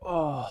Oh.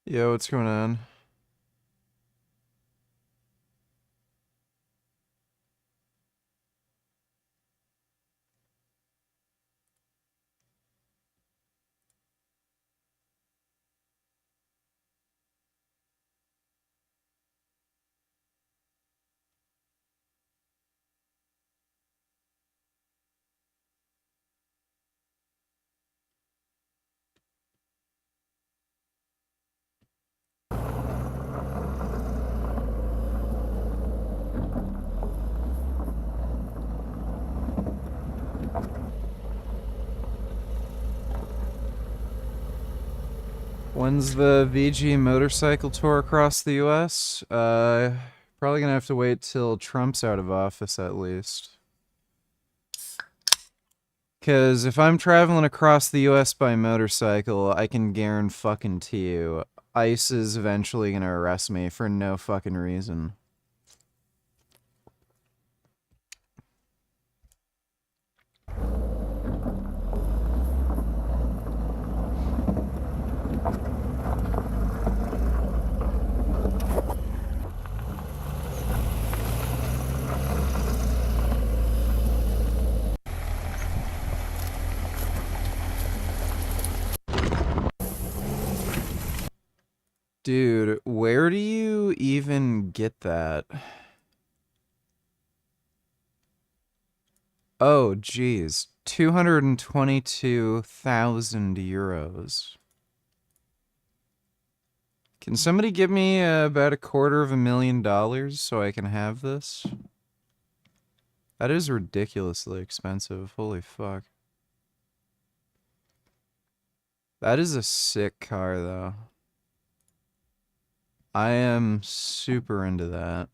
Yo, what's going on? When's the VG motorcycle tour across the US? Probably gonna have to wait till Trump's out of office at least. Cause if I'm traveling across the US by motorcycle, I can guarantee you, ICE is eventually gonna arrest me for no fucking reason. Dude, where do you even get that? Oh, geez. 222,000 euros. Can somebody give me about $250,000 so I can have this? That is ridiculously expensive. Holy fuck. That is a sick car, though. I am super into that.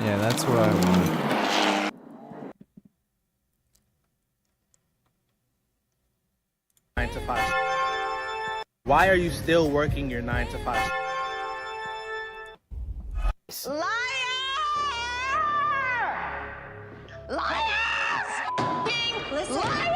Yeah, that's what I want. 9 to 5. Why are you still working your 9 to 5? Liar! Liar! Liar!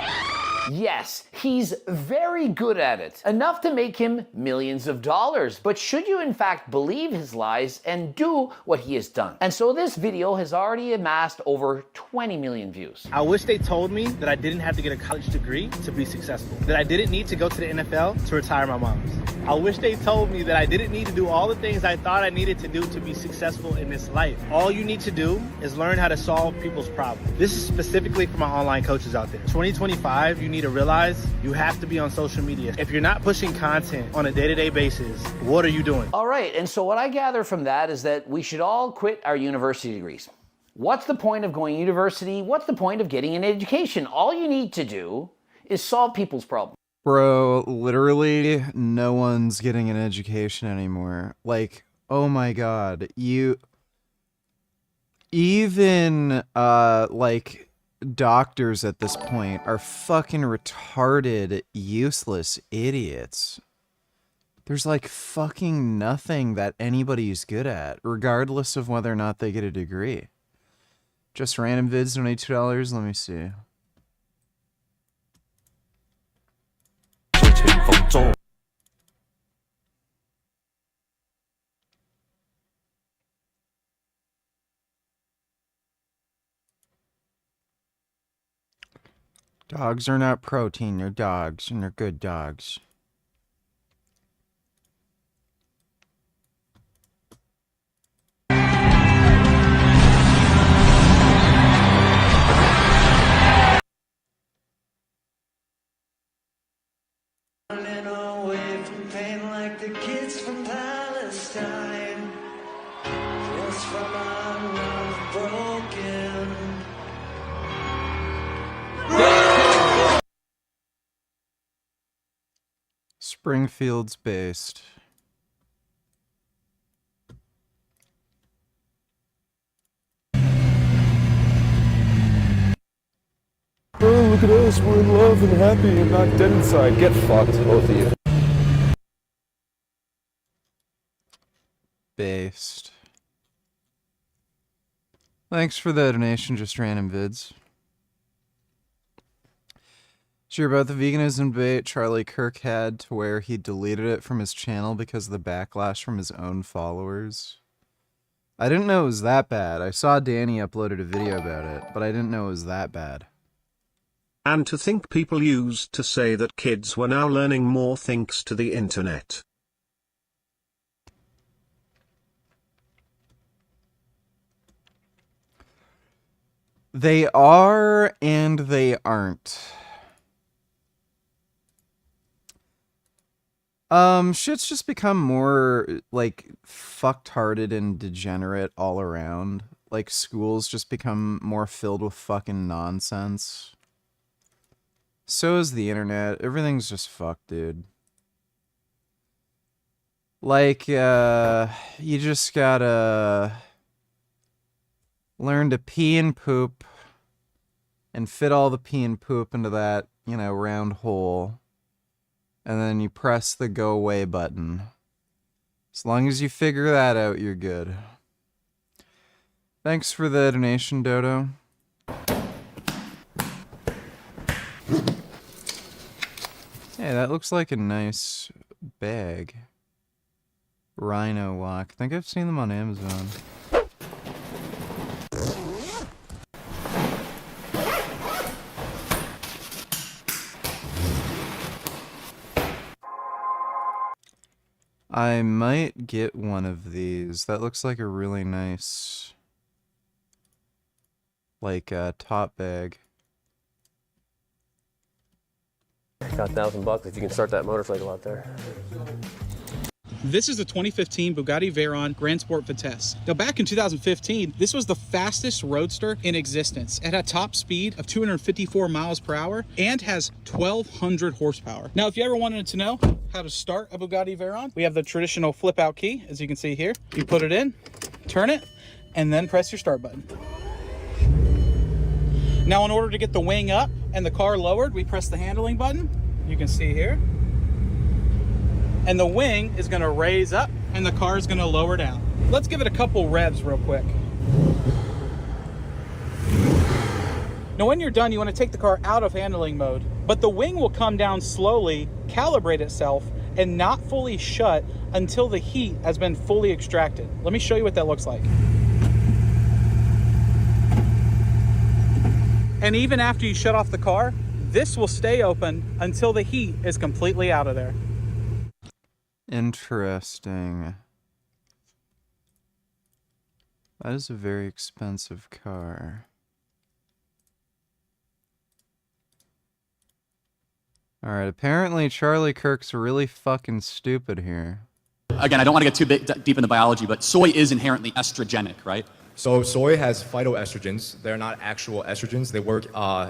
Yes, he's very good at it, enough to make him millions of dollars. But should you in fact believe his lies and do what he has done? And so this video has already amassed over 20 million views. I wish they told me that I didn't have to get a college degree to be successful, that I didn't need to go to the NFL to retire my moms. I wish they told me that I didn't need to do all the things I thought I needed to do to be successful in this life. All you need to do is learn how to solve people's problems. This is specifically for my online coaches out there. 2025, you need to realize you have to be on social media. If you're not pushing content on a day-to-day basis, what are you doing? All right, and so what I gather from that is that we should all quit our university degrees. What's the point of going to university? What's the point of getting an education? All you need to do is solve people's problems. Bro, literally, no one's getting an education anymore. Like, oh my god, even, like, doctors at this point are fucking retarded, useless idiots. There's, like, fucking nothing that anybody's good at, regardless of whether or not they get a degree. Just random vids, donate $2, let me see. Dogs are not protein, they're dogs, and they're good dogs. Running away from pain like the kids from Palestine. Just from our love broken. Springfield's based. Oh, look at us, we're in love and happy and not dead inside. Get fucked, both of you. Based. Thanks for the donation, just random vids. Sure about the veganism debate Charlie Kirk had to where he deleted it from his channel because of the backlash from his own followers. I didn't know it was that bad. I saw Danny uploaded a video about it, but I didn't know it was that bad. And to think people used to say that kids were now learning more thanks to the internet. They are and they aren't. Shit's just become more, like, fucked-hearted and degenerate all around. Like, schools just become more filled with fucking nonsense. So is the internet. Everything's just fucked, dude. Like, you just gotta learn to pee and poop and fit all the pee and poop into that, you know, round hole. And then you press the go away button. As long as you figure that out, you're good. Thanks for the donation, Dodo. Hey, that looks like a nice bag. Rhino walk. I think I've seen them on Amazon. I might get one of these. That looks like a really nice, like, top bag. Got $1,000 if you can start that motorcycle out there. This is the 2015 Bugatti Veyron Grand Sport Vitesse. Now back in 2015, this was the fastest roadster in existence. It had top speed of 254 miles per hour and has 1,200 horsepower. Now, if you ever wanted to know how to start a Bugatti Veyron, we have the traditional flip out key, as you can see here. You put it in, turn it, and then press your start button. Now, in order to get the wing up and the car lowered, we press the handling button. You can see here. And the wing is gonna raise up and the car is gonna lower down. Let's give it a couple revs real quick. Now when you're done, you wanna take the car out of handling mode, but the wing will come down slowly, calibrate itself, and not fully shut until the heat has been fully extracted. Let me show you what that looks like. And even after you shut off the car, this will stay open until the heat is completely out of there. Interesting. That is a very expensive car. Alright, apparently Charlie Kirk's really fucking stupid here. Again, I don't want to get too deep into biology, but soy is inherently estrogenic, right? So soy has phytoestrogens. They're not actual estrogens. They work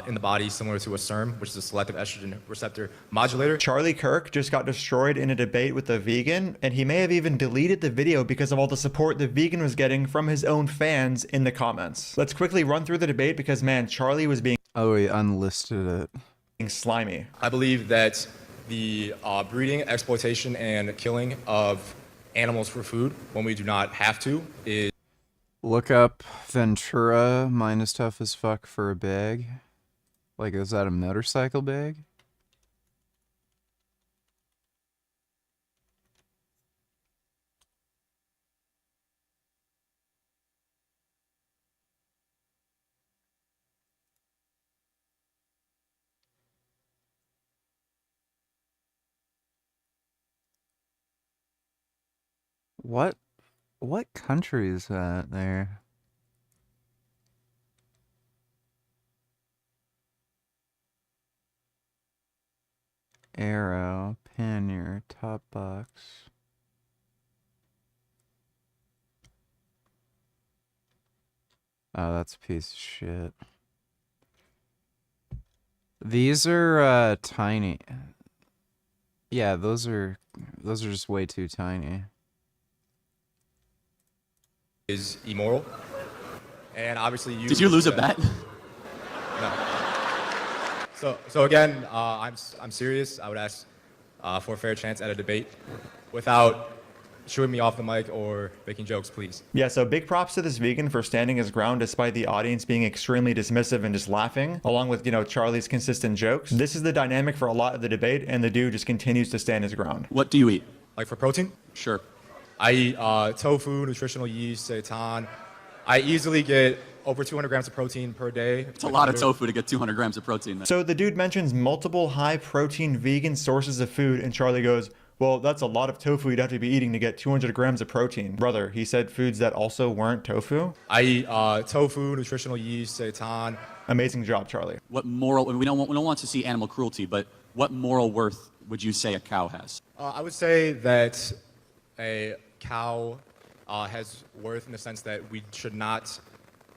in the body similar to a SERM, which is a selective estrogen receptor modulator. Charlie Kirk just got destroyed in a debate with a vegan, and he may have even deleted the video because of all the support the vegan was getting from his own fans in the comments. Let's quickly run through the debate because, man, Charlie was being he unlisted it. Slimy. I believe that the breeding, exploitation, and killing of animals for food when we do not have to is... Look up Ventura, mine is tough as fuck for a bag. Like, is that a motorcycle bag? What country is that there? Arrow, pannier, top box. Oh, that's a piece of shit. These are tiny. Yeah, those are just way too tiny. Is immoral, and obviously you. Did you lose a bet? No. So again, I'm serious. I would ask for a fair chance at a debate, without shooing me off the mic or making jokes, please. Yeah, so big props to this vegan for standing his ground despite the audience being extremely dismissive and just laughing, along with, you know, Charlie's consistent jokes. This is the dynamic for a lot of the debate, and the dude just continues to stand his ground. What do you eat? Like for protein? Sure. I eat tofu, nutritional yeast, seitan. I easily get over 200 grams of protein per day. It's a lot of tofu to get 200 grams of protein. So the dude mentions multiple high-protein vegan sources of food, and Charlie goes, well, that's a lot of tofu you'd have to be eating to get 200 grams of protein. Brother, he said foods that also weren't tofu? I eat tofu, nutritional yeast, seitan. Amazing job, Charlie. What moral, we don't want to see animal cruelty, but what moral worth would you say a cow has? I would say that a cow has worth in the sense that we should not,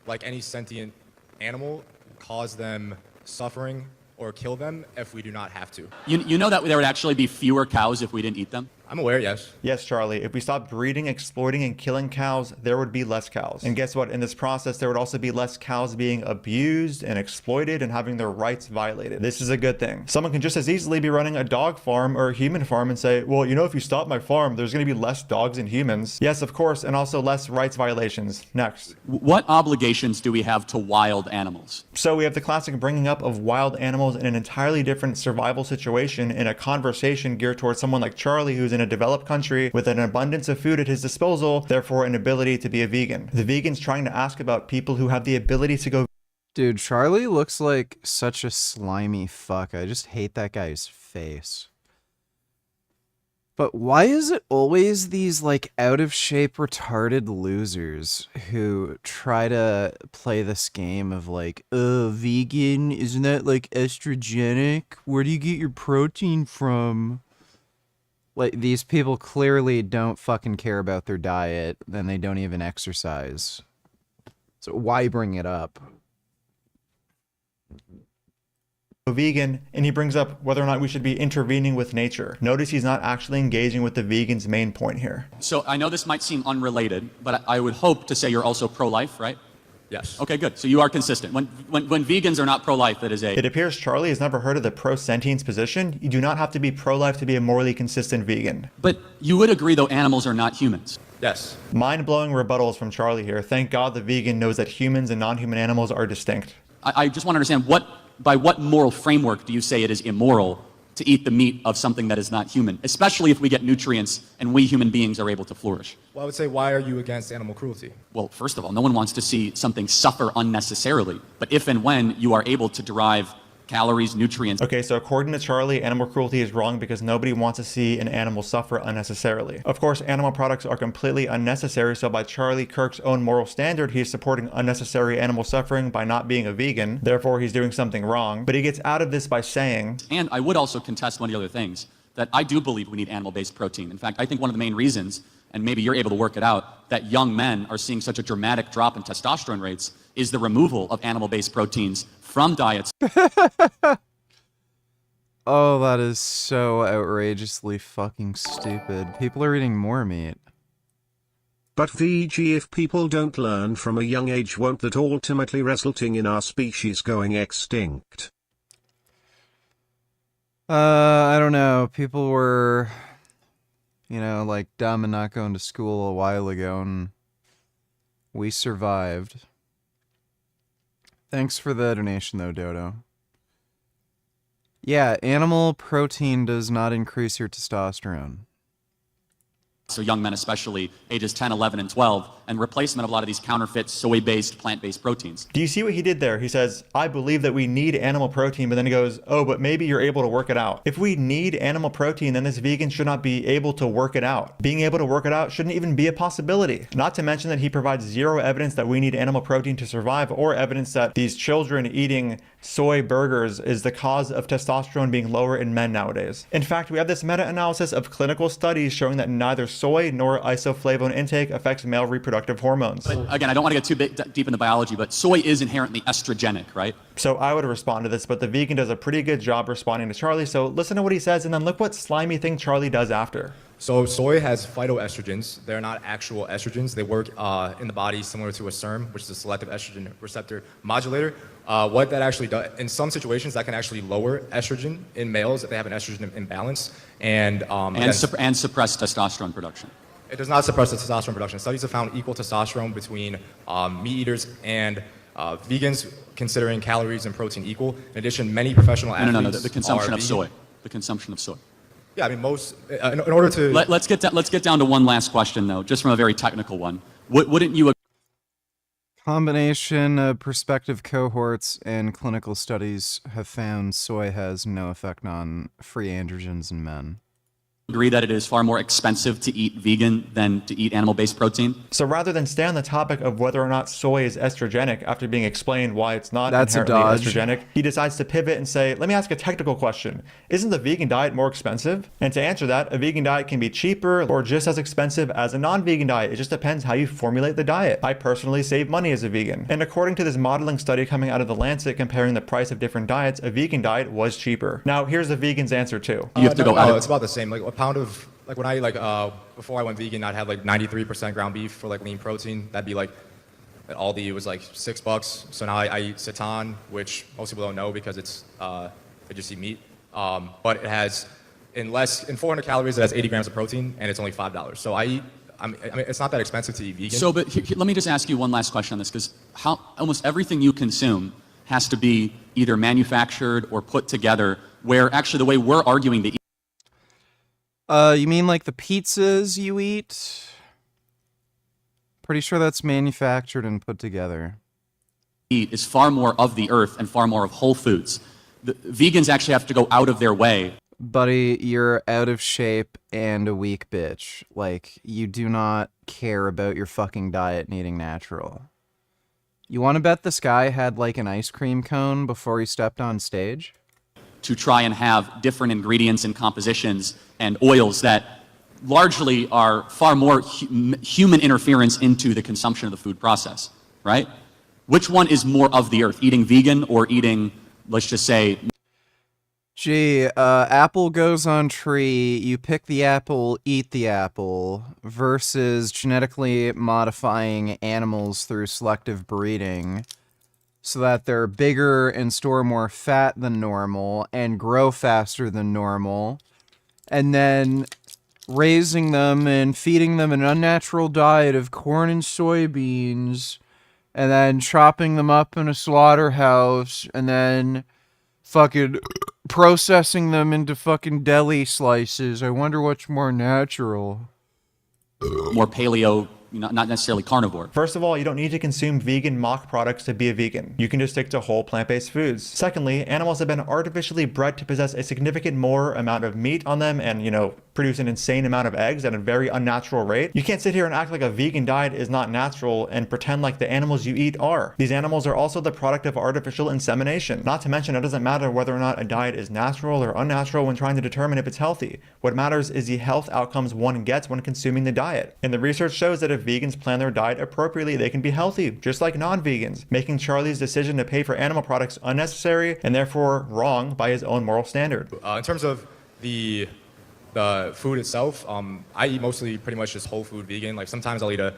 like any sentient animal, cause them suffering or kill them if we do not have to. You know that there would actually be fewer cows if we didn't eat them? I'm aware, yes. Yes, Charlie. If we stopped breeding, exploiting, and killing cows, there would be less cows. And guess what? In this process, there would also be less cows being abused and exploited and having their rights violated. This is a good thing. Someone can just as easily be running a dog farm or a human farm and say, well, you know, if you stop my farm, there's going to be less dogs and humans. Yes, of course, and also less rights violations. Next. What obligations do we have to wild animals? So we have the classic bringing up of wild animals in an entirely different survival situation in a conversation geared towards someone like Charlie, who's in a developed country with an abundance of food at his disposal, therefore an ability to be a vegan. The vegan's trying to ask about people who have the ability to go. Dude, Charlie looks like such a slimy fuck. I just hate that guy's face. But why is it always these, like, out-of-shape, retarded losers who try to play this game of, like, vegan, isn't that, like, estrogenic? Where do you get your protein from? Like, these people clearly don't fucking care about their diet, and they don't even exercise. So why bring it up? Vegan, and he brings up whether or not we should be intervening with nature. Notice he's not actually engaging with the vegan's main point here. So I know this might seem unrelated, but I would hope to say you're also pro-life, right? Yes. Okay, good. So you are consistent. When vegans are not pro-life, that is a... It appears Charlie has never heard of the pro-sentience position. You do not have to be pro-life to be a morally consistent vegan. But you would agree, though, animals are not humans. Yes. Mind-blowing rebuttals from Charlie here. Thank God the vegan knows that humans and non-human animals are distinct. I just want to understand, by what moral framework do you say it is immoral to eat the meat of something that is not human, especially if we get nutrients and we human beings are able to flourish? Well, I would say, why are you against animal cruelty? Well, first of all, no one wants to see something suffer unnecessarily. But if and when you are able to derive calories, nutrients... Okay, so according to Charlie, animal cruelty is wrong because nobody wants to see an animal suffer unnecessarily. Of course, animal products are completely unnecessary, so by Charlie Kirk's own moral standard, he's supporting unnecessary animal suffering by not being a vegan. Therefore, he's doing something wrong. But he gets out of this by saying... And I would also contest one of the other things, that I do believe we need animal-based protein. In fact, I think one of the main reasons, and maybe you're able to work it out, that young men are seeing such a dramatic drop in testosterone rates is the removal of animal-based proteins from diets. Oh, that is so outrageously fucking stupid. People are eating more meat. But VG, if people don't learn from a young age, won't that ultimately resulting in our species going extinct? I don't know. People were, you know, like dumb and not going to school a while ago, and we survived. Thanks for the donation, though, Dodo. Yeah, animal protein does not increase your testosterone. so young men especially, ages 10, 11, and 12, and replacement of a lot of these counterfeit soy-based, plant-based proteins. Do you see what he did there? He says, I believe that we need animal protein, but then he goes, oh, but maybe you're able to work it out. If we need animal protein, then this vegan should not be able to work it out. Being able to work it out shouldn't even be a possibility. Not to mention that he provides zero evidence that we need animal protein to survive, or evidence that these children eating soy burgers is the cause of testosterone being lower in men nowadays. In fact, we have this meta-analysis of clinical studies showing that neither soy nor isoflavone intake affects male reproductive hormones. But again, I don't want to get too deep into biology, but soy is inherently estrogenic, right? So I would respond to this, but the vegan does a pretty good job responding to Charlie, so listen to what he says and then look what slimy thing Charlie does after. So soy has phytoestrogens. They're not actual estrogens. They work in the body similar to a SERM, which is a selective estrogen receptor modulator. What that actually does, in some situations, that can actually lower estrogen in males if they have an estrogen imbalance, and suppress testosterone production. It does not suppress the testosterone production. Studies have found equal testosterone between meat eaters and vegans, considering calories and protein equal. In addition, many professional athletes No, the consumption of vegan. soy. The consumption of soy. Yeah, I mean, most, in order to... Let's get down to one last question, though, just from a very technical one. Wouldn't you... Combination of prospective cohorts and clinical studies have found soy has no effect on free androgens in men. Agree that it is far more expensive to eat vegan than to eat animal-based protein? So rather than stay on the topic of whether or not soy is estrogenic after being explained why it's not inherently estrogenic, he decides to pivot and say, let me ask a technical question. Isn't the vegan diet more expensive? And to answer that, a vegan diet can be cheaper or just as expensive as a non-vegan diet. It just depends how you formulate the diet. I personally save money as a vegan. And according to this modeling study coming out of the Lancet comparing the price of different diets, a vegan diet was cheaper. Now here's the vegan's answer too. You have to go out. It's about the same. Like a pound of, like when I before I went vegan, I'd have like 93% ground beef for like lean protein. That'd be like, at Aldi it was like $6. So now I eat seitan, which most people don't know because it's they just eat meat. But it has in 400 calories, it has 80 grams of protein, and it's only $5. So I mean, it's not that expensive to eat vegan. So, but let me just ask you one last question on this, because almost everything you consume has to be either manufactured or put together, where actually the way we're arguing to eat. You mean like the pizzas you eat? Pretty sure that's manufactured and put together. Eat is far more of the earth and far more of whole foods. The vegans actually have to go out of their way. Buddy, you're out of shape and a weak bitch. Like, you do not care about your fucking diet and eating natural. You want to bet this guy had like an ice cream cone before he stepped on stage? To try and have different ingredients and compositions and oils that largely are far more human interference into the consumption of the food process, right? Which one is more of the earth, eating vegan or eating, let's just say... Gee, apple goes on tree, you pick the apple, eat the apple, versus genetically modifying animals through selective breeding so that they're bigger and store more fat than normal and grow faster than normal, and then raising them and feeding them an unnatural diet of corn and soybeans, and then chopping them up in a slaughterhouse, and then fucking processing them into fucking deli slices. I wonder what's more natural. More paleo, not necessarily carnivore. First of all, you don't need to consume vegan mock products to be a vegan. You can just stick to whole plant-based foods. Secondly, animals have been artificially bred to possess a significant more amount of meat on them and, produce an insane amount of eggs at a very unnatural rate. You can't sit here and act like a vegan diet is not natural and pretend like the animals you eat are. These animals are also the product of artificial insemination. Not to mention, it doesn't matter whether or not a diet is natural or unnatural when trying to determine if it's healthy. What matters is the health outcomes one gets when consuming the diet. And the research shows that if vegans plan their diet appropriately, they can be healthy, just like non-vegans, making Charlie's decision to pay for animal products unnecessary and therefore wrong by his own moral standard. In terms of the food itself, I eat mostly pretty much just whole food vegan. Like sometimes I'll eat a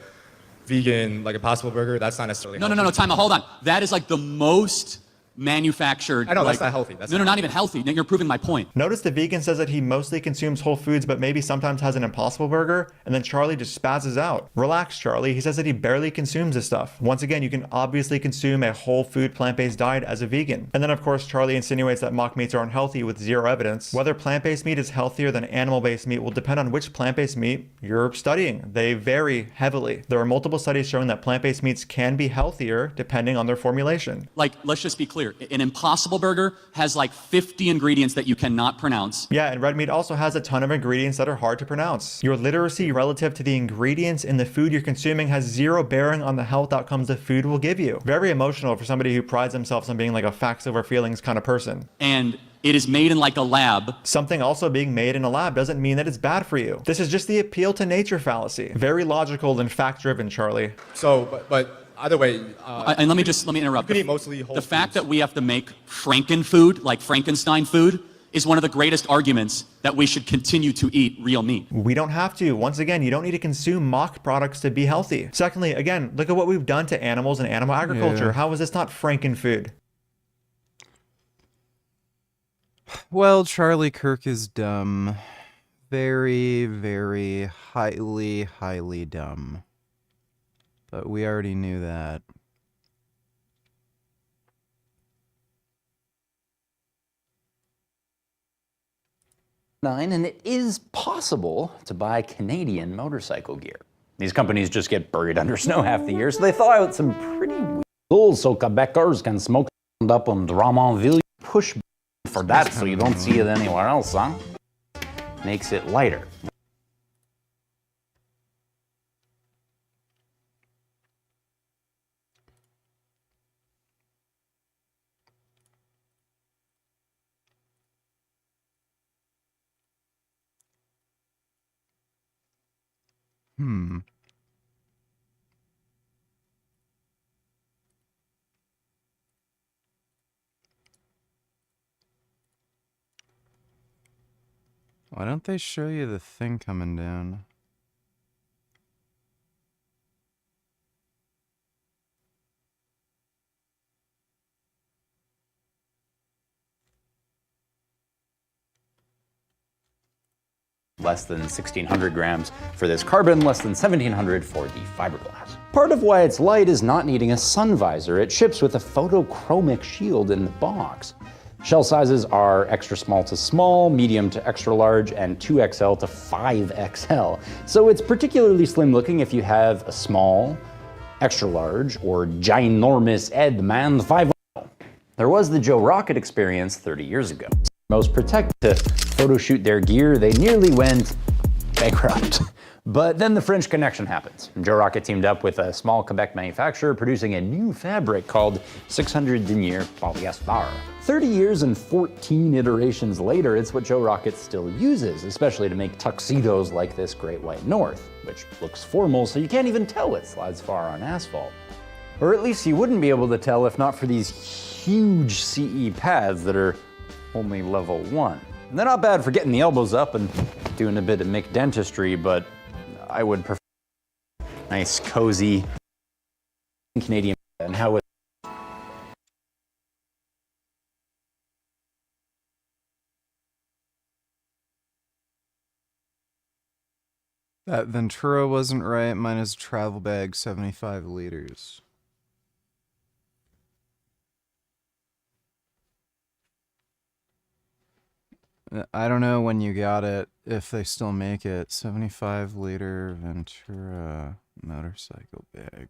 vegan, like Impossible Burger. That's not necessarily No, time out, hold on. That is like the most manufactured. I know, that's like- not healthy. That's no, not even healthy. You're proving my point. Notice the vegan says that he mostly consumes whole foods, but maybe sometimes has an Impossible Burger, and then Charlie just spazzes out. Relax, Charlie. He says that he barely consumes this stuff. Once again, you can obviously consume a whole food plant-based diet as a vegan. And then of course, Charlie insinuates that mock meats are unhealthy with zero evidence. Whether plant-based meat is healthier than animal-based meat will depend on which plant-based meat you're studying. They vary heavily. There are multiple studies showing that plant-based meats can be healthier depending on their formulation. Like, let's just be clear. An Impossible Burger has like 50 ingredients that you cannot pronounce. Yeah, and red meat also has a ton of ingredients that are hard to pronounce. Your literacy relative to the ingredients in the food you're consuming has zero bearing on the health outcomes the food will give you. Very emotional for somebody who prides themselves on being like a facts over feelings kind of person. And it is made in like a lab. Something also being made in a lab doesn't mean that it's bad for you. This is just the appeal to nature fallacy. Very logical and fact-driven, Charlie. So, but either way, and let me interrupt. You can eat mostly whole The fact foods. that we have to make Frankenfood, like Frankenstein food, is one of the greatest arguments that we should continue to eat real meat. We don't have to. Once again, you don't need to consume mock products to be healthy. Secondly, again, look at what we've done to animals and animal agriculture. Yeah. How is this not Frankenfood? Well, Charlie Kirk is dumb. Very, very highly, highly dumb. But we already knew that. And it is possible to buy Canadian motorcycle gear. These companies just get buried under snow half the year, so they thaw out some pretty weird rules so Quebecers can smoke up on Drummondville. Push for that so you don't see it anywhere else, huh? Makes it lighter. Why don't they show you the thing coming down? Less than 1,600 grams for this carbon, less than 1,700 for the fiberglass. Part of why it's light is not needing a sun visor. It ships with a photochromic shield in the box. Shell sizes are extra small to small, medium to extra large, and 2XL to 5XL. So it's particularly slim looking if you have a small, extra large, or ginormous Edman 5. There was the Joe Rocket experience 30 years ago. Most protect to photo shoot their gear, they nearly went bankrupt. But then the French Connection happens. Joe Rocket teamed up with a small Quebec manufacturer producing a new fabric called 600 denier polyester. 30 years and 14 iterations later, it's what Joe Rocket still uses, especially to make tuxedos like this Great White North, which looks formal so you can't even tell it slides far on asphalt. Or at least you wouldn't be able to tell if not for these huge CE pads that are only level 1. They're not bad for getting the elbows up and doing a bit of McDentistry, but I would prefer nice, cozy Canadian and how it. That Ventura wasn't right. Mine is travel bag, 75 liters. I don't know when you got it, if they still make it. 75 liter Ventura motorcycle bag.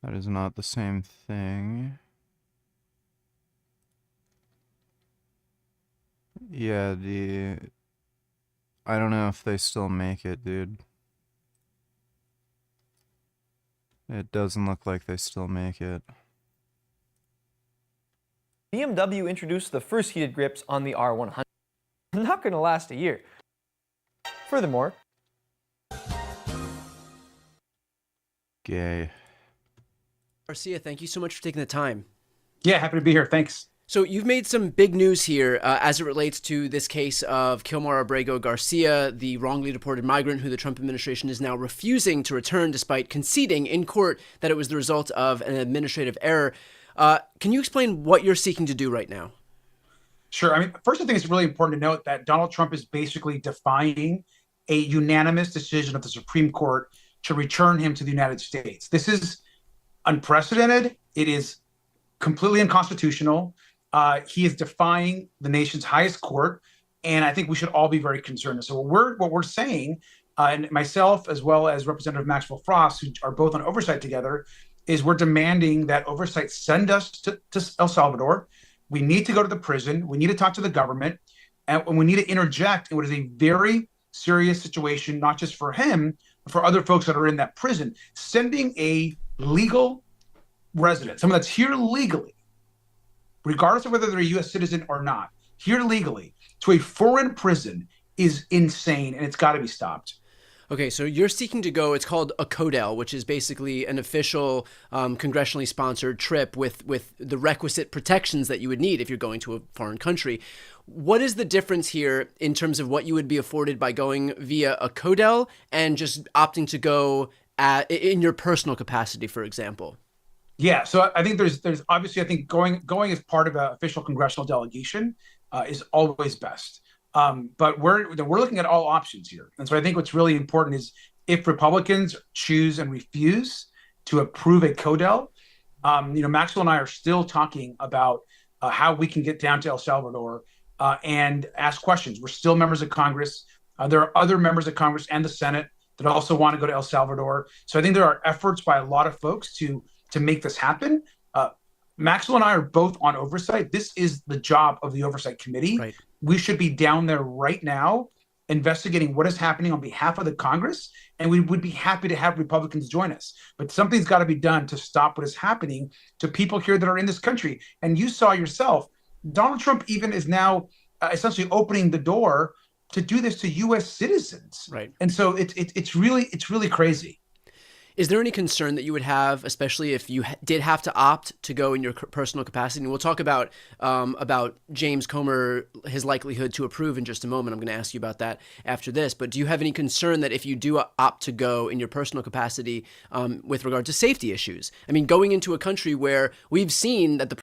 That is not the same thing. Yeah, I don't know if they still make it, dude. It doesn't look like they still make it. BMW introduced the first heated grips on the R100. They're not going to last a year. Furthermore, Gay. Garcia, thank you so much for taking the time. Yeah, happy to be here. Thanks. So you've made some big news here as it relates to this case of Kilmar Abrego Garcia, the wrongly deported migrant who the Trump administration is now refusing to return despite conceding in court that it was the result of an administrative error. Can you explain what you're seeking to do right now? Sure. I mean, first, I think it's really important to note that Donald Trump is basically defying a unanimous decision of the Supreme Court to return him to the United States. This is unprecedented. It is completely unconstitutional. He is defying the nation's highest court, and I think we should all be very concerned. So what we're saying, and myself as well as Representative Maxwell Frost, who are both on oversight together, is we're demanding that oversight send us to El Salvador. We need to go to the prison. We need to talk to the government, and we need to interject in what is a very serious situation, not just for him, but for other folks that are in that prison. Sending a legal resident, someone that's here legally, regardless of whether they're a U.S. citizen or not, here legally, to a foreign prison is insane, and it's got to be stopped. Okay, so you're seeking to go, it's called a CODEL, which is basically an official congressionally sponsored trip with the requisite protections that you would need if you're going to a foreign country. What is the difference here in terms of what you would be afforded by going via a CODEL and just opting to go in your personal capacity, for example? Yeah, so I think there's obviously, I think going as part of an official congressional delegation is always best. But we're looking at all options here. And so I think what's really important is if Republicans choose and refuse to approve a CODEL, Maxwell and I are still talking about how we can get down to El Salvador and ask questions. We're still members of Congress. There are other members of Congress and the Senate that also want to go to El Salvador. So I think there are efforts by a lot of folks to make this happen. Maxwell and I are both on oversight. This is the job of the Oversight Committee. Right. We should be down there right now investigating what is happening on behalf of the Congress, and we would be happy to have Republicans join us. But something's got to be done to stop what is happening to people here that are in this country. And you saw yourself, Donald Trump even is now essentially opening the door to do this to U.S. citizens. Right. And so it's really crazy. Is there any concern that you would have, especially if you did have to opt to go in your personal capacity? And we'll talk about James Comer, his likelihood to approve in just a moment. I'm going to ask you about that after this. But do you have any concern that if you do opt to go in your personal capacity with regard to safety issues? I mean, going into a country where we've seen that the...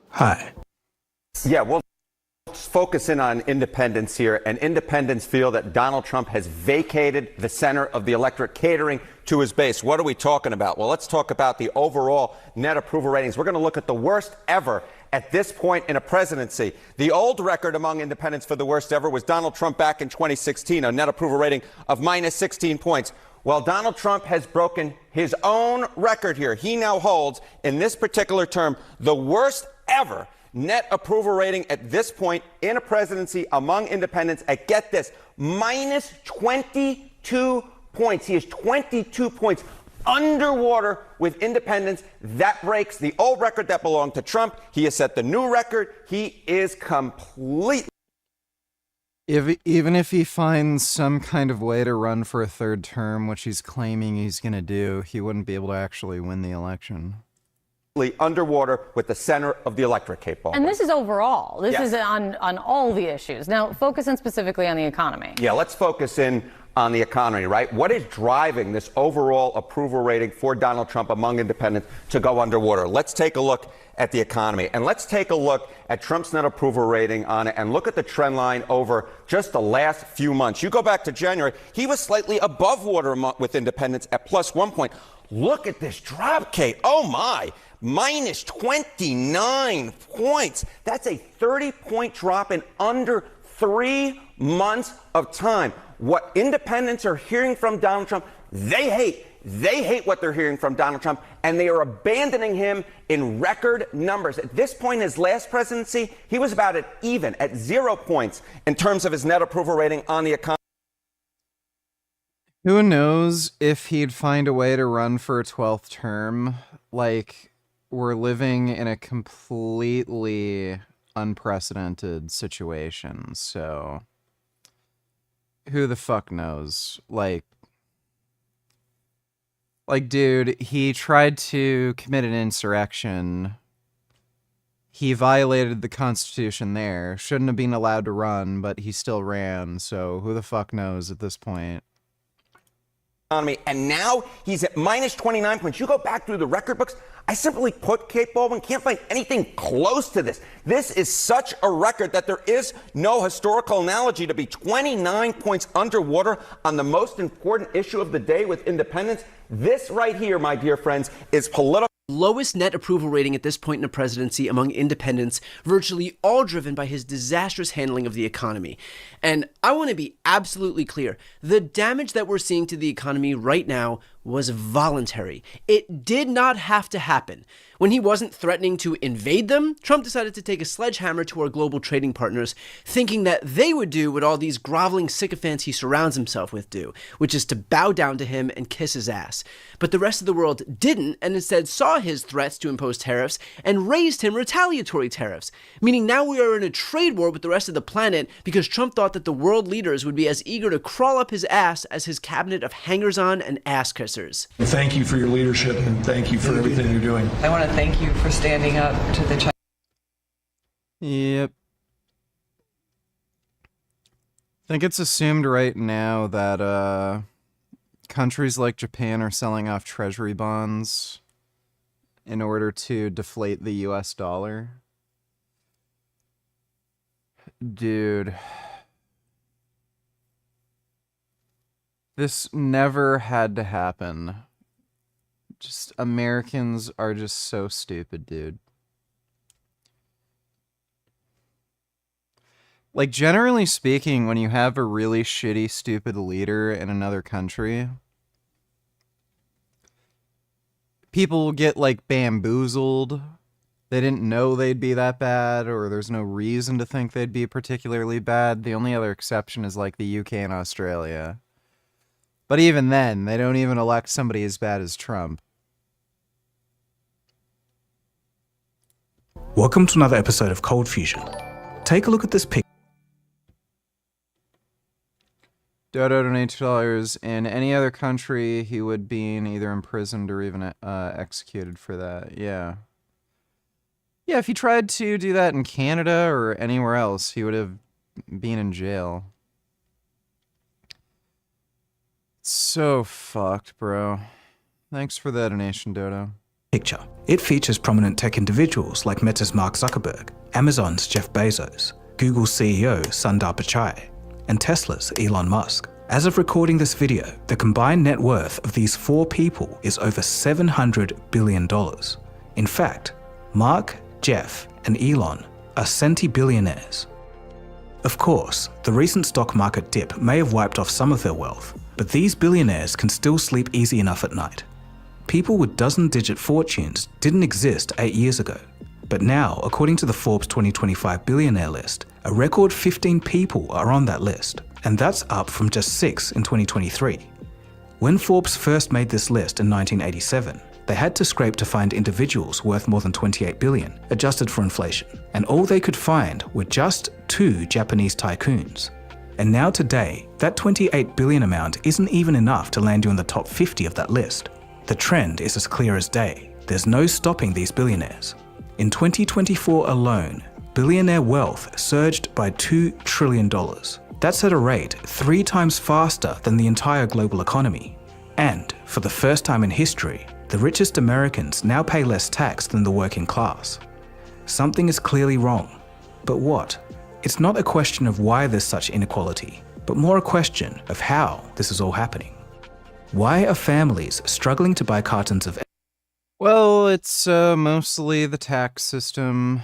Hi. Yeah, well, let's focus in on independents here, and independents feel that Donald Trump has vacated the center of the electorate, catering to his base. What are we talking about? Well, let's talk about the overall net approval ratings. We're going to look at the worst ever at this point in a presidency. The old record among independents for the worst ever was Donald Trump back in 2016, a net approval rating of minus 16 points. Well, Donald Trump has broken his own record here. He now holds, in this particular term, the worst ever net approval rating at this point in a presidency among independents at, get this, minus 22 points. He is 22 points underwater with independents. That breaks the old record that belonged to Trump. He has set the new record. He is completely... Even if he finds some kind of way to run for a third term, which he's claiming he's going to do, he wouldn't be able to actually win the election. Underwater with the center of the electorate, Kate Baldwin. And this is overall. This Yes. is on all the issues. Now, focus in specifically on the economy. Yeah, let's focus in on the economy, right? What is driving this overall approval rating for Donald Trump among independents to go underwater? Let's take a look at the economy. And let's take a look at Trump's net approval rating on it and look at the trend line over just the last few months. You go back to January, he was slightly above water with independents at plus 1 point. Look at this drop, Kate. Oh, my. Minus 29 points. That's a 30-point drop in under 3 months of time. What independents are hearing from Donald Trump, they hate. They hate what they're hearing from Donald Trump, and they are abandoning him in record numbers. At this point in his last presidency, he was about at even, at 0 points in terms of his net approval rating on the economy. Who knows if he'd find a way to run for a 12th term? Like, we're living in a completely unprecedented situation, so who the fuck knows? Like, dude, he tried to commit an insurrection. he violated the Constitution there. Shouldn't have been allowed to run, but he still ran, so who the fuck knows at this point. And now he's at minus 29 points. You go back through the record books, I simply put, Kate Baldwin, can't find anything close to this. This is such a record that there is no historical analogy to be 29 points underwater on the most important issue of the day with independence. This right here, my dear friends, is political. Lowest net approval rating at this point in the presidency among independents, virtually all driven by his disastrous handling of the economy. And I want to be absolutely clear, the damage that we're seeing to the economy right now was voluntary. It did not have to happen. When he wasn't threatening to invade them, Trump decided to take a sledgehammer to our global trading partners, thinking that they would do what all these groveling sycophants he surrounds himself with do, which is to bow down to him and kiss his ass. But the rest of the world didn't, and instead saw his threats to impose tariffs and raised him retaliatory tariffs, meaning now we are in a trade war with the rest of the planet because Trump thought that the world leaders would be as eager to crawl up his ass as his cabinet of hangers-on and ass-kissers. Thank you for your leadership and thank you for everything you're doing. I want to thank you for standing up to the Chinese. Yep. I think it's assumed right now that countries like Japan are selling off treasury bonds in order to deflate the US dollar. Dude. This never had to happen. Just Americans are just so stupid, dude. Like, generally speaking, when you have a really shitty, stupid leader in another country, people get, like, bamboozled. They didn't know they'd be that bad, or there's no reason to think they'd be particularly bad. The only other exception is, like, the UK and Australia. But even then, they don't even elect somebody as bad as Trump. Welcome to another episode of ColdFusion. Take a look at this picture. Dodo donates $2. In any other country, he would be either imprisoned or even executed for that. Yeah. Yeah, if he tried to do that in Canada or anywhere else, he would have been in jail. So fucked, bro. Thanks for the donation, Dodo. Picture. It features prominent tech individuals like Meta's Mark Zuckerberg, Amazon's Jeff Bezos, Google's CEO Sundar Pichai, and Tesla's Elon Musk. As of recording this video, the combined net worth of these four people is over $700 billion. In fact, Mark, Jeff, and Elon are centibillionaires. Of course, the recent stock market dip may have wiped off some of their wealth, but these billionaires can still sleep easy enough at night. People with dozen-digit fortunes didn't exist 8 years ago, but now, according to the Forbes 2025 billionaire list, a record 15 people are on that list, and that's up from just 6 in 2023. When Forbes first made this list in 1987, they had to scrape to find individuals worth more than 28 billion, adjusted for inflation, and all they could find were just 2 Japanese tycoons. And now today, that 28 billion amount isn't even enough to land you in the top 50 of that list. The trend is as clear as day. There's no stopping these billionaires. In 2024 alone, billionaire wealth surged by $2 trillion. That's at a rate 3 times faster than the entire global economy. And, for the first time in history, the richest Americans now pay less tax than the working class. Something is clearly wrong. But what? It's not a question of why there's such inequality, but more a question of how this is all happening. Why are families struggling to buy cartons of... Well, it's mostly the tax system.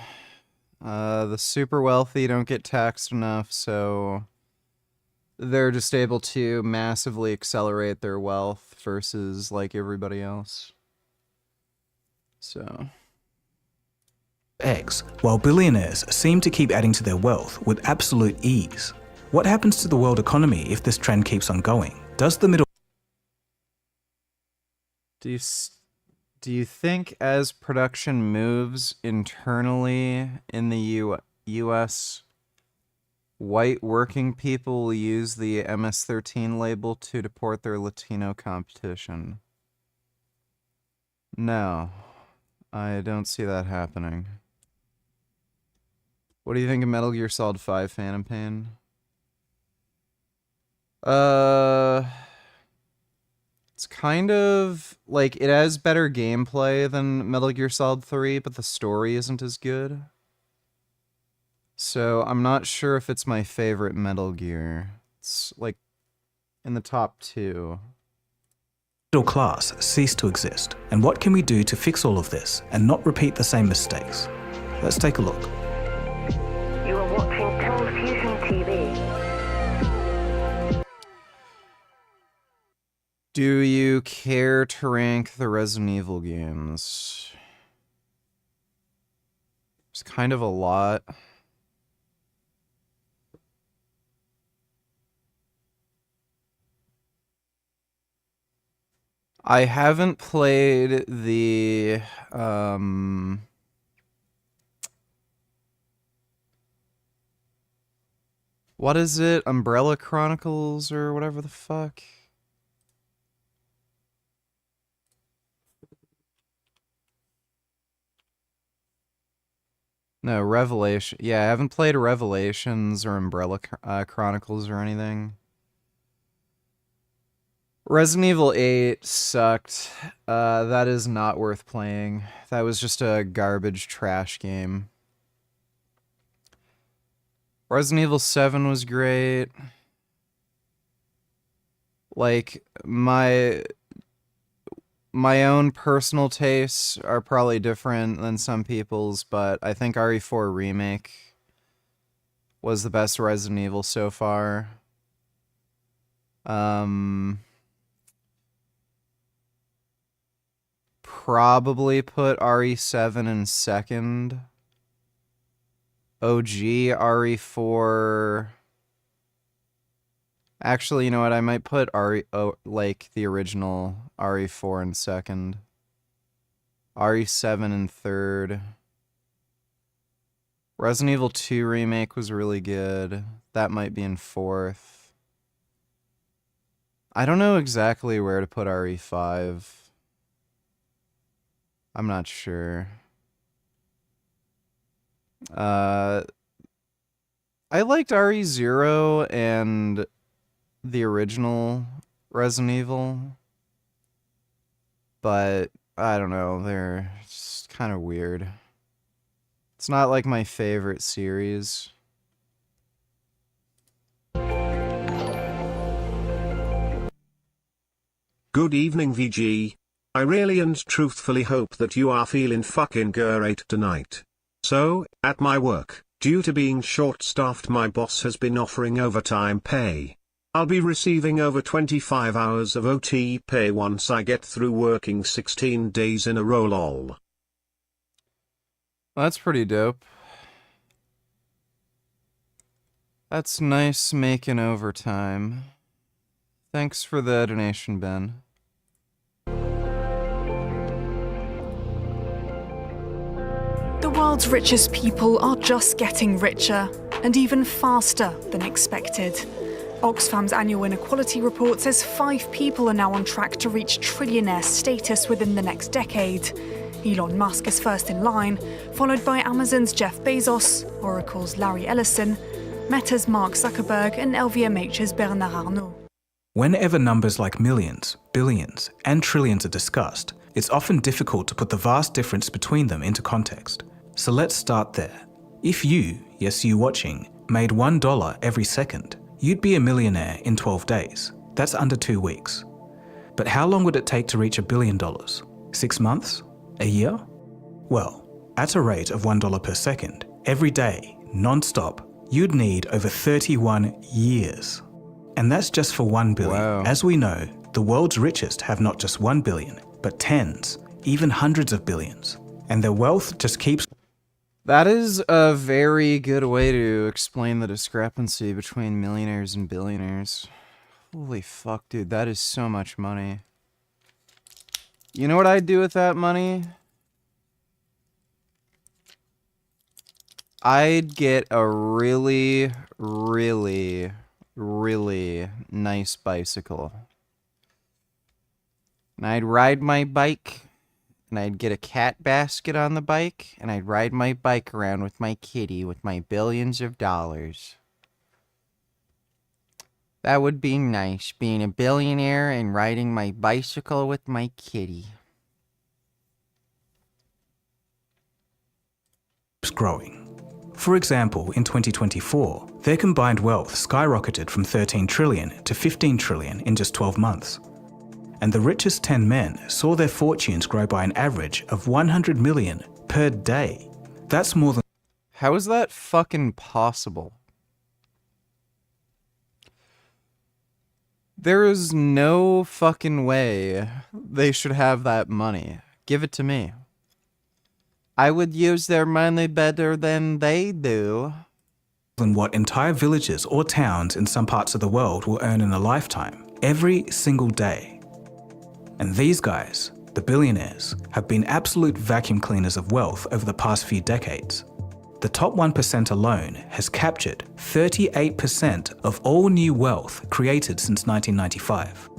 The super wealthy don't get taxed enough, so they're just able to massively accelerate their wealth versus like everybody else. So... eggs, while billionaires seem to keep adding to their wealth with absolute ease. What happens to the world economy if this trend keeps on going? Does the middle... Do you think as production moves internally in the U.S., white working people will use the MS-13 label to deport their Latino competition? No, I don't see that happening. What do you think of Metal Gear Solid 5 Phantom Pain? It's kind of like it has better gameplay than Metal Gear Solid 3, but the story isn't as good. So I'm not sure if it's my favorite Metal Gear. It's like in the top 2. Middle class ceased to exist, and what can we do to fix all of this and not repeat the same mistakes? Let's take a look. You are watching ColdFusion TV. Do you care to rank the Resident Evil games? It's kind of a lot. I haven't played the what is it? Umbrella Chronicles or whatever the fuck? No, Revelation. Yeah, I haven't played Revelations or Umbrella Chronicles or anything. Resident Evil 8 sucked. That is not worth playing. That was just a garbage trash game. Resident Evil 7 was great. Like, my own personal tastes are probably different than some people's, but I think RE4 Remake was the best Resident Evil so far. Probably put RE7 in second. OG RE4. Actually, you know what? I might put like the original RE4 in second. RE7 in third. Resident Evil 2 Remake was really good. That might be in fourth. I don't know exactly where to put RE5. I'm not sure. I liked RE0 and the original Resident Evil, but I don't know, they're just kind of weird. It's not like my favorite series. Good evening, VG. I really and truthfully hope that you are feeling fucking great tonight. So, at my work, due to being short-staffed, my boss has been offering overtime pay. I'll be receiving over 25 hours of OT pay once I get through working 16 days in a row, lol. That's pretty dope. That's nice making overtime. Thanks for the donation, Ben. The world's richest people are just getting richer, and even faster than expected. Oxfam's annual inequality report says 5 people are now on track to reach trillionaire status within the next decade. Elon Musk is first in line, followed by Amazon's Jeff Bezos, Oracle's Larry Ellison, Meta's Mark Zuckerberg, and LVMH's Bernard Arnault. Whenever numbers like millions, billions, and trillions are discussed, it's often difficult to put the vast difference between them into context. So let's start there. If you, yes you watching, made $1 every second, you'd be a millionaire in 12 days. That's under 2 weeks. But how long would it take to reach $1 billion? 6 months? A year? Well, at a rate of $1 per second, every day, non-stop, you'd need over 31 years. And that's just for 1 billion. Wow. As we know, the world's richest have not just 1 billion, but tens, even hundreds of billions. And their wealth just keeps... That is a very good way to explain the discrepancy between millionaires and billionaires. Holy fuck, dude, that is so much money. You know what I'd do with that money? I'd get a really, really, really nice bicycle. And I'd ride my bike and I'd get a cat basket on the bike, and I'd ride my bike around with my kitty with my billions of dollars. That would be nice, being a billionaire and riding my bicycle with my kitty. Growing. For example, in 2024, their combined wealth skyrocketed from 13 trillion to 15 trillion in just 12 months. And the richest 10 men saw their fortunes grow by an average of 100 million per day. That's more than... How is that fucking possible? There is no fucking way they should have that money. Give it to me. I would use their money better than they do. Than what entire villages or towns in some parts of the world will earn in a lifetime, every single day. And these guys, the billionaires, have been absolute vacuum cleaners of wealth over the past few decades. The top 1% alone has captured 38% of all new wealth created since 1995.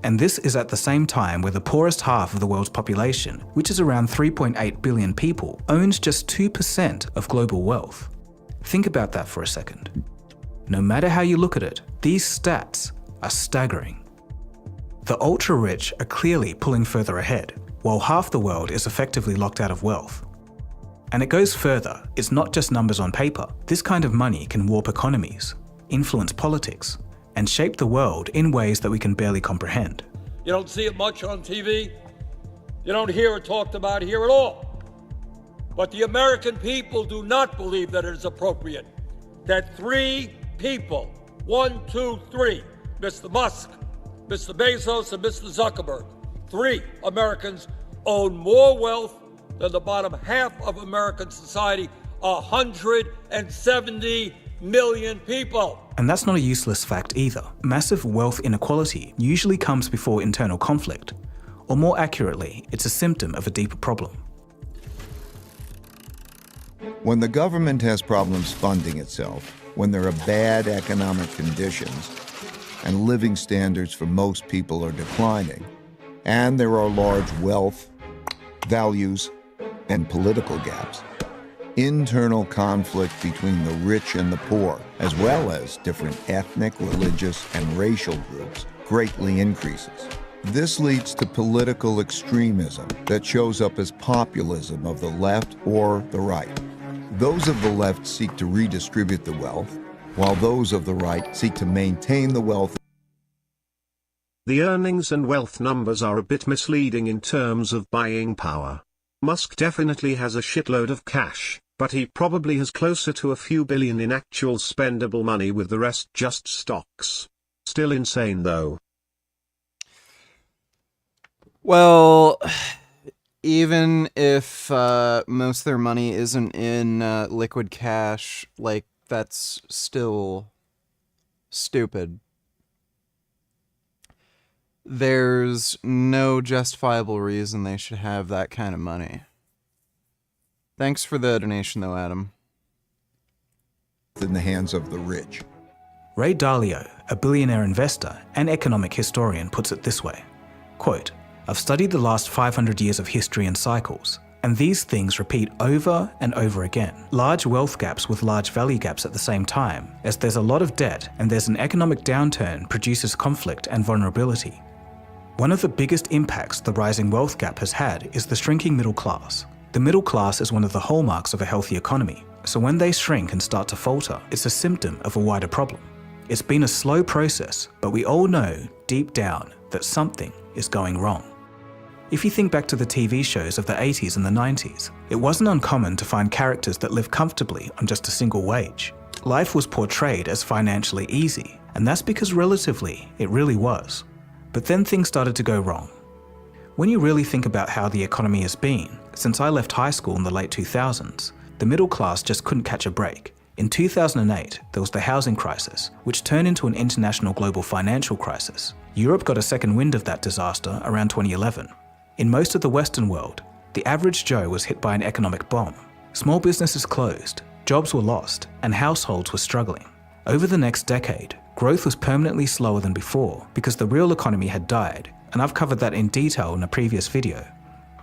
And this is at the same time where the poorest half of the world's population, which is around 3.8 billion people, owns just 2% of global wealth. Think about that for a second. No matter how you look at it, these stats are staggering. The ultra-rich are clearly pulling further ahead, while half the world is effectively locked out of wealth. And it goes further. It's not just numbers on paper. This kind of money can warp economies, influence politics, and shape the world in ways that we can barely comprehend. You don't see it much on TV. You don't hear it talked about here at all. But the American people do not believe that it is appropriate that 3 people, 1, 2, 3, Mr. Musk, Mr. Bezos, and Mr. Zuckerberg, 3 Americans own more wealth than the bottom half of American society, 170 million people. And that's not a useless fact either. Massive wealth inequality usually comes before internal conflict, or more accurately, it's a symptom of a deeper problem. When the government has problems funding itself, when there are bad economic conditions, and living standards for most people are declining, and there are large wealth, values, and political gaps, internal conflict between the rich and the poor, as well as different ethnic, religious, and racial groups, greatly increases. This leads to political extremism that shows up as populism of the left or the right. Those of the left seek to redistribute the wealth, while those of the right seek to maintain the wealth. The earnings and wealth numbers are a bit misleading in terms of buying power. Musk definitely has a shitload of cash, but he probably has closer to a few billion in actual spendable money, with the rest just stocks. Still insane though. Well, even if most of their money isn't in liquid cash, like, that's still stupid. There's no justifiable reason they should have that kind of money. Thanks for the donation though, Adam. In the hands of the rich. Ray Dalio, a billionaire investor and economic historian, puts it this way, quote, "I've studied the last 500 years of history and cycles, and these things repeat over and over again. Large wealth gaps with large value gaps at the same time, as there's a lot of debt and there's an economic downturn produces conflict and vulnerability. One of the biggest impacts the rising wealth gap has had is the shrinking middle class. The middle class is one of the hallmarks of a healthy economy, so when they shrink and start to falter, it's a symptom of a wider problem. It's been a slow process, but we all know deep down that something is going wrong." If you think back to the TV shows of the 80s and the 90s, it wasn't uncommon to find characters that lived comfortably on just a single wage. Life was portrayed as financially easy, and that's because relatively, it really was. But then things started to go wrong. When you really think about how the economy has been, since I left high school in the late 2000s, the middle class just couldn't catch a break. In 2008, there was the housing crisis, which turned into an international global financial crisis. Europe got a second wind of that disaster around 2011. In most of the Western world, the average Joe was hit by an economic bomb. Small businesses closed, jobs were lost, and households were struggling. Over the next decade, growth was permanently slower than before because the real economy had died, and I've covered that in detail in a previous video.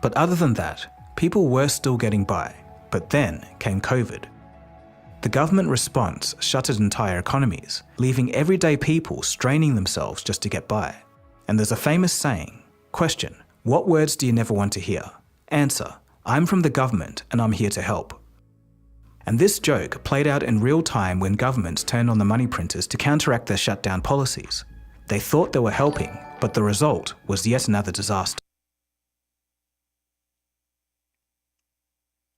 But other than that, people were still getting by. But then came COVID. The government response shuttered entire economies, leaving everyday people straining themselves just to get by. And there's a famous saying, question, what words do you never want to hear? Answer, I'm from the government and I'm here to help. And this joke played out in real time when governments turned on the money printers to counteract their shutdown policies. They thought they were helping, but the result was yet another disaster.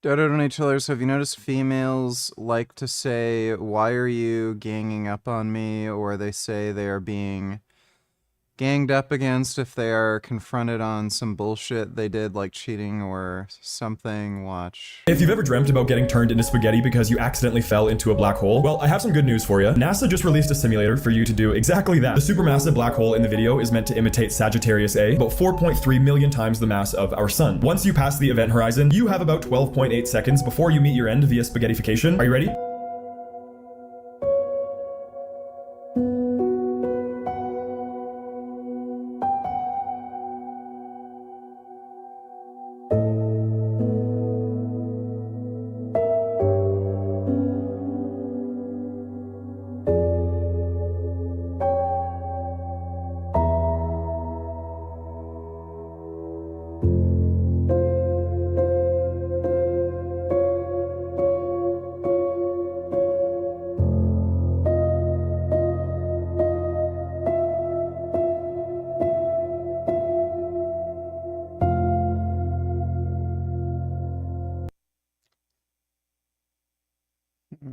Dodo Donatillers, have you noticed females like to say, why are you ganging up on me? Or they say they are being ganged up against if they are confronted on some bullshit they did, like cheating or something. Watch. If you've ever dreamt about getting turned into spaghetti because you accidentally fell into a black hole, well, I have some good news for you. NASA just released a simulator for you to do exactly that. The supermassive black hole in the video is meant to imitate Sagittarius A, about 4.3 million times the mass of our sun. Once you pass the event horizon, you have about 12.8 seconds before you meet your end via spaghettification. Are you ready?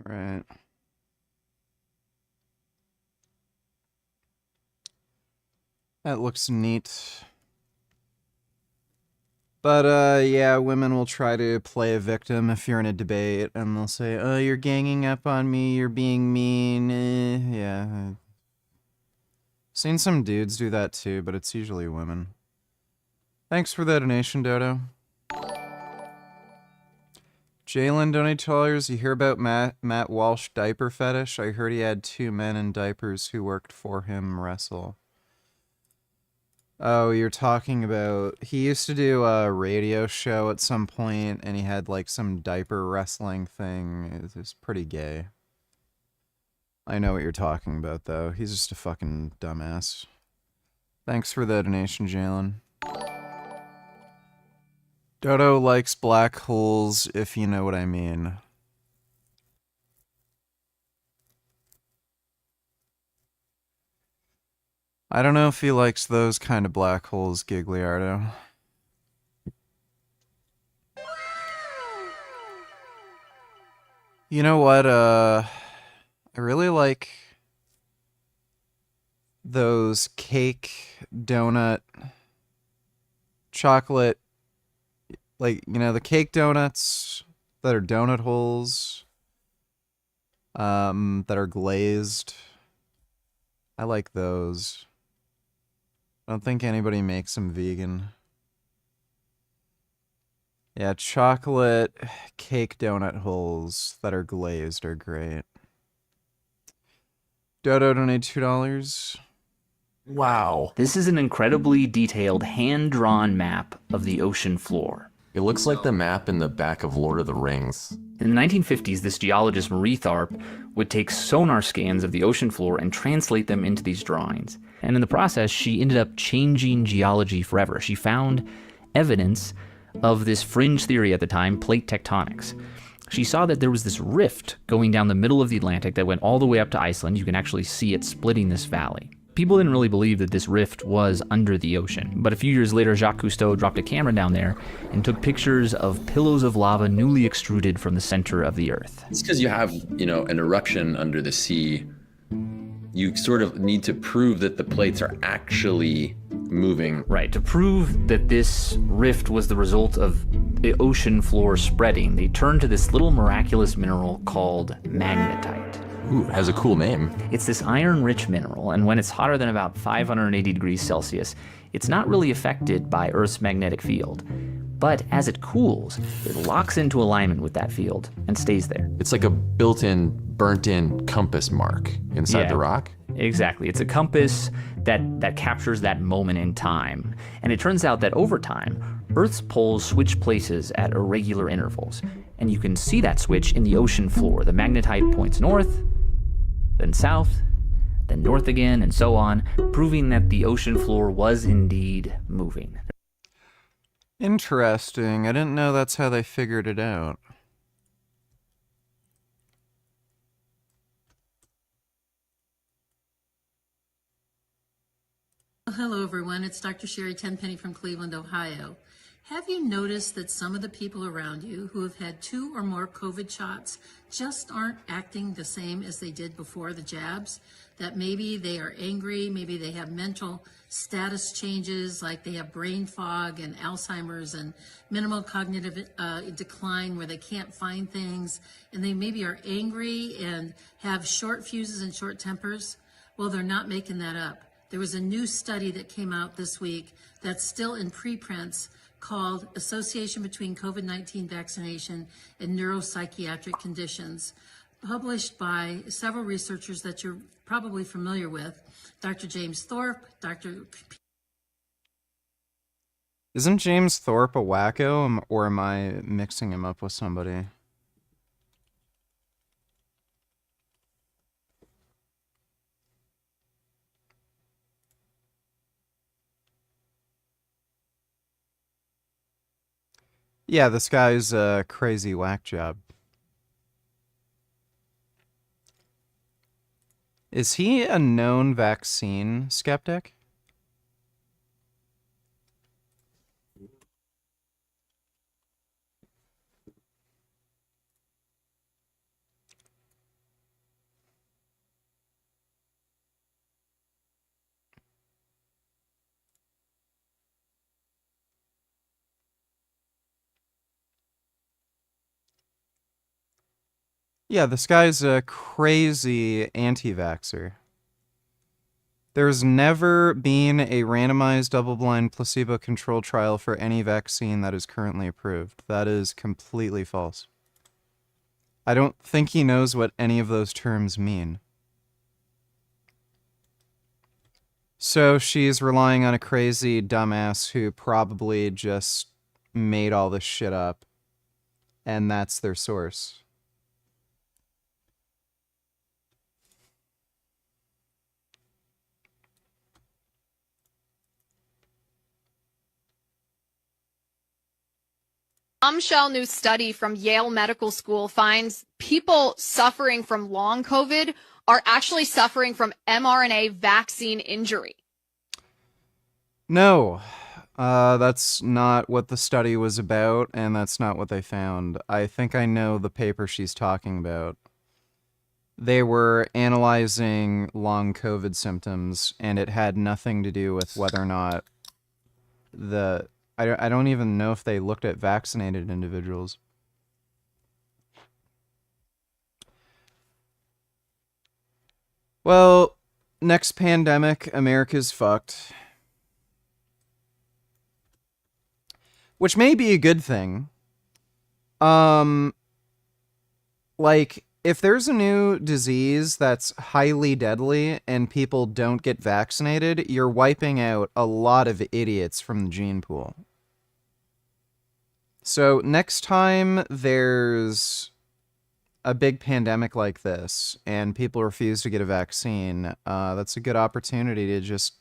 Right. That looks neat. But, yeah, women will try to play a victim if you're in a debate, and they'll say, oh, you're ganging up on me, you're being mean, yeah. Seen some dudes do that too, but it's usually women. Thanks for the donation, Dodo. Jalen $20, you hear about Matt Walsh diaper fetish? I heard he had 2 men in diapers who worked for him wrestle. Oh, you're talking about... He used to do a radio show at some point, and he had, like, some diaper wrestling thing. It was pretty gay. I know what you're talking about, though. He's just a fucking dumbass. Thanks for the donation, Jalen. Dodo likes black holes, if you know what I mean. I don't know if he likes those kind of black holes, Gigliardo. You know what, I really like those cake, donut, chocolate, like, you know, the cake donuts that are donut holes, that are glazed. I like those. I don't think anybody makes them vegan. Yeah, chocolate cake donut holes that are glazed are great. Dodo donated $2. Wow. This is an incredibly detailed hand-drawn map of the ocean floor. It looks like the map in the back of Lord of the Rings. In the 1950s, this geologist Marie Tharp would take sonar scans of the ocean floor and translate them into these drawings. And in the process, she ended up changing geology forever. She found evidence of this fringe theory at the time, plate tectonics. She saw that there was this rift going down the middle of the Atlantic that went all the way up to Iceland. You can actually see it splitting this valley. People didn't really believe that this rift was under the ocean, but a few years later, Jacques Cousteau dropped a camera down there and took pictures of pillows of lava newly extruded from the center of the Earth. It's because you have, you know, an eruption under the sea. You sort of need to prove that the plates are actually moving. Right, to prove that this rift was the result of the ocean floor spreading, they turned to this little miraculous mineral called magnetite. Ooh, it has a cool name. It's this iron-rich mineral, and when it's hotter than about 580 degrees Celsius, it's not really affected by Earth's magnetic field. But as it cools, it locks into alignment with that field and stays there. It's like a built-in, burnt-in compass mark inside the rock? Exactly. It's a compass that captures that moment in time. And it turns out that over time, Earth's poles switch places at irregular intervals, and you can see that switch in the ocean floor. The magnetite points north, then south, then north again, and so on, proving that the ocean floor was indeed moving. Interesting. I didn't know that's how they figured it out. Hello, everyone. It's Dr. Sherry Tenpenny from Cleveland, Ohio. Have you noticed that some of the people around you who have had 2 or more COVID shots just aren't acting the same as they did before the jabs? That maybe they are angry, maybe they have mental status changes, like they have brain fog and Alzheimer's and minimal cognitive decline where they can't find things, and they maybe are angry and have short fuses and short tempers? Well, they're not making that up. There was a new study that came out this week that's still in preprints called Association Between COVID-19 Vaccination and Neuropsychiatric Conditions, published by several researchers that you're probably familiar with, Dr. James Thorpe, Dr. Isn't James Thorpe a wacko, or am I mixing him up with somebody? Yeah, this guy's a crazy whack job. Is he a known vaccine skeptic? Yeah, this guy's a crazy anti-vaxxer. There's never been a randomized double-blind placebo-controlled trial for any vaccine that is currently approved. That is completely false. I don't think he knows what any of those terms mean. So she's relying on a crazy dumbass who probably just made all this shit up, and that's their source. Bombshell new study from Yale Medical School finds people suffering from long COVID are actually suffering from mRNA vaccine injury. No, that's not what the study was about, and that's not what they found. I think I know the paper she's talking about. They were analyzing long COVID symptoms, and it had nothing to do with whether or not I don't even know if they looked at vaccinated individuals. Well, next pandemic, America's fucked. Which may be a good thing. Like, if there's a new disease that's highly deadly and people don't get vaccinated, you're wiping out a lot of idiots from the gene pool. So next time there's a big pandemic like this and people refuse to get a vaccine, that's a good opportunity to just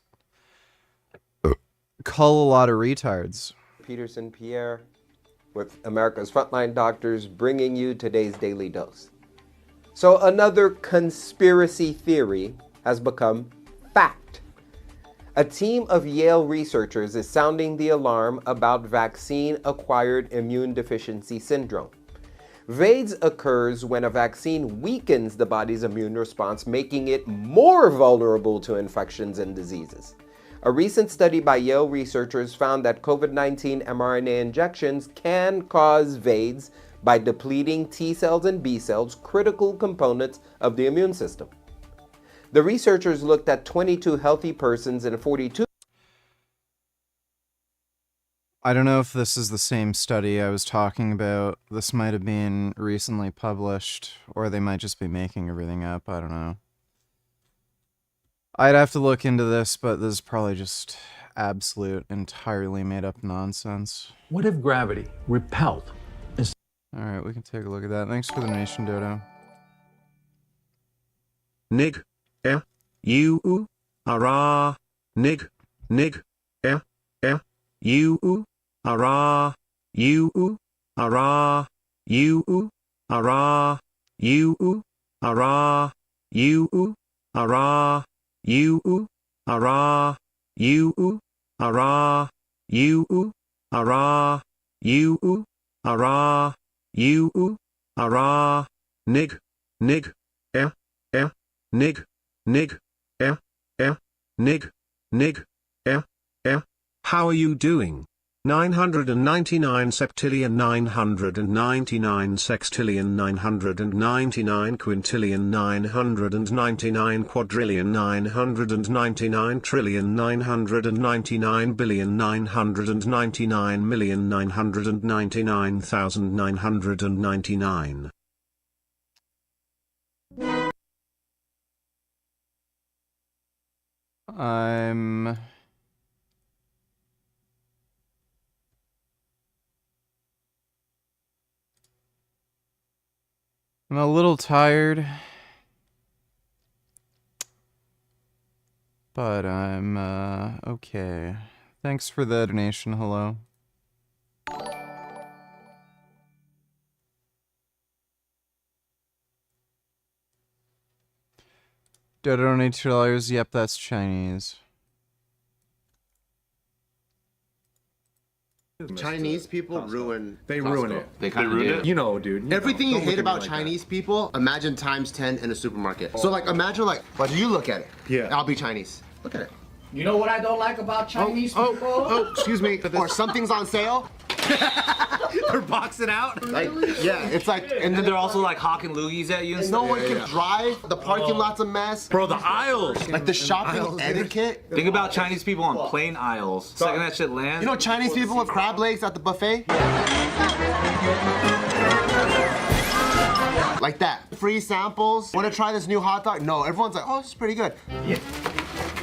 cull a lot of retards. Peterson Pierre with America's Frontline Doctors, bringing you today's Daily Dose. So another conspiracy theory has become fact. A team of Yale researchers is sounding the alarm about vaccine-acquired immune deficiency syndrome. VAIDS occurs when a vaccine weakens the body's immune response, making it more vulnerable to infections and diseases. A recent study by Yale researchers found that COVID-19 mRNA injections can cause VAIDS by depleting T cells and B cells, critical components of the immune system. The researchers looked at 22 healthy persons and 42. I don't know if this is the same study I was talking about. This might have been recently published, or they might just be making everything up. I don't know. I'd have to look into this, but this is probably just absolute, entirely made up nonsense. What if gravity repelled? Alright, we can take a look at that. Thanks for the donation, Dodo. Nig, you, ara, nig, you, ara, you, ara, you, ara, you, ara, you, ara, you, ara, you, ara, you, ara, you, ara, you, ara, nig, nig, nig, nig, how are you doing? 999 septillion 999 sextillion 999 quintillion 999 quadrillion 999 trillion 999 billion 999 million 999,999. I'm a little tired, but I'm okay. Thanks for the donation. Hello. Dodo donate $2. Yep, that's Chinese. Chinese people ruin. They ruin it. They kind of ruin do. it. You know, dude. Everything you Don't hate look at me about like Chinese people, imagine times 10 in a supermarket. So like, imagine like, but you look at it. Yeah. I'll be Chinese. Look at it. You know what I don't like about Chinese people? Oh, excuse me. Or something's on sale. They're boxing out. Like, yeah, it's like, and then they're also like hawking loogies at you. And no one can drive. The parking lot's a mess. Bro, the aisles. Like the shopping etiquette. Think about Chinese people on plane aisles. Second that shit lands. You know Chinese people with crab legs at the buffet? Like that. Free samples. Want to try this new hot dog? No, everyone's like, oh, this is pretty good. Yeah.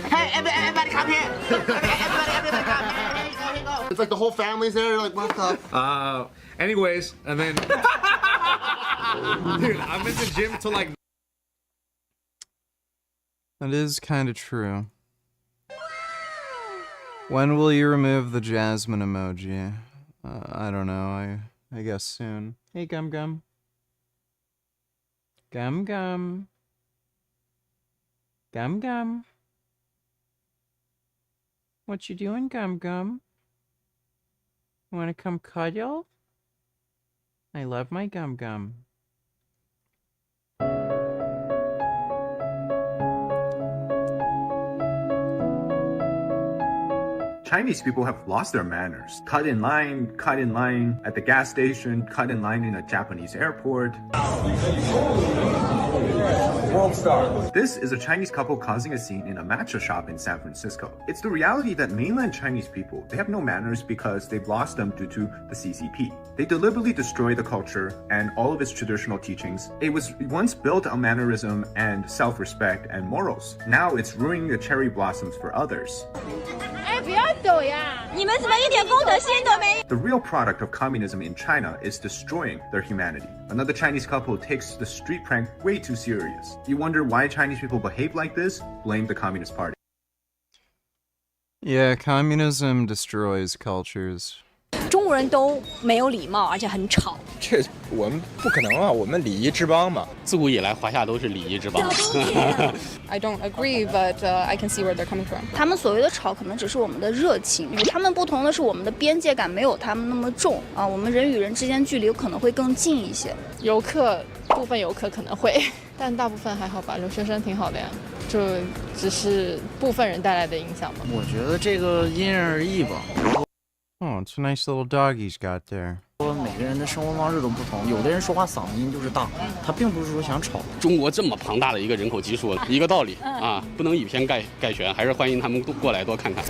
Hey, everybody come here. Everybody come. It's like the whole family's there. Like, what the? Anyways, and then, dude, I'm in the gym till like. That is kind of true. When will you remove the Jasmine emoji? I don't know. I guess soon. Hey, Gum Gum. Gum Gum. Gum Gum. What you doing, Gum Gum? Wanna come cuddle? I love my Gum Gum. Chinese people have lost their manners. Cut in line at the gas station, cut in line in a Japanese airport. World star. This is a Chinese couple causing a scene in a matcha shop in San Francisco. It's the reality that mainland Chinese people, they have no manners because they've lost them due to the CCP. They deliberately destroy the culture and all of its traditional teachings. It was once built on mannerism and self-respect and morals. Now it's ruining the cherry blossoms for others. The real product of communism in China is destroying their humanity. Another Chinese couple takes the street prank way too serious. You wonder why Chinese people behave like this? Blame the Communist Party. Yeah, communism destroys cultures. 中国人都没有礼貌，而且很吵。这我们不可能啊，我们礼仪之邦嘛。自古以来，华夏都是礼仪之邦。I don't agree, but I can see where they're coming from. 他们所谓的吵，可能只是我们的热情。与他们不同的是，我们的边界感没有他们那么重啊，我们人与人之间距离可能会更近一些。部分游客可能会，但大部分还好吧，留学生挺好的呀，就只是部分人带来的影响吧。我觉得这个因人而异吧。Oh, it's a nice little dog he's got there. 说每个人的生活方式都不同，有的人说话嗓音就是大，他并不是说想吵。中国这么庞大的一个人口基数，一个道理啊，不能以偏概全，还是欢迎他们过来多看看。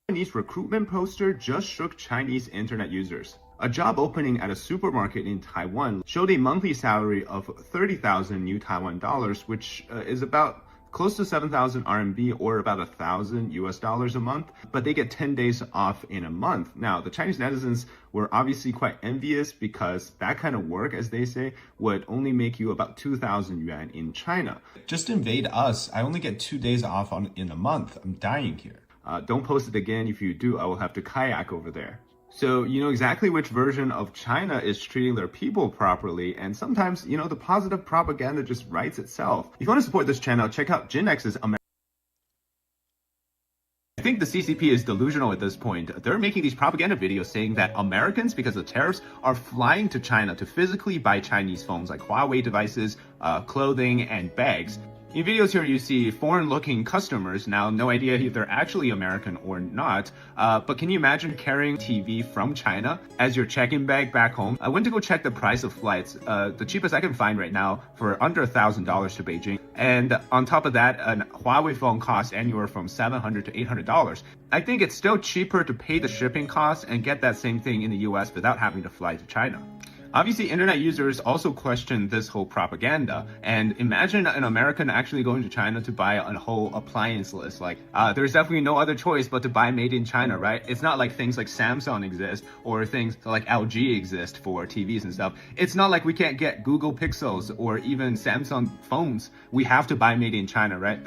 Chinese recruitment poster just shook Chinese internet users. A job opening at a supermarket in Taiwan showed a monthly salary of 30,000 new Taiwan dollars, which is about close to 7,000 RMB or about $1,000 a month, but they get 10 days off in a month. Now, the Chinese netizens were obviously quite envious because that kind of work, as they say, would only make you about 2,000 yuan in China. Just invade us. I only get 2 days off in a month. I'm dying here. Don't post it again. If you do, I will have to kayak over there. So you know exactly which version of China is treating their people properly, and sometimes, you know, the positive propaganda just writes itself. If you want to support this channel, check out Jinx's American. I think the CCP is delusional at this point. They're making these propaganda videos saying that Americans, because of tariffs, are flying to China to physically buy Chinese phones like Huawei devices, clothing, and bags. In videos here, you see foreign-looking customers, now no idea if they're actually American or not, but can you imagine carrying TV from China as your check-in bag back home? I went to go check the price of flights. The cheapest I can find right now for under $1,000 to Beijing. And on top of that, a Huawei phone costs anywhere from $700 to $800. I think it's still cheaper to pay the shipping costs and get that same thing in the US without having to fly to China. Obviously, internet users also question this whole propaganda. And imagine an American actually going to China to buy a whole appliance list. Like, there's definitely no other choice but to buy made in China, right? It's not like things like Samsung exist or things like LG exist for TVs and stuff. It's not like we can't get Google Pixels or even Samsung phones. We have to buy made in China, right?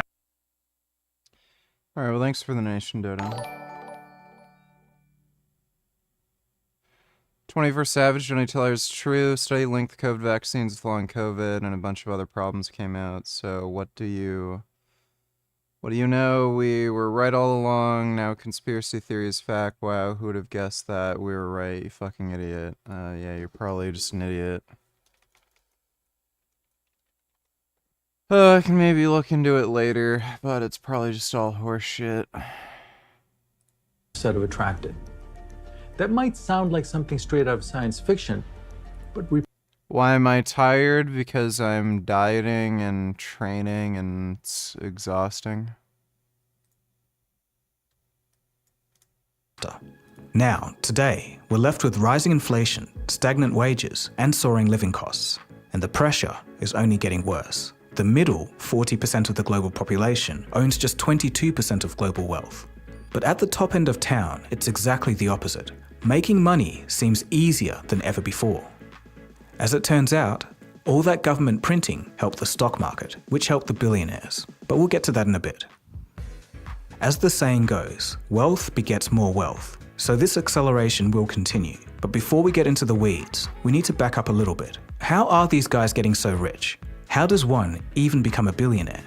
All right, well, thanks for the donation, Dodo. 21st Savage, Johnny Teller is true. Study linked the COVID vaccines with long COVID and a bunch of other problems came out. So what do you know? We were right all along. Now conspiracy theory is fact. Wow, who would have guessed that? We were right, you fucking idiot. Yeah, you're probably just an idiot. I can maybe look into it later, but it's probably just all horse shit. Said to attract it. That might sound like something straight out of science fiction, but Why am I tired? Because I'm dieting and training and it's exhausting. Now, today, we're left with rising inflation, stagnant wages, and soaring living costs. And the pressure is only getting worse. The middle 40% of the global population owns just 22% of global wealth. But at the top end of town, it's exactly the opposite. Making money seems easier than ever before. As it turns out, all that government printing helped the stock market, which helped the billionaires. But we'll get to that in a bit. As the saying goes, wealth begets more wealth. So this acceleration will continue. But before we get into the weeds, we need to back up a little bit. How are these guys getting so rich? How does one even become a billionaire?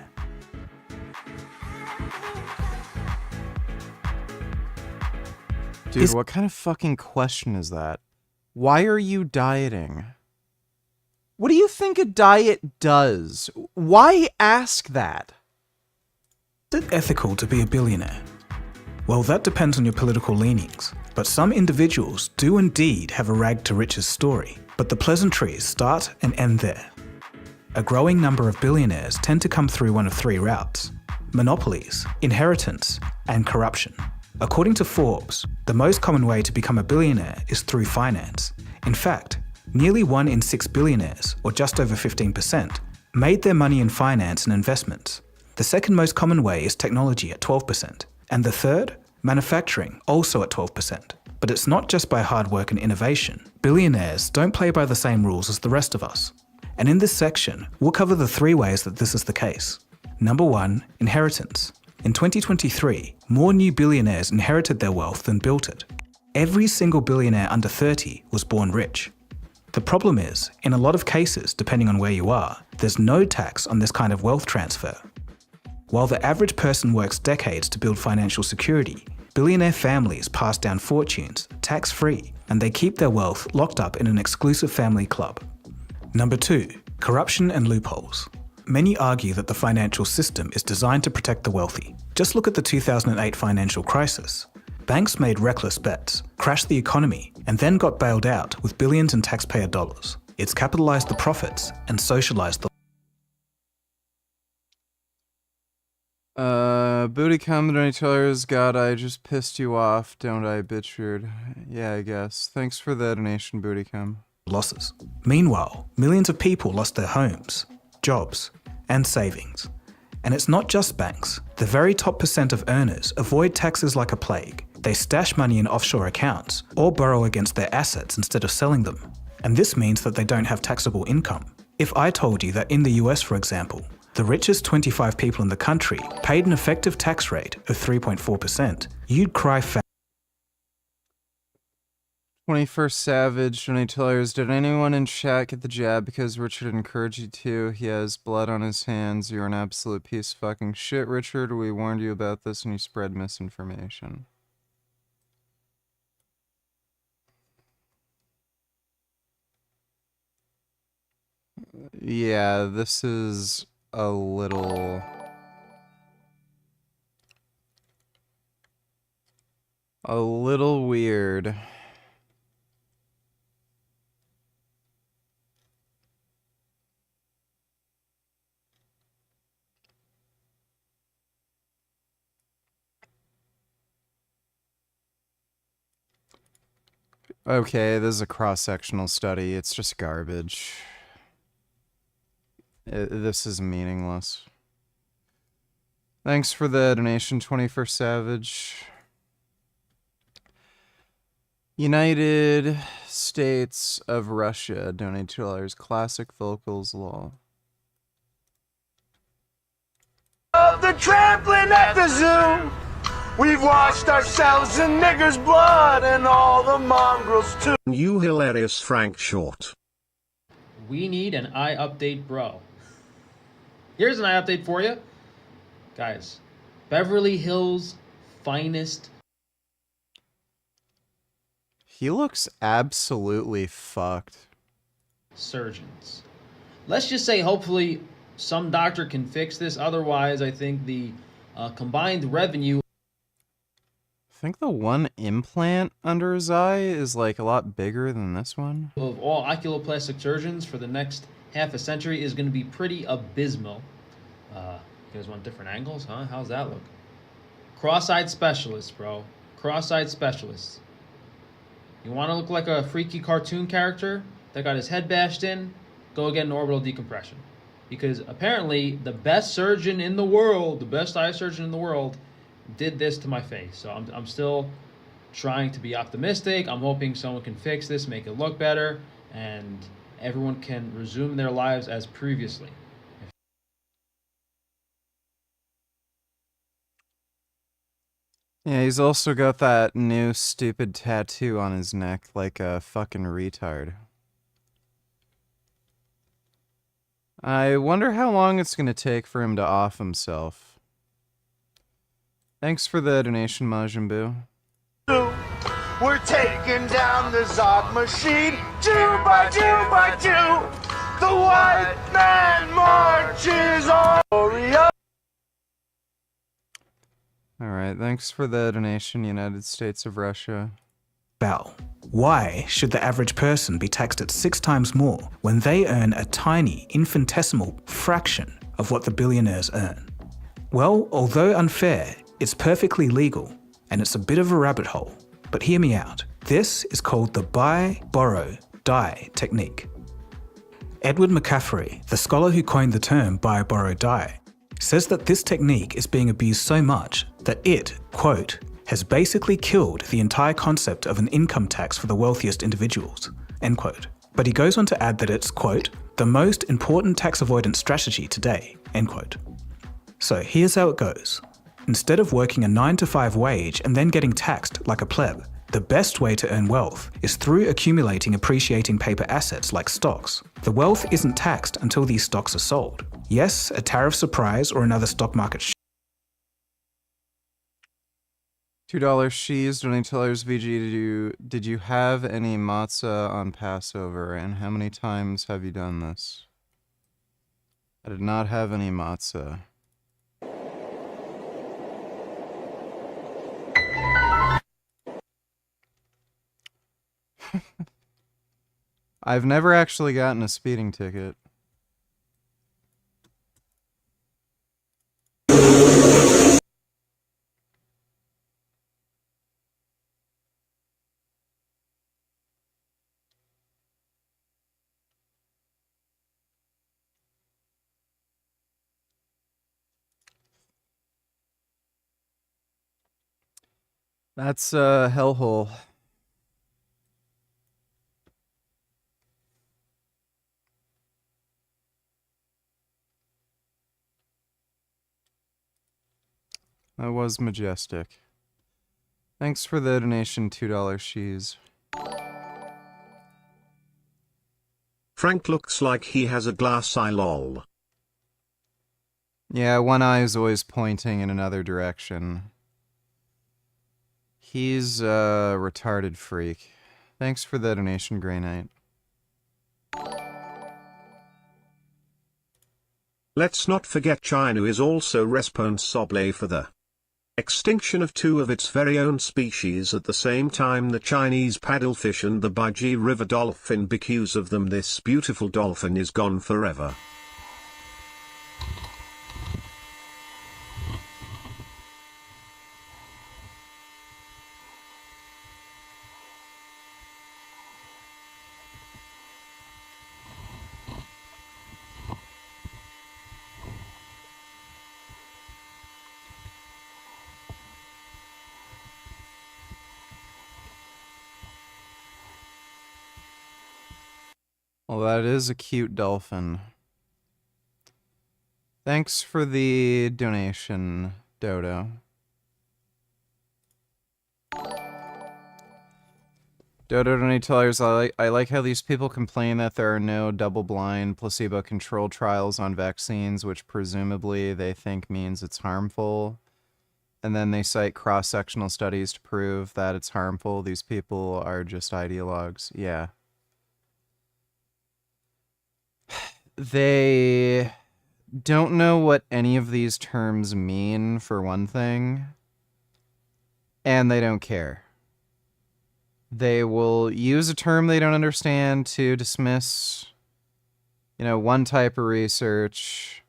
Dude, what kind of fucking question is that? Why are you dieting? What do you think a diet does? Why ask that? Is it ethical to be a billionaire? Well, that depends on your political leanings, but some individuals do indeed have a rag to riches story, but the pleasantries start and end there. A growing number of billionaires tend to come through one of three routes: monopolies, inheritance, and corruption. According to Forbes, the most common way to become a billionaire is through finance. In fact, nearly 1 in 6 billionaires, or just over 15%, made their money in finance and investments. The second most common way is technology at 12%, and the third, manufacturing, also at 12%. But it's not just by hard work and innovation. Billionaires don't play by the same rules as the rest of us. And in this section, we'll cover the 3 ways that this is the case. Number 1, inheritance. In 2023, more new billionaires inherited their wealth than built it. Every single billionaire under 30 was born rich. The problem is, in a lot of cases, depending on where you are, there's no tax on this kind of wealth transfer. While the average person works decades to build financial security, billionaire families pass down fortunes tax-free, and they keep their wealth locked up in an exclusive family club. Number 2, corruption and loopholes. Many argue that the financial system is designed to protect the wealthy. Just look at the 2008 financial crisis. Banks made reckless bets, crashed the economy, and then got bailed out with billions in taxpayer dollars. It's capitalized the profits and socialized the... Booty comment on each other's. God, I just pissed you off, don't I, bitchard? Yeah, I guess. Thanks for the donation, Booty cum. losses. Meanwhile, millions of people lost their homes, jobs, and savings. And it's not just banks. The very top percent of earners avoid taxes like a plague. They stash money in offshore accounts or borrow against their assets instead of selling them. And this means that they don't have taxable income. If I told you that in the US, for example, the richest 25 people in the country paid an effective tax rate of 3.4%, you'd cry foul. 21st Savage, $20. Did anyone in chat get the jab because Richard encouraged you to? He has blood on his hands. You're an absolute piece of fucking shit, Richard. We warned you about this and you spread misinformation. Yeah, this is a little weird. Okay, this is a cross-sectional study. It's just garbage. This is meaningless. Thanks for the donation, 21st Savage. United States of Russia, donate $2. Classic Vocals Law. Of the trampling at the zoo, we've washed ourselves in niggers' blood and all the mongrels too. You hilarious Frank Short. We need an eye update, bro. Here's an eye update for you. Guys, Beverly Hills finest. He looks absolutely fucked. Surgeons. Let's just say hopefully some doctor can fix this. Otherwise, I think the combined revenue. I think the one implant under his eye is like a lot bigger than this one. Of all oculoplastic surgeons for the next half a century is going to be pretty abysmal. You guys want different angles, huh? How's that look? Cross-eyed specialists, bro. Cross-eyed specialists. You want to look like a freaky cartoon character that got his head bashed in? Go get an orbital decompression. Because apparently the best surgeon in the world, the best eye surgeon in the world, did this to my face. So I'm still trying to be optimistic. I'm hoping someone can fix this, make it look better, and everyone can resume their lives as previously. Yeah, he's also got that new stupid tattoo on his neck like a fucking retard. I wonder how long it's gonna take for him to off himself. Thanks for the donation, Majin Buu. We're taking down the Zog machine, Jew by Jew by Jew. The white man marches on. Alright, thanks for the donation, United States of Russia. Bell. Why should the average person be taxed at 6 times more when they earn a tiny, infinitesimal fraction of what the billionaires earn? Well, although unfair, it's perfectly legal, and it's a bit of a rabbit hole. But hear me out. This is called the buy, borrow, die technique. Edward McCaffrey, the scholar who coined the term buy, borrow, die, says that this technique is being abused so much that it, quote, has basically killed the entire concept of an income tax for the wealthiest individuals, end quote. But he goes on to add that it's, quote, the most important tax avoidance strategy today, end quote. So here's how it goes. Instead of working a 9-to-5 wage and then getting taxed like a pleb, the best way to earn wealth is through accumulating appreciating paper assets like stocks. The wealth isn't taxed until these stocks are sold. Yes, a tariff surprise or another stock market $2 Shees, $20 VG. Did you have any matzah on Passover, and how many times have you done this? I did not have any matzah. I've never actually gotten a speeding ticket. That's a hellhole. That was majestic. Thanks for the donation, $2 she's. Frank looks like he has a glass eye lol. Yeah, one eye is always pointing in another direction. He's a retarded freak. Thanks for the donation, Grey Knight. Let's not forget China is also responsable for the extinction of 2 of its very own species at the same time, the Chinese paddlefish and the Baiji River dolphin. Because of them, this beautiful dolphin is gone forever. Well, that is a cute dolphin. Thanks for the donation, Dodo. Dodo donators, I like how these people complain that there are no double-blind, placebo-controlled trials on vaccines, which presumably they think means it's harmful. And then they cite cross-sectional studies to prove that it's harmful. These people are just ideologues. Yeah. They don't know what any of these terms mean, for one thing, and they don't care. They will use a term they don't understand to dismiss, one type of research,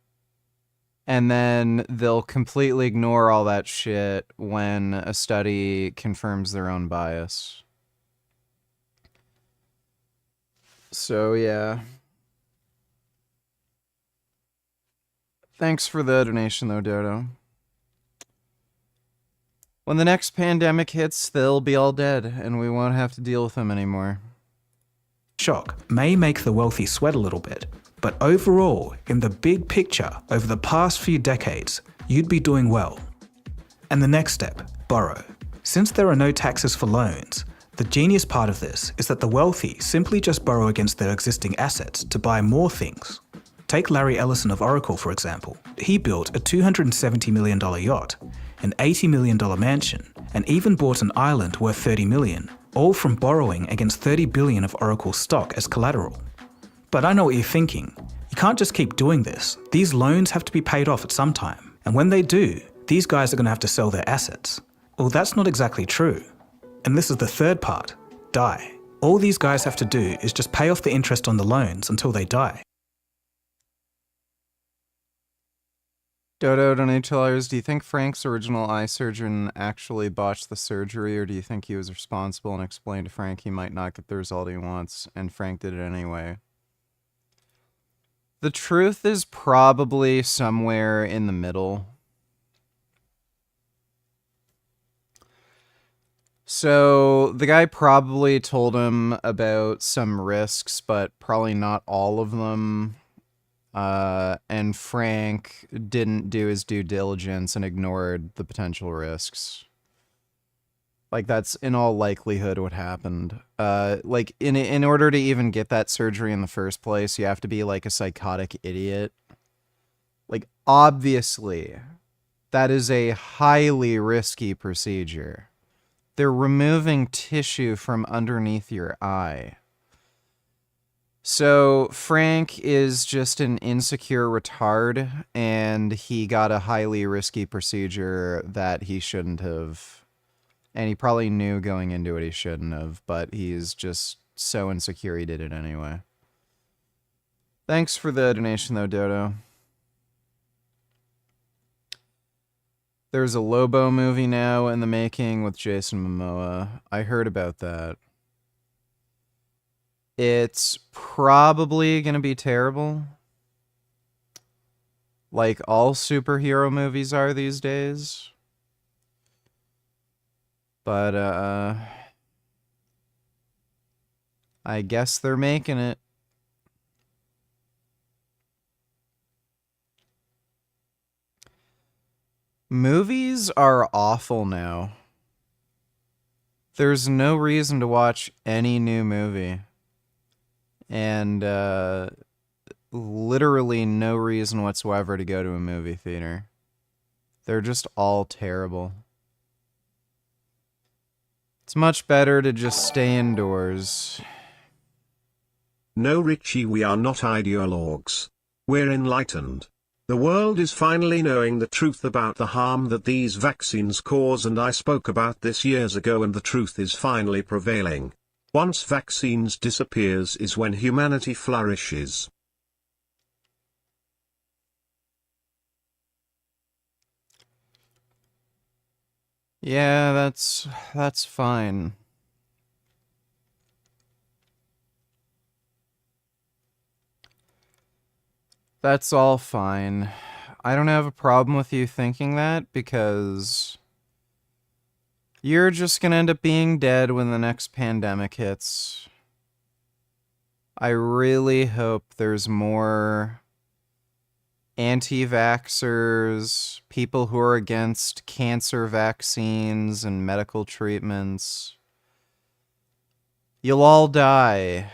and then they'll completely ignore all that shit when a study confirms their own bias. So, yeah. Thanks for the donation, though, Dodo. When the next pandemic hits, they'll be all dead, and we won't have to deal with them anymore. Shock may make the wealthy sweat a little bit, but overall, in the big picture, over the past few decades, you'd be doing well. And the next step, borrow. Since there are no taxes for loans, the genius part of this is that the wealthy simply just borrow against their existing assets to buy more things. Take Larry Ellison of Oracle, for example. He built a $270 million yacht, an $80 million mansion, and even bought an island worth $30 million, all from borrowing against $30 billion of Oracle stock as collateral. But I know what you're thinking. You can't just keep doing this. These loans have to be paid off at some time. And when they do, these guys are going to have to sell their assets. Well, that's not exactly true. And this is the third part, die. All these guys have to do is just pay off the interest on the loans until they die. Dodo donators, do you think Frank's original eye surgeon actually botched the surgery, or do you think he was responsible and explained to Frank he might not get the result he wants, and Frank did it anyway? The truth is probably somewhere in the middle. So the guy probably told him about some risks, but probably not all of them. And Frank didn't do his due diligence and ignored the potential risks. Like, that's in all likelihood what happened. Like, in order to even get that surgery in the first place, you have to be, like, a psychotic idiot. Like, obviously, that is a highly risky procedure. They're removing tissue from underneath your eye. So Frank is just an insecure retard, and he got a highly risky procedure that he shouldn't have. And he probably knew going into it he shouldn't have, but he's just so insecure he did it anyway. Thanks for the donation, though, Dodo. There's a Lobo movie now in the making with Jason Momoa. I heard about that. It's probably going to be terrible. Like all superhero movies are these days. But, I guess they're making it. Movies are awful now. There's no reason to watch any new movie. And, literally no reason whatsoever to go to a movie theater. They're just all terrible. It's much better to just stay indoors. No, Richie, we are not ideologues. We're enlightened. The world is finally knowing the truth about the harm that these vaccines cause, and I spoke about this years ago, and the truth is finally prevailing. Once vaccines disappears is when humanity flourishes. Yeah, that's fine. That's all fine. I don't have a problem with you thinking that, because you're just gonna end up being dead when the next pandemic hits. I really hope there's more anti-vaxxers, people who are against cancer vaccines and medical treatments. You'll all die.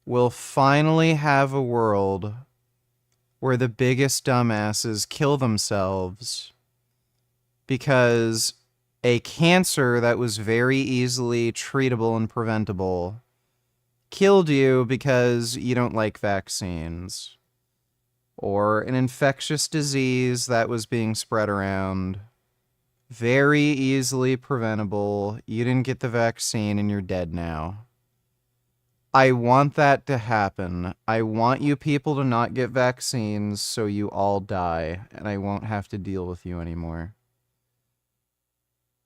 We'll finally have a world where the biggest dumbasses kill themselves because a cancer that was very easily treatable and preventable killed you because you don't like vaccines. Or an infectious disease that was being spread around, very easily preventable. You didn't get the vaccine and you're dead now. I want that to happen. I want you people to not get vaccines so you all die, and I won't have to deal with you anymore.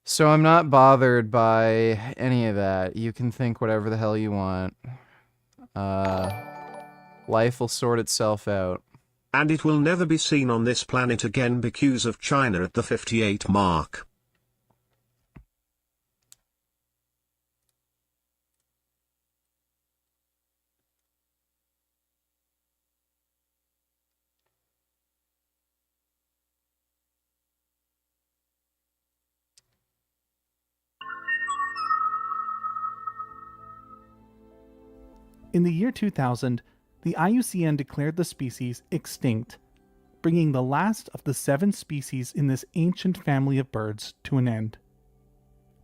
So I'm not bothered by any of that. You can think whatever the hell you want. Life will sort itself out. And it will never be seen on this planet again because of China at the 58 mark. In the year 2000, the IUCN declared the species extinct, bringing the last of the 7 species in this ancient family of birds to an end.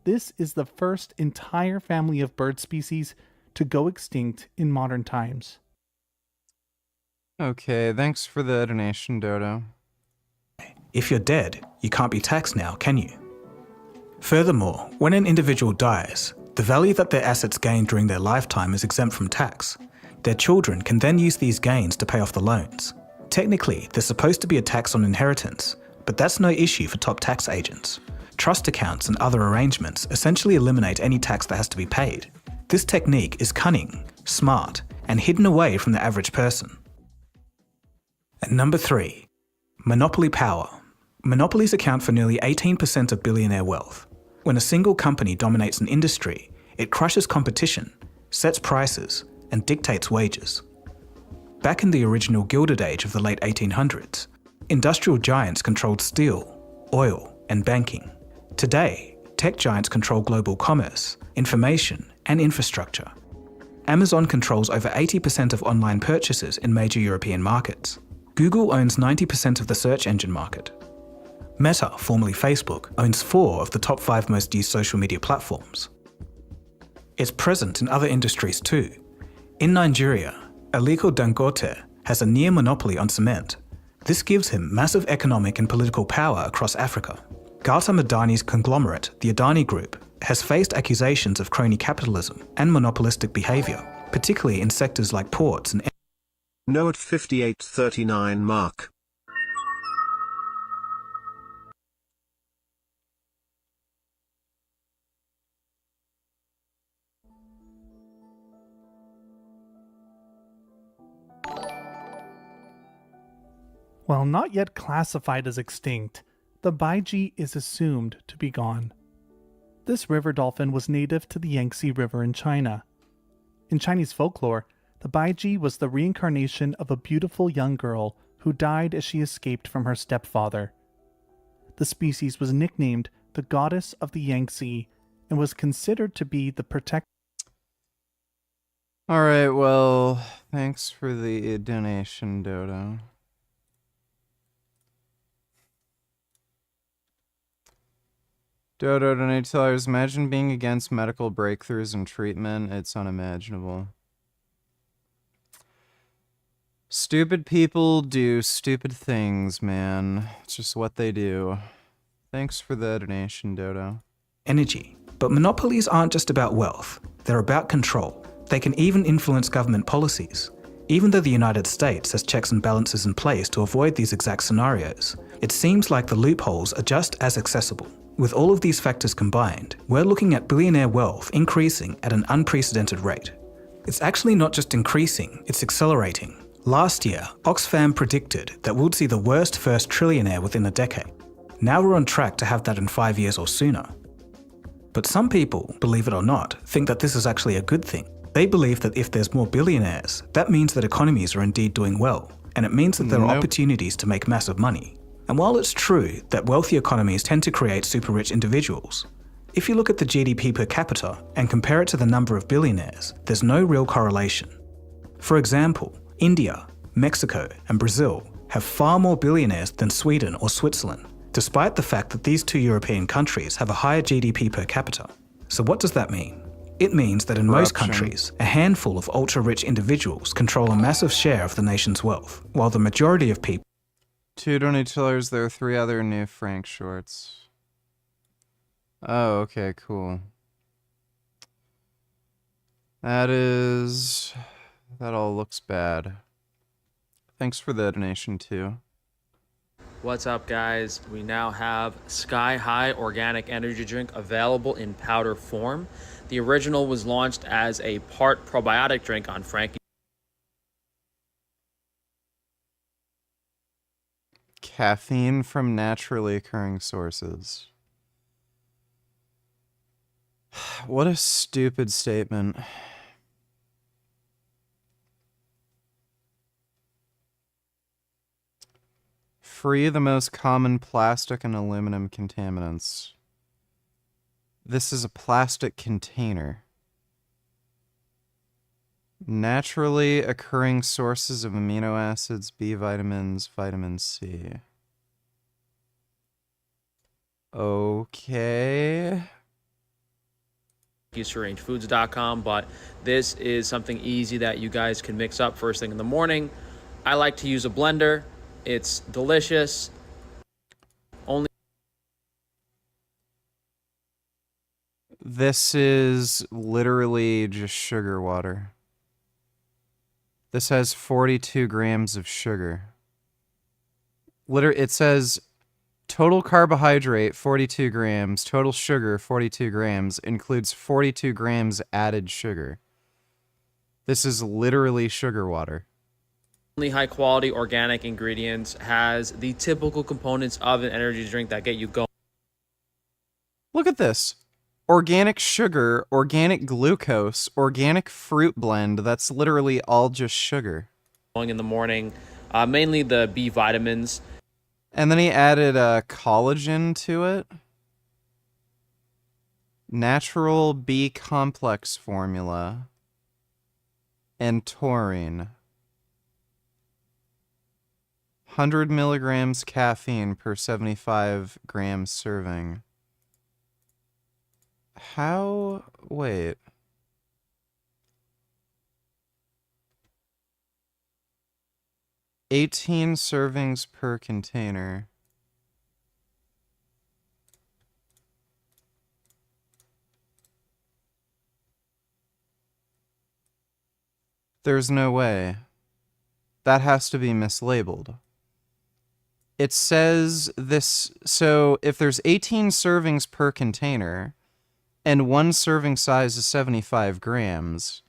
This is the first entire family of bird species to go extinct in modern times. Okay, thanks for the donation, Dodo. If you're dead, you can't be taxed now, can you? Furthermore, when an individual dies, the value that their assets gained during their lifetime is exempt from tax. Their children can then use these gains to pay off the loans. Technically, there's supposed to be a tax on inheritance, but that's no issue for top tax agents. Trust accounts and other arrangements essentially eliminate any tax that has to be paid. This technique is cunning, smart, and hidden away from the average person. And number 3, monopoly power. Monopolies account for nearly 18% of billionaire wealth. When a single company dominates an industry, it crushes competition, sets prices, and dictates wages. Back in the original Gilded Age of the late 1800s, industrial giants controlled steel, oil, and banking. Today, tech giants control global commerce, information, and infrastructure. Amazon controls over 80% of online purchases in major European markets. Google owns 90% of the search engine market. Meta, formerly Facebook, owns 4 of the top 5 most used social media platforms. It's present in other industries too. In Nigeria, Aliko Dangote has a near monopoly on cement. This gives him massive economic and political power across Africa. Gata Madani's conglomerate, the Adani Group, has faced accusations of crony capitalism and monopolistic behavior, particularly in sectors like ports and No at 58.39 mark. While not yet classified as extinct, the Baiji is assumed to be gone. This river dolphin was native to the Yangtze River in China. In Chinese folklore, the baiji was the reincarnation of a beautiful young girl who died as she escaped from her stepfather. The species was nicknamed the goddess of the Yangtze and was considered to be the protector. Alright, well, thanks for the donation, Dodo. Dodo donators, imagine being against medical breakthroughs and treatment. It's unimaginable. Stupid people do stupid things, man. It's just what they do. Thanks for the donation, Dodo. Energy. But monopolies aren't just about wealth. They're about control. They can even influence government policies. Even though the United States has checks and balances in place to avoid these exact scenarios, it seems like the loopholes are just as accessible. With all of these factors combined, we're looking at billionaire wealth increasing at an unprecedented rate. It's actually not just increasing, it's accelerating. Last year, Oxfam predicted that we'd see the worst first trillionaire within a decade. Now we're on track to have that in 5 years or sooner. But some people, believe it or not, think that this is actually a good thing. They believe that if there's more billionaires, that means that economies are indeed doing well, and it means that there are opportunities to make massive money. And while it's true that wealthy economies tend to create super rich individuals, if you look at the GDP per capita and compare it to the number of billionaires, there's no real correlation. For example, India, Mexico, and Brazil have far more billionaires than Sweden or Switzerland, despite the fact that these two European countries have a higher GDP per capita. So what does that mean? It means that in most countries, a handful of ultra-rich individuals control a massive share of the nation's wealth, while the majority of people... 2 donators, there are 3 other new Frank shorts. Oh, okay, cool. That all looks bad. Thanks for the donation, too. What's up, guys? We now have Sky High Organic Energy Drink available in powder form. The original was launched as a part probiotic drink on Frankie. Caffeine from naturally occurring sources. What a stupid statement. Free the most common plastic and aluminum contaminants. This is a plastic container. Naturally occurring sources of amino acids, B vitamins, vitamin C. Okay. StrangeFoods.com, but this is something easy that you guys can mix up first thing in the morning. I like to use a blender. It's delicious. Only This is literally just sugar water. This has 42 grams of sugar. It says total carbohydrate 42 grams, total sugar 42 grams, includes 42 grams added sugar. This is literally sugar water. only high quality organic ingredients, has the typical components of an energy drink that get you going. Look at this. Organic sugar, organic glucose, organic fruit blend. That's literally all just sugar. In the morning, mainly the B vitamins. And then he added collagen to it. Natural B complex formula. And taurine. 100 milligrams caffeine per 75 grams serving. How? Wait. $18 servings per container. There's no way. That has to be mislabeled. It says this, so if there's 18 servings per container, and one serving size is 75 grams,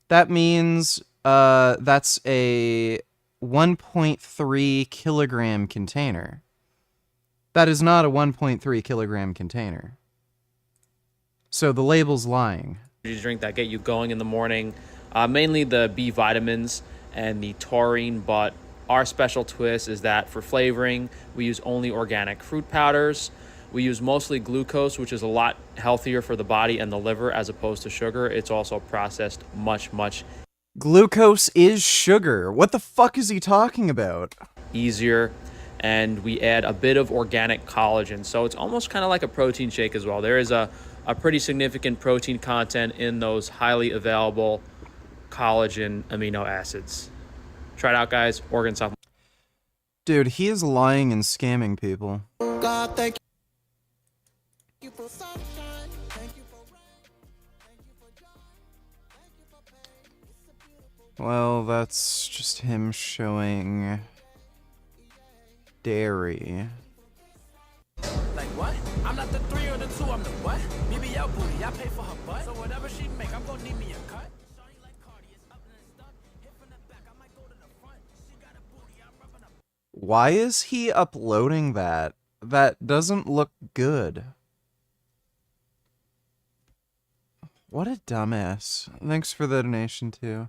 that means that's a 1.3 kilogram container. That is not a 1.3 kilogram container. So the label's lying. Drink that get you going in the morning, mainly the B vitamins and the taurine, but our special twist is that for flavoring, we use only organic fruit powders. We use mostly glucose, which is a lot healthier for the body and the liver as opposed to sugar. It's also processed much Glucose is sugar. What the fuck is he talking about? easier, and we add a bit of organic collagen. So it's almost kind of like a protein shake as well. There is a pretty significant protein content in those highly available collagen amino acids. Try it out, guys. Organ supplement. Dude, he is lying and scamming people. God, thank Well, that's just him showing dairy. Like what? I'm not the 3 or the 2, I'm the what? BBL booty, I pay for her butt. So whatever she make, I'm gonna need me a cut. Why is he uploading that? That doesn't look good. What a dumbass. Thanks for the donation, too.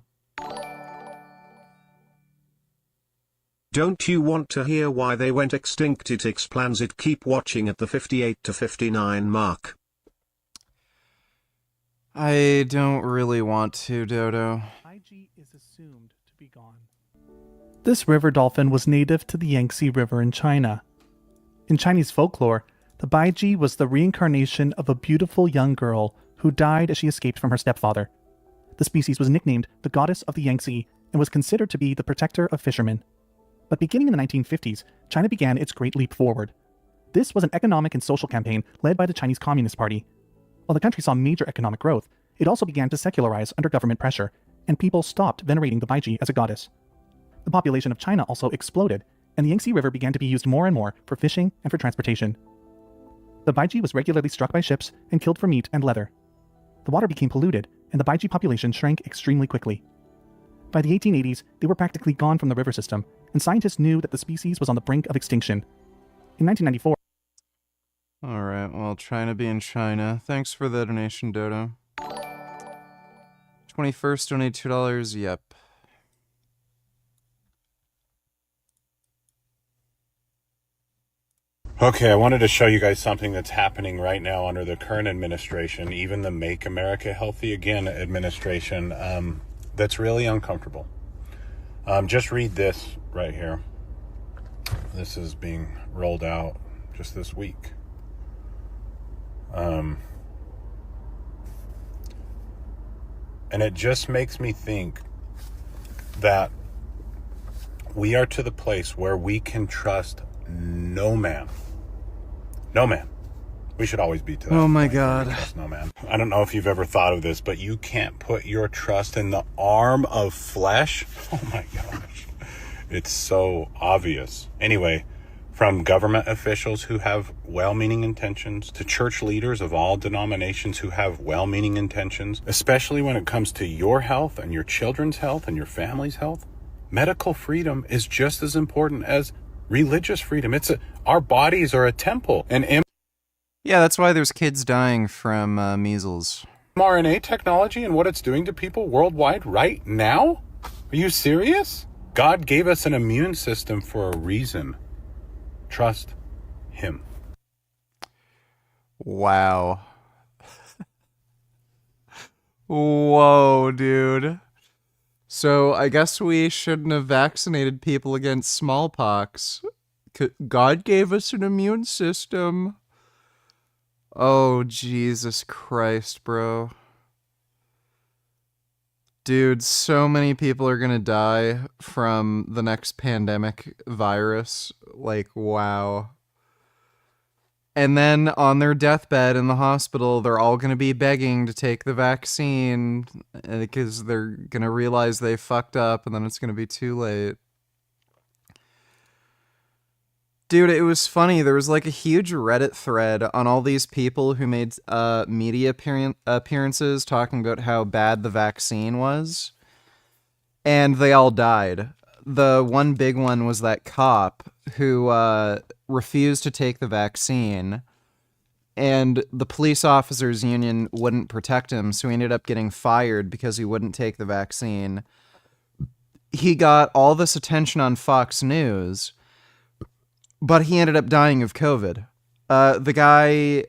Don't you want to hear why they went extinct? It explains it. Keep watching at the 58 to 59 mark. I don't really want to, Dodo. IG is assumed to be gone. This river dolphin was native to the Yangtze River in China. In Chinese folklore, the Baiji was the reincarnation of a beautiful young girl who died as she escaped from her stepfather. The species was nicknamed the Goddess of the Yangtze and was considered to be the protector of fishermen. But beginning in the 1950s, China began its Great Leap Forward. This was an economic and social campaign led by the Chinese Communist Party. While the country saw major economic growth, it also began to secularize under government pressure, and people stopped venerating the Baiji as a goddess. The population of China also exploded, and the Yangtze River began to be used more and more for fishing and for transportation. The Baiji was regularly struck by ships and killed for meat and leather. The water became polluted, and the Baiji population shrank extremely quickly. By the 1880s, they were practically gone from the river system, and scientists knew that the species was on the brink of extinction. In 1994... Alright, well, trying to be in China. Thanks for the donation, Dodo. 21st, donate $2, yep. Okay, I wanted to show you guys something that's happening right now under the current administration, even the Make America Healthy Again administration, that's really uncomfortable. Just read this right here. This is being rolled out just this week. And it just makes me think that we are to the place where we can trust no man. No man. We should always be to that. Oh my point. God. Trust no man. I don't know if you've ever thought of this, but you can't put your trust in the arm of flesh. Oh my gosh. It's so obvious. Anyway, from government officials who have well-meaning intentions to church leaders of all denominations who have well-meaning intentions, especially when it comes to your health and your children's health and your family's health, medical freedom is just as important as religious freedom. Our bodies are a temple. And yeah, that's why there's kids dying from measles. mRNA technology and what it's doing to people worldwide right now? Are you serious? God gave us an immune system for a reason. Trust him. Wow. Whoa, dude. So I guess we shouldn't have vaccinated people against smallpox. God gave us an immune system. Oh, Jesus Christ, bro. Dude, so many people are gonna die from the next pandemic virus. Like, wow. And then on their deathbed in the hospital, they're all gonna be begging to take the vaccine because they're gonna realize they fucked up and then it's gonna be too late. Dude, it was funny. There was like a huge Reddit thread on all these people who made media appearances talking about how bad the vaccine was. And they all died. The one big one was that cop who refused to take the vaccine. And the police officers union wouldn't protect him, so he ended up getting fired because he wouldn't take the vaccine. He got all this attention on Fox News, but he ended up dying of COVID. The guy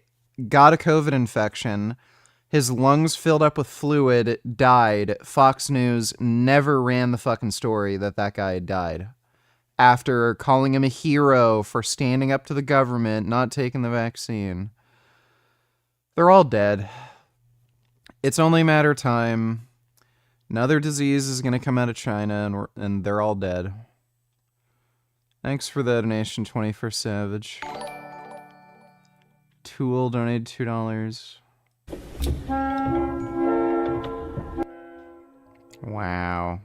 got a COVID infection. His lungs filled up with fluid, died. Fox News never ran the fucking story that guy had died. After calling him a hero for standing up to the government, not taking the vaccine. They're all dead. It's only a matter of time. Another disease is going to come out of China, and they're all dead. Thanks for the donation, 21st Savage. Tool donated $2. Wow.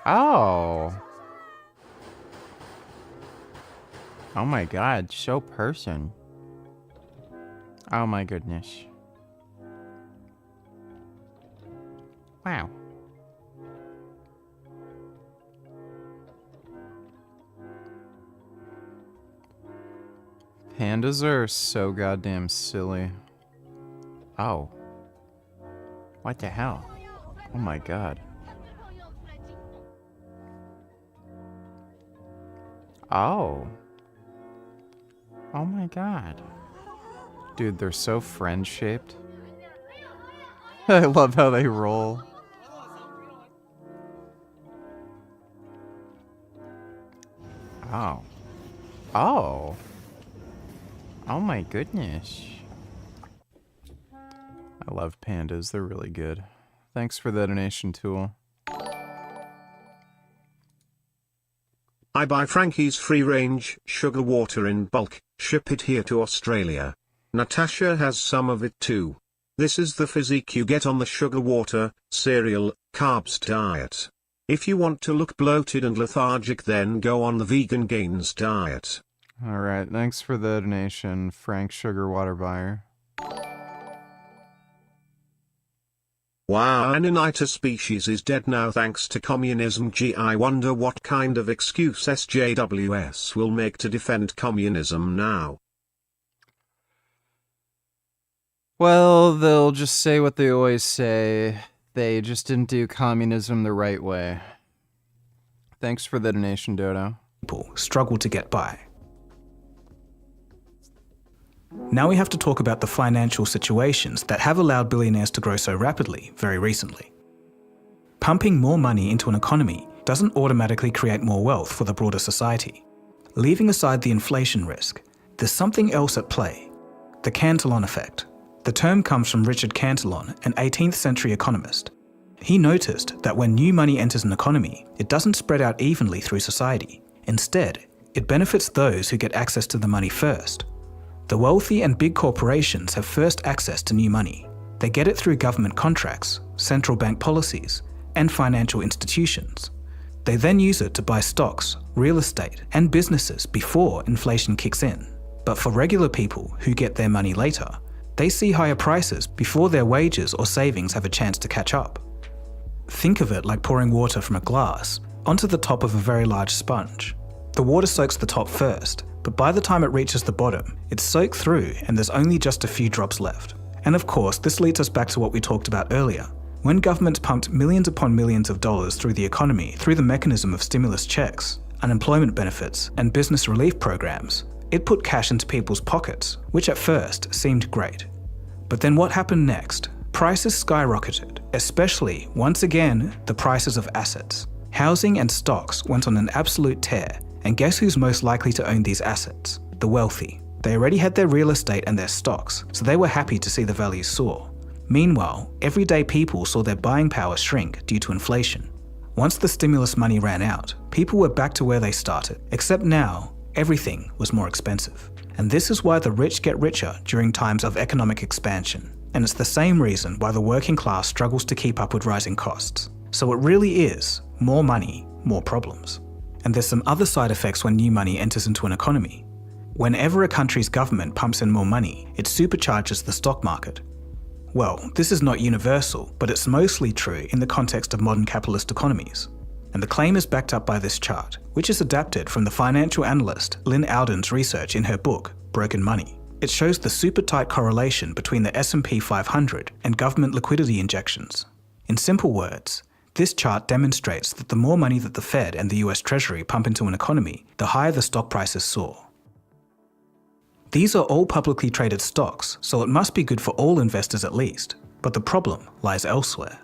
Oh. Oh my god, so person. Oh my goodness. Wow. Pandas are so goddamn silly. Oh. What the hell? Oh my god. Oh. Oh my god. Dude, they're so friend-shaped. I love how they roll. Oh. Oh. Oh my goodness. I love pandas. They're really good. Thanks for the donation, Tool. I buy Frankie's free-range sugar water in bulk, ship it here to Australia. Natasha has some of it too. This is the physique you get on the sugar water, cereal, carbs diet. If you want to look bloated and lethargic, then go on the vegan gains diet. Alright, thanks for the donation, Frank Sugar Water Buyer. Wow, an Ananita species is dead now thanks to communism. Gee, I wonder what kind of excuse SJWS will make to defend communism now. Well, they'll just say what they always say. They just didn't do communism the right way. Thanks for the donation, Dodo. People struggle to get by. Now we have to talk about the financial situations that have allowed billionaires to grow so rapidly very recently. Pumping more money into an economy doesn't automatically create more wealth for the broader society. Leaving aside the inflation risk, there's something else at play: the Cantillon effect. The term comes from Richard Cantillon, an 18th century economist. He noticed that when new money enters an economy, it doesn't spread out evenly through society. Instead, it benefits those who get access to the money first. The wealthy and big corporations have first access to new money. They get it through government contracts, central bank policies, and financial institutions. They then use it to buy stocks, real estate, and businesses before inflation kicks in. But for regular people who get their money later, they see higher prices before their wages or savings have a chance to catch up. Think of it like pouring water from a glass onto the top of a very large sponge. The water soaks the top first, but by the time it reaches the bottom, it's soaked through and there's only just a few drops left. And of course, this leads us back to what we talked about earlier. When governments pumped millions upon millions of dollars through the economy through the mechanism of stimulus checks, unemployment benefits, and business relief programs, it put cash into people's pockets, which at first seemed great. But then what happened next? Prices skyrocketed, especially, once again, the prices of assets. Housing and stocks went on an absolute tear, and guess who's most likely to own these assets? The wealthy. They already had their real estate and their stocks, so they were happy to see the values soar. Meanwhile, everyday people saw their buying power shrink due to inflation. Once the stimulus money ran out, people were back to where they started, except now, everything was more expensive. And this is why the rich get richer during times of economic expansion. And it's the same reason why the working class struggles to keep up with rising costs. So it really is more money, more problems. And there's some other side effects when new money enters into an economy. Whenever a country's government pumps in more money, it supercharges the stock market. Well, this is not universal, but it's mostly true in the context of modern capitalist economies. And the claim is backed up by this chart, which is adapted from the financial analyst Lynn Alden's research in her book, Broken Money. It shows the super tight correlation between the S&P 500 and government liquidity injections. In simple words, this chart demonstrates that the more money that the Fed and the US Treasury pump into an economy, the higher the stock prices soar. These are all publicly traded stocks, so it must be good for all investors at least. But the problem lies elsewhere.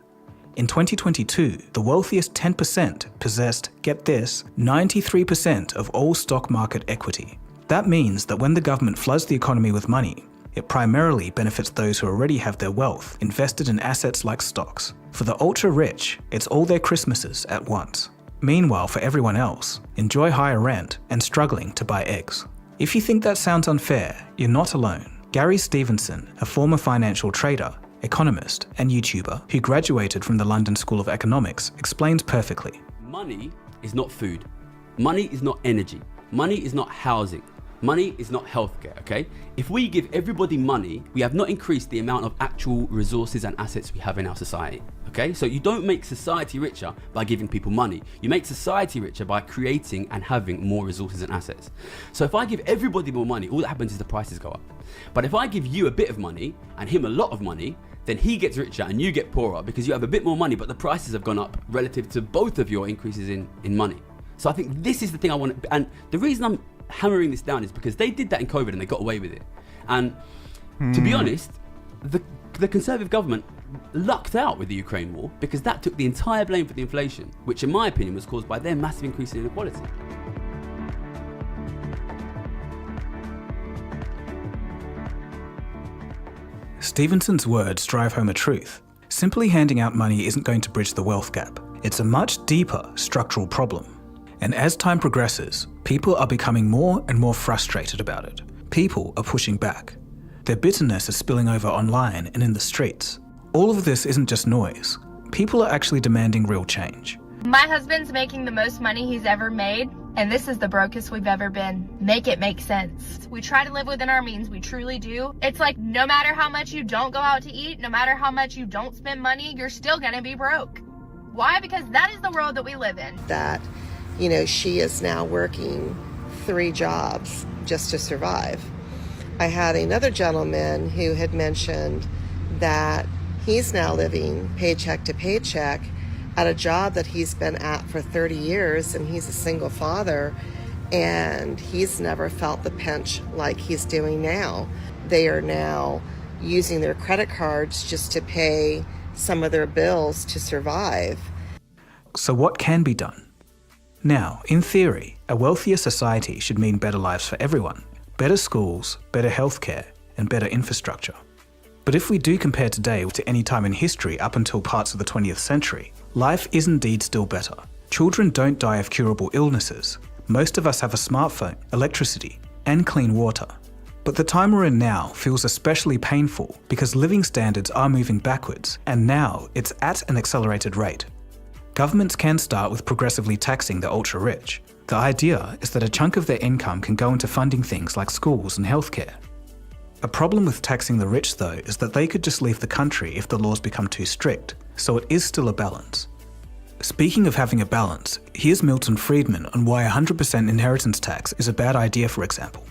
In 2022, the wealthiest 10% possessed, get this, 93% of all stock market equity. That means that when the government floods the economy with money, it primarily benefits those who already have their wealth invested in assets like stocks. For the ultra-rich, it's all their Christmases at once. Meanwhile, for everyone else, enjoy higher rent and struggling to buy eggs. If you think that sounds unfair, you're not alone. Gary Stevenson, a former financial trader, economist, and YouTuber who graduated from the London School of Economics, explains perfectly. Money is not food. Money is not energy. Money is not housing. Money is not healthcare, okay? If we give everybody money, we have not increased the amount of actual resources and assets we have in our society, okay? So you don't make society richer by giving people money. You make society richer by creating and having more resources and assets. So if I give everybody more money, all that happens is the prices go up. But if I give you a bit of money and him a lot of money, then he gets richer and you get poorer because you have a bit more money, but the prices have gone up relative to both of your increases in money. So I think this is the thing I want to, and the reason I'm hammering this down is because they did that in COVID and they got away with it. And to be honest, the Conservative government lucked out with the Ukraine war because that took the entire blame for the inflation, which in my opinion was caused by their massive increase in inequality. Stevenson's words drive home a truth. Simply handing out money isn't going to bridge the wealth gap. It's a much deeper structural problem. And as time progresses, people are becoming more and more frustrated about it. People are pushing back. Their bitterness is spilling over online and in the streets. All of this isn't just noise. People are actually demanding real change. My husband's making the most money he's ever made, and this is the brokest we've ever been. Make it make sense. We try to live within our means, we truly do. It's like no matter how much you don't go out to eat, no matter how much you don't spend money, you're still gonna be broke. Why? Because that is the world that we live in. That, you know, she is now working 3 jobs just to survive. I had another gentleman who had mentioned that he's now living paycheck to paycheck at a job that he's been at for 30 years, and he's a single father, and he's never felt the pinch like he's doing now. They are now using their credit cards just to pay some of their bills to survive. So what can be done? Now, in theory, a wealthier society should mean better lives for everyone, better schools, better healthcare, and better infrastructure. But if we do compare today to any time in history up until parts of the 20th century, life is indeed still better. Children don't die of curable illnesses. Most of us have a smartphone, electricity, and clean water. But the time we're in now feels especially painful because living standards are moving backwards, and now it's at an accelerated rate. Governments can start with progressively taxing the ultra-rich. The idea is that a chunk of their income can go into funding things like schools and healthcare. A problem with taxing the rich, though, is that they could just leave the country if the laws become too strict, so it is still a balance. Speaking of having a balance, here's Milton Friedman on why 100% inheritance tax is a bad idea, for example.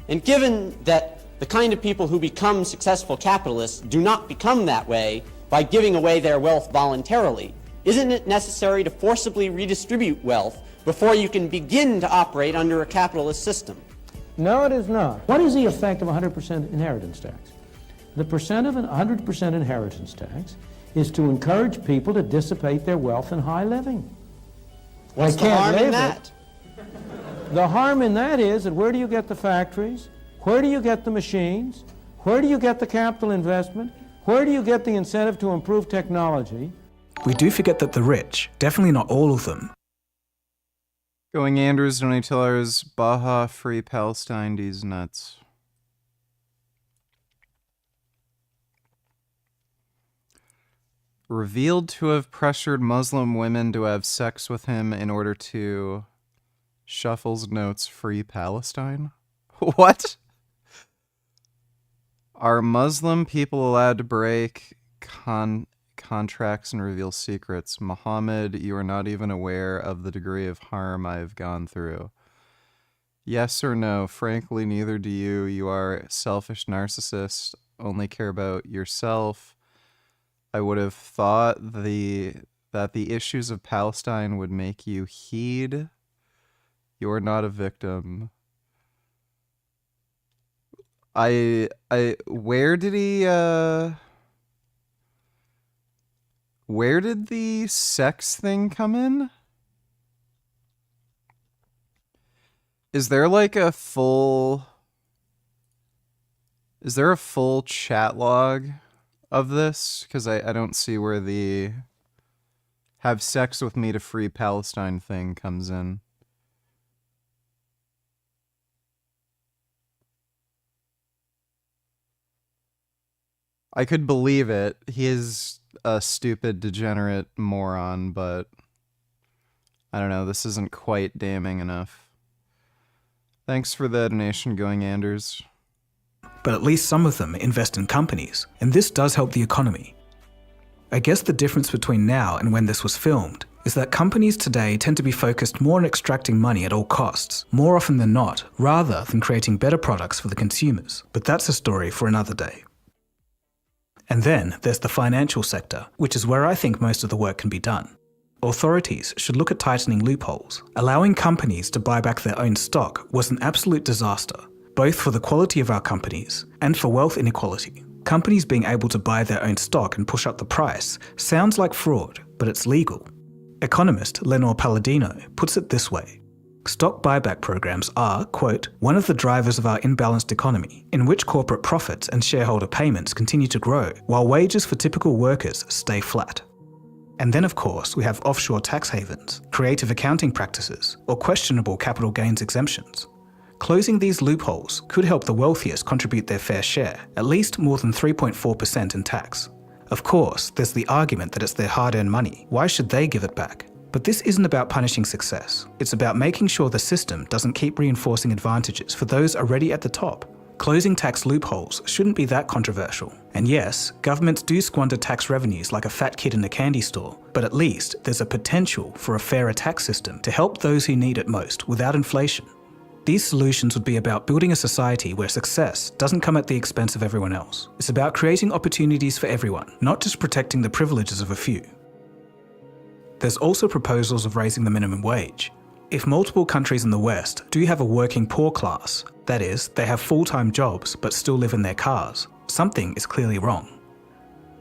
And given that the kind of people who become successful capitalists do not become that way by giving away their wealth voluntarily, isn't it necessary to forcibly redistribute wealth before you can begin to operate under a capitalist system? No, it is not. What is the effect of 100% inheritance tax? The percent of an 100% inheritance tax is to encourage people to dissipate their wealth in high living. What's the harm in that? The harm in that is that where do you get the factories? Where do you get the machines? Where do you get the capital investment? Where do you get the incentive to improve technology? We do forget that the rich, definitely not all of them, Going Andrews, Donatillers, Baja, Free Palestine, these nuts. Revealed to have pressured Muslim women to have sex with him in order to Shuffle's notes Free Palestine? What? Are Muslim people allowed to break contracts and reveal secrets? Muhammad, you are not even aware of the degree of harm I have gone through. Yes or no? Frankly, neither do you. You are a selfish narcissist, only care about yourself. I would have thought that the issues of Palestine would make you heed. You're not a victim. Where did the sex thing come in? Is there like a full chat log of this? Because I don't see where the have sex with me to free Palestine thing comes in. I could believe it. He is a stupid, degenerate moron, but I don't know. This isn't quite damning enough. Thanks for the donation, Going Anders. But at least some of them invest in companies, and this does help the economy. I guess the difference between now and when this was filmed is that companies today tend to be focused more on extracting money at all costs, more often than not, rather than creating better products for the consumers. But that's a story for another day. And then there's the financial sector, which is where I think most of the work can be done. Authorities should look at tightening loopholes. Allowing companies to buy back their own stock was an absolute disaster, both for the quality of our companies and for wealth inequality. Companies being able to buy their own stock and push up the price sounds like fraud, but it's legal. Economist Lenore Palladino puts it this way. Stock buyback programs are, quote, one of the drivers of our imbalanced economy, in which corporate profits and shareholder payments continue to grow, while wages for typical workers stay flat. And then, of course, we have offshore tax havens, creative accounting practices, or questionable capital gains exemptions. Closing these loopholes could help the wealthiest contribute their fair share, at least more than 3.4% in tax. Of course, there's the argument that it's their hard-earned money. Why should they give it back? But this isn't about punishing success. It's about making sure the system doesn't keep reinforcing advantages for those already at the top. Closing tax loopholes shouldn't be that controversial. And yes, governments do squander tax revenues like a fat kid in a candy store, but at least there's a potential for a fairer tax system to help those who need it most without inflation. These solutions would be about building a society where success doesn't come at the expense of everyone else. It's about creating opportunities for everyone, not just protecting the privileges of a few. There's also proposals of raising the minimum wage. If multiple countries in the West do have a working poor class, that is, they have full-time jobs but still live in their cars, something is clearly wrong.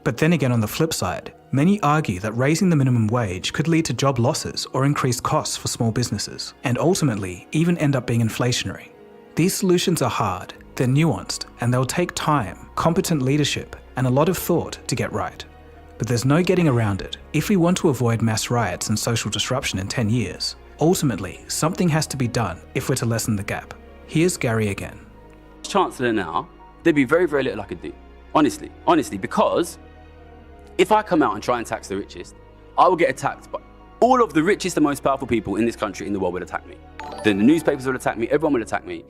But then again, on the flip side, many argue that raising the minimum wage could lead to job losses or increased costs for small businesses, and ultimately even end up being inflationary. These solutions are hard, they're nuanced, and they'll take time, competent leadership, and a lot of thought to get right. But there's no getting around it. If we want to avoid mass riots and social disruption in 10 years, ultimately, something has to be done if we're to lessen the gap. Here's Gary again. Chancellor now, there'd be very, very little I could do. Honestly, because if I come out and try and tax the richest, I will get attacked by all of the richest and most powerful people in this country, in the world, would attack me. Then the newspapers would attack me, everyone would attack me.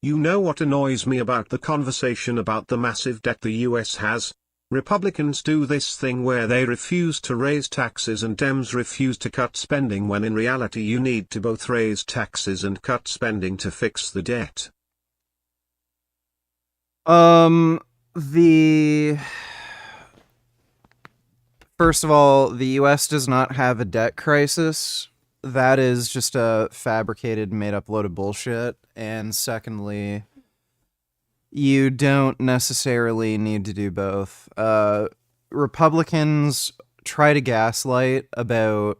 You know what annoys me about the conversation about the massive debt the US has? Republicans do this thing where they refuse to raise taxes and Dems refuse to cut spending, when in reality you need to both raise taxes and cut spending to fix the debt. First of all, the US does not have a debt crisis. That is just a fabricated, made-up load of bullshit. And secondly, you don't necessarily need to do both. Republicans try to gaslight about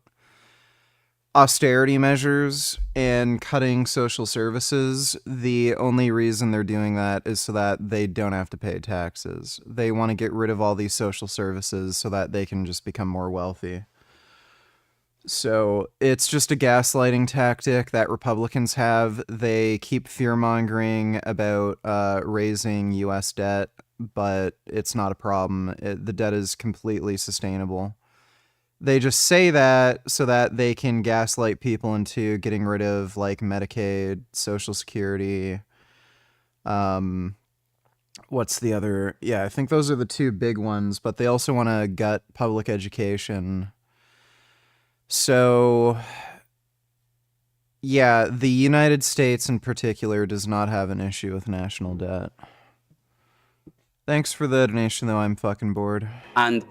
austerity measures and cutting social services. The only reason they're doing that is so that they don't have to pay taxes. They want to get rid of all these social services so that they can just become more wealthy. So it's just a gaslighting tactic that Republicans have. They keep fear-mongering about raising U.S. debt, but it's not a problem. The debt is completely sustainable. They just say that so that they can gaslight people into getting rid of, like, Medicaid, Social Security. What's the other? Yeah, I think those are the two big ones, but they also want to gut public education. So, yeah, the United States in particular does not have an issue with national debt. Thanks for the donation, though. I'm fucking bored. And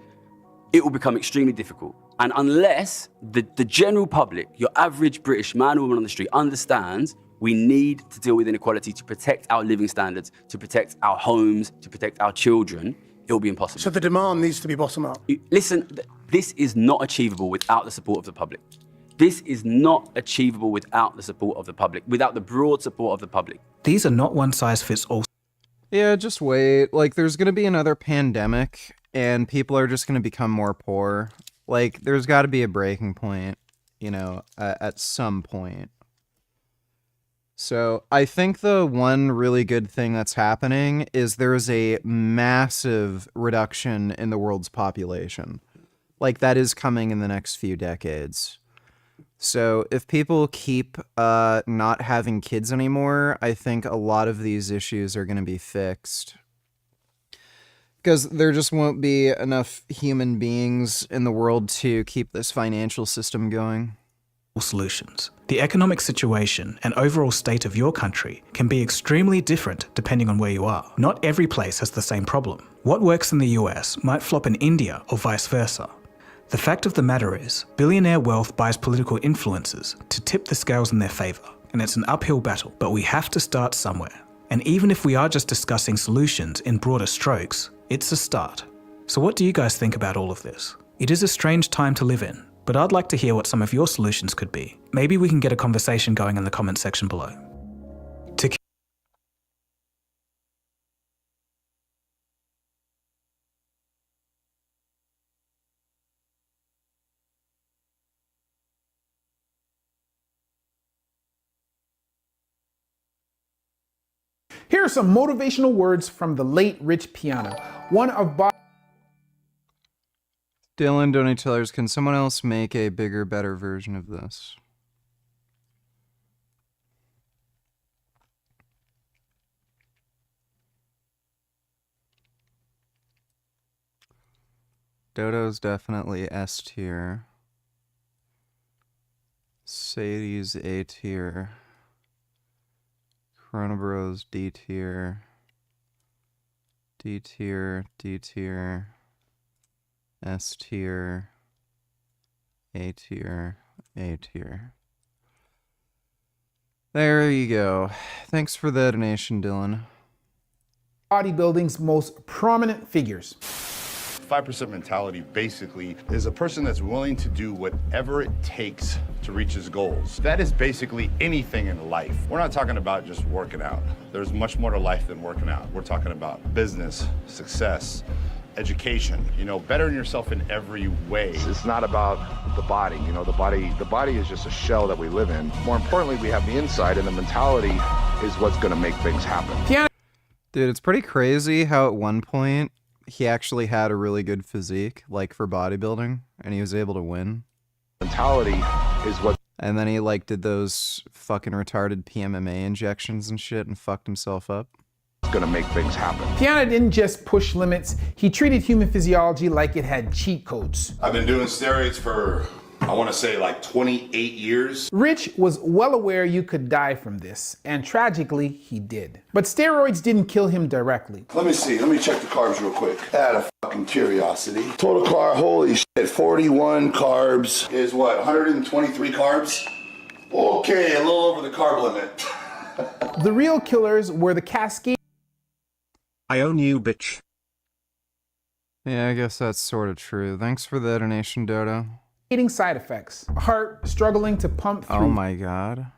it will become extremely difficult. And unless the general public, your average British man or woman on the street, understands we need to deal with inequality to protect our living standards, to protect our homes, to protect our children, it will be impossible. So the demand needs to be bottom up. Listen, this is not achievable without the support of the public. This is not achievable without the support of the public, without the broad support of the public. These are not one-size-fits-all. Yeah, just wait. Like, there's gonna be another pandemic, and people are just gonna become more poor. Like, there's gotta be a breaking point, you know, at some point. So, I think the one really good thing that's happening is there's a massive reduction in the world's population. Like, that is coming in the next few decades. So, if people keep not having kids anymore, I think a lot of these issues are going to be fixed. Because there just won't be enough human beings in the world to keep this financial system going. Solutions. The economic situation and overall state of your country can be extremely different depending on where you are. Not every place has the same problem. What works in the US might flop in India or vice versa. The fact of the matter is, billionaire wealth buys political influences to tip the scales in their favor, and it's an uphill battle, but we have to start somewhere. And even if we are just discussing solutions in broader strokes, it's a start. So what do you guys think about all of this? It is a strange time to live in, but I'd like to hear what some of your solutions could be. Maybe we can get a conversation going in the comment section below. Here are some motivational words from the late Rich Piana, one of Bob. Dylan, donate tellers, can someone else make a bigger, better version of this? Dodo's definitely S tier. Sadie's A tier. Chronobros D tier. D tier, D tier. S tier, A tier, A tier. There you go. Thanks for the donation, Dylan. Bodybuilding's most prominent figures. 5% mentality basically is a person that's willing to do whatever it takes to reach his goals. That is basically anything in life. We're not talking about just working out. There's much more to life than working out. We're talking about business, success, education, you know, bettering yourself in every way. It's not about the body, you know, the body is just a shell that we live in. More importantly, we have the inside, and the mentality is what's going to make things happen. Dude, it's pretty crazy how at one point he actually had a really good physique, like for bodybuilding, and he was able to win. Mentality is what. And then he like did those fucking retarded PMMA injections and shit and fucked himself up. Gonna make things happen. Piana didn't just push limits, he treated human physiology like it had cheat codes. I've been doing steroids for, I want to say like 28 years. Rich was well aware you could die from this, and tragically, he did. But steroids didn't kill him directly. Let me see, let me check the carbs real quick. Out of fucking curiosity. Total carb, holy shit, 41 carbs is what, 123 carbs? Okay, a little over the carb limit. The real killers were the cascade. I own you, bitch. Yeah, I guess that's sort of true. Thanks for the donation, Dodo. Side effects. Heart struggling to pump through. Oh my god.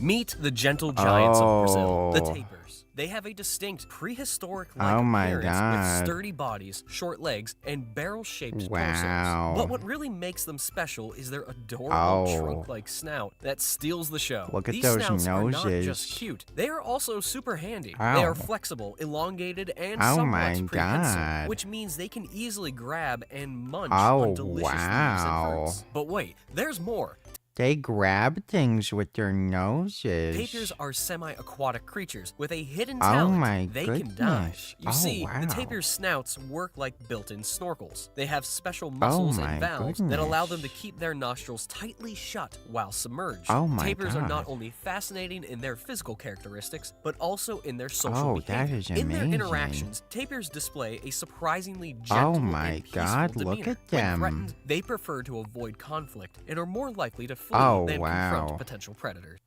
Meet the gentle giants of Brazil, the tapirs. They have a distinct prehistoric-like appearance with sturdy bodies, short legs, and barrel-shaped torsos. But what really makes them special is their adorable trunk-like snout that steals the show. Look at These those snouts are not noses. just cute; they are also super handy. Ow. They are flexible, elongated, and Oh somewhat my prehensile, God. which means they can easily grab and munch Oh, on delicious leaves and wow. fruits. But wait, there's more. They grab things with their noses. Tapirs are semi-aquatic creatures with a hidden Oh talent. my They goodness. can dive. You Oh, see, wow. the tapir's snouts work like built-in snorkels. They have special muscles my and valves that allow them goodness. to keep their nostrils tightly shut while submerged. Oh my Tapirs are not God. only fascinating in their physical characteristics, but also in their social Oh, behavior. that is In their amazing. interactions, tapirs display a surprisingly gentle Oh my and peaceful God, demeanor. look at When them. threatened, they prefer to avoid conflict and are more likely to flee Oh, than wow. confront potential predators.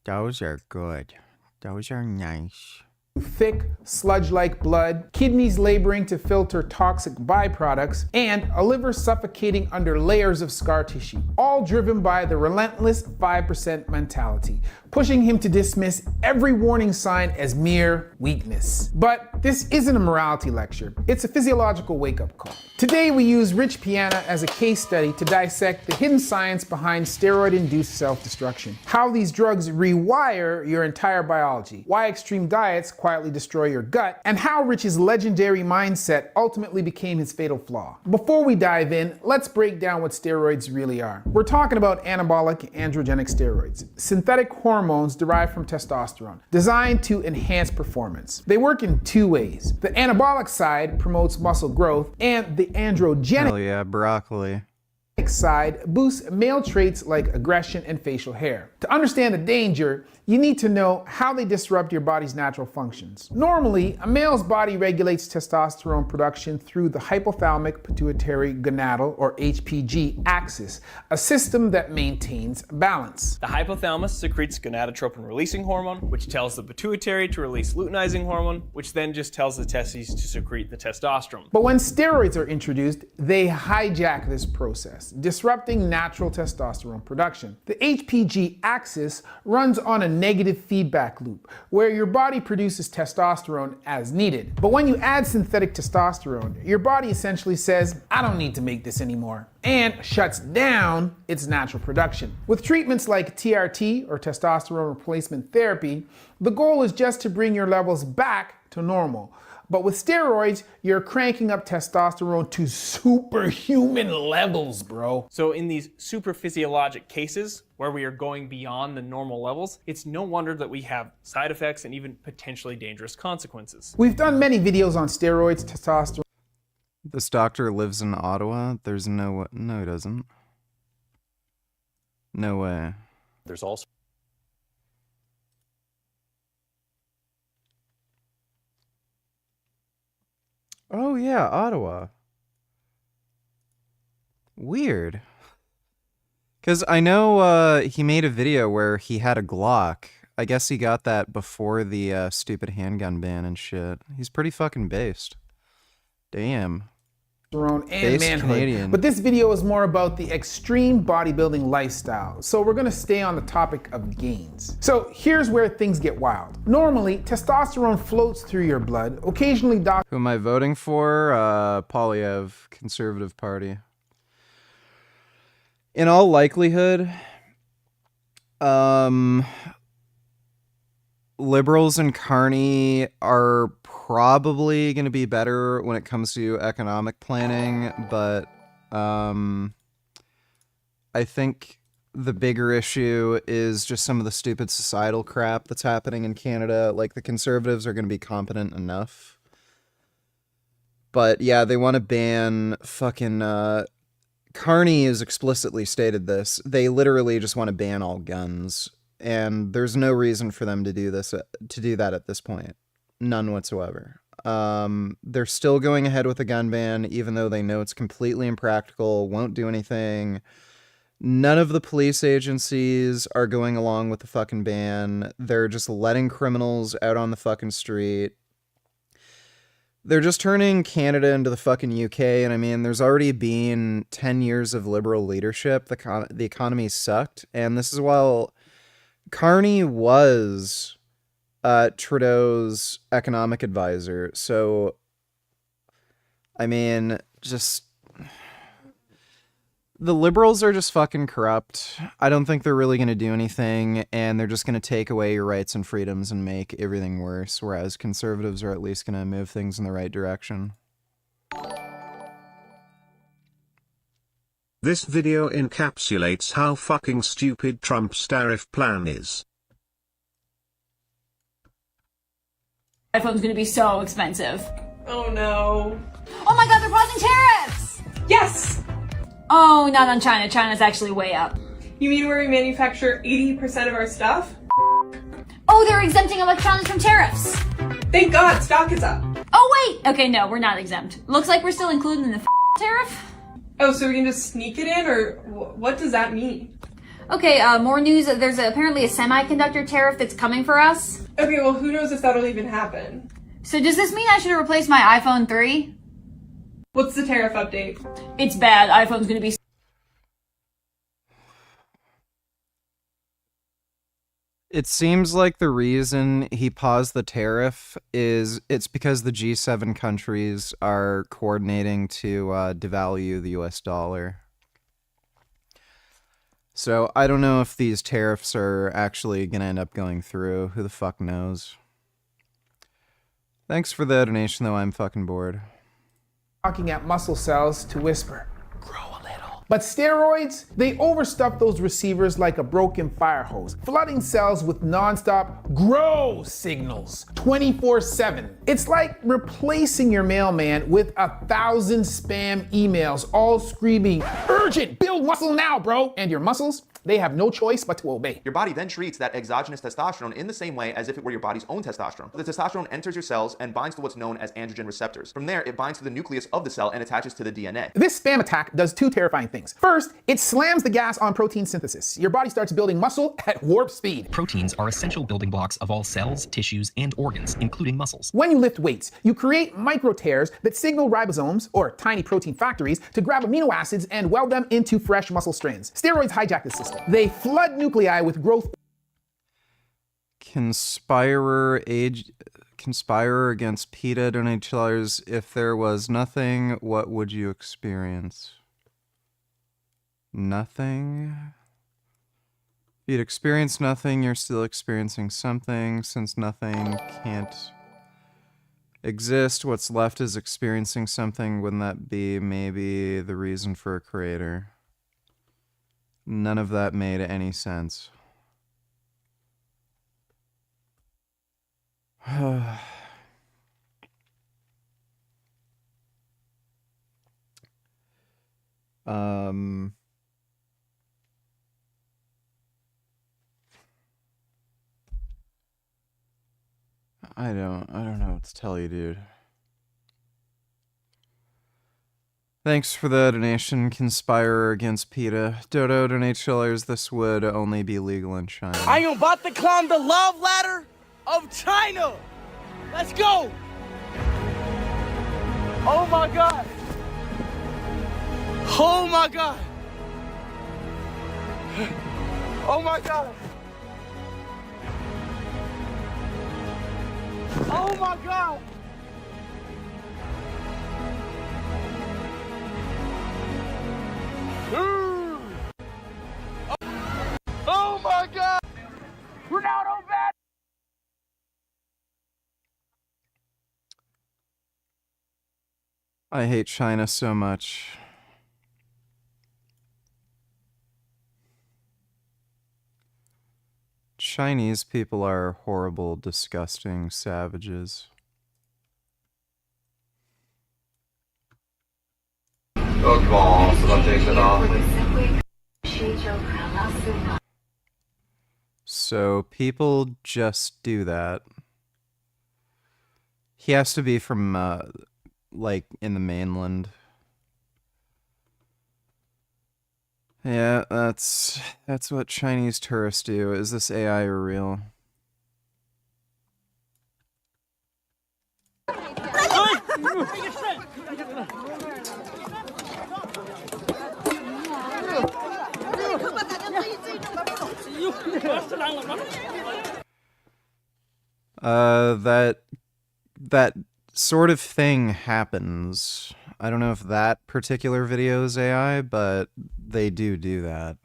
Those are good. Those are nice. Thick, sludge-like blood, kidneys laboring to filter toxic byproducts, and a liver suffocating under layers of scar tissue, all driven by the relentless 5% mentality, pushing him to dismiss every warning sign as mere weakness. But this isn't a morality lecture, it's a physiological wake-up call. Today we use Rich Piana as a case study to dissect the hidden science behind steroid-induced self-destruction, how these drugs rewire your entire biology, why extreme diets quietly destroy your gut, and how Rich's legendary mindset ultimately became his fatal flaw. Before we dive in, let's break down what steroids really are. We're talking about anabolic androgenic steroids, synthetic hormones derived from testosterone, designed to enhance performance. They work in two ways. The anabolic side promotes muscle growth, and the androgenic Hell yeah, broccoli. side boosts male traits like aggression and facial hair. To understand the danger, you need to know how they disrupt your body's natural functions. Normally, a male's body regulates testosterone production through the hypothalamic pituitary gonadal, or HPG, axis, a system that maintains balance. The hypothalamus secretes gonadotropin-releasing hormone, which tells the pituitary to release luteinizing hormone, which then just tells the testes to secrete the testosterone. But when steroids are introduced, they hijack this process, disrupting natural testosterone production. The HPG axis runs on a negative feedback loop, where your body produces testosterone as needed. But when you add synthetic testosterone, your body essentially says, I don't need to make this anymore, and shuts down its natural production. With treatments like TRT, or testosterone replacement therapy, the goal is just to bring your levels back to normal. But with steroids, you're cranking up testosterone to superhuman levels, bro. So in these super physiologic cases, where we are going beyond the normal levels, it's no wonder that we have side effects and even potentially dangerous consequences. We've done many videos on steroids, testosterone. This doctor lives in Ottawa. There's no he doesn't. No way. There's also Oh yeah, Ottawa. Weird. Cause I know he made a video where he had a Glock. I guess he got that before the stupid handgun ban and shit. He's pretty fucking based. Damn. And Based manhood. Canadian. But this video is more about the extreme bodybuilding lifestyle, so we're gonna stay on the topic of gains. So here's where things get wild. Normally, testosterone floats through your blood. Occasionally, Who am I voting for? Polyev, Conservative Party. In all likelihood, liberals and Carney are probably going to be better when it comes to economic planning, but I think the bigger issue is just some of the stupid societal crap that's happening in Canada. Like, the Conservatives are going to be competent enough. But yeah, they want to ban fucking Carney has explicitly stated this. They literally just want to ban all guns, and there's no reason for them to do this, to do that at this point. None whatsoever. They're still going ahead with a gun ban, even though they know it's completely impractical, won't do anything. None of the police agencies are going along with the fucking ban. They're just letting criminals out on the fucking street. They're just turning Canada into the fucking UK, and I mean, there's already been 10 years of liberal leadership. The economy sucked, and this is while Carney was Trudeau's economic advisor. So, I mean, just... the liberals are just fucking corrupt. I don't think they're really going to do anything, and they're just going to take away your rights and freedoms and make everything worse, whereas conservatives are at least going to move things in the right direction. This video encapsulates how fucking stupid Trump's tariff plan is. iPhone's gonna be so expensive. Oh no. Oh my god, they're pausing tariffs! Yes! Oh, not on China. China's actually way up. You mean where we manufacture 80% of our stuff? Oh, they're exempting electronics from tariffs! Thank God, stock is up. Oh wait! Okay, no, we're not exempt. Looks like we're still included in the tariff. Oh, so we can just sneak it in, or what does that mean? Okay, more news. There's apparently a semiconductor tariff that's coming for us. Okay, well, who knows if that'll even happen? So does this mean I should replace my iPhone 3? What's the tariff update? It's bad. iPhone's gonna be... It seems like the reason he paused the tariff is it's because the G7 countries are coordinating to devalue the US dollar. So I don't know if these tariffs are actually going to end up going through. Who the fuck knows? Thanks for the donation, though. I'm fucking bored. Talking at muscle cells to whisper, grow a little. But steroids, they overstuff those receivers like a broken fire hose, flooding cells with nonstop grow signals 24/7. It's like replacing your mailman with 1,000 spam emails all screaming, urgent, build muscle now, bro. And your muscles, they have no choice but to obey. Your body then treats that exogenous testosterone in the same way as if it were your body's own testosterone. The testosterone enters your cells and binds to what's known as androgen receptors. From there, it binds to the nucleus of the cell and attaches to the DNA. This spam attack does two terrifying things. First, it slams the gas on protein synthesis. Your body starts building muscle at warp speed. Proteins are essential building blocks of all cells, tissues, and organs, including muscles. When you lift weights, you create micro tears that signal ribosomes, or tiny protein factories, to grab amino acids and weld them into fresh muscle strands. Steroids hijack this system. They flood nuclei with growth. Conspirer against PETA donators. If there was nothing, what would you experience? Nothing? If you'd experience nothing, you're still experiencing something. Since nothing can't exist, what's left is experiencing something. Wouldn't that be maybe the reason for a creator? None of that made any sense. I don't know what to tell you, dude. Thanks for the donation, Conspirer against PETA. Dodo donates $2. This would only be legal in China. I am about to climb the love ladder of China. Let's go. Oh my God. Oh my God. Oh my God. Oh my God. Oh my God! Ronaldo back! I hate China so much. Chinese people are horrible, disgusting savages. So people just do that. He has to be from, like, in the mainland. Yeah, that's what Chinese tourists do. Is this AI or real? That sort of thing happens. I don't know if that particular video is AI, but they do that.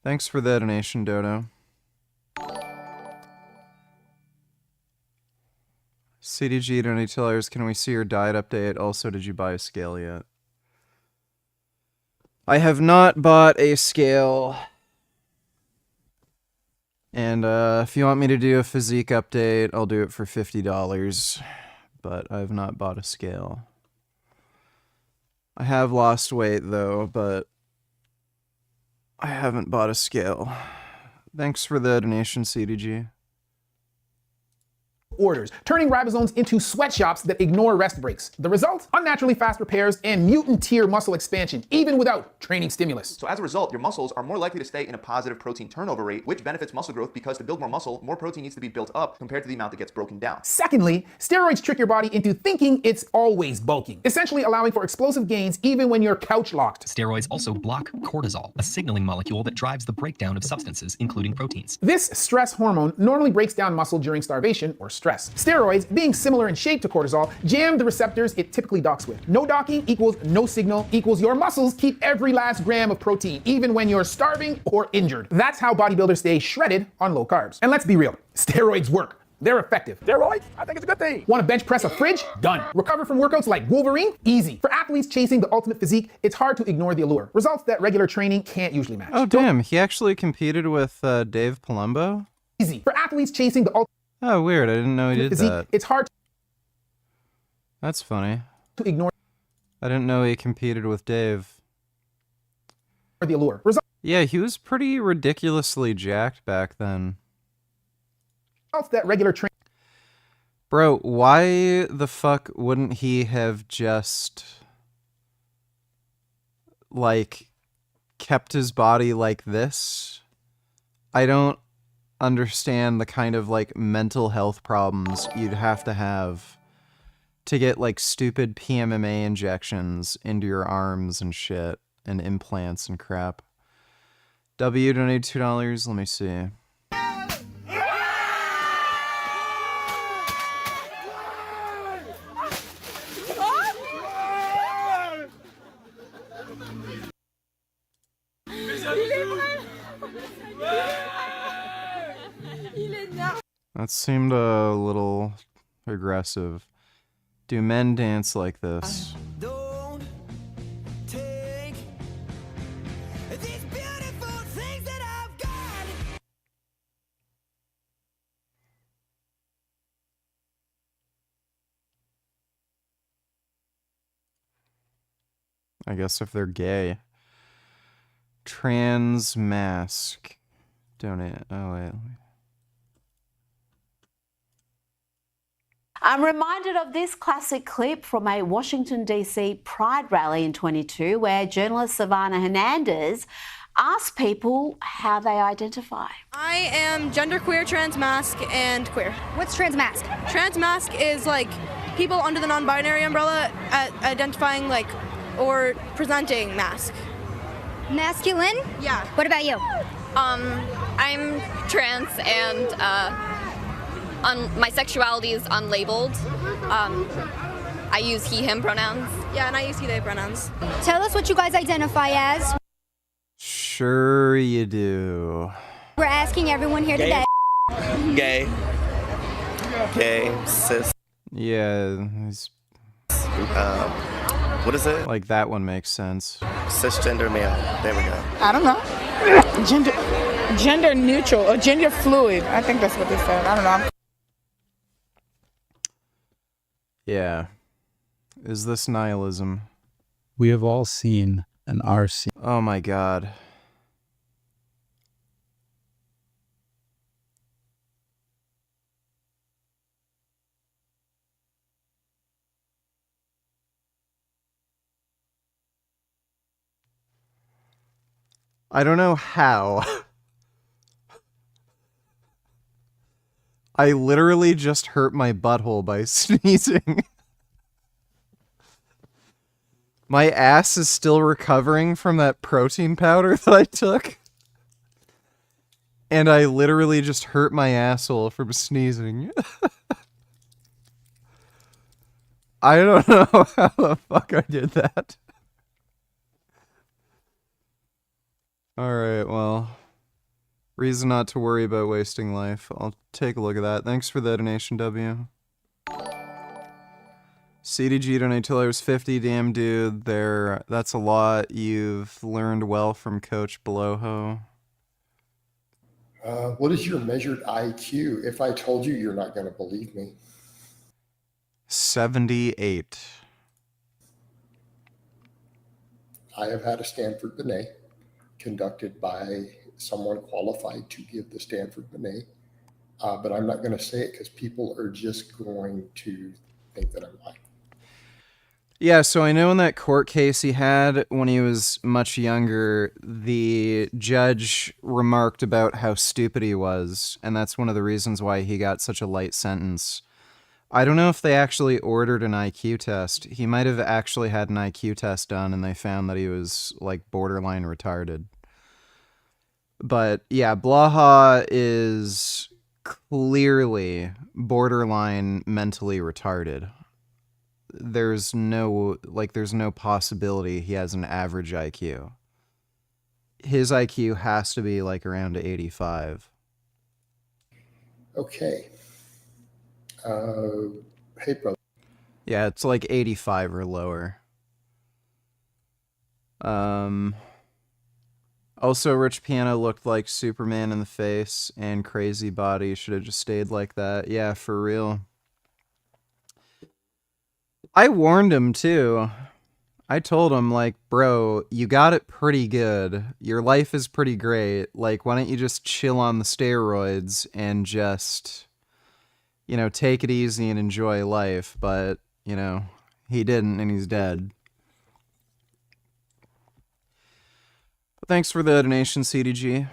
Thanks for the donation, Dodo. CDG donators, can we see your diet update? Also, did you buy a scale yet? I have not bought a scale. And if you want me to do a physique update, I'll do it for $50. But I have not bought a scale. I have lost weight though, but I haven't bought a scale. Thanks for the donation, CDG. Orders, turning ribosomes into sweatshops that ignore rest breaks. The result? Unnaturally fast repairs and mutant tier muscle expansion, even without training stimulus. So as a result, your muscles are more likely to stay in a positive protein turnover rate, which benefits muscle growth because to build more muscle, more protein needs to be built up compared to the amount that gets broken down. Secondly, steroids trick your body into thinking it's always bulking, essentially allowing for explosive gains even when you're couch locked. Steroids also block cortisol, a signaling molecule that drives the breakdown of substances, including proteins. This stress hormone normally breaks down muscle during starvation or stress. Steroids, being similar in shape to cortisol, jam the receptors it typically docks with. No docking equals no signal equals your muscles keep every last gram of protein, even when you're starving or injured. That's how bodybuilders stay shredded on low carbs. And let's be real, steroids work. They're effective. Steroids? I think it's a good thing. Want to bench press a fridge? Done. Recover from workouts like Wolverine? Easy. For athletes chasing the ultimate physique, it's hard to ignore the allure. Results that regular training can't usually match. Oh, damn. He actually competed with Dave Palumbo? Easy. For athletes chasing the ultimate Oh, weird. I didn't know he did physique, that. it's hard That's funny. to ignore I didn't know he competed with Dave. the allure. Results Yeah, he was pretty ridiculously jacked back then. that regular training. Bro, why the fuck wouldn't he have just, like, kept his body like this? I don't understand the kind of, like, mental health problems you'd have to get, like, stupid PMMA injections into your arms and shit, and implants and crap. W donated $2, let me see. That seemed a little aggressive. Do men dance like this? I guess if they're gay. Trans mask. Donate. Oh, wait. I'm reminded of this classic clip from a Washington, D.C. Pride rally in 22, where journalist Savannah Hernandez asked people how they identify. I am genderqueer, transmasc, and queer. What's transmasc? Transmasc is like people under the non-binary umbrella identifying like or presenting masc. Masculine? Yeah. What about you? I'm trans and my sexuality is unlabeled. I use he, him pronouns. Yeah, and I use he, they pronouns. Tell us what you guys identify as. Sure you do. We're asking everyone here today. Gay. Gay. Cis. Yeah. What is it? Like that one makes sense. Cisgender male. There we go. I don't know. Gender neutral or gender fluid. I think that's what they said. I don't know. Yeah. Is this nihilism? We have all seen and are seeing. Oh my god. I don't know how. I literally just hurt my butthole by sneezing. My ass is still recovering from that protein powder that I took. And I literally just hurt my asshole from sneezing. I don't know how the fuck I did that. Alright, well. Reason not to worry about wasting life. I'll take a look at that. Thanks for the donation, W. CDG donate till I was 50. Damn, dude. That's a lot. You've learned well from Coach Blowho. What is your measured IQ? If I told you, you're not going to believe me. 78. I have had a Stanford Binet conducted by someone qualified to give the Stanford Binet, but I'm not going to say it because people are just going to think that I'm lying. Yeah, so I know in that court case he had when he was much younger, the judge remarked about how stupid he was, and that's one of the reasons why he got such a light sentence. I don't know if they actually ordered an IQ test. He might have actually had an IQ test done and they found that he was like borderline retarded. But yeah, Blaha is clearly borderline mentally retarded. There's no possibility he has an average IQ. His IQ has to be like around 85. Okay. Hey, brother. Yeah, it's like 85 or lower. Also, Rich Piana looked like Superman in the face, and crazy body should have just stayed like that. Yeah, for real. I warned him too. I told him, like, bro, you got it pretty good. Your life is pretty great. Like, why don't you just chill on the steroids and just, you know, take it easy and enjoy life? But, you know, he didn't, and he's dead. But thanks for the donation, CDG.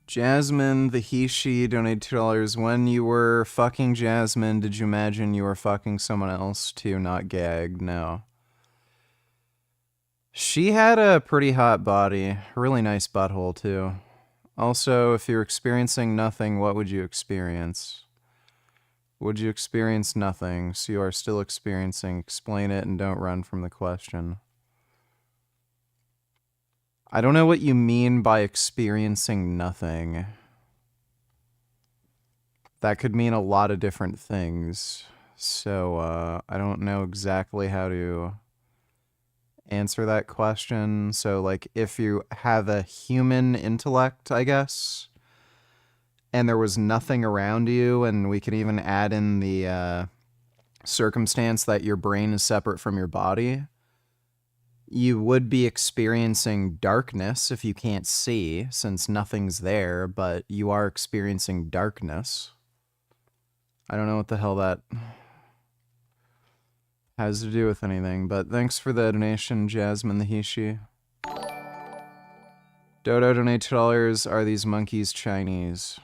Jasmine the he/she donated $2. When you were fucking Jasmine, did you imagine you were fucking someone else too? Not gagged, no. She had a pretty hot body. Really nice butthole, too. Also, if you're experiencing nothing, what would you experience? Would you experience nothing? So you are still experiencing. Explain it and don't run from the question. I don't know what you mean by experiencing nothing. That could mean a lot of different things. So, I don't know exactly how to answer that question. So, like, if you have a human intellect, I guess, and there was nothing around you, and we can even add in the circumstance that your brain is separate from your body, you would be experiencing darkness if you can't see, since nothing's there, but you are experiencing darkness. I don't know what the hell that has to do with anything, but thanks for the donation, Jasmine the he/she. Dodo donate $2. Are these monkeys Chinese?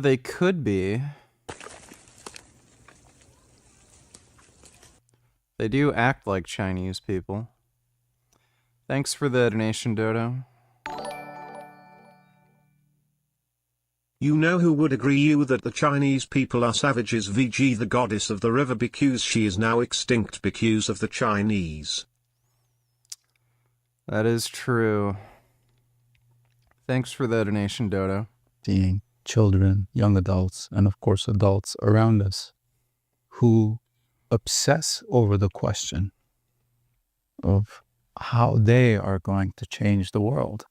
They could be. They do act like Chinese people. Thanks for the donation, Dodo. You know who would agree you that the Chinese people are savages? VG, the goddess of the river, because she is now extinct because of the Chinese. That is true. Thanks for the donation, Dodo. Seeing children, young adults, and of course adults around us who obsess over the question of how they are going to change the world,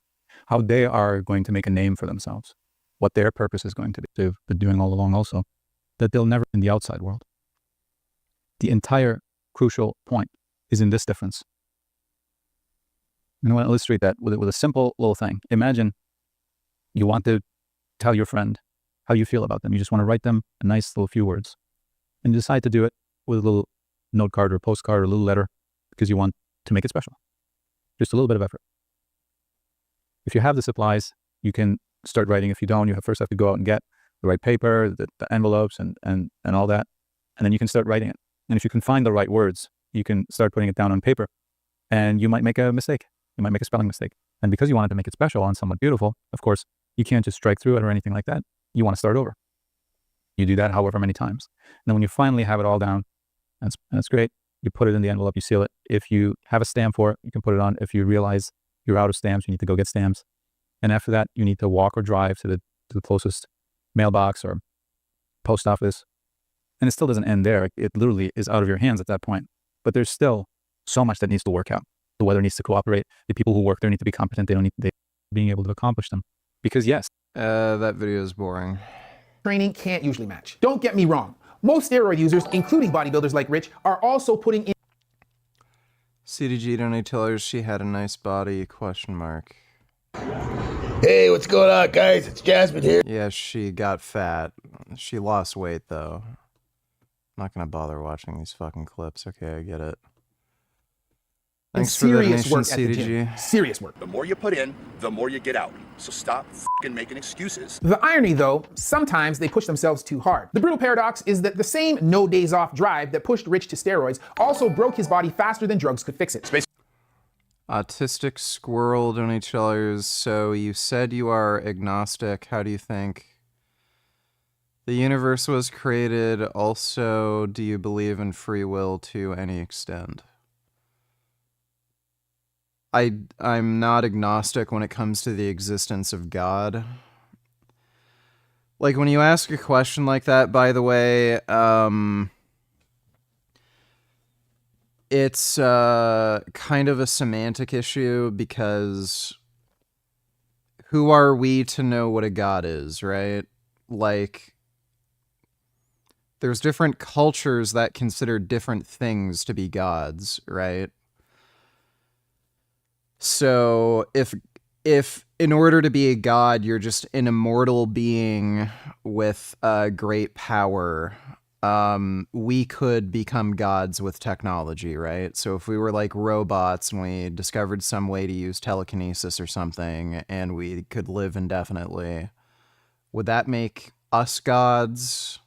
how they are going to make a name for themselves, what their purpose is going to be. They've been doing all along also, that they'll never in the outside world. The entire crucial point is in this difference. And I want to illustrate that with a simple little thing. Imagine you want to tell your friend how you feel about them. You just want to write them a nice little few words. And you decide to do it with a little note card or a postcard or a little letter because you want to make it special. Just a little bit of effort. If you have the supplies, you can start writing. If you don't, you first have to go out and get the right paper, the envelopes and all that. And then you can start writing it. And if you can find the right words, you can start putting it down on paper. And you might make a mistake. You might make a spelling mistake. And because you wanted to make it special and somewhat beautiful, of course, you can't just strike through it or anything like that. you want to start over. You do that however many times. And then when you finally have it all down, that's great. You put it in the envelope, you seal it. If you have a stamp for it, you can put it on. If you realize you're out of stamps, you need to go get stamps. And after that, you need to walk or drive to the closest mailbox or post office. And it still doesn't end there. It literally is out of your hands at that point. But there's still so much that needs to work out. The weather needs to cooperate. The people who work there need to be competent. They don't need being able to accomplish them. Because yes. That video is boring. Training can't usually match. Don't get me wrong. Most steroid users, including bodybuilders like Rich, are also putting in... CDG don't tell her she had a nice body, question mark. Hey, what's going on, guys? It's Jasmine here. Yeah, she got fat. She lost weight, though. I'm not gonna bother watching these fucking clips. Okay, I get it. Thanks for the donation, CDG. Serious work. The more you put in, the more you get out. So stop fucking making excuses. The irony, though, sometimes they push themselves too hard. The brutal paradox is that the same no days off drive that pushed Rich to steroids also broke his body faster than drugs could fix it. Autistic Squirrel donators. So you said you are agnostic. How do you think the universe was created? Also, do you believe in free will to any extent? I'm not agnostic when it comes to the existence of God. Like, when you ask a question like that, by the way, it's kind of a semantic issue, because who are we to know what a god is, right? Like, there's different cultures that consider different things to be gods, right? So if in order to be a god, you're just an immortal being with great power, we could become gods with technology, right? So if we were like robots and we discovered some way to use telekinesis or something and we could live indefinitely, would that make us gods?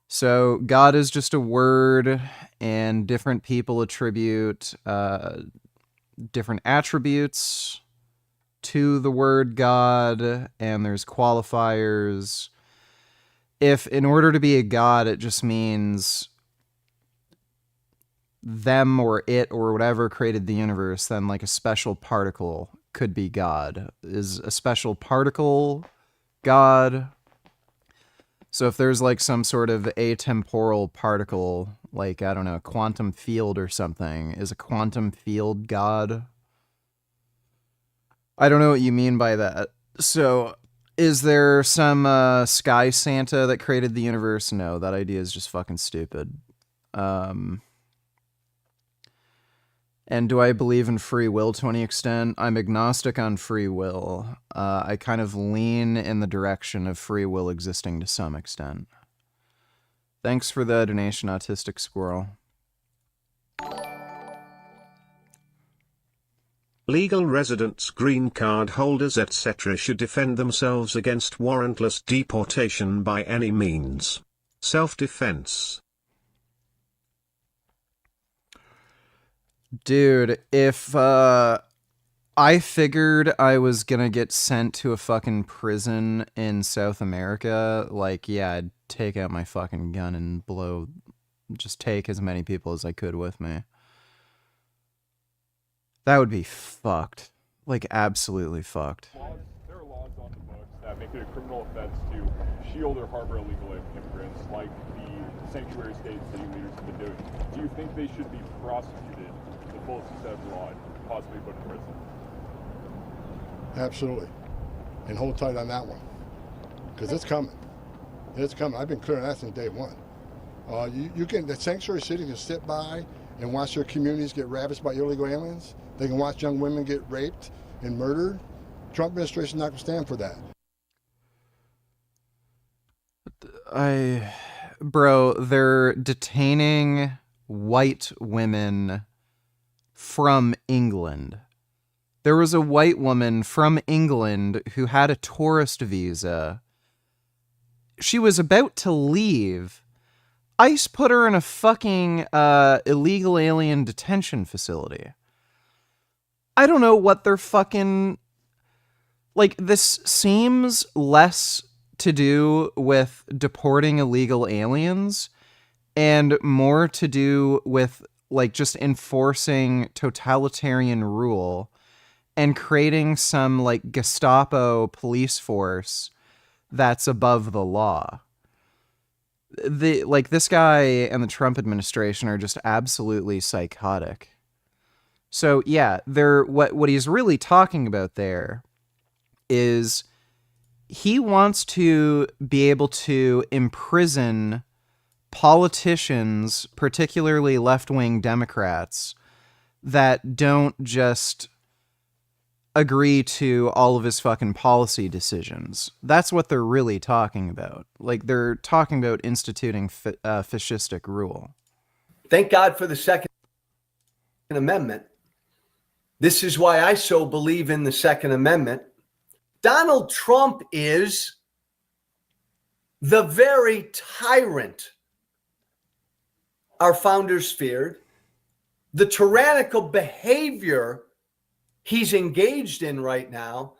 So God is just a word, and different people attribute different attributes to the word God, and there's qualifiers. If in order to be a god, it just means them or it or whatever created the universe, then like a special particle could be God. Is a special particle God? So if there's like some sort of atemporal particle, like, I don't know, a quantum field or something, is a quantum field God? I don't know what you mean by that. So is there some sky Santa that created the universe? No, that idea is just fucking stupid. And do I believe in free will to any extent? I'm agnostic on free will. I kind of lean in the direction of free will existing to some extent. Thanks for the donation, Autistic Squirrel. Legal residents, green card holders, etc. should defend themselves against warrantless deportation by any means. Self-defense. Dude, if I figured I was gonna get sent to a fucking prison in South America, like, yeah, I'd take out my fucking gun and just take as many people as I could with me. That would be fucked. Like, absolutely fucked. There are laws on the books that make it a criminal offense to shield or harbor illegal immigrants, like the sanctuary states that you leaders have been doing. Do you think they should be prosecuted to the fullest extent of the law and possibly put in prison? Absolutely. And hold tight on that one. Because it's coming. It's coming. I've been clear on that since day one. The sanctuary cities can sit by and watch their communities get ravaged by illegal aliens. They can watch young women get raped and murdered. Trump administration not going to stand for that. Bro, they're detaining white women from England. There was a white woman from England who had a tourist visa. She was about to leave. ICE put her in a fucking illegal alien detention facility. I don't know what they're fucking... Like, this seems less to do with deporting illegal aliens and more to do with like just enforcing totalitarian rule and creating some like Gestapo police force that's above the law. This guy and the Trump administration are just absolutely psychotic. So yeah, what he's really talking about there is he wants to be able to imprison politicians, particularly left-wing Democrats, that don't just agree to all of his fucking policy decisions. That's what they're really talking about. Like, they're talking about instituting fascistic rule. Thank God for the Second Amendment. This is why I so believe in the Second Amendment. Donald Trump is the very tyrant our founders feared. The tyrannical behavior he's engaged in right now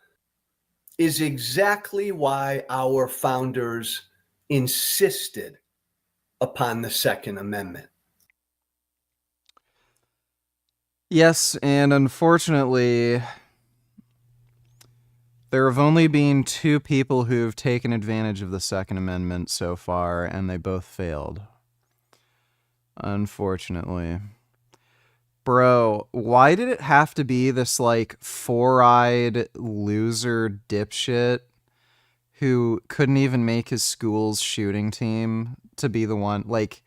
is exactly why our founders insisted upon the Second Amendment. Yes, and unfortunately, there have only been 2 people who've taken advantage of the Second Amendment so far, and they both failed. Unfortunately. Bro, why did it have to be this, like, 4-eyed loser dipshit who couldn't even make his school's shooting team to be the one? Like,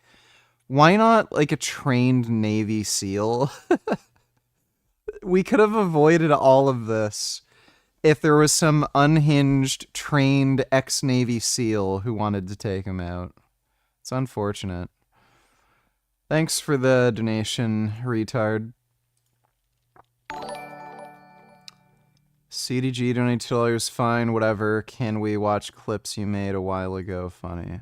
why not, like, a trained Navy SEAL? We could have avoided all of this if there was some unhinged, trained ex-Navy SEAL who wanted to take him out. It's unfortunate. Thanks for the donation, retard. CDG donate $2, fine, whatever. Can we watch clips you made a while ago? Funny.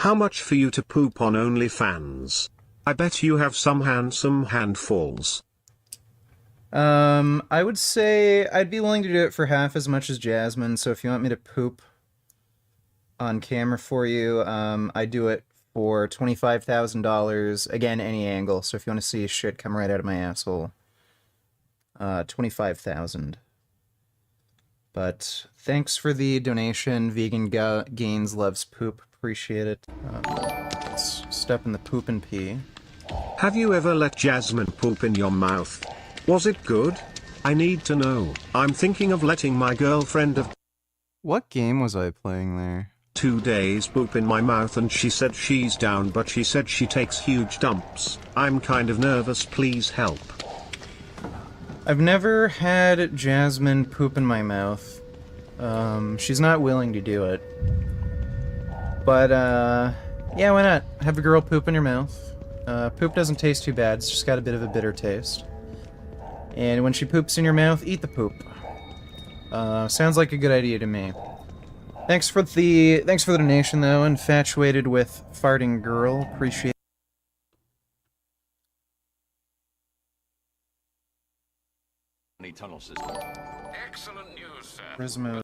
How much for you to poop on OnlyFans? I bet you have some handsome handfuls. I would say I'd be willing to do it for half as much as Jasmine, so if you want me to poop on camera for you, I do it for $25,000. Again, any angle, so if you want to see shit come right out of my asshole, $25,000. But thanks for the donation. Vegan Gains loves poop. Appreciate it. Let's step in the poop and pee. Have you ever let Jasmine poop in your mouth? Was it good? I need to know. I'm thinking of letting my girlfriend of... What game was I playing there? 2 days poop in my mouth and she said she's down, but she said she takes huge dumps. I'm kind of nervous, please help. I've never had Jasmine poop in my mouth. She's not willing to do it. But, yeah, why not? Have a girl poop in your mouth. Poop doesn't taste too bad, it's just got a bit of a bitter taste. And when she poops in your mouth, eat the poop. Sounds like a good idea to me. Thanks for the donation, though. Infatuated with farting girl. Appreciate it. Tunnel system. Excellent news, sir. Prismo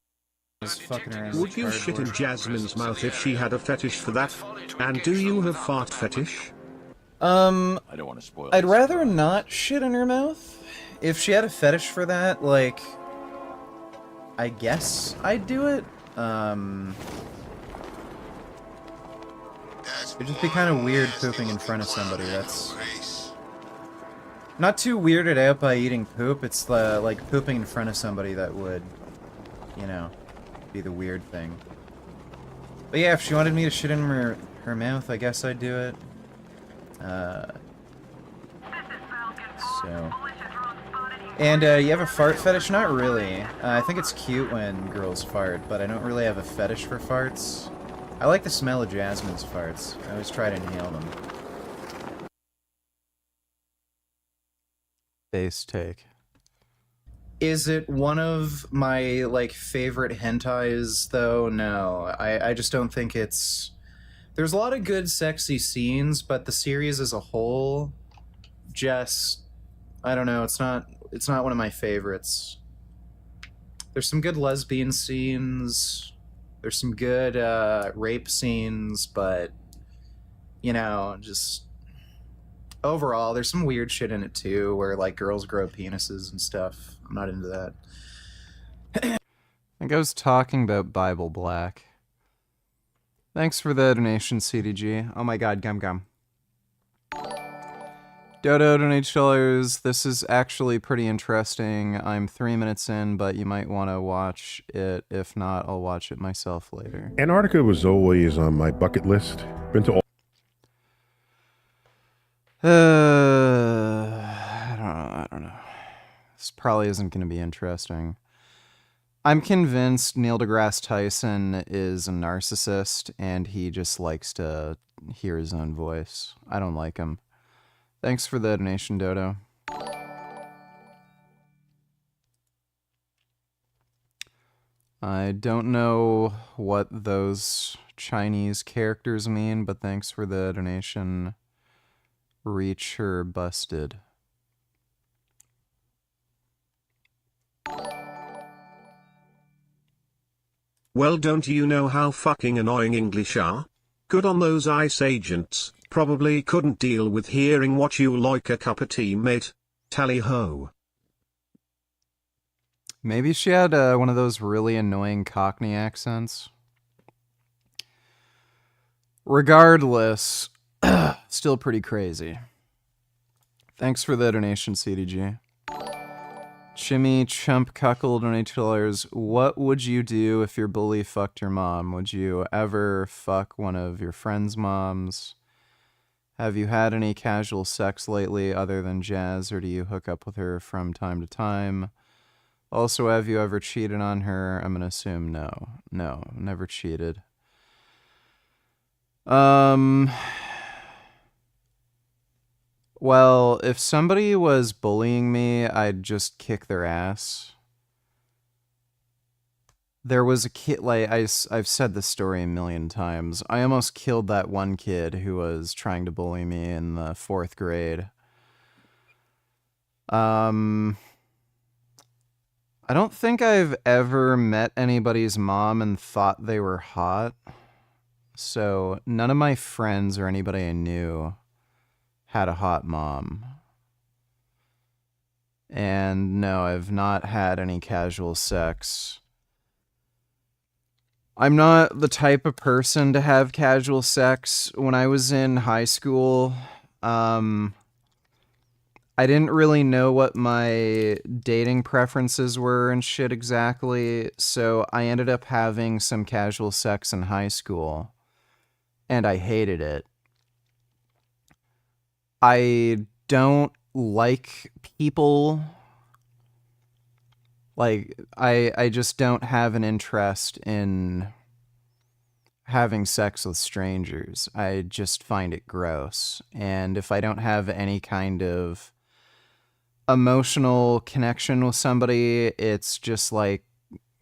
is fucking around. Would you shit in Jasmine's mouth if she had a fetish for that? And do you have fart fetish? I don't want to spoil I'd rather not shit in her mouth. If she had a fetish for that, like, I guess I'd do it. It'd just be kind of weird pooping in front of somebody. That's not too weirded out by eating poop. It's like pooping in front of somebody that would, you know, be the weird thing. But yeah, if she wanted me to shit in her mouth, I guess I'd do it. So. And, you have a fart fetish? Not really. I think it's cute when girls fart, but I don't really have a fetish for farts. I like the smell of Jasmine's farts. I always try to inhale them. Base take. Is it one of my, like, favorite hentais, though? No. I just don't think it's... There's a lot of good, sexy scenes, but the series as a whole Jess, I don't know, it's not one of my favorites. There's some good lesbian scenes, there's some good rape scenes, but you know, just overall there's some weird shit in it too, where like girls grow penises and stuff. I'm not into that. I think I was talking about Bible Black. Thanks for the donation, CDG. Oh my god, gum gum. Dodo donates $. This is actually pretty interesting. I'm 3 minutes in, but you might want to watch it. If not, I'll watch it myself later. Antarctica was always on my bucket list. Been to all. I don't know. This probably isn't going to be interesting. I'm convinced Neil deGrasse Tyson is a narcissist, and he just likes to hear his own voice. I don't like him. Thanks for the donation, Dodo. I don't know what those Chinese characters mean, but thanks for the donation. Reacher busted. Well, don't you know how fucking annoying English are? Good on those ICE agents. Probably couldn't deal with hearing what you like a cup of tea, mate. Tally ho. Maybe she had one of those really annoying Cockney accents. Regardless, still pretty crazy. Thanks for the donation, CDG. Chimmy Chump Cuckle donated $2. What would you do if your bully fucked your mom? Would you ever fuck one of your friend's moms? Have you had any casual sex lately other than Jazz, or do you hook up with her from time to time? Also, have you ever cheated on her? I'm gonna assume no. No, never cheated. Well, if somebody was bullying me, I'd just kick their ass. There was a kid, like, I've said this story a million times. I almost killed that one kid who was trying to bully me in the 4th grade. I don't think I've ever met anybody's mom and thought they were hot. So none of my friends or anybody I knew had a hot mom. And no, I've not had any casual sex. I'm not the type of person to have casual sex. When I was in high school, I didn't really know what my dating preferences were and shit exactly, so I ended up having some casual sex in high school, and I hated it. I don't like people. Like, I just don't have an interest in having sex with strangers. I just find it gross. And if I don't have any kind of emotional connection with somebody, it's just like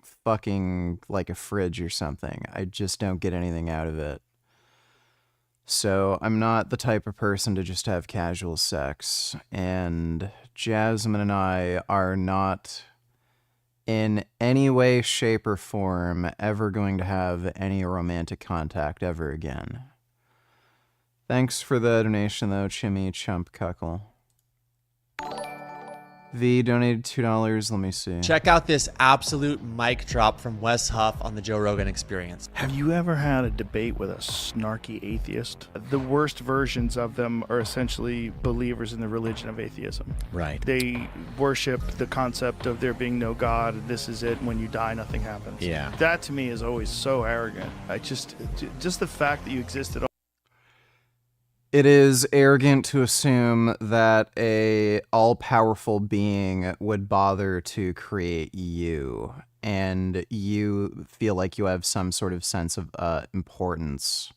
fucking like a fridge or something. I just don't get anything out of it. So I'm not the type of person to just have casual sex. And Jasmine and I are not in any way, shape, or form ever going to have any romantic contact ever again. Thanks for the donation, though, Chimmy Chump Cuckle. V donated $2. Let me see. Check out this absolute mic drop from Wes Huff on the Joe Rogan Experience. Have you ever had a debate with a snarky atheist? The worst versions of them are essentially believers in the religion of atheism. Right. They worship the concept of there being no God. This is it. When you die, nothing happens. Yeah. That to me is always so arrogant. Just the fact that you exist at all. It is arrogant to assume that a all-powerful being would bother to create you, and you feel like you have some sort of sense of importance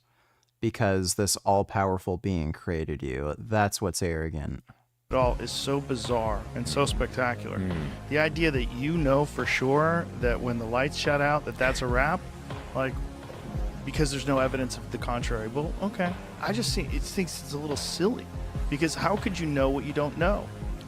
because this all-powerful being created you. That's what's arrogant. It all is so bizarre and so spectacular. The idea that you know for sure that when the lights shut out that's a wrap, like, because there's no evidence of the contrary. Well, okay. I just think it's a little silly. Because how could you know what you don't know?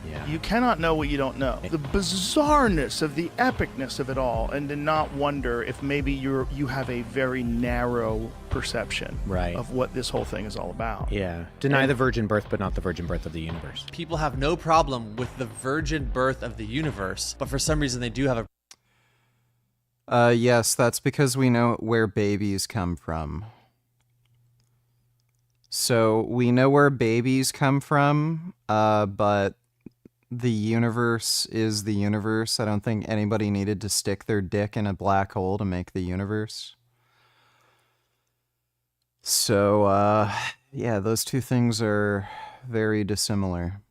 Yeah. You cannot know what you don't know. The bizarreness of the epicness of it all, and to not wonder if maybe you have a very narrow perception of what this whole thing is all about. Yeah. Deny the virgin birth, but not the virgin birth of the universe. People have no problem with the virgin birth of the universe, but for some reason they do have a... Yes, that's because we know where babies come from. So we know where babies come from, but the universe is the universe. I don't think anybody needed to stick their dick in a black hole to make the universe. So, yeah, those two things are very dissimilar.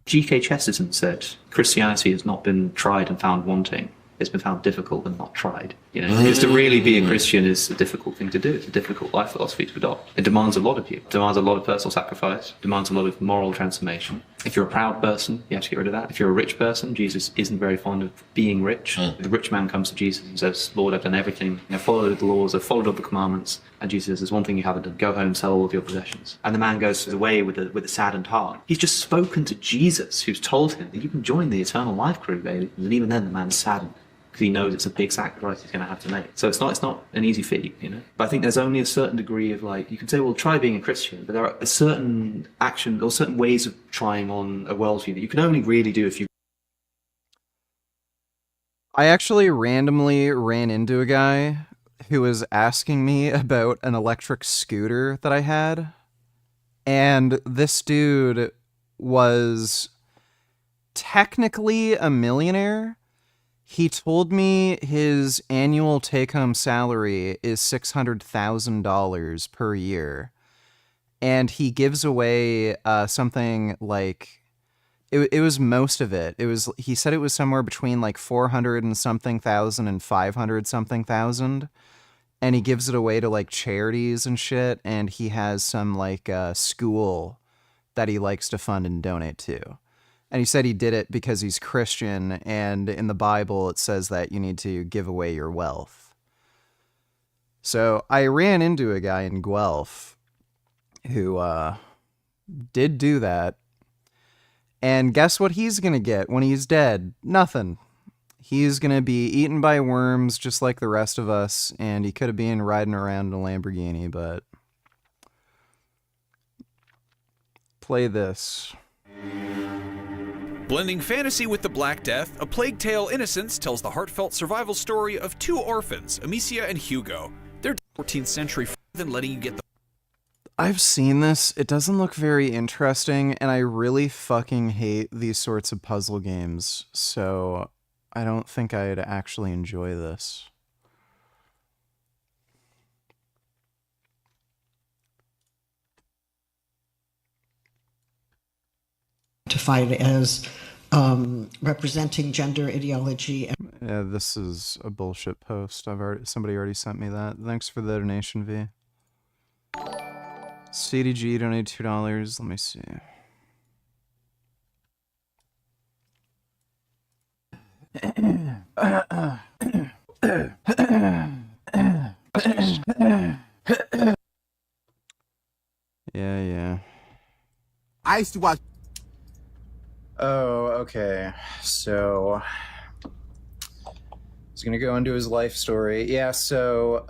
G.K. Chesterton said, Christianity has not been tried and found wanting. It's been found difficult and not tried. You know, because to really be a Christian is a difficult thing to do. It's a difficult life philosophy to adopt. It demands a lot of you. It demands a lot of personal sacrifice. It demands a lot of moral transformation. If you're a proud person, you have to get rid of that. If you're a rich person, Jesus isn't very fond of being rich. The rich man comes to Jesus and says, Lord, I've done everything. I've followed the laws. I've followed all the commandments. And Jesus says, there's one thing you haven't done. Go home, sell all of your possessions. And the man goes away with a saddened heart. He's just spoken to Jesus, who's told him that you can join the eternal life crew, baby. And even then, the man's saddened, because he knows it's a big sacrifice he's going to have to make. So it's not an easy feat, you know. But I think there's only a certain degree of, like, you can say, well, try being a Christian, but there are a certain action or certain ways of trying on a worldview that you can only really do if you... I actually randomly ran into a guy who was asking me about an electric scooter that I had. And this dude was technically a millionaire. He told me his annual take-home salary is $600,000 per year. And he gives away something like... It was most of it. He said it was somewhere between like 400 and something thousand and 500 something thousand. And he gives it away to like charities and shit. And he has some like school that he likes to fund and donate to. And he said he did it because he's Christian, and in the Bible it says that you need to give away your wealth. So I ran into a guy in Guelph who did do that. And guess what he's going to get when he's dead? Nothing. He's going to be eaten by worms just like the rest of us, and he could have been riding around in a Lamborghini, but... Play this. Blending fantasy with the Black Death, A Plague Tale: Innocence tells the heartfelt survival story of two orphans, Amicia and Hugo. They're 14th century than letting you get the... I've seen this. It doesn't look very interesting, and I really fucking hate these sorts of puzzle games, so I don't think I'd actually enjoy this. Identified as representing gender ideology. Yeah, this is a bullshit post. Somebody already sent me that. Thanks for the donation, V. CDG donated $2. Let me see. Yeah. I used to watch. Oh, okay. So, he's gonna go into his life story. Yeah, so,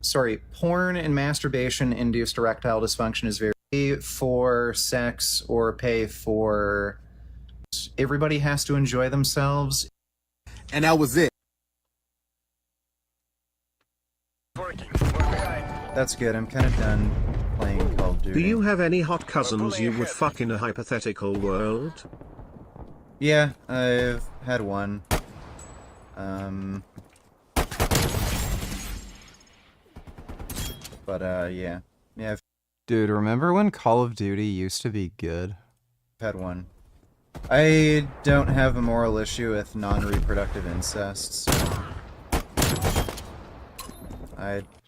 sorry, porn and masturbation-induced erectile dysfunction is very pay for sex or pay for... Everybody has to enjoy themselves. And that was it. That's good, I'm kind of done playing Call of Duty. Do you have any hot cousins you would fuck in a hypothetical world? Yeah, I've had one. Yeah. Dude, remember when Call of Duty used to be good? I've had one. I don't have a moral issue with non-reproductive incest, so...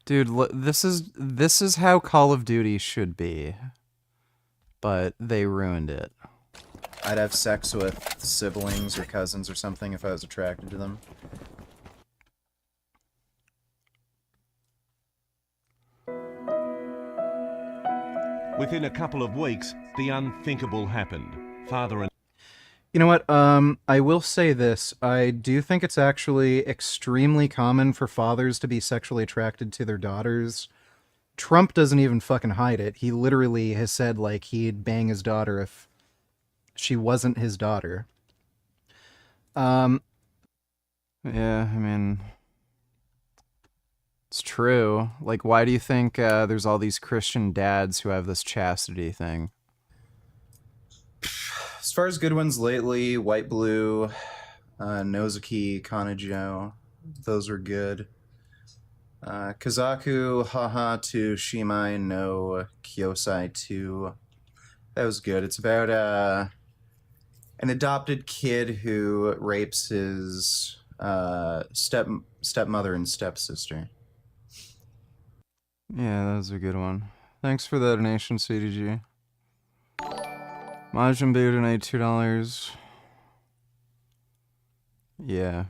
Dude, this is how Call of Duty should be. But they ruined it. I'd have sex with siblings or cousins or something if I was attracted to them. Within a couple of weeks, the unthinkable happened. Father and You know what? I will say this. I do think it's actually extremely common for fathers to be sexually attracted to their daughters. Trump doesn't even fucking hide it. He literally has said, like, he'd bang his daughter if she wasn't his daughter. Yeah, I mean, it's true. Like, why do you think there's all these Christian dads who have this chastity thing? As far as good ones lately, White Blue, Nozuki, Kanajo, those were good. Kazaku, Haha 2, Shimai no Kyosai 2. That was good. It's about an adopted kid who rapes his stepmother and stepsister. Yeah, that was a good one. Thanks for the donation, CDG. Majin Buu donated $2. Yeah.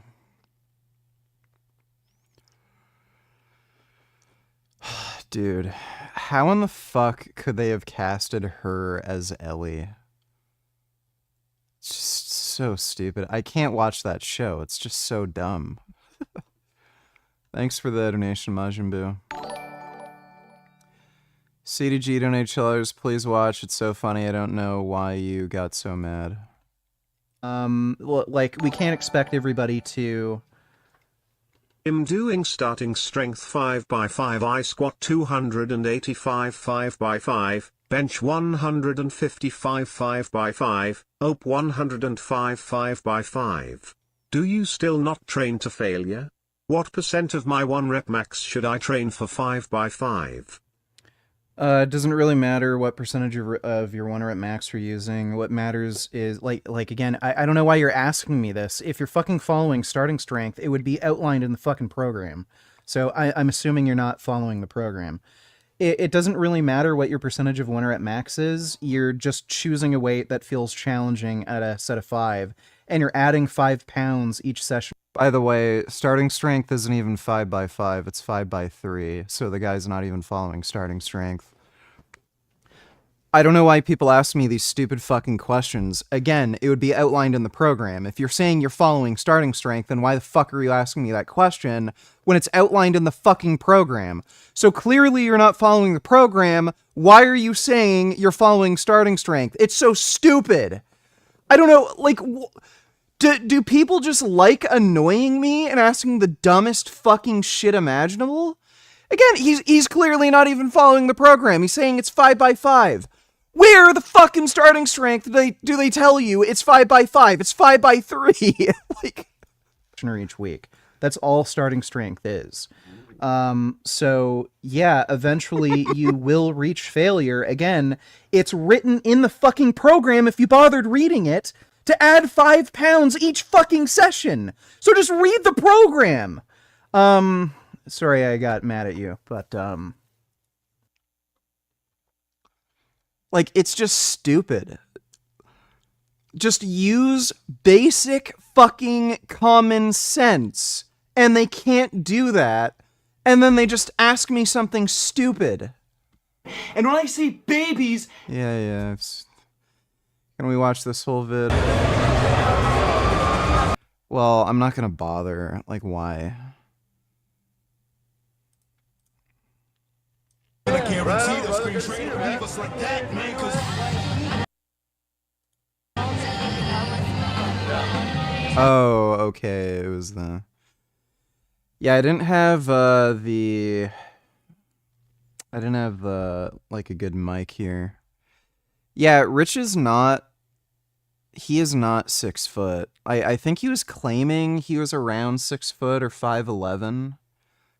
Dude, how in the fuck could they have casted her as Ellie? It's just so stupid. I can't watch that show. It's just so dumb. Thanks for the donation, Majin Buu. CDG donate $2. Please watch. It's so funny. I don't know why you got so mad. Well, like, we can't expect everybody to... I'm doing starting strength 5x5, I squat 285 5x5, bench 155 5x5, op 105 5x5. Do you still not train to failure? What percent of my 1 rep max should I train for 5x5? It doesn't really matter what percentage of your 1 rep max you're using. What matters is, like again, I don't know why you're asking me this. If you're fucking following starting strength, it would be outlined in the fucking program. So I'm assuming you're not following the program. It doesn't really matter what your percentage of 1 rep max is. You're just choosing a weight that feels challenging at a set of 5, and you're adding 5 pounds each session. By the way, starting strength isn't even 5x5, it's 5x3, so the guy's not even following starting strength. I don't know why people ask me these stupid fucking questions. Again, it would be outlined in the program. If you're saying you're following starting strength, then why the fuck are you asking me that question when it's outlined in the fucking program? So clearly you're not following the program. Why are you saying you're following starting strength? It's so stupid. I don't know, like... Do people just like annoying me and asking the dumbest fucking shit imaginable? Again, he's clearly not even following the program. He's saying it's 5x5. Where the fucking starting strength do they tell you it's 5x5? It's 5x3. Like, each week. That's all starting strength is. So yeah, eventually you will reach failure. Again, it's written in the fucking program if you bothered reading it, to add 5 pounds each fucking session. So just read the program. Sorry I got mad at you, but, like, it's just stupid. Just use basic fucking common sense. And they can't do that. And then they just ask me something stupid. And when I say babies... Yeah. Can we watch this whole vid? Well, I'm not gonna bother. Like, why? I guarantee the screen trainer leave us like that, man, cause... Oh, okay, it was the... Yeah, I didn't have, like, a good mic here. Yeah, Rich is not... He is not 6 foot. I think he was claiming he was around 6 foot or 5'11".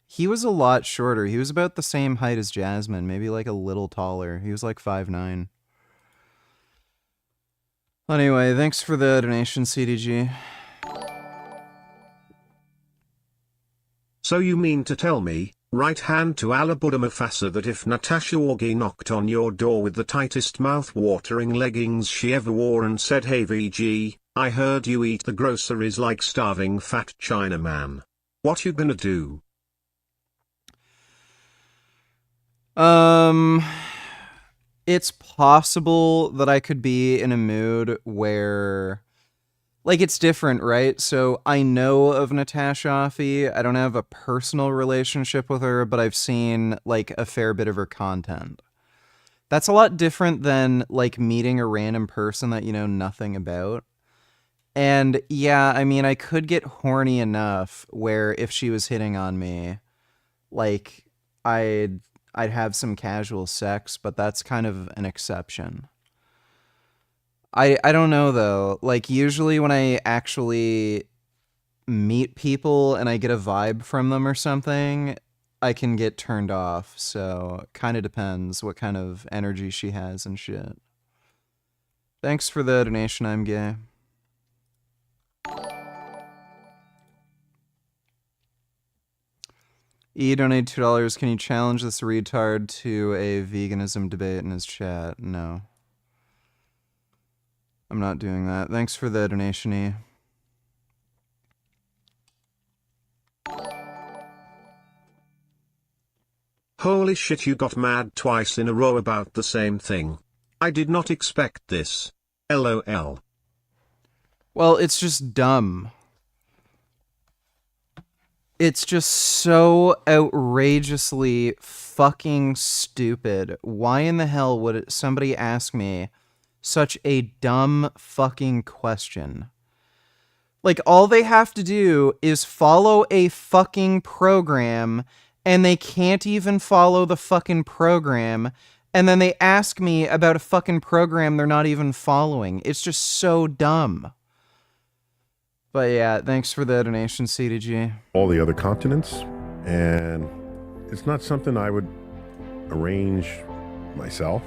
He was a lot shorter. He was about the same height as Jasmine, maybe like a little taller. He was like 5'9". Anyway, thanks for the donation, CDG. So you mean to tell me, right hand to Alabuddha Mufasa, that if Natasha Wargi knocked on your door with the tightest mouth-watering leggings she ever wore and said, "Hey VG, I heard you eat the groceries like starving fat Chinaman. What you gonna do?" It's possible that I could be in a mood where, like, it's different, right? So I know of Natasha Offey. I don't have a personal relationship with her, but I've seen, like, a fair bit of her content. That's a lot different than, like, meeting a random person that you know nothing about. And yeah, I mean, I could get horny enough where if she was hitting on me, like, I'd have some casual sex, but that's kind of an exception. I don't know though. Like, usually when I actually meet people and I get a vibe from them or something, I can get turned off. So kind of depends what kind of energy she has and shit. Thanks for the donation, I'm gay. E donated $2. Can you challenge this retard to a veganism debate in his chat? No. I'm not doing that. Thanks for the donation, E. Holy shit, you got mad twice in a row about the same thing. I did not expect this. LOL. Well, it's just dumb. It's just so outrageously fucking stupid. Why in the hell would somebody ask me such a dumb fucking question? Like, all they have to do is follow a fucking program, and they can't even follow the fucking program, and then they ask me about a fucking program they're not even following. It's just so dumb. But yeah, thanks for the donation, CDG. All the other continents, and it's not something I would arrange myself.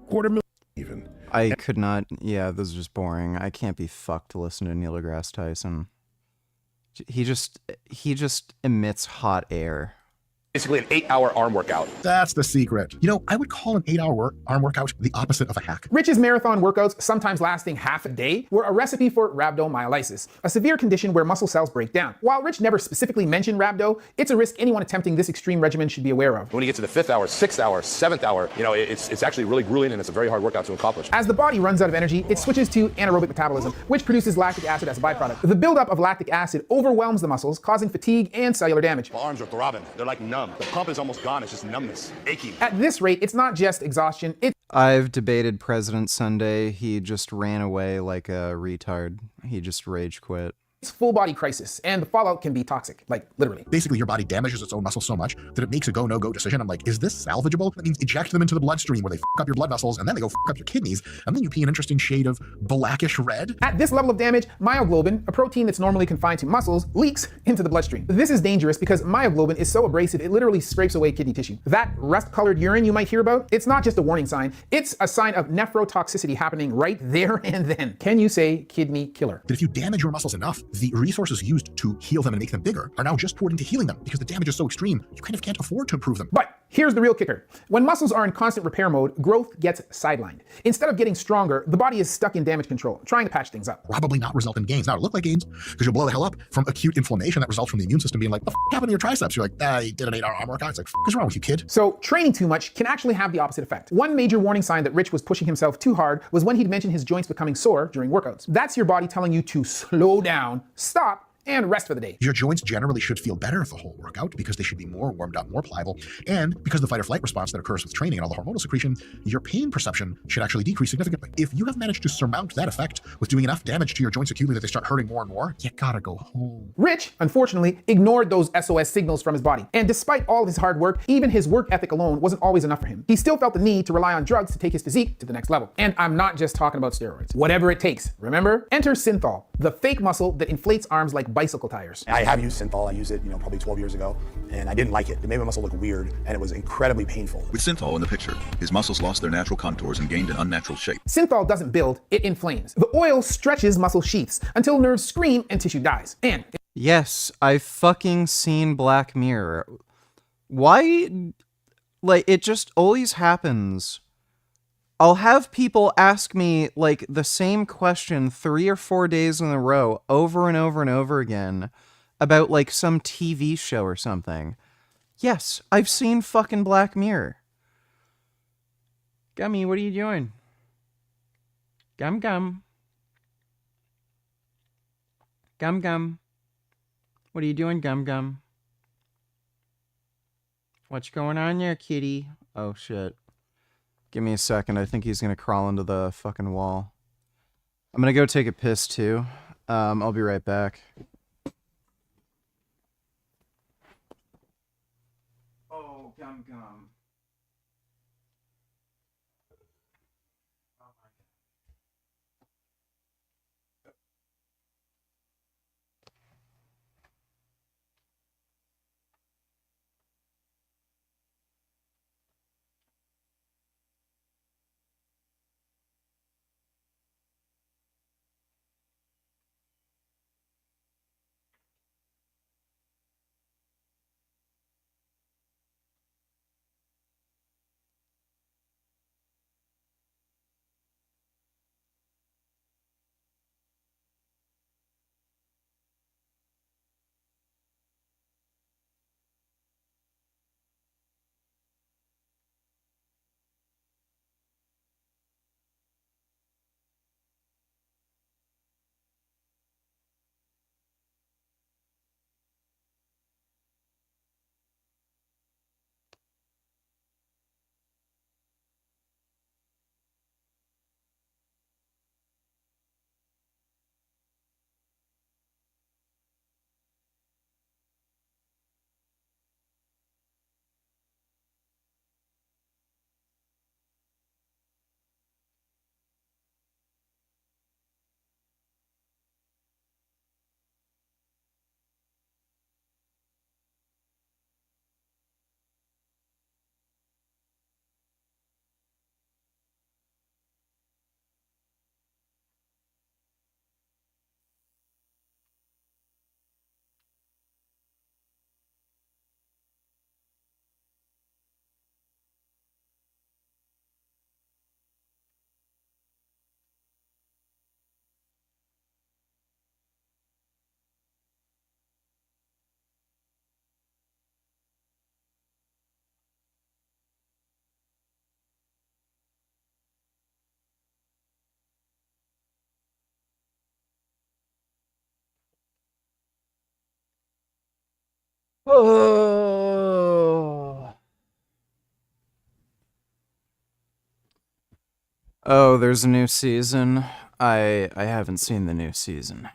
$250,000 even. I could not. Yeah, this is just boring. I can't be fucked to listen to Neil deGrasse Tyson. He just emits hot air. Basically an 8-hour arm workout. That's the secret. You know, I would call an 8-hour arm workout the opposite of a hack. Rich's marathon workouts, sometimes lasting half a day, were a recipe for rhabdomyolysis, a severe condition where muscle cells break down. While Rich never specifically mentioned rhabdo, it's a risk anyone attempting this extreme regimen should be aware of. When you get to the 5th hour, 6th hour, 7th hour, you know, it's actually really grueling and it's a very hard workout to accomplish. As the body runs out of energy, it switches to anaerobic metabolism, which produces lactic acid as a byproduct. The buildup of lactic acid overwhelms the muscles, causing fatigue and cellular damage. My arms are throbbing. They're like numb. The pump is almost gone. It's just numbness, aching. At this rate, it's not just exhaustion, I've debated President Sunday. He just ran away like a retard. He just rage quit. It's full body crisis, and the fallout can be toxic, like literally. Basically, your body damages its own muscles so much that it makes a go, no-go decision. I'm like, is this salvageable? That means eject them into the bloodstream where they fuck up your blood vessels, and then they go fuck up your kidneys, and then you pee an interesting shade of blackish red. At this level of damage, myoglobin, a protein that's normally confined to muscles, leaks into the bloodstream. This is dangerous because myoglobin is so abrasive it literally scrapes away kidney tissue. That rust-colored urine you might hear about, it's not just a warning sign, it's a sign of nephrotoxicity happening right there and then. Can you say kidney killer? That if you damage your muscles enough, the resources used to heal them and make them bigger are now just poured into healing them because the damage is so extreme, you kind of can't afford to improve them. But here's the real kicker. When muscles are in constant repair mode, growth gets sidelined. Instead of getting stronger, the body is stuck in damage control, trying to patch things up. Probably not result in gains. Now, it'll look like gains because you'll blow the hell up from acute inflammation that results from the immune system being like, the f happened to your triceps? You're like, you did an 8-hour arm workout. It's like, what's wrong with you, kid? So training too much can actually have the opposite effect. One major warning sign that Rich was pushing himself too hard was when he'd mentioned his joints becoming sore during workouts. That's your body telling you to slow down, stop, and rest for the day. Your joints generally should feel better the whole workout because they should be more warmed up, more pliable, and because of the fight or flight response that occurs with training and all the hormonal secretion, your pain perception should actually decrease significantly. If you have managed to surmount that effect with doing enough damage to your joints acutely that they start hurting more and more, you gotta go home. Rich, unfortunately, ignored those SOS signals from his body. And despite all of his hard work, even his work ethic alone wasn't always enough for him. He still felt the need to rely on drugs to take his physique to the next level. And I'm not just talking about steroids. Whatever it takes. Remember? Enter synthol, the fake muscle that inflates arms like bicycle tires. I have used synthol. I used it, probably 12 years ago, and I didn't like it. It made my muscle look weird, and it was incredibly painful. With synthol in the picture, his muscles lost their natural contours and gained an unnatural shape. Synthol doesn't build, it inflames. The oil stretches muscle sheaths until nerves scream and tissue dies. And yes, I've fucking seen Black Mirror. Why? Like, it just always happens. I'll have people ask me, like, the same question 3 or 4 days in a row, over and over and over again, about, like, some TV show or something. Yes, I've seen fucking Black Mirror. Gummy, what are you doing? Gum gum. Gum gum. What are you doing, Gum Gum? What's going on there, kitty? Oh, shit. Give me a second. I think he's going to crawl into the fucking wall. I'm going to go take a piss, too. I'll be right back. Oh, Gum Gum. Oh. Oh, there's a new season. I haven't seen the new season.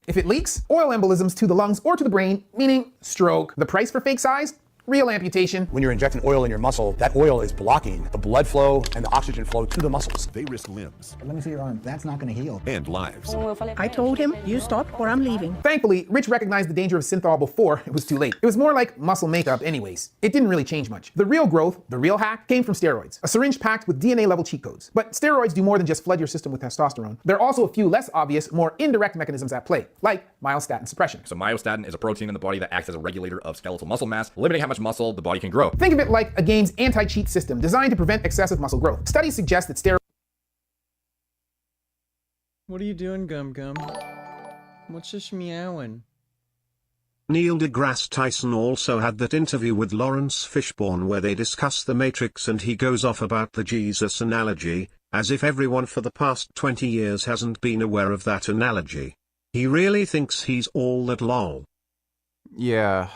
If it leaks, oil embolisms to the lungs or to the brain, meaning stroke. The price for fake size? Real amputation. When you're injecting oil in your muscle, that oil is blocking the blood flow and the oxygen flow to the muscles. They risk limbs. Let me see your arm. That's not going to heal. And lives. I told him, you stop or I'm leaving. Thankfully, Rich recognized the danger of synthol before it was too late. It was more like muscle makeup anyways. It didn't really change much. The real growth, the real hack, came from steroids. A syringe packed with DNA-level cheat codes. But steroids do more than just flood your system with testosterone. There are also a few less obvious, more indirect mechanisms at play, like myostatin suppression. So myostatin is a protein in the body that acts as a regulator of skeletal muscle mass, limiting how much muscle the body can grow. Think of it like a game's anti-cheat system designed to prevent excessive muscle growth. Studies suggest that steroids... What are you doing, Gum Gum? What's just meowing? Neil deGrasse Tyson also had that interview with Lawrence Fishburne where they discuss the Matrix and he goes off about the Jesus analogy, as if everyone for the past 20 years hasn't been aware of that analogy. He really thinks he's all that lol. Yeah.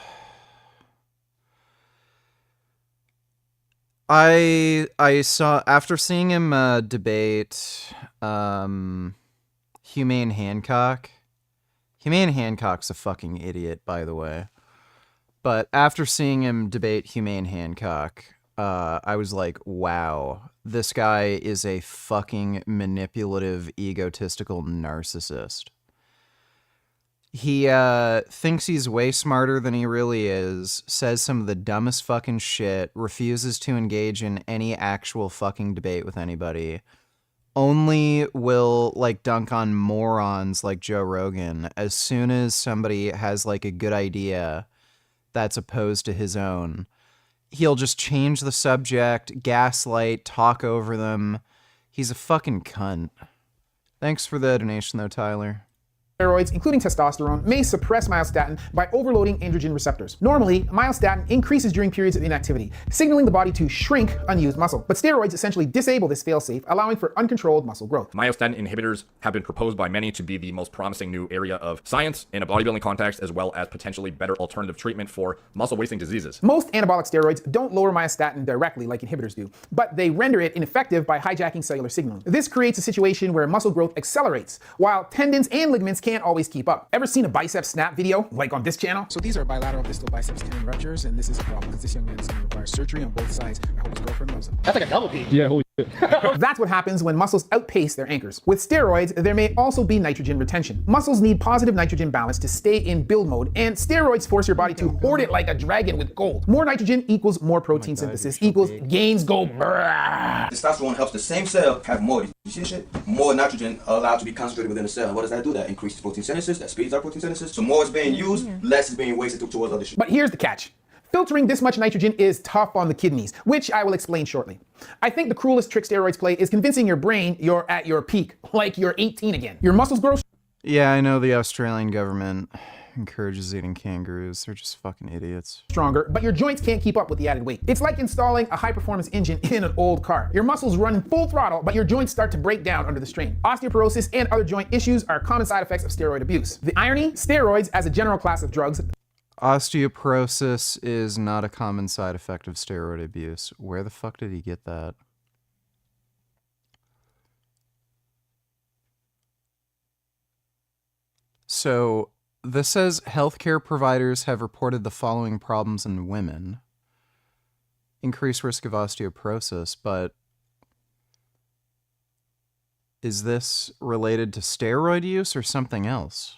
I saw, after seeing him debate Humane Hancock. Humane Hancock's a fucking idiot, by the way. But after seeing him debate Humane Hancock, I was like, wow, this guy is a fucking manipulative, egotistical narcissist. He thinks he's way smarter than he really is, says some of the dumbest fucking shit, refuses to engage in any actual fucking debate with anybody, only will, like, dunk on morons like Joe Rogan as soon as somebody has, like, a good idea that's opposed to his own. He'll just change the subject, gaslight, talk over them. He's a fucking cunt. Thanks for the donation, though, Tyler. Steroids, including testosterone, may suppress myostatin by overloading androgen receptors. Normally, myostatin increases during periods of inactivity, signaling the body to shrink unused muscle. But steroids essentially disable this failsafe, allowing for uncontrolled muscle growth. Myostatin inhibitors have been proposed by many to be the most promising new area of science in a bodybuilding context, as well as potentially better alternative treatment for muscle-wasting diseases. Most anabolic steroids don't lower myostatin directly like inhibitors do, but they render it ineffective by hijacking cellular signaling. This creates a situation where muscle growth accelerates, while tendons and ligaments can't always keep up. Ever seen a bicep snap video, like on this channel? So these are bilateral distal biceps tendon ruptures, and this is a problem because this young man is going to require surgery on both sides. I hope his girlfriend knows him. That's like a double P. Yeah, holy shit. That's what happens when muscles outpace their anchors. With steroids, there may also be nitrogen retention. Muscles need positive nitrogen balance to stay in build mode, and steroids force your body to hoard it like a dragon with gold. More nitrogen equals more protein synthesis equals gains go brrrr. Testosterone helps the same cell have more more nitrogen allowed to be concentrated within the cell. And what does that do? That increases protein synthesis, that speeds up protein synthesis. So more is being used, less is being wasted towards other shit. But here's the catch. Filtering this much nitrogen is tough on the kidneys, which I will explain shortly. I think the cruelest trick steroids play is convincing your brain you're at your peak, like you're 18 again. Your muscles grow. Yeah, I know the Australian government encourages eating kangaroos. They're just fucking idiots. Stronger, but your joints can't keep up with the added weight. It's like installing a high-performance engine in an old car. Your muscles run full throttle, but your joints start to break down under the strain. Osteoporosis and other joint issues are common side effects of steroid abuse. The irony, steroids as a general class of drugs. Osteoporosis is not a common side effect of steroid abuse. Where the fuck did he get that? So, this says healthcare providers have reported the following problems in women. Increased risk of osteoporosis, but is this related to steroid use or something else?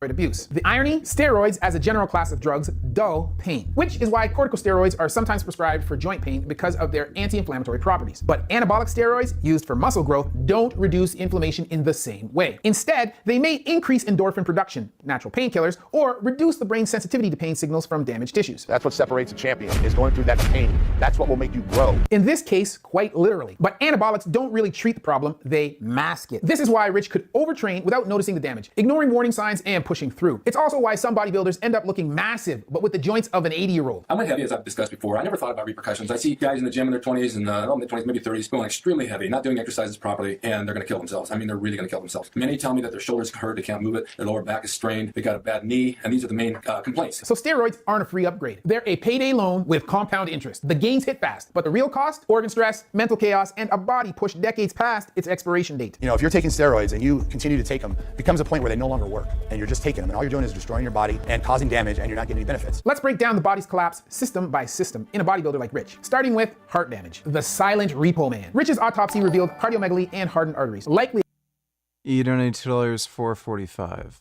Abuse. The irony, steroids as a general class of drugs dull pain, which is why corticosteroids are sometimes prescribed for joint pain because of their anti-inflammatory properties. But anabolic steroids used for muscle growth don't reduce inflammation in the same way. Instead, they may increase endorphin production, natural painkillers, or reduce the brain's sensitivity to pain signals from damaged tissues. That's what separates a champion, is going through that pain. That's what will make you grow. In this case, quite literally. But anabolics don't really treat the problem, they mask it. This is why Rich could overtrain without noticing the damage, ignoring warning signs and pushing through. It's also why some bodybuilders end up looking massive, but with the joints of an 80-year-old. I'm not heavy, as I've discussed before. I never thought about repercussions. I see guys in the gym in their 20s and mid-20s, maybe 30s, going extremely heavy, not doing exercises properly, and they're going to kill themselves. I mean, they're really going to kill themselves. Many tell me that their shoulders hurt, they can't move it, their lower back is strained, they got a bad knee, and these are the main complaints. So steroids aren't a free upgrade. They're a payday loan with compound interest. The gains hit fast, but the real cost? Organ stress, mental chaos, and a body pushed decades past its expiration date. You know, if you're taking steroids and you continue to take them, becomes a point where they no longer work, and you're just taking them, and all you're doing is destroying your body and causing damage, and you're not getting any benefits. Let's break down the body's collapse system by system in a bodybuilder like Rich, starting with heart damage. The silent repo man. Rich's autopsy revealed cardiomegaly and hardened arteries, likely. You donate $2 $4.45.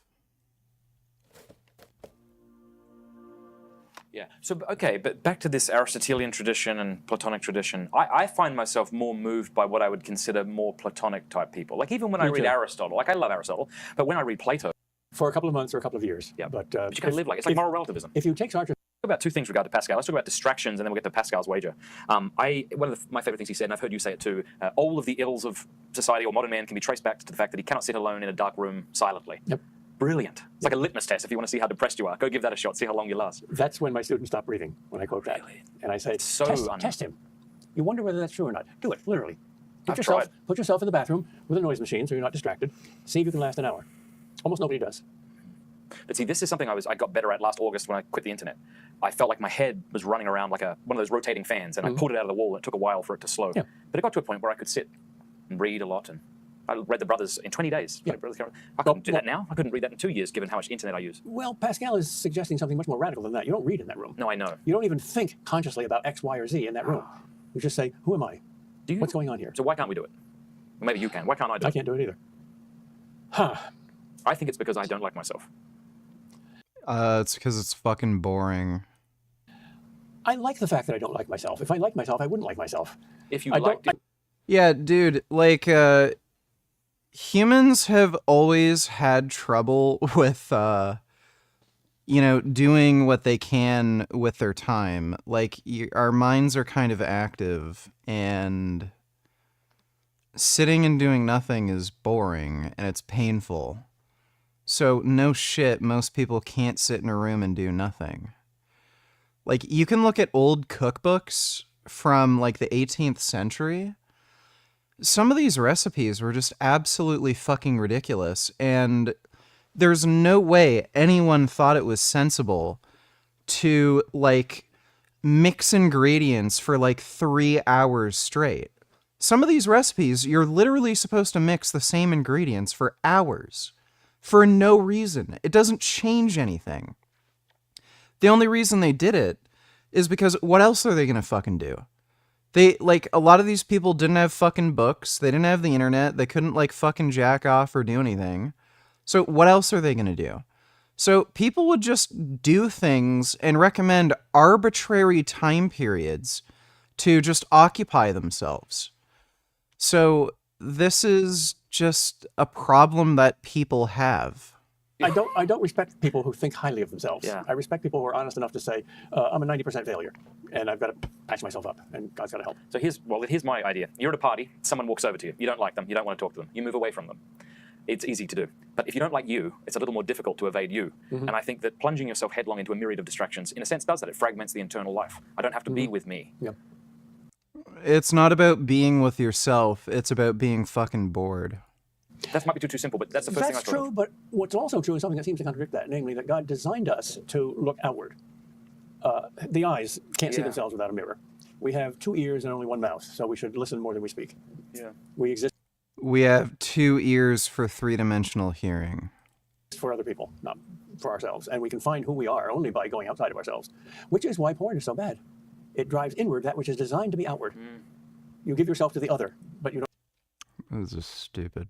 Yeah. So, okay, but back to this Aristotelian tradition and Platonic tradition. I find myself more moved by what I would consider more Platonic type people. Like even when I read Aristotle, like I love Aristotle, but when I read Plato. For a couple of months or a couple of years. Yeah. But you can live like it's like moral relativism. If you take Sartre. Talk about two things regarding Pascal. Let's talk about distractions, and then we'll get to Pascal's wager. One of my favorite things he said, and I've heard you say it too, all of the ills of society or modern man can be traced back to the fact that he cannot sit alone in a dark room silently. Yep. Brilliant. It's like a litmus test if you want to see how depressed you are. Go give that a shot, see how long you last. That's when my students stop breathing, when I quote that. And I say, test him. You wonder whether that's true or not. Do it, literally. Put yourself in the bathroom with a noise machine so you're not distracted. See if you can last an hour. Almost nobody does. But see, this is something I got better at last August when I quit the internet. I felt like my head was running around like one of those rotating fans, and I pulled it out of the wall, and it took a while for it to slow. Yeah. But it got to a point where I could sit and read a lot, and I read the Brothers in 20 days. Yeah. I couldn't do that now. I couldn't read that in 2 years, given how much internet I use. Well, Pascal is suggesting something much more radical than that. You don't read in that room. No, I know. You don't even think consciously about X, Y, or Z in that room. You just say, who am I? What's going on here? So why can't we do it? Well, maybe you can. Why can't I do it? I can't do it either. Huh. I think it's because I don't like myself. It's because it's fucking boring. I like the fact that I don't like myself. If I liked myself, I wouldn't like myself. If you liked it. Yeah, dude, like, humans have always had trouble with, doing what they can with their time. Like, our minds are kind of active, and sitting and doing nothing is boring, and it's painful. So no shit, most people can't sit in a room and do nothing. Like, you can look at old cookbooks from like the 18th century. Some of these recipes were just absolutely fucking ridiculous, and there's no way anyone thought it was sensible to like mix ingredients for like 3 hours straight. Some of these recipes, you're literally supposed to mix the same ingredients for hours for no reason. It doesn't change anything. The only reason they did it is because what else are they going to fucking do? They, like, a lot of these people didn't have fucking books. They didn't have the internet. They couldn't, like, fucking jack off or do anything. So what else are they going to do? So people would just do things and recommend arbitrary time periods to just occupy themselves. So this is just a problem that people have. I don't respect people who think highly of themselves. Yeah. I respect people who are honest enough to say, I'm a 90% failure, and I've got to patch myself up, and God's got to help. So here's my idea. You're at a party, someone walks over to you. You don't like them. You don't want to talk to them. You move away from them. It's easy to do. But if you don't like you, it's a little more difficult to evade you. Mm-hmm. And I think that plunging yourself headlong into a myriad of distractions, in a sense, does that. It fragments the internal life. I don't have to be with me. Yep. It's not about being with yourself. It's about being fucking bored. That might be too simple, but that's the first thing I thought. That's true, but what's also true is something that seems to contradict that, namely that God designed us to look outward. The eyes can't see themselves without a mirror. We have 2 ears and only 1 mouth, so we should listen more than we speak. Yeah. We exist We have 2 ears for 3-dimensional hearing. for other people, not for ourselves. And we can find who we are only by going outside of ourselves, which is why porn is so bad. It drives inward that which is designed to be outward. You give yourself to the other, but you don't. This is stupid.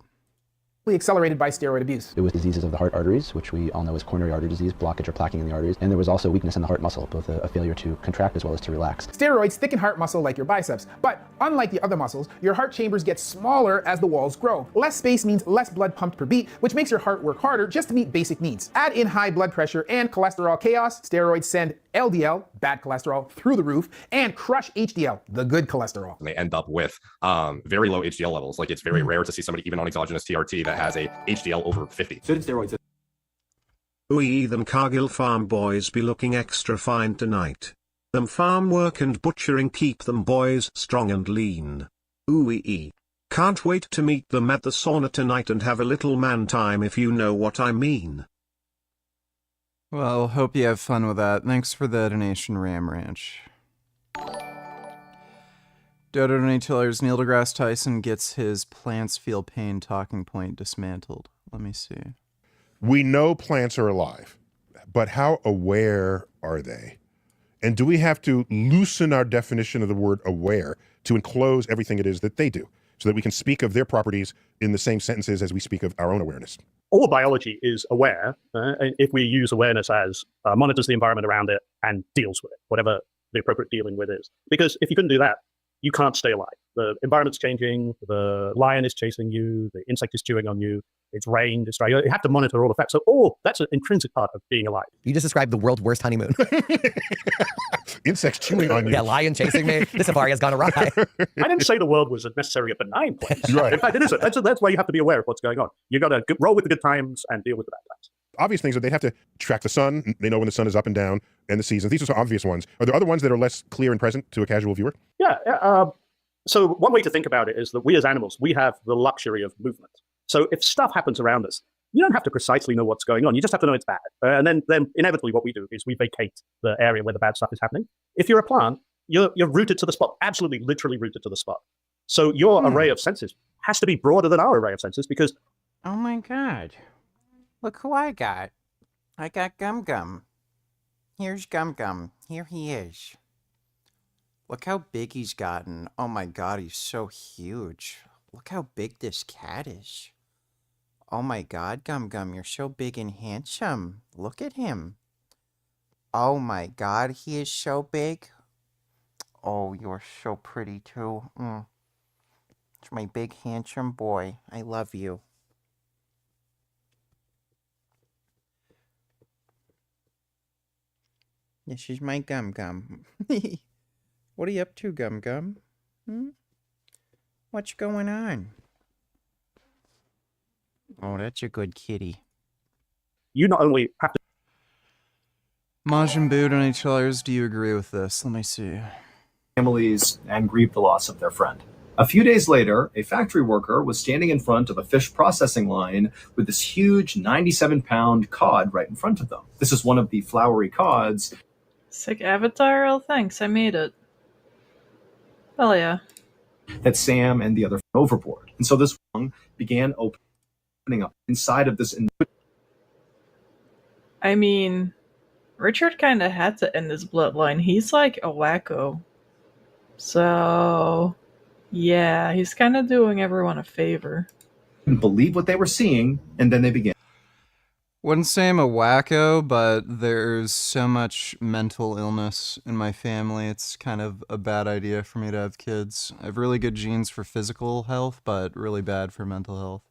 Accelerated by steroid abuse. It was diseases of the heart arteries, which we all know is coronary artery disease, blockage or plaquing in the arteries. And there was also weakness in the heart muscle, both a failure to contract as well as to relax. Steroids thicken heart muscle like your biceps, but unlike the other muscles, your heart chambers get smaller as the walls grow. Less space means less blood pumped per beat, which makes your heart work harder just to meet basic needs. Add in high blood pressure and cholesterol chaos, steroids send LDL, bad cholesterol, through the roof, and crush HDL, the good cholesterol. And they end up with very low HDL levels. Like, it's very rare to see somebody even on exogenous TRT that has a HDL over 50. Certain steroids. Ooh, them Cargill farm boys be looking extra fine tonight. Them farm work and butchering keep them boys strong and lean. Ooh, can't wait to meet them at the sauna tonight and have a little man time, if you know what I mean. Well, hope you have fun with that. Thanks for the donation, Ram Ranch. Dodo $20. Neil deGrasse Tyson gets his plants feel pain talking point dismantled. Let me see. We know plants are alive, but how aware are they? And do we have to loosen our definition of the word aware to enclose everything it is that they do, so that we can speak of their properties in the same sentences as we speak of our own awareness? All biology is aware, if we use awareness as monitors the environment around it and deals with it, whatever the appropriate dealing with is. Because if you couldn't do that, you can't stay alive. The environment's changing, the lion is chasing you, the insect is chewing on you, it's rained, it's dry. You have to monitor all of that. So that's an intrinsic part of being alive. You just described the world's worst honeymoon. Insects chewing on you. Yeah, lion chasing me. The safari has gone awry. I didn't say the world was necessarily a benign place. Right. In fact, it isn't. That's why you have to be aware of what's going on. You got to roll with the good times and deal with the bad times. Obvious things are they'd have to track the sun. They know when the sun is up and down and the seasons. These are some obvious ones. Are there other ones that are less clear and present to a casual viewer? Yeah. So one way to think about it is that we as animals, we have the luxury of movement. So if stuff happens around us, you don't have to precisely know what's going on. You just have to know it's bad. And then inevitably what we do is we vacate the area where the bad stuff is happening. If you're a plant, you're rooted to the spot, absolutely, literally rooted to the spot. So your array of senses has to be broader than our array of senses because... Oh my God. Look who I got. I got Gum Gum. Here's Gum Gum. Here he is. Look how big he's gotten. Oh my God, he's so huge. Look how big this cat is. Oh my God, Gum Gum, you're so big and handsome. Look at him. Oh my God, he is so big. Oh, you're so pretty too. It's my big handsome boy. I love you. This is my Gum Gum. What are you up to, Gum Gum? What's going on? Oh, that's a good kitty. you not only have to. Majin Buu on $8. Do you agree with this? Let me see. Families and grieve the loss of their friend. A few days later, a factory worker was standing in front of a fish processing line with this huge 97-pound cod right in front of them. This is one of the flowery cods. Sick avatar? Oh, thanks. I made it. Hell yeah. That Sam and the other overboard. And so this one began opening up inside of this. I mean, Richard kind of had to end his bloodline. He's like a wacko. So, yeah, he's kind of doing everyone a favor. Didn't believe what they were seeing, and then they began. Wouldn't say I'm a wacko, but there's so much mental illness in my family. It's kind of a bad idea for me to have kids. I have really good genes for physical health, but really bad for mental health.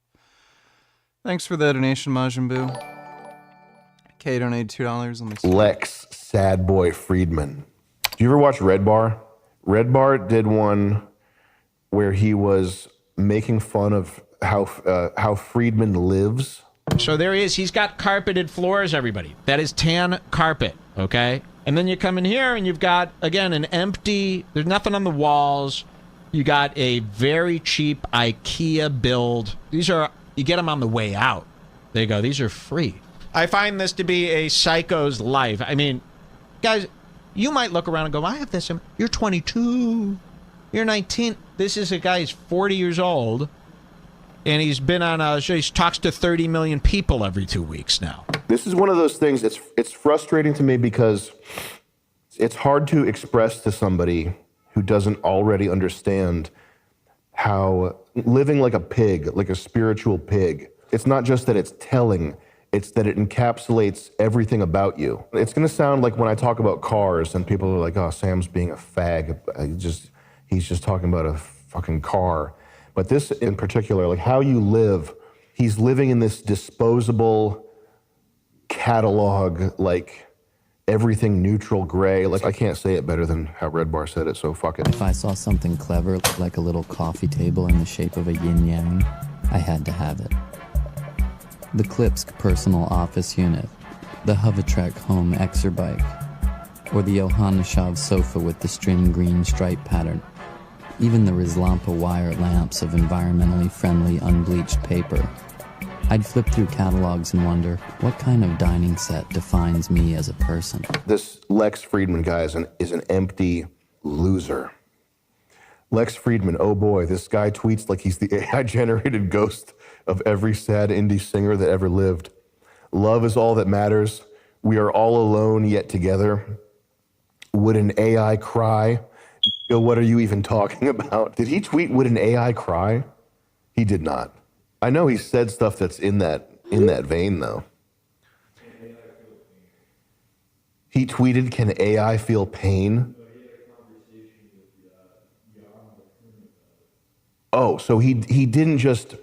Thanks for the donation, Majin Buu. Kay donated $2. Let me see. Lex Sad Boy Friedman. Do you ever watch Red Bar? Red Bar did one where he was making fun of how Friedman lives. So there he is. He's got carpeted floors, everybody. That is tan carpet, okay? And then you come in here and you've got, again, an empty, there's nothing on the walls. You got a very cheap IKEA build. These are, you get them on the way out. There you go. These are free. I find this to be a psycho's life. I mean, guys, you might look around and go, I have this. You're 22. You're 19. This is a guy who's 40 years old. And he's been on a show. He talks to 30 million people every 2 weeks now. This is one of those things. It's frustrating to me because it's hard to express to somebody who doesn't already understand how living like a pig, like a spiritual pig, it's not just that it's telling, it's that it encapsulates everything about you. It's going to sound like when I talk about cars and people are like, oh, Sam's being a fag. He's just talking about a fucking car. But this in particular, like how you live, he's living in this disposable catalog, like everything neutral gray. Like I can't say it better than how Red Bar said it, so fuck it. If I saw something clever, like a little coffee table in the shape of a yin-yang, I had to have it. The Klipsk personal office unit, the Hovertrek home exerbike, or the Yohaneshov sofa with the string green stripe pattern. Even the Rizlampa wire lamps of environmentally friendly unbleached paper. I'd flip through catalogs and wonder, what kind of dining set defines me as a person? This Lex Friedman guy is an empty loser. Lex Friedman, oh boy, this guy tweets like he's the AI-generated ghost of every sad indie singer that ever lived. Love is all that matters. We are all alone yet together. Would an AI cry? What are you even talking about? Did he tweet, would an AI cry? He did not. I know he said stuff that's in that vein, though. He tweeted, can AI feel pain? Oh, so he didn't just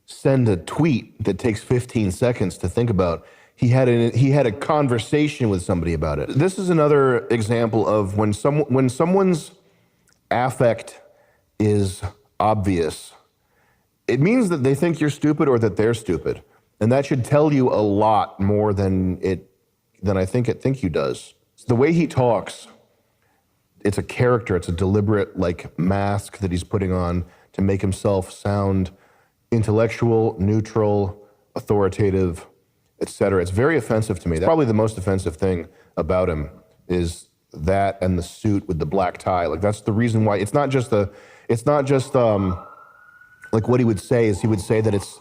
send a tweet that takes 15 seconds to think about. He had a conversation with somebody about it. This is another example of when someone's affect is obvious, it means that they think you're stupid or that they're stupid. And that should tell you a lot more than I think you does. The way he talks, it's a character, it's a deliberate like mask that he's putting on to make himself sound intellectual, neutral, authoritative, etc. It's very offensive to me. That's probably the most offensive thing about him is that and the suit with the black tie. Like that's the reason why it's not just like what he would say is he would say that it's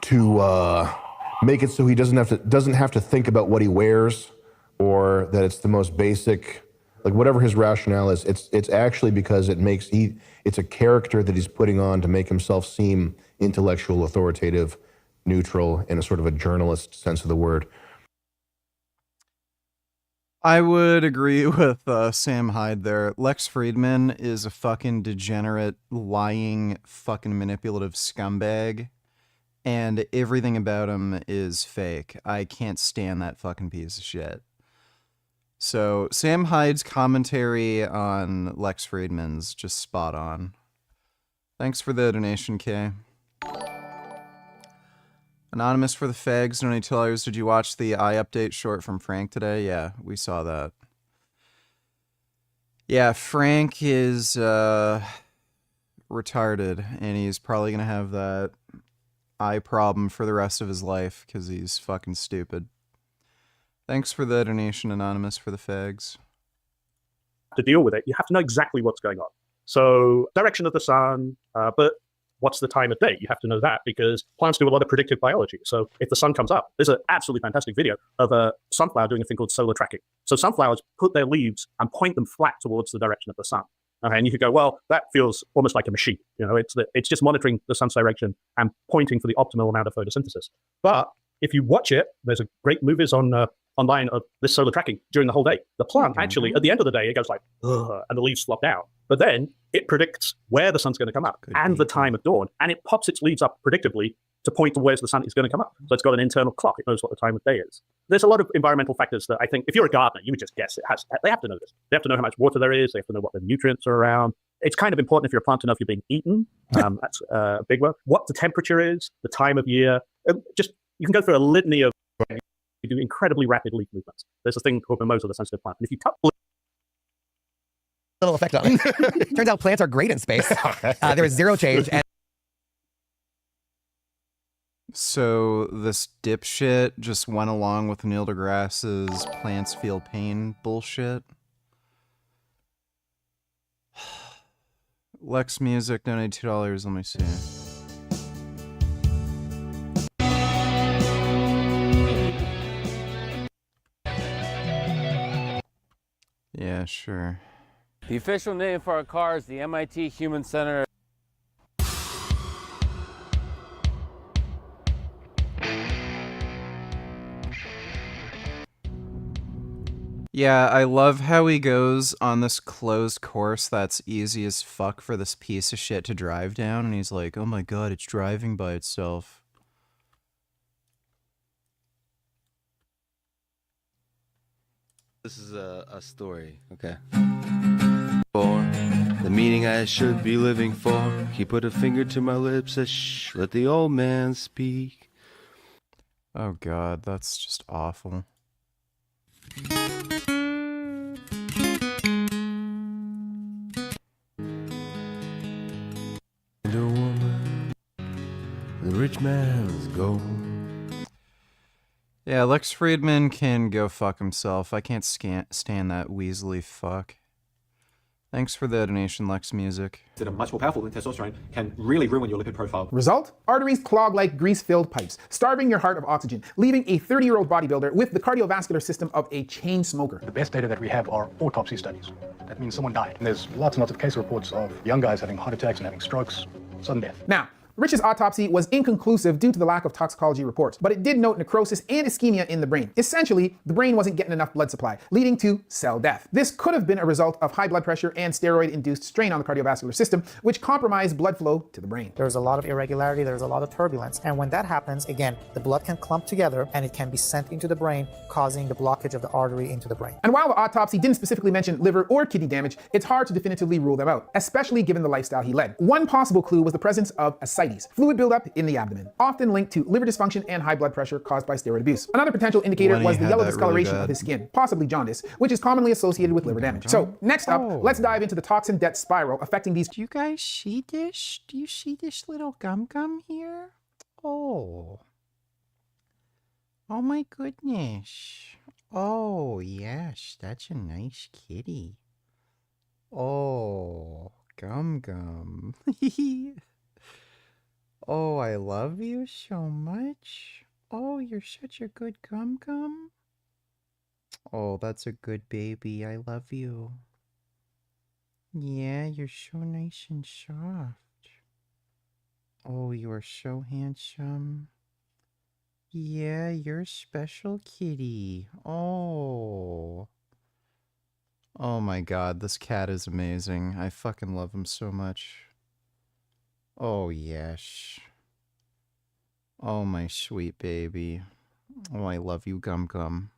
to make it so he doesn't have to think about what he wears, or that it's the most basic, like whatever his rationale is, it's actually because it's a character that he's putting on to make himself seem intellectual, authoritative, neutral, in a sort of a journalist sense of the word. I would agree with Sam Hyde there. Lex Friedman is a fucking degenerate, lying, fucking manipulative scumbag, and everything about him is fake. I can't stand that fucking piece of shit. So Sam Hyde's commentary on Lex Friedman's just spot on. Thanks for the donation, Kay. Anonymous for the fags. No need to tell others. Did you watch the iUpdate short from Frank today? Yeah, we saw that. Yeah, Frank is retarded, and he's probably gonna have that eye problem for the rest of his life because he's fucking stupid. Thanks for the donation, Anonymous for the fags. To deal with it, you have to know exactly what's going on. So, direction of the sun, but what's the time of day? You have to know that because plants do a lot of predictive biology. So, if the sun comes up, there's an absolutely fantastic video of a sunflower doing a thing called solar tracking. So, sunflowers put their leaves and point them flat towards the direction of the sun. Okay, and you could go, well, that feels almost like a machine. You know, it's just monitoring the sun's direction and pointing for the optimal amount of photosynthesis. But if you watch it, there's a great movies on online of this solar tracking during the whole day. The plant actually, at the end of the day, it goes like, ugh, and the leaves flop down. But then it predicts where the sun's going to come up and the time of dawn, and it pops its leaves up predictably to point to where the sun is going to come up. So it's got an internal clock. It knows what the time of day is. There's a lot of environmental factors that I think, if you're a gardener, you would just guess. They have to know this. They have to know how much water there is. They have to know what the nutrients are around. It's kind of important if you're a plant to know if you're being eaten. That's a big one. What the temperature is, the time of year. You can go through a litany of, you do incredibly rapid leaf movements. There's a thing called mimosa, the sensitive plant. And if you touch little effect on it. Turns out plants are great in space. There is zero change. And so this dipshit just went along with Neil deGrasse's plants feel pain bullshit. Lex Music donated $2. Let me see. Yeah, sure. The official name for our car is the MIT Human Center. Yeah, I love how he goes on this closed course that's easy as fuck for this piece of shit to drive down, and he's like, oh my god, it's driving by itself. This is a story, okay? For the meaning I should be living for, he put a finger to my lips, says, shh, let the old man speak. Oh god, that's just awful. And a woman, the rich man's gold. Yeah, Lex Friedman can go fuck himself. I can't stand that Weasley fuck. Thanks for the donation, Lex Music. That are much more powerful than testosterone can really ruin your lipid profile. Result? Arteries clog like grease-filled pipes, starving your heart of oxygen, leaving a 30-year-old bodybuilder with the cardiovascular system of a chain smoker. The best data that we have are autopsy studies. That means someone died. And there's lots and lots of case reports of young guys having heart attacks and having strokes, sudden death. Now, Rich's autopsy was inconclusive due to the lack of toxicology reports, but it did note necrosis and ischemia in the brain. Essentially, the brain wasn't getting enough blood supply, leading to cell death. This could have been a result of high blood pressure and steroid-induced strain on the cardiovascular system, which compromised blood flow to the brain. There's a lot of irregularity, there's a lot of turbulence, and when that happens, again, the blood can clump together and it can be sent into the brain, causing the blockage of the artery into the brain. And while the autopsy didn't specifically mention liver or kidney damage, it's hard to definitively rule them out, especially given the lifestyle he led. One possible clue was the presence of ascites, fluid buildup in the abdomen, often linked to liver dysfunction and high blood pressure caused by steroid abuse. Another potential indicator was the yellow discoloration of his skin, possibly jaundice, which is commonly associated with liver damage. So next up, let's dive into the toxin debt spiral affecting these. Do you guys see this? Do you see this little gum here? Oh. Oh my goodness. Oh, yes, that's a nice kitty. Oh, Gum. Oh, I love you so much. Oh, you're such a good Gum. Oh, that's a good baby. I love you. Yeah, you're so nice and soft. Oh, you are so handsome. Yeah, you're a special kitty. Oh. Oh my god, this cat is amazing. I fucking love him so much. Oh, yes. Oh, my sweet baby. Oh, I love you, Gum.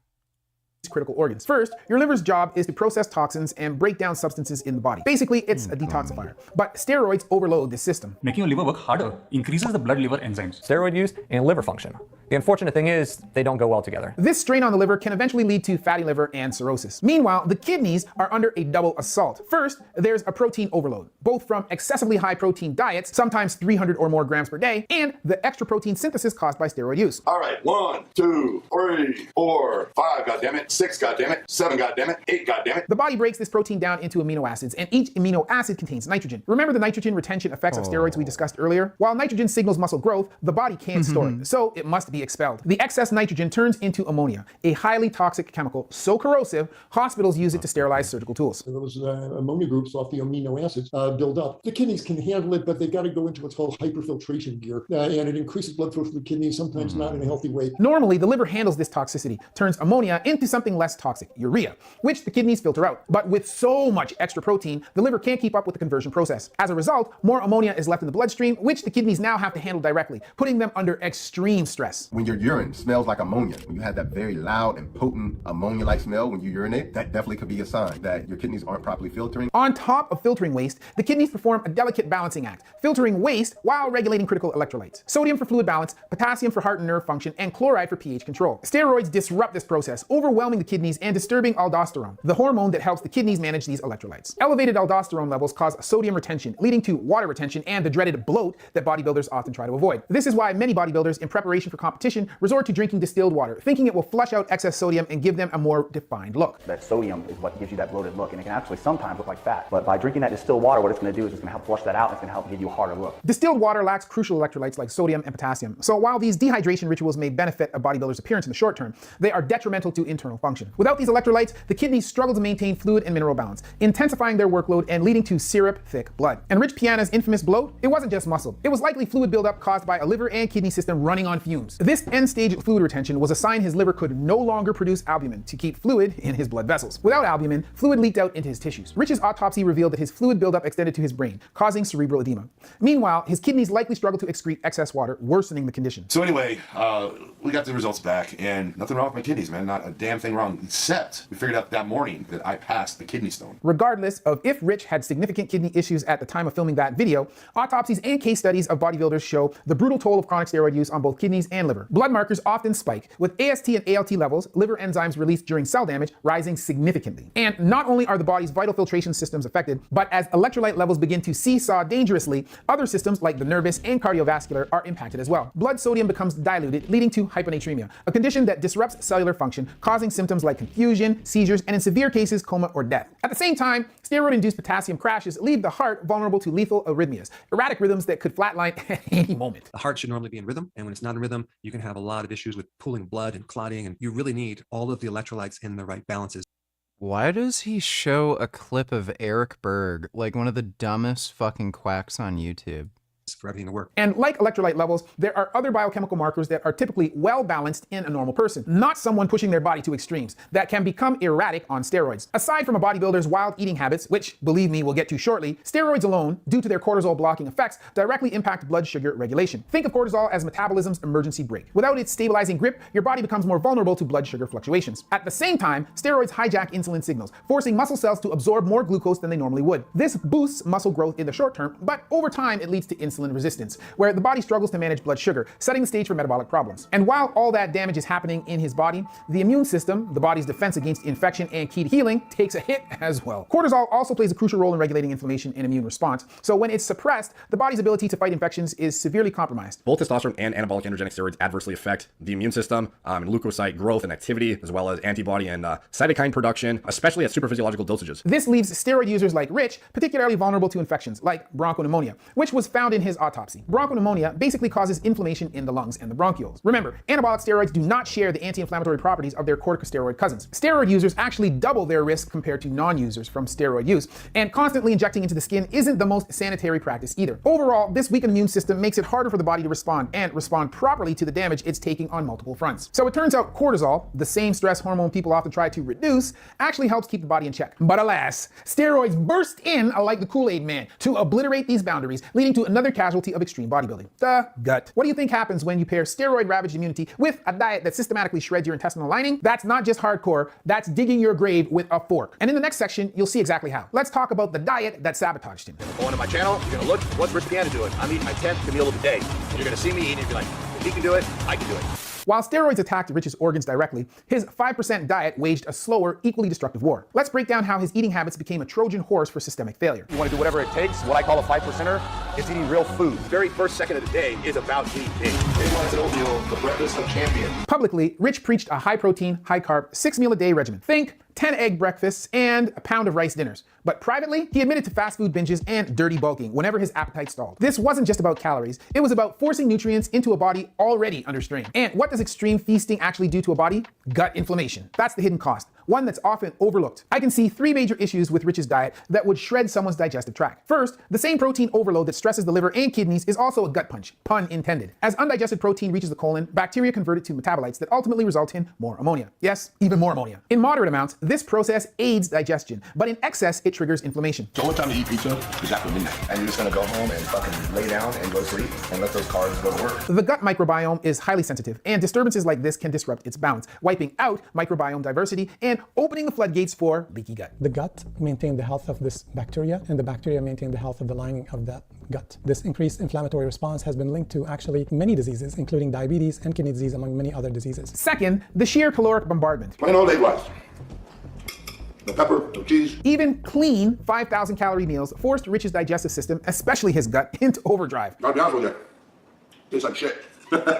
critical organs. First, your liver's job is to process toxins and break down substances in the body. Basically, it's a detoxifier. But steroids overload this system. Making your liver work harder increases the blood-liver enzymes. Steroid use and liver function. The unfortunate thing is, they don't go well together. This strain on the liver can eventually lead to fatty liver and cirrhosis. Meanwhile, the kidneys are under a double assault. First, there's a protein overload, both from excessively high protein diets, sometimes 300 or more grams per day, and the extra protein synthesis caused by steroid use. All right, 1, 2, 3, 4, 5, goddammit, 6, goddammit, 7, goddammit, 8, goddammit. The body breaks this protein down into amino acids, and each amino acid contains nitrogen. Remember the nitrogen retention effects of steroids we discussed earlier? While nitrogen signals muscle growth, the body can't store it, so it must be expelled. The excess nitrogen turns into ammonia, a highly toxic chemical so corrosive, hospitals use it to sterilize surgical tools. Those ammonia groups off the amino acids build up. The kidneys can handle it, but they've got to go into what's called hyperfiltration gear, and it increases blood flow to the kidneys, sometimes not in a healthy way. Normally, the liver handles this toxicity, turns ammonia into something less toxic, urea, which the kidneys filter out. But with so much extra protein, the liver can't keep up with the conversion process. As a result, more ammonia is left in the bloodstream, which the kidneys now have to handle directly, putting them under extreme stress. When your urine smells like ammonia, when you have that very loud and potent ammonia-like smell when you urinate, that definitely could be a sign that your kidneys aren't properly filtering. On top of filtering waste, the kidneys perform a delicate balancing act, filtering waste while regulating critical electrolytes. Sodium for fluid balance, potassium for heart and nerve function, and chloride for pH control. Steroids disrupt this process, overwhelming the kidneys and disturbing aldosterone, the hormone that helps the kidneys manage these electrolytes. Elevated aldosterone levels cause sodium retention, leading to water retention and the dreaded bloat that bodybuilders often try to avoid. This is why many bodybuilders in preparation for competition resort to drinking distilled water, thinking it will flush out excess sodium and give them a more defined look. That sodium is what gives you that bloated look, and it can actually sometimes look like fat. But by drinking that distilled water, what it's going to do is it's going to help flush that out, and it's going to help give you a harder look. Distilled water lacks crucial electrolytes like sodium and potassium. So while these dehydration rituals may benefit a bodybuilder's appearance in the short term, they are detrimental to internal function. Without these electrolytes, the kidneys struggle to maintain fluid and mineral balance, intensifying their workload and leading to syrup-thick blood. And Rich Piana's infamous bloat, it wasn't just muscle. It was likely fluid buildup caused by a liver and kidney system running on fumes. This end-stage fluid retention was a sign his liver could no longer produce albumin to keep fluid in his blood vessels. Without albumin, fluid leaked out into his tissues. Rich's autopsy revealed that his fluid buildup extended to his brain, causing cerebral edema. Meanwhile, his kidneys likely struggled to excrete excess water, worsening the condition. So anyway, we got the results back, and nothing wrong with my kidneys, man. Not a damn thing wrong, except we figured out that morning that I passed the kidney stone. Regardless of if Rich had significant kidney issues at the time of filming that video, autopsies and case studies of bodybuilders show the brutal toll of chronic steroid use on both kidneys and liver. Blood markers often spike, with AST and ALT levels, liver enzymes released during cell damage, rising significantly. And not only are the body's vital filtration systems affected, but as electrolyte levels begin to seesaw dangerously, other systems like the nervous and cardiovascular are impacted as well. Blood sodium becomes diluted, leading to hyponatremia, a condition that disrupts cellular function, causing symptoms like confusion, seizures, and in severe cases, coma or death. At the same time, steroid-induced potassium crashes leave the heart vulnerable to lethal arrhythmias, erratic rhythms that could flatline at any moment. The heart should normally be in rhythm, and when it's not in rhythm, you can have a lot of issues with pooling blood and clotting, and you really need all of the electrolytes in the right balances. Why does he show a clip of Eric Berg, like one of the dumbest fucking quacks on YouTube? For everything to work. And like electrolyte levels, there are other biochemical markers that are typically well balanced in a normal person, not someone pushing their body to extremes, that can become erratic on steroids. Aside from a bodybuilder's wild eating habits, which, believe me, we'll get to shortly, steroids alone, due to their cortisol blocking effects, directly impact blood sugar regulation. Think of cortisol as metabolism's emergency brake. Without its stabilizing grip, your body becomes more vulnerable to blood sugar fluctuations. At the same time, steroids hijack insulin signals, forcing muscle cells to absorb more glucose than they normally would. This boosts muscle growth in the short term, but over time it leads to insulin resistance, where the body struggles to manage blood sugar, setting the stage for metabolic problems. And while all that damage is happening in his body, the immune system, the body's defense against infection and key to healing, takes a hit as well. Cortisol also plays a crucial role in regulating inflammation and immune response, so when it's suppressed, the body's ability to fight infections is severely compromised. Both testosterone and anabolic androgenic steroids adversely affect the immune system and leukocyte growth and activity, as well as antibody and cytokine production, especially at superphysiological dosages. This leaves steroid users like Rich particularly vulnerable to infections like bronchopneumonia, which was found in his autopsy. Bronchopneumonia basically causes inflammation in the lungs and the bronchioles. Remember, anabolic steroids do not share the anti-inflammatory properties of their corticosteroid cousins. Steroid users actually double their risk compared to non-users from steroid use, and constantly injecting into the skin isn't the most sanitary practice either. Overall, this weakened immune system makes it harder for the body to respond and respond properly to the damage it's taking on multiple fronts. So it turns out cortisol, the same stress hormone people often try to reduce, actually helps keep the body in check. But alas, steroids burst in like the Kool-Aid Man to obliterate these boundaries, leading to another casualty of extreme bodybuilding, the gut. What do you think happens when you pair steroid-ravaged immunity with a diet that systematically shreds your intestinal lining? That's not just hardcore, that's digging your grave with a fork. And in the next section, you'll see exactly how. Let's talk about the diet that sabotaged him. Go onto my channel, you're gonna look, what's Rich Piana doing? I'm eating my 10th meal of the day. And you're gonna see me eating and be like, if he can do it, I can do it. While steroids attacked Rich's organs directly, his 5% diet waged a slower, equally destructive war. Let's break down how his eating habits became a Trojan horse for systemic failure. You wanna do whatever it takes, what I call a 5%er, is eating real food. The very first second of the day is about eating big. Oatmeal, the breakfast of champions. Publicly, Rich preached a high-protein, high-carb, 6-meal-a-day regimen. Think 10 egg breakfasts and a pound of rice dinners. But privately, he admitted to fast food binges and dirty bulking whenever his appetite stalled. This wasn't just about calories, it was about forcing nutrients into a body already under strain. And what does extreme feasting actually do to a body? Gut inflammation. That's the hidden cost, one that's often overlooked. I can see 3 major issues with Rich's diet that would shred someone's digestive tract. First, the same protein overload that stresses the liver and kidneys is also a gut punch, pun intended. As undigested protein reaches the colon, bacteria convert it to metabolites that ultimately result in more ammonia. Yes, even more ammonia. In moderate amounts, this process aids digestion, but in excess, it triggers inflammation. The only time to eat pizza is after midnight. And you're just gonna go home and fucking lay down and go to sleep and let those carbs go to work. The gut microbiome is highly sensitive, and disturbances like this can disrupt its balance, wiping out microbiome diversity and opening the floodgates for leaky gut. The gut maintains the health of this bacteria, and the bacteria maintain the health of the lining of that gut. This increased inflammatory response has been linked to actually many diseases, including diabetes and kidney disease, among many other diseases. Second, the sheer caloric bombardment. Plain old egg whites. No pepper, no cheese. Even clean 5,000 calorie meals forced Rich's digestive system, especially his gut, into overdrive. I'll be honest with you. Tastes like shit.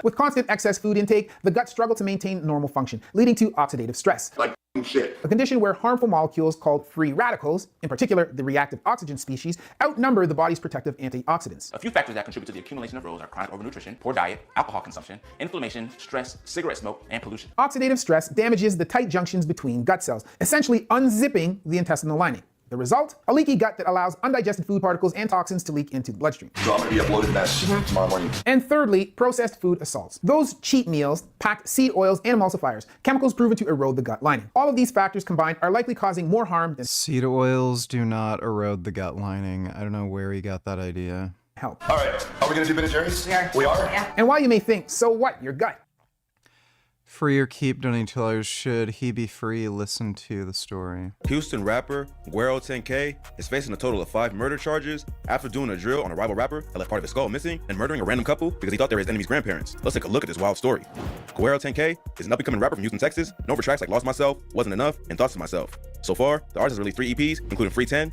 With constant excess food intake, the gut struggled to maintain normal function, leading to oxidative stress. Like shit. A condition where harmful molecules called free radicals, in particular the reactive oxygen species, outnumber the body's protective antioxidants. A few factors that contribute to the accumulation of rows are chronic overnutrition, poor diet, alcohol consumption, inflammation, stress, cigarette smoke, and pollution. Oxidative stress damages the tight junctions between gut cells, essentially unzipping the intestinal lining. The result? A leaky gut that allows undigested food particles and toxins to leak into the bloodstream. So I'm gonna be uploading that tomorrow morning. And thirdly, processed food assaults. Those cheap meals packed seed oils and emulsifiers, chemicals proven to erode the gut lining. All of these factors combined are likely causing more harm than seed oils do not erode the gut lining. I don't know where he got that idea. Help. All right, are we gonna do Ben and Jerry's? We are? Yeah. And while you may think, so what, your gut? Free or keep $20. Should he be free? Listen to the story. Houston rapper Guero 10K is facing a total of 5 murder charges after doing a drill on a rival rapper that left part of his skull missing and murdering a random couple because he thought they were his enemy's grandparents. Let's take a look at this wild story. Guero 10K is an up-and-coming rapper from Houston, Texas, known for tracks like Lost Myself, Wasn't Enough, and Thoughts of Myself. So far, the artist has released 3 EPs, including Free 10.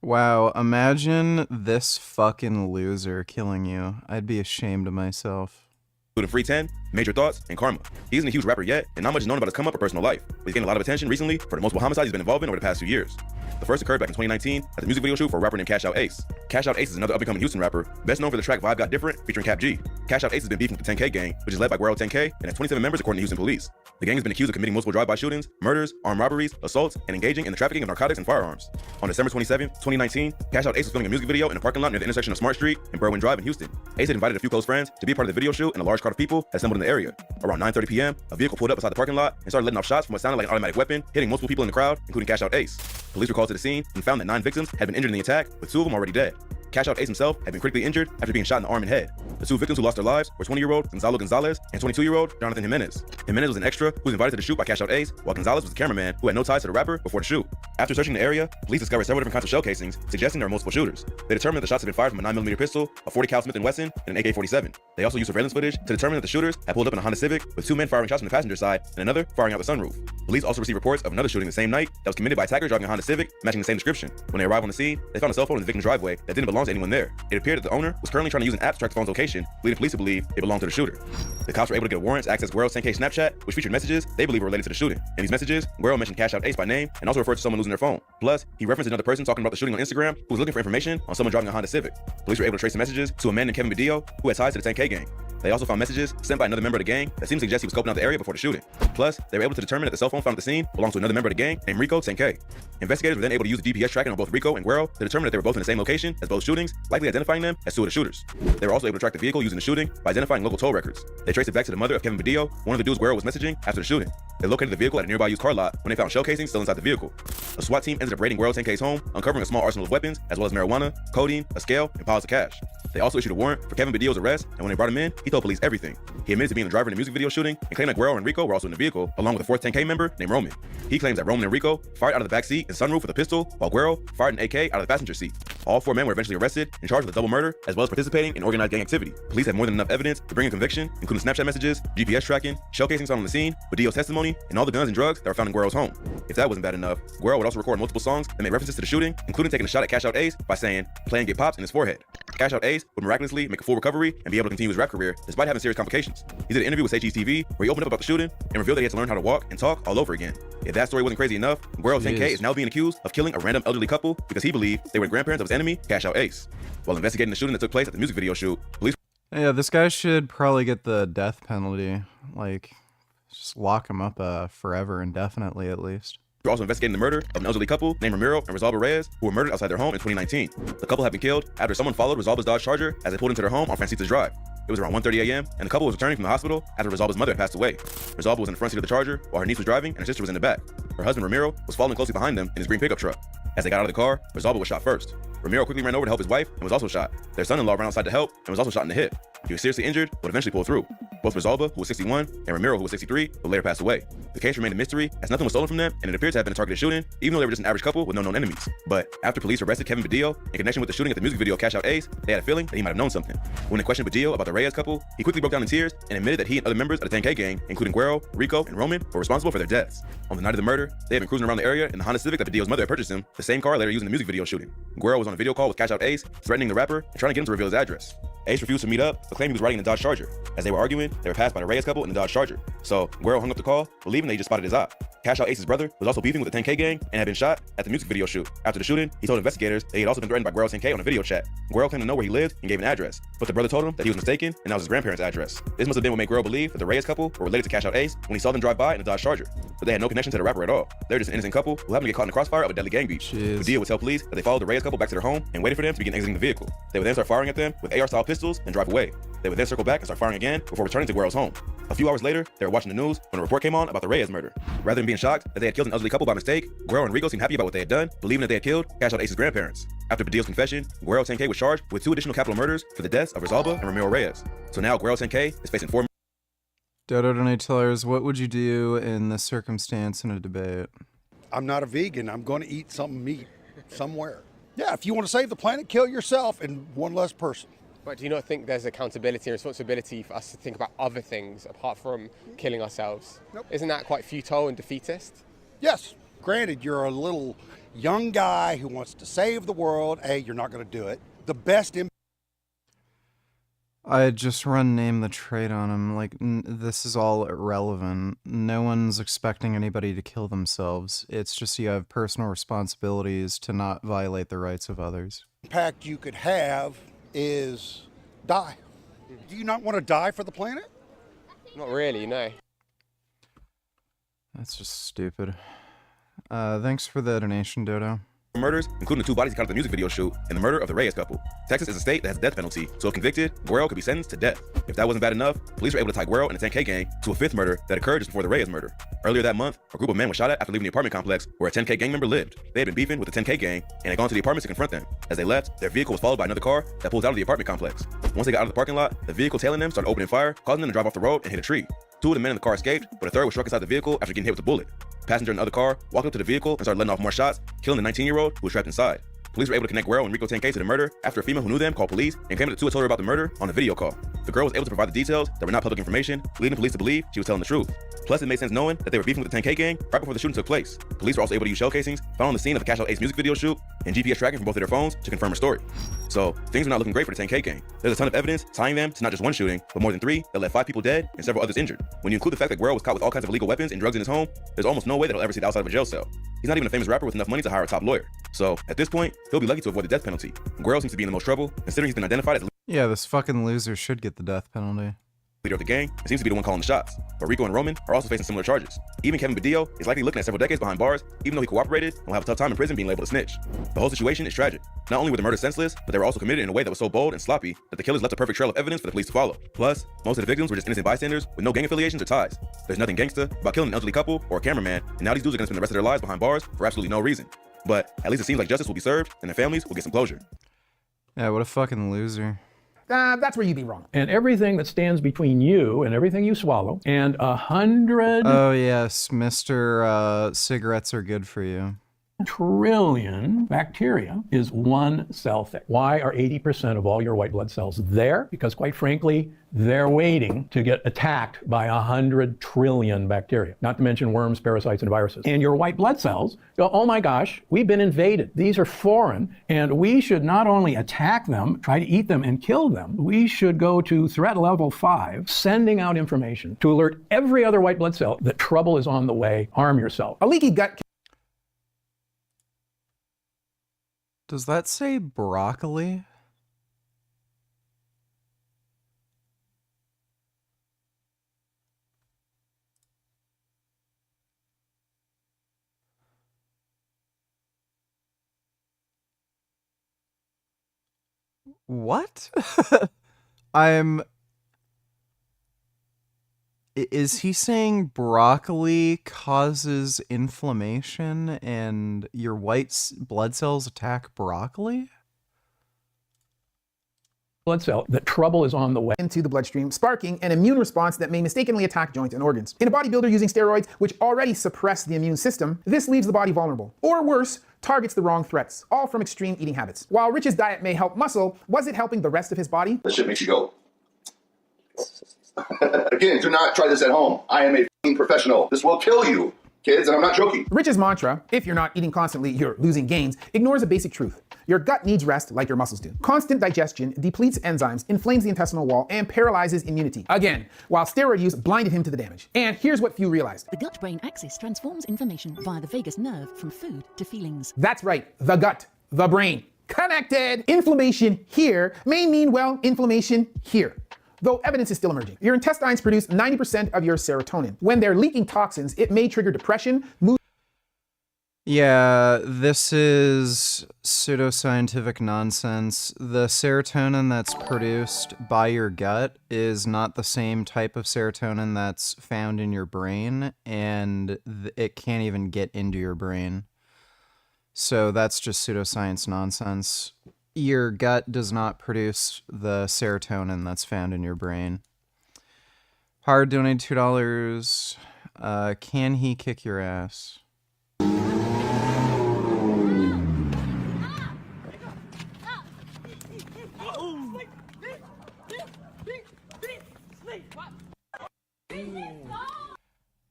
Wow, imagine this fucking loser killing you. I'd be ashamed of myself. Including Free 10, Major Thoughts, and Karma. He isn't a huge rapper yet, and not much is known about his come-up or personal life, but he's gained a lot of attention recently for the multiple homicides he's been involved in over the past few years. The first occurred back in 2019 at the music video shoot for a rapper named Cash Out Ace. Cash Out Ace is another up-and-coming Houston rapper, best known for the track Vibe Got Different, featuring Cap G. Cash Out Ace has been beefing with the 10K gang, which is led by Guero 10K, and has 27 members according to Houston police. The gang has been accused of committing multiple drive-by shootings, murders, armed robberies, assaults, and engaging in the trafficking of narcotics and firearms. On December 27, 2019, Cash Out Ace was filming a music video in a parking lot near the intersection of Smart Street and Berwyn Drive in Houston. Ace had invited a few close friends to be a part of the video shoot, and a large crowd of people had assembled in the area. Around 9:30 p.m., a vehicle pulled up beside the parking lot and started letting off shots from what sounded like an automatic weapon, hitting multiple people in the crowd, including Cash Out Ace. Police were called to the scene and found that 9 victims had been injured in the attack, with 2 of them already dead. Cash Out Ace himself had been critically injured after being shot in the arm and head. The 2 victims who lost their lives were 20-year-old Gonzalo Gonzalez and 22-year-old Jonathan Jimenez. Jimenez was an extra who was invited to the shoot by Cash Out Ace, while Gonzalez was the cameraman who had no ties to the rapper before the shoot. After searching the area, police discovered several different kinds of shell casings, suggesting there were multiple shooters. They determined that the shots had been fired from a 9mm pistol, a .40 cal Smith & Wesson, and an AK-47. They also used surveillance footage to determine that the shooters had pulled up in a Honda Civic, with 2 men firing shots from the passenger side and another firing out the sunroof. Police also received reports of another shooting the same night that was committed by attackers driving a Honda Civic, matching the same description. When they arrived on the scene, they found a cell phone in the victim's driveway that didn't belong to anyone there. It appeared that the owner was currently trying to use an app to track the phone's location, leading police to believe it belonged to the shooter. The cops were able to get a warrant to access Guero's 10K Snapchat, which featured messages they believe were related to the shooting. In these messages, Guero mentioned Cash Out Ace by name and also referred to someone losing their phone. Plus, he referenced another person talking about the shooting on Instagram who was looking for information on someone driving a Honda Civic. Police were able to trace the messages to a man named Kevin Badillo who had ties to the 10K gang. They also found messages sent by another member of the gang that seemed to suggest he was scoping out the area before the shooting. Plus, they were able to determine that the cell phone found at the scene belonged to another member of the gang named Rico 10K. Investigators were then able to use the GPS tracking on both Rico and Guero to determine that they were both in the same location as both shootings, likely identifying them as 2 of the shooters. They were also able to track the vehicle using the shooting by identifying local toll records. They traced it back to the mother of Kevin Badillo, one of the dudes Guero was messaging after the shooting. They located the vehicle at a nearby used car lot when they found shell casings still inside the vehicle. A SWAT team ended up raiding Guero 10K's home, uncovering a small arsenal of weapons, as well as marijuana, codeine, a scale, and piles of cash. They also issued a warrant for Kevin Badillo's arrest, and when they brought him in, he told police everything. He admitted to being the driver in the music video shooting and claimed that Guerrero and Rico were also in the vehicle, along with a fourth 10K member named Roman. He claims that Roman and Rico fired out of the back seat and sunroof with a pistol, while Guerrero fired an AK out of the passenger seat. All 4 men were eventually arrested and charged with a double murder, as well as participating in organized gang activity. Police have more than enough evidence to bring a conviction, including Snapchat messages, GPS tracking, shell casings found on the scene, Badillo's testimony, and all the guns and drugs that were found in Guerrero's home. If that wasn't bad enough, Guerrero would also record multiple songs that made references to the shooting, including taking a shot at Cash Out Ace by saying, "Play and get pops" in his forehead. Cash Out Ace would miraculously make a full recovery and be able to continue his rap career despite having serious complications. He did an interview with HGTV where he opened up about the shooting and revealed that he had to learn how to walk and talk all over again. If that story wasn't crazy enough, Guerrero 10K is now being accused of killing a random elderly couple because he believed they were the grandparents of his enemy, Cash Out Ace. While investigating the shooting that took place at the music video shoot, police... Yeah, this guy should probably get the death penalty. Like, just lock him up forever, indefinitely at least. We're also investigating the murder of an elderly couple named Ramiro and Rosalba Reyes, who were murdered outside their home in 2019. The couple had been killed after someone followed Rosalba's Dodge Charger as they pulled into their home on Francitas Drive. It was around 1:30 a.m., and the couple was returning from the hospital after Rosalba's mother had passed away. Rosalba was in the front seat of the Charger, while her niece was driving and her sister was in the back. Her husband, Ramiro, was following closely behind them in his green pickup truck. As they got out of the car, Rosalba was shot first. Ramiro quickly ran over to help his wife and was also shot. Their son-in-law ran outside to help and was also shot in the hip. He was seriously injured, but eventually pulled through. Both Rosalba, who was 61, and Ramiro, who was 63, would later pass away. The case remained a mystery, as nothing was stolen from them, and it appeared to have been a targeted shooting, even though they were just an average couple with no known enemies. But after police arrested Kevin Badillo in connection with the shooting at the music video Cash Out Ace, they had a feeling that he might have known something. When they questioned Badillo about the Reyes couple, he quickly broke down in tears and admitted that he and other members of the 10K gang, including Guerrero, Rico, and Roman, were responsible for their deaths. On the night of the murder, they had been cruising around the area in the Honda Civic that Badillo's mother had purchased him, the same car later used in the music video shooting. Guerrero was on a video call with Cash Out Ace, threatening the rapper and trying to get him to reveal his address. Ace refused to meet up, but claimed he was riding in the Dodge Charger. As they were arguing, they were passed by the Reyes couple in the Dodge Charger. So Guerrero hung up the call, believing that he just spotted his op. Cash Out Ace's brother was also beefing with the 10K gang and had been shot at the music video shoot. After the shooting, he told investigators that he had also been threatened by Guerrero 10K on a video chat. Guerrero claimed to know where he lived and gave an address, but the brother told him that he was mistaken and that was his grandparents' address. This must have been what made Guerrero believe that the Reyes couple were related to Cash Out Ace when he saw them drive by in the Dodge Charger. But they had no connection to the rapper at all. They were just an innocent couple who happened to get caught in the crossfire of a deadly gang beef. Badillo would tell police that they followed the Reyes couple back to their home and waited for them to begin exiting the vehicle. They would then start firing at them with AR-style pistols and drive away. They would then circle back and start firing again before returning to Guerrero's home. A few hours later, they were watching the news when a report came on about the Reyes murder. Rather than being shocked that they had killed an elderly couple by mistake, Guerrero and Rico seemed happy about what they had done, believing that they had killed Cash Out Ace's grandparents. After Badillo's confession, Guerrero 10K was charged with 2 additional capital murders for the deaths of Rosalba and Ramiro Reyes. So now Guerrero 10K is facing 4. Dodo Donate Tellers, what would you do in this circumstance in a debate? I'm not a vegan. I'm going to eat some meat somewhere. Yeah, if you want to save the planet, kill yourself and one less person. But do you not think there's accountability and responsibility for us to think about other things apart from killing ourselves? Nope. Isn't that quite futile and defeatist? Yes. Granted, you're a little young guy who wants to save the world. A, you're not going to do it. The best I'd just run Name the Trade on him. Like, this is all irrelevant. No one's expecting anybody to kill themselves. It's just you have personal responsibilities to not violate the rights of others. impact you could have is die. Do you not want to die for the planet? Not really, no. That's just stupid. Thanks for the donation, Dodo. Murders, including the 2 bodies he caught at the music video shoot and the murder of the Reyes couple. Texas is a state that has a death penalty, so if convicted, Guerrero could be sentenced to death. If that wasn't bad enough, police were able to tie Guerrero and the 10K gang to a 5th murder that occurred just before the Reyes murder. Earlier that month, a group of men was shot at after leaving the apartment complex where a 10K gang member lived. They had been beefing with the 10K gang and had gone to the apartments to confront them. As they left, their vehicle was followed by another car that pulled out of the apartment complex. Once they got out of the parking lot, the vehicle tailing them started opening fire, causing them to drive off the road and hit a tree. 2 of the men in the car escaped, but a third was struck inside the vehicle after getting hit with a bullet. The passenger in the other car walked up to the vehicle and started letting off more shots, killing the 19-year-old who was trapped inside. Police were able to connect Guerrero and Rico 10K to the murder after a female who knew them called police and claimed that the 2 had told her about the murder on a video call. The girl was able to provide the details that were not public information, leading police to believe she was telling the truth. Plus, it made sense knowing that they were beefing with the 10K gang right before the shooting took place. Police were also able to use shell casings found on the scene of the Cash Out Ace music video shoot and GPS tracking from both of their phones to confirm her story. So, things were not looking great for the 10K gang. There's a ton of evidence tying them to not just one shooting, but more than 3 that left 5 people dead and several others injured. When you include the fact that Guerrero was caught with all kinds of illegal weapons and drugs in his home, there's almost no way that he'll ever see the outside of a jail cell. He's not even a famous rapper with enough money to hire a top lawyer. So, at this point, he'll be lucky to avoid the death penalty. Guerrero seems to be in the most trouble, considering he's been identified as the Yeah, this fucking loser should get the death penalty. leader of the gang and seems to be the one calling the shots. But Rico and Roman are also facing similar charges. Even Kevin Badillo is likely looking at several decades behind bars, even though he cooperated and will have a tough time in prison being labeled a snitch. The whole situation is tragic. Not only were the murders senseless, but they were also committed in a way that was so bold and sloppy that the killers left a perfect trail of evidence for the police to follow. Plus, most of the victims were just innocent bystanders with no gang affiliations or ties. There's nothing gangsta about killing an elderly couple or a cameraman, and now these dudes are gonna spend the rest of their lives behind bars for absolutely no reason. But at least it seems like justice will be served and their families will get some closure. Yeah, what a fucking loser. That's where you'd be wrong. And everything that stands between you and everything you swallow, and 100 Oh yes, Mr. Cigarettes are good for you. trillion bacteria is one cell thick. Why are 80% of all your white blood cells there? Because quite frankly, they're waiting to get attacked by 100 trillion bacteria, not to mention worms, parasites, and viruses. And your white blood cells go, oh my gosh, we've been invaded. These are foreign, and we should not only attack them, try to eat them and kill them, we should go to threat level 5, sending out information to alert every other white blood cell that trouble is on the way. Arm yourself. A leaky gut. Does that say broccoli? What? Is he saying broccoli causes inflammation and your white blood cells attack broccoli? Blood cell, the trouble is on the way. Into the bloodstream, sparking an immune response that may mistakenly attack joints and organs. In a bodybuilder using steroids, which already suppress the immune system, this leaves the body vulnerable. Or worse, targets the wrong threats, all from extreme eating habits. While Rich's diet may help muscle, was it helping the rest of his body? That shit makes you go. Again, do not try this at home. I am a f***ing professional. This will kill you, kids, and I'm not joking. Rich's mantra, if you're not eating constantly, you're losing gains, ignores a basic truth. Your gut needs rest like your muscles do. Constant digestion depletes enzymes, inflames the intestinal wall, and paralyzes immunity. Again, while steroid use blinded him to the damage. And here's what few realized. The gut-brain axis transforms information via the vagus nerve from food to feelings. That's right, the gut, the brain. Connected! Inflammation here may mean, well, inflammation here. Though evidence is still emerging. Your intestines produce 90% of your serotonin. When they're leaking toxins, it may trigger depression, mood. Yeah, this is pseudoscientific nonsense. The serotonin that's produced by your gut is not the same type of serotonin that's found in your brain, and it can't even get into your brain. So that's just pseudoscience nonsense. Your gut does not produce the serotonin that's found in your brain. Hard donated $2. Can he kick your ass?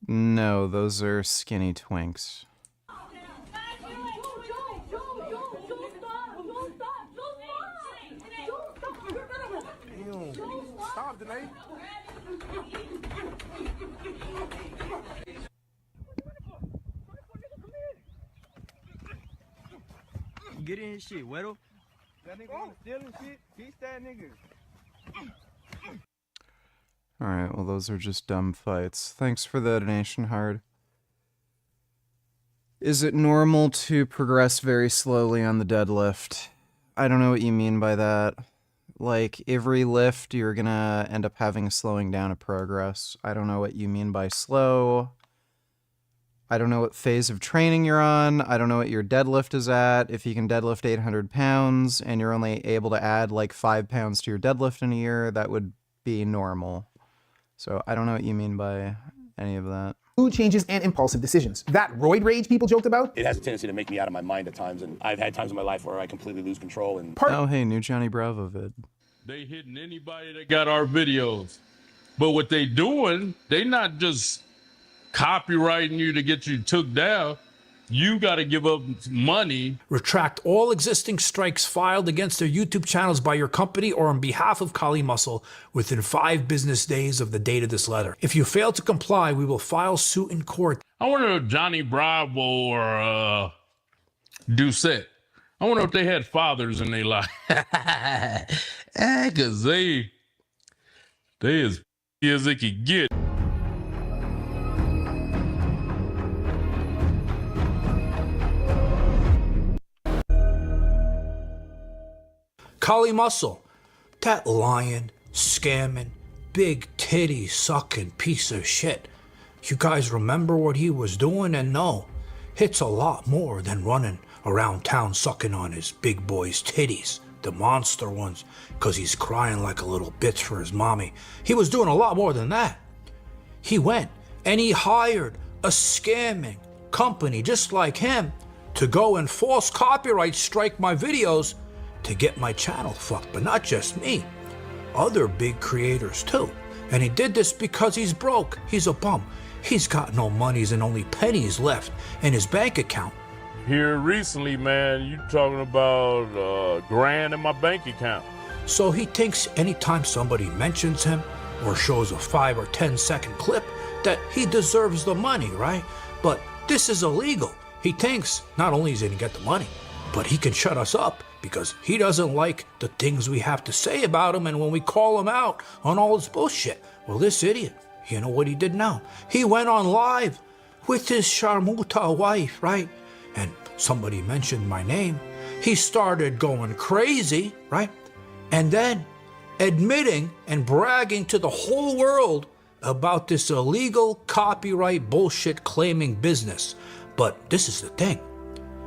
No, those are skinny twinks. Get in his shit, Weddle. That nigga wanna steal his shit? Teach that nigga. Alright, well those are just dumb fights. Thanks for the donation, Hard. Is it normal to progress very slowly on the deadlift? I don't know what you mean by that. Like, every lift you're gonna end up having a slowing down of progress. I don't know what you mean by slow. I don't know what phase of training you're on. I don't know what your deadlift is at. If you can deadlift 800 pounds and you're only able to add like 5 pounds to your deadlift in a year, that would be normal. So I don't know what you mean by any of that. Mood changes and impulsive decisions. That roid rage people joked about? It has a tendency to make me out of my mind at times, and I've had times in my life where I completely lose control. And oh, hey, new Johnny Bravo vid. They hitting anybody that got our videos. But what they doing, they not just copywriting you to get you took down. You got to give up money. Retract all existing strikes filed against their YouTube channels by your company or on behalf of Kali Muscle within 5 business days of the date of this letter. If you fail to comply, we will file suit in court. I wonder if Johnny Bravo or Doucette, I wonder if they had fathers in their life. Because they as as they could get. Kali Muscle, that lying, scamming, big titty sucking piece of shit. You guys remember what he was doing? And no, it's a lot more than running around town sucking on his big boy's titties. the monster ones, because he's crying like a little bitch for his mommy. He was doing a lot more than that. He went and he hired a scamming company just like him to go and false copyright strike my videos to get my channel fucked. But not just me, other big creators too. And he did this because he's broke. He's a bum. He's got no monies and only pennies left in his bank account. Here recently, man, you talking about $1,000 in my bank account. So he thinks anytime somebody mentions him or shows a 5 or 10 second clip that he deserves the money, right? But this is illegal. He thinks not only is he gonna get the money, but he can shut us up because he doesn't like the things we have to say about him and when we call him out on all his bullshit. Well, this idiot, you know what he did now? He went on live with his Sharmuta wife, right? And somebody mentioned my name. He started going crazy, right? And then admitting and bragging to the whole world about this illegal copyright bullshit claiming business. But this is the thing.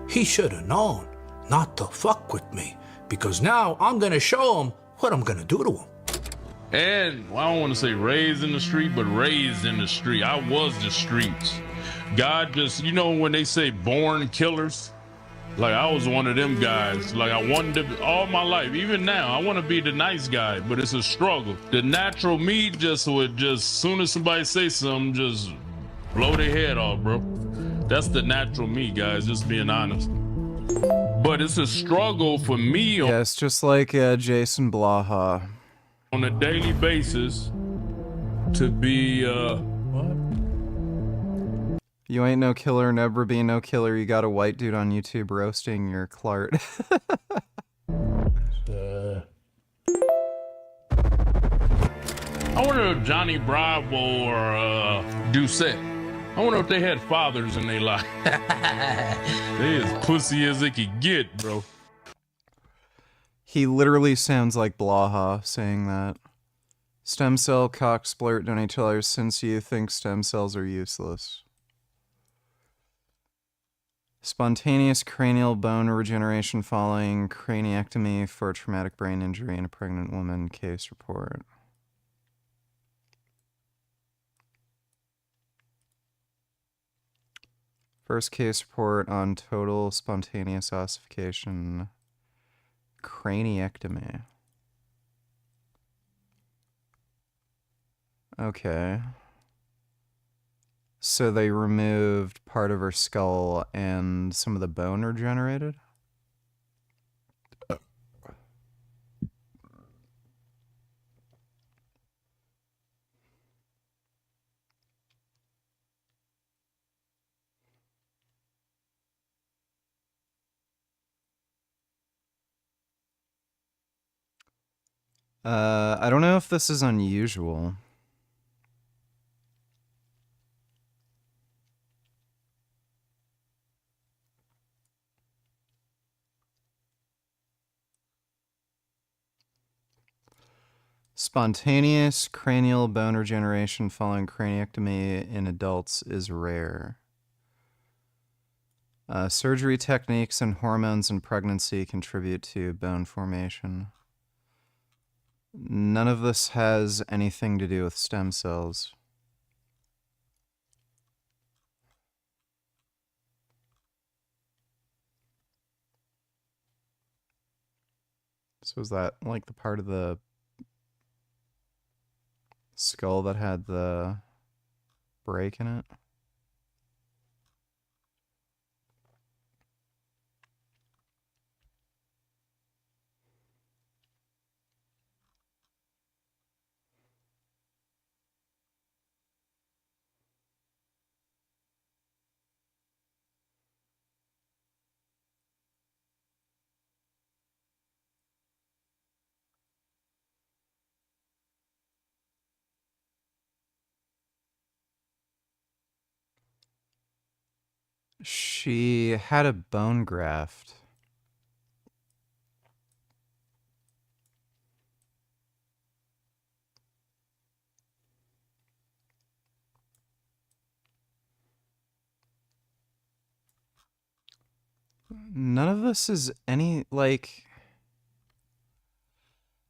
He should have known not to fuck with me because now I'm gonna show him what I'm gonna do to him. And well, I don't want to say raised in the street, but raised in the street. I was the streets. God just, you know, when they say born killers, like I was one of them guys. Like I wanted to, all my life, even now, I want to be the nice guy, but it's a struggle. The natural me just would just, soon as somebody say something, just blow their head off, bro. That's the natural me, guys, just being honest. But it's a struggle for me. Yeah, it's just like Jason Blaha. On a daily basis to be, what? You ain't no killer, never be no killer. You got a white dude on YouTube roasting your Clart. I wonder if Johnny Bravo or Doucette, I wonder if they had fathers in their life. They as pussy as they could get, bro. He literally sounds like Blaha saying that. Stem cell cock splurt $20 since you think stem cells are useless. Spontaneous cranial bone regeneration following craniectomy for traumatic brain injury in a pregnant woman case report. First case report on total spontaneous ossification craniectomy. Okay. So they removed part of her skull and some of the bone regenerated? I don't know if this is unusual. Spontaneous cranial bone regeneration following craniectomy in adults is rare. Surgery techniques and hormones in pregnancy contribute to bone formation. None of this has anything to do with stem cells. So is that like the part of the skull that had the break in it? She had a bone graft. None of this is any, like...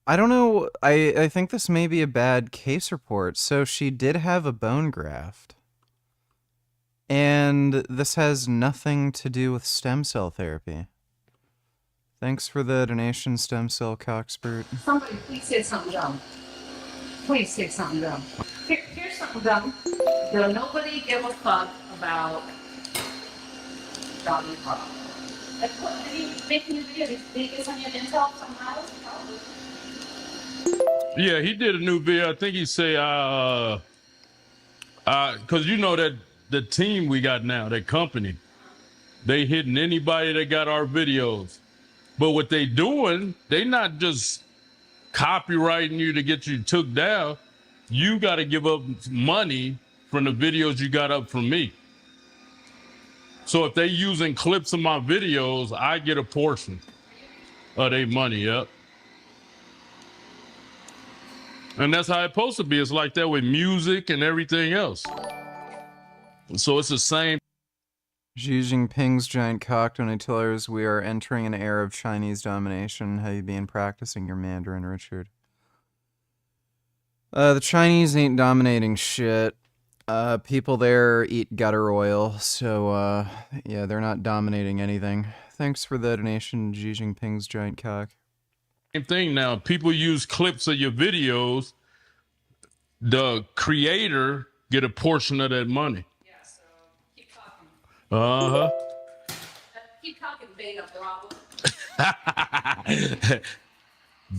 I don't know. I think this may be a bad case report. So she did have a bone graft. And this has nothing to do with stem cell therapy. Thanks for the donation, stem cell cockspurt. Somebody please say something dumb. Please say something dumb. Here's something dumb. Will nobody give a fuck about Johnny Bravo? Like, what, did he make new videos? Did he get some of your intel somehow? Probably. Yeah, he did a new video. I think he say, because you know that the team we got now, that company, they hitting anybody that got our videos. But what they doing, they not just copywriting you to get you took down. You got to give up money from the videos you got up from me. So if they using clips of my videos, I get a portion of their money, yep. And that's how it's supposed to be. It's like that with music and everything else. So it's the same. Xi Jinping's giant cock when he tells us we are entering an era of Chinese domination. Have you been practicing your Mandarin, Richard? The Chinese ain't dominating shit. People there eat gutter oil, so yeah, they're not dominating anything. Thanks for the donation, Xi Jinping's giant cock. Same thing now. People use clips of your videos. The creator get a portion of that money. Yeah, so keep talking. Uh-huh. Keep talking, Beta Bravo.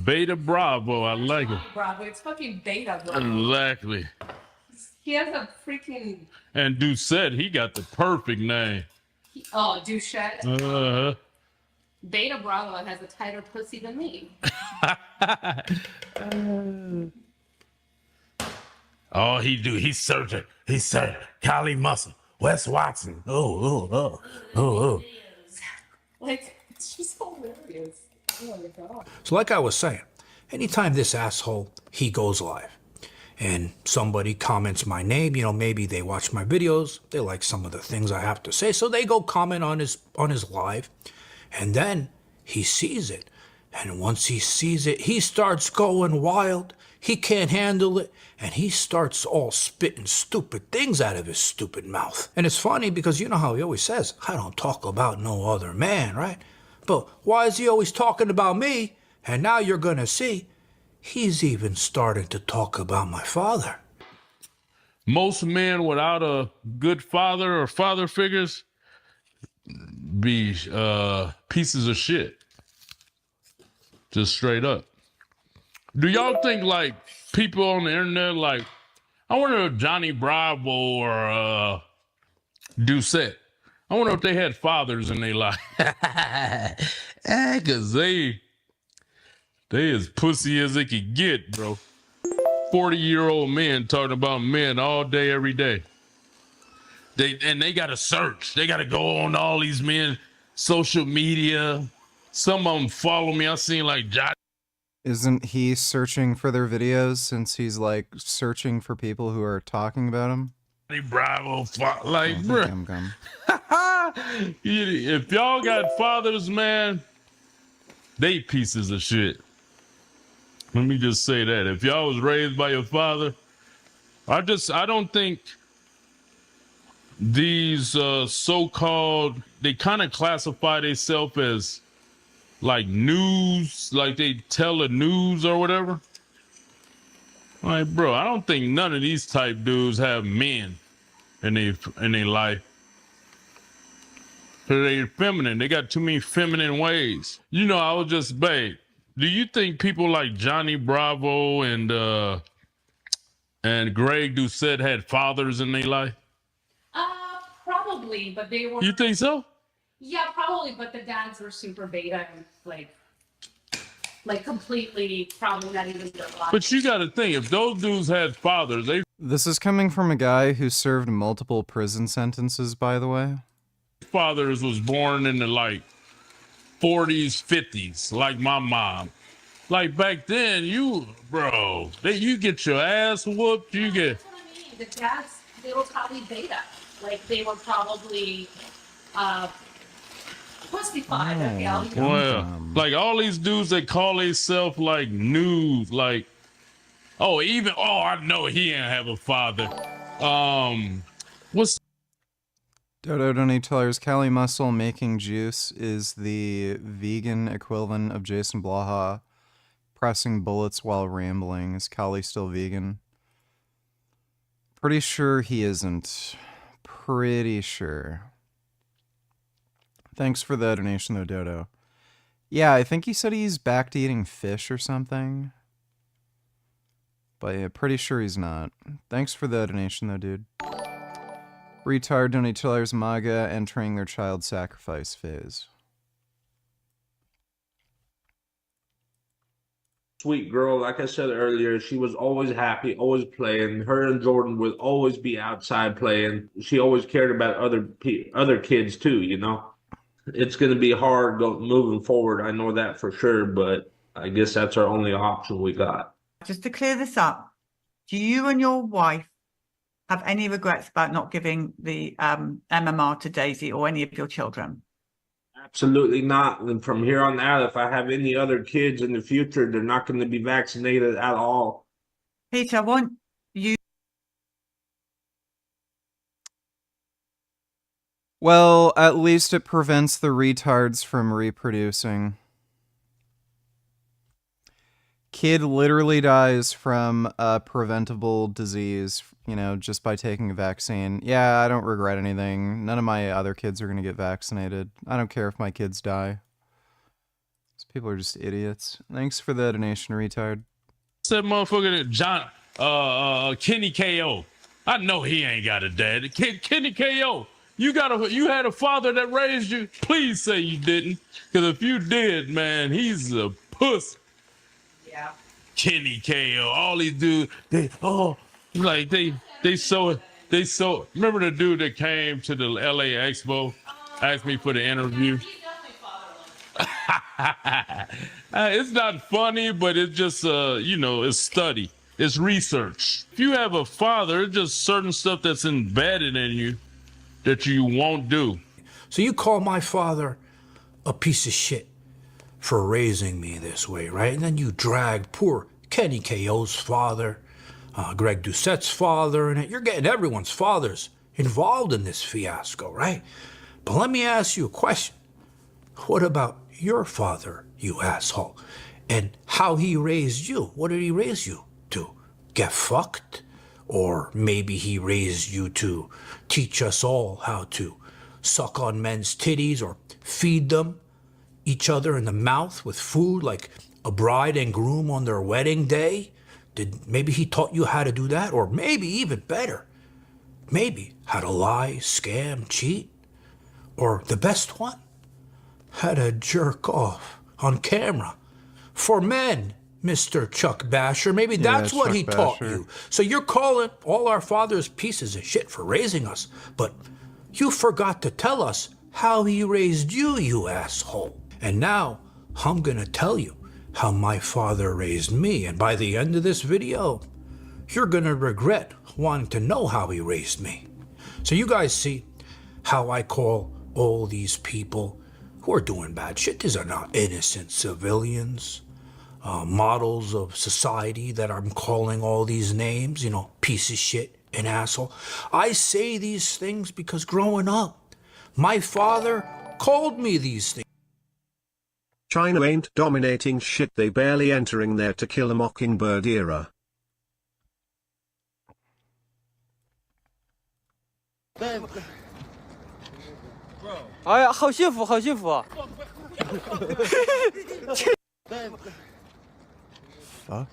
Beta Bravo, I like it. Bravo, it's fucking Beta Bravo. Exactly. He has a freaking... And Doucette, he got the perfect name. Oh, Doucette. Uh-huh. Beta Bravo has a tighter pussy than me. Oh, he do. He's searching. He's searching. Kali Muscle. Wes Watson. Oh. Like, it's just hilarious. Oh my God. So like I was saying, anytime this asshole, he goes live and somebody comments my name, you know, maybe they watch my videos, they like some of the things I have to say, so they go comment on his live, and then he sees it. And once he sees it, he starts going wild. He can't handle it. And he starts all spitting stupid things out of his stupid mouth. And it's funny because you know how he always says, I don't talk about no other man, right? But why is he always talking about me? And now you're going to see, he's even starting to talk about my father. Most men without a good father or father figures be pieces of shit. Just straight up. Do y'all think like people on the internet, like, I wonder if Johnny Bravo or Doucette, I wonder if they had fathers in their life. Cause they as pussy as they could get, bro. 40-year-old men talking about men all day, every day. They gotta search. They gotta go on all these men, social media. Some of them follow me. I seen like Johnny. Isn't he searching for their videos since he's like searching for people who are talking about him? Bravo, like, bro. If y'all got fathers, man, they pieces of shit. Let me just say that. If y'all was raised by your father, I don't think these so-called, they kind of classify themselves as like news, like they tell the news or whatever. Like, bro, I don't think none of these type dudes have men in their life. So they're feminine. They got too many feminine ways. You know, I was just, babe, do you think people like Johnny Bravo and Greg Doucette had fathers in their life? Probably, but they were... You think so? Yeah, probably, but the dads were super beta and like completely probably not even their life. But you got to think, if those dudes had fathers, they... This is coming from a guy who served multiple prison sentences, by the way. Fathers was born in the like 40s, 50s, like my mom. Like back then, you get your ass whooped, you get... That's what I mean. The dads, they were probably beta. Like they were probably pussy fine. Well, like all these dudes that call themselves like nude, like, oh, I know he ain't have a father. What's Dodo Donate Tellers, Cali Muscle Making Juice is the vegan equivalent of Jason Blaha pressing bullets while rambling. Is Cali still vegan? Pretty sure he isn't. Pretty sure. Thanks for the donation though, Dodo. Yeah, I think he said he's back to eating fish or something. But yeah, pretty sure he's not. Thanks for the donation though, dude. Retard Donate Tellers MAGA entering their child sacrifice phase. Sweet girl, like I said earlier, she was always happy, always playing. Her and Jordan would always be outside playing. She always cared about other kids too, you know. It's going to be hard moving forward. I know that for sure, but I guess that's our only option we got. Just to clear this up, do you and your wife have any regrets about not giving the MMR to Daisy or any of your children? Absolutely not. And from here on out, if I have any other kids in the future, they're not going to be vaccinated at all. Peter, I want you. Well, at least it prevents the retards from reproducing. Kid literally dies from a preventable disease, you know, just by taking a vaccine. Yeah, I don't regret anything. None of my other kids are going to get vaccinated. I don't care if my kids die. These people are just idiots. Thanks for the donation, retard. that motherfucker John Kenny KO? I know he ain't got a dad. Kenny KO. You had a father that raised you? Please say you didn't. Because if you did, man, he's a puss. Yeah. Kenny KO. All these dudes, they so remember the dude that came to the LA Expo, asked me for the interview? It's not funny, but it's just it's study. It's research. If you have a father, it's just certain stuff that's embedded in you that you won't do. So you call my father a piece of shit for raising me this way, right? And then you drag poor Kenny KO's father, Greg Doucette's father, and you're getting everyone's fathers involved in this fiasco, right? But let me ask you a question. What about your father, you asshole? And how he raised you? What did he raise you to? Get fucked? Or maybe he raised you to teach us all how to suck on men's titties or feed them each other in the mouth with food like a bride and groom on their wedding day? Maybe he taught you how to do that? Or maybe even better, maybe how to lie, scam, cheat? Or the best one, how to jerk off on camera for men, Mr. Chuck Basher. Maybe that's what he taught you. So you're calling all our fathers pieces of shit for raising us, but you forgot to tell us how he raised you, you asshole. And now I'm gonna tell you how my father raised me, and by the end of this video, you're gonna regret wanting to know how he raised me. So you guys see how I call all these people who are doing bad shit. These are not innocent civilians, models of society that I'm calling all these names, piece of shit and asshole. I say these things because growing up, my father called me these things. China ain't dominating shit, they barely entering their To Kill a Mockingbird era. Fuck. Fuck.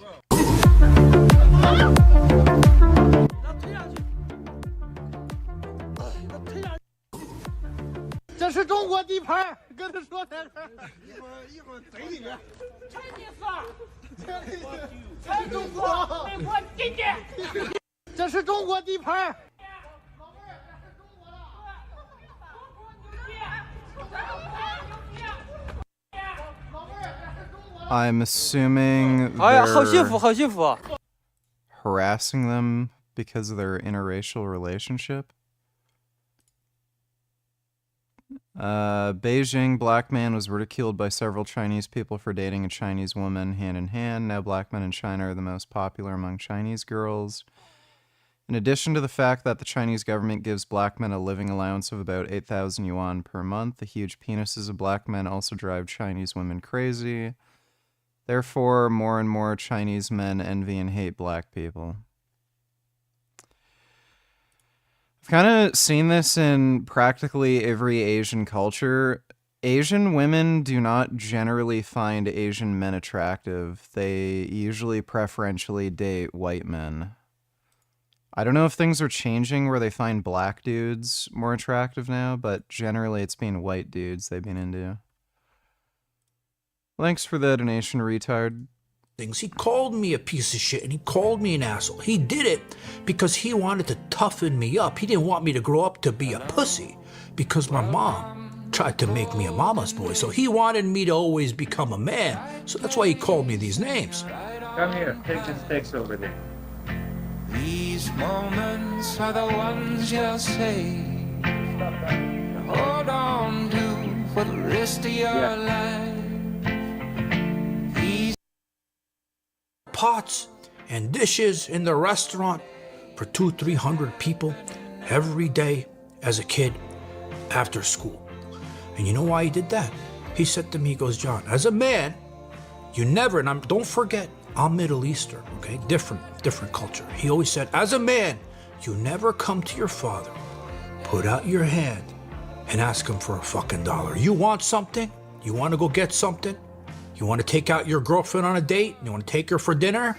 这是中国地盘，跟他说在这儿，一会儿嘴里面。全你死，全中国，美国进去。这是中国地盘。 I'm assuming they're harassing them because of their interracial relationship. Beijing black man was ridiculed by several Chinese people for dating a Chinese woman hand in hand. Now black men in China are the most popular among Chinese girls. In addition to the fact that the Chinese government gives black men a living allowance of about 8,000 yuan per month, the huge penises of black men also drive Chinese women crazy. Therefore, more and more Chinese men envy and hate black people. I've kind of seen this in practically every Asian culture. Asian women do not generally find Asian men attractive. They usually preferentially date white men. I don't know if things are changing where they find black dudes more attractive now, but generally it's been white dudes they've been into. Thanks for the donation, retard. He called me a piece of shit and he called me an asshole. He did it because he wanted to toughen me up. He didn't want me to grow up to be a pussy because my mom tried to make me a mama's boy. So he wanted me to always become a man. So that's why he called me these names. Come here, take the sticks over there. These moments are the ones you'll save. Hold on to for the rest of your life. Pots and dishes in the restaurant for 200-300 people every day as a kid after school. And you know why he did that? He said to me, he goes, John, as a man, you never, and don't forget, I'm Middle Eastern, okay? Different culture. He always said, as a man, you never come to your father, put out your hand, and ask him for a fucking dollar. You want something? You want to go get something? You want to take out your girlfriend on a date? You want to take her for dinner?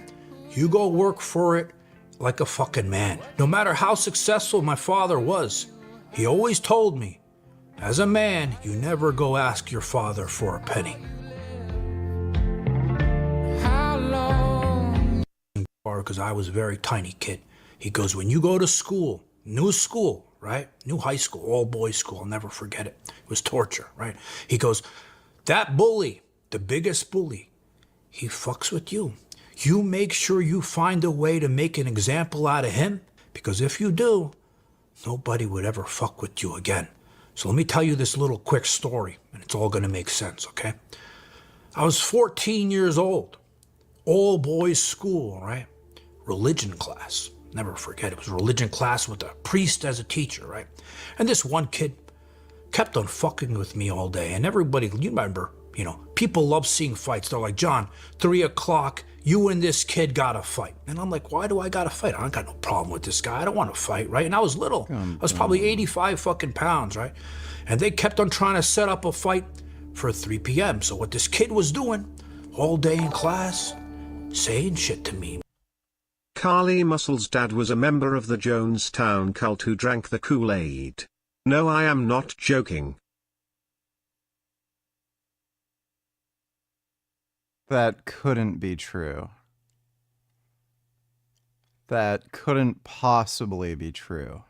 You go work for it like a fucking man. No matter how successful my father was, he always told me, as a man, you never go ask your father for a penny. How long? Because I was a very tiny kid. He goes, when you go to school, new school, right? New high school, all boys school, I'll never forget it. It was torture, right? He goes, that bully, the biggest bully, he fucks with you. You make sure you find a way to make an example out of him, because if you do, nobody would ever fuck with you again. So let me tell you this little quick story, and it's all gonna make sense, okay? I was 14 years old, all boys school, right? Religion class, never forget, it was religion class with a priest as a teacher, right? And this one kid kept on fucking with me all day, and everybody, you remember, you know, people love seeing fights. They're like, John, 3 o'clock, you and this kid gotta fight. And I'm like, why do I gotta fight? I don't got no problem with this guy. I don't want to fight, right? And I was little. I was probably 85 fucking pounds, right? And they kept on trying to set up a fight for 3 p.m. So what this kid was doing all day in class, saying shit to me. Carly Muscle's dad was a member of the Jonestown cult who drank the Kool-Aid. No, I am not joking. That couldn't be true. That couldn't possibly be true.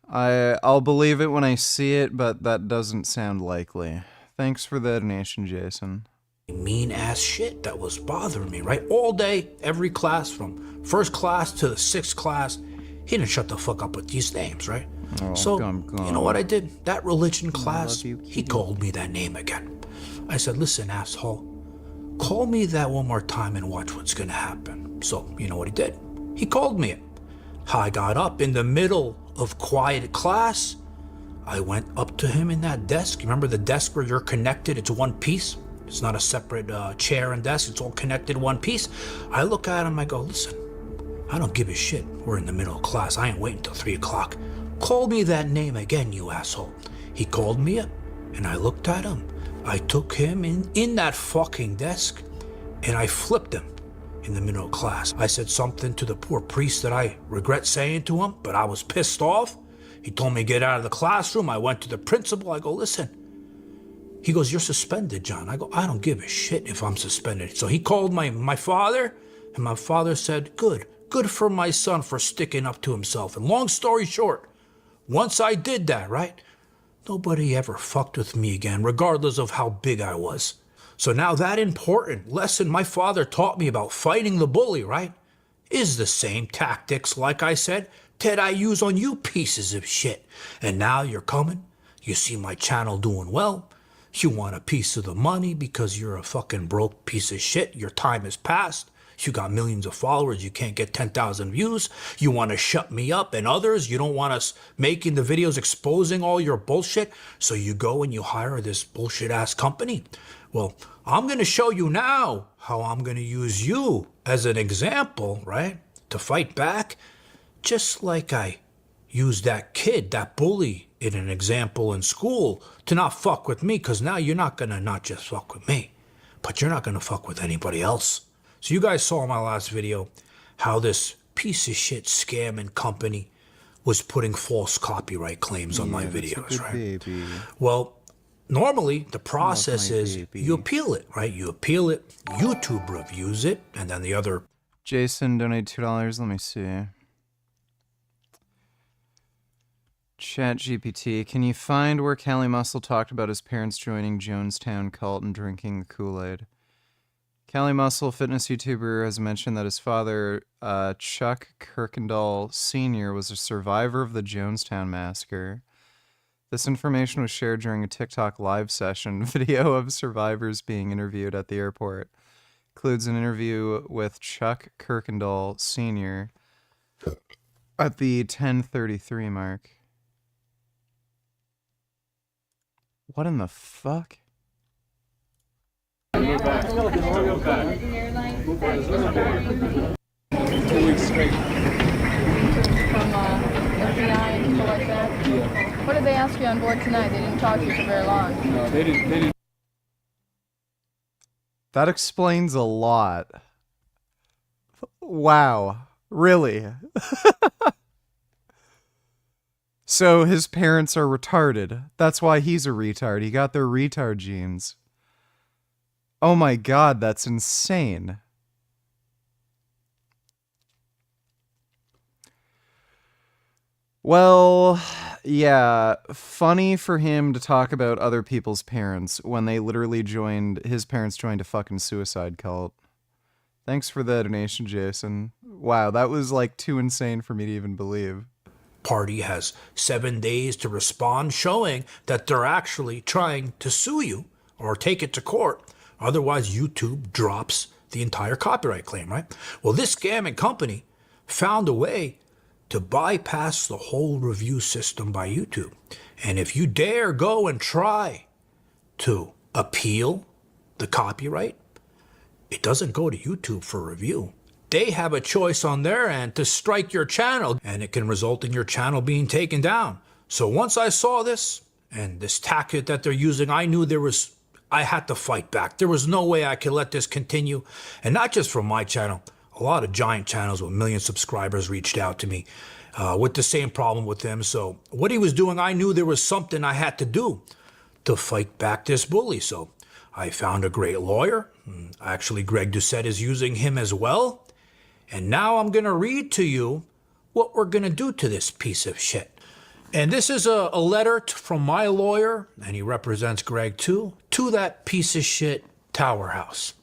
I'll believe it when I see it, but that doesn't sound likely. Thanks for the donation, Jason. Mean ass shit that was bothering me, right? All day, every class, from first class to the 6th class, he didn't shut the fuck up with these names, right? Oh, so, you know what I did? That religion class, he called me that name again. I said, listen, asshole, call me that one more time and watch what's gonna happen. So, you know what he did? He called me it. I got up in the middle of quiet class. I went up to him in that desk. You remember the desk where you're connected? It's one piece. It's not a separate chair and desk. It's all connected one piece. I look at him, I go, listen, I don't give a shit. We're in the middle of class. I ain't waiting till 3 o'clock. Call me that name again, you asshole. He called me up, and I looked at him. I took him in that fucking desk, and I flipped him in the middle of class. I said something to the poor priest that I regret saying to him, but I was pissed off. He told me to get out of the classroom. I went to the principal. I go, listen. He goes, you're suspended, John. I go, I don't give a shit if I'm suspended. So he called my father, and my father said, good for my son for sticking up to himself. And long story short, once I did that, right, nobody ever fucked with me again, regardless of how big I was. So now that important lesson my father taught me about fighting the bully, right, is the same tactics, like I said, that I use on you pieces of shit. And now you're coming, you see my channel doing well, you want a piece of the money because you're a fucking broke piece of shit, your time has passed, you got millions of followers, you can't get 10,000 views, you want to shut me up and others, you don't want us making the videos exposing all your bullshit, so you go and you hire this bullshit ass company. Well, I'm going to show you now how I'm going to use you as an example, right, to fight back, just like I used that kid, that bully, in an example in school to not fuck with me, because now you're not going to not just fuck with me, but you're not going to fuck with anybody else. So you guys saw in my last video how this piece of shit scamming company was putting false copyright claims on my videos, right? Baby. Well, normally the process is you appeal it, right? You appeal it, YouTube reviews it, and then the other... Jason, donate $2. Let me see. Chat GPT, can you find where Cali Muscle talked about his parents joining Jonestown cult and drinking the Kool-Aid? Cali Muscle, fitness YouTuber, has mentioned that his father, Chuck Kirkendall Sr., was a survivor of the Jonestown massacre. This information was shared during a TikTok live session. Video of survivors being interviewed at the airport includes an interview with Chuck Kirkendall Sr. at the 10:33 mark. What in the fuck? 2 weeks straight. From FBI and people like that? Yeah. What did they ask you on board tonight? They didn't talk to you for very long. No, they didn't. That explains a lot. Wow. Really? So his parents are retarded. That's why he's a retard. He got their retard genes. Oh my god, that's insane. Well, yeah, funny for him to talk about other people's parents when they literally his parents joined a fucking suicide cult. Thanks for the donation, Jason. Wow, that was like too insane for me to even believe. Party has 7 days to respond, showing that they're actually trying to sue you or take it to court. Otherwise, YouTube drops the entire copyright claim, right? Well, this scamming company found a way to bypass the whole review system by YouTube. And if you dare go and try to appeal the copyright, it doesn't go to YouTube for review. They have a choice on their end to strike your channel, and it can result in your channel being taken down. So once I saw this and this tactic that they're using, I knew I had to fight back. There was no way I could let this continue. And not just from my channel. A lot of giant channels with million subscribers reached out to me with the same problem with them. So what he was doing, I knew there was something I had to do to fight back this bully. So I found a great lawyer. Actually, Greg Doucette is using him as well. And now I'm going to read to you what we're going to do to this piece of shit. And this is a letter from my lawyer, and he represents Greg too, to that piece of shit Tower House.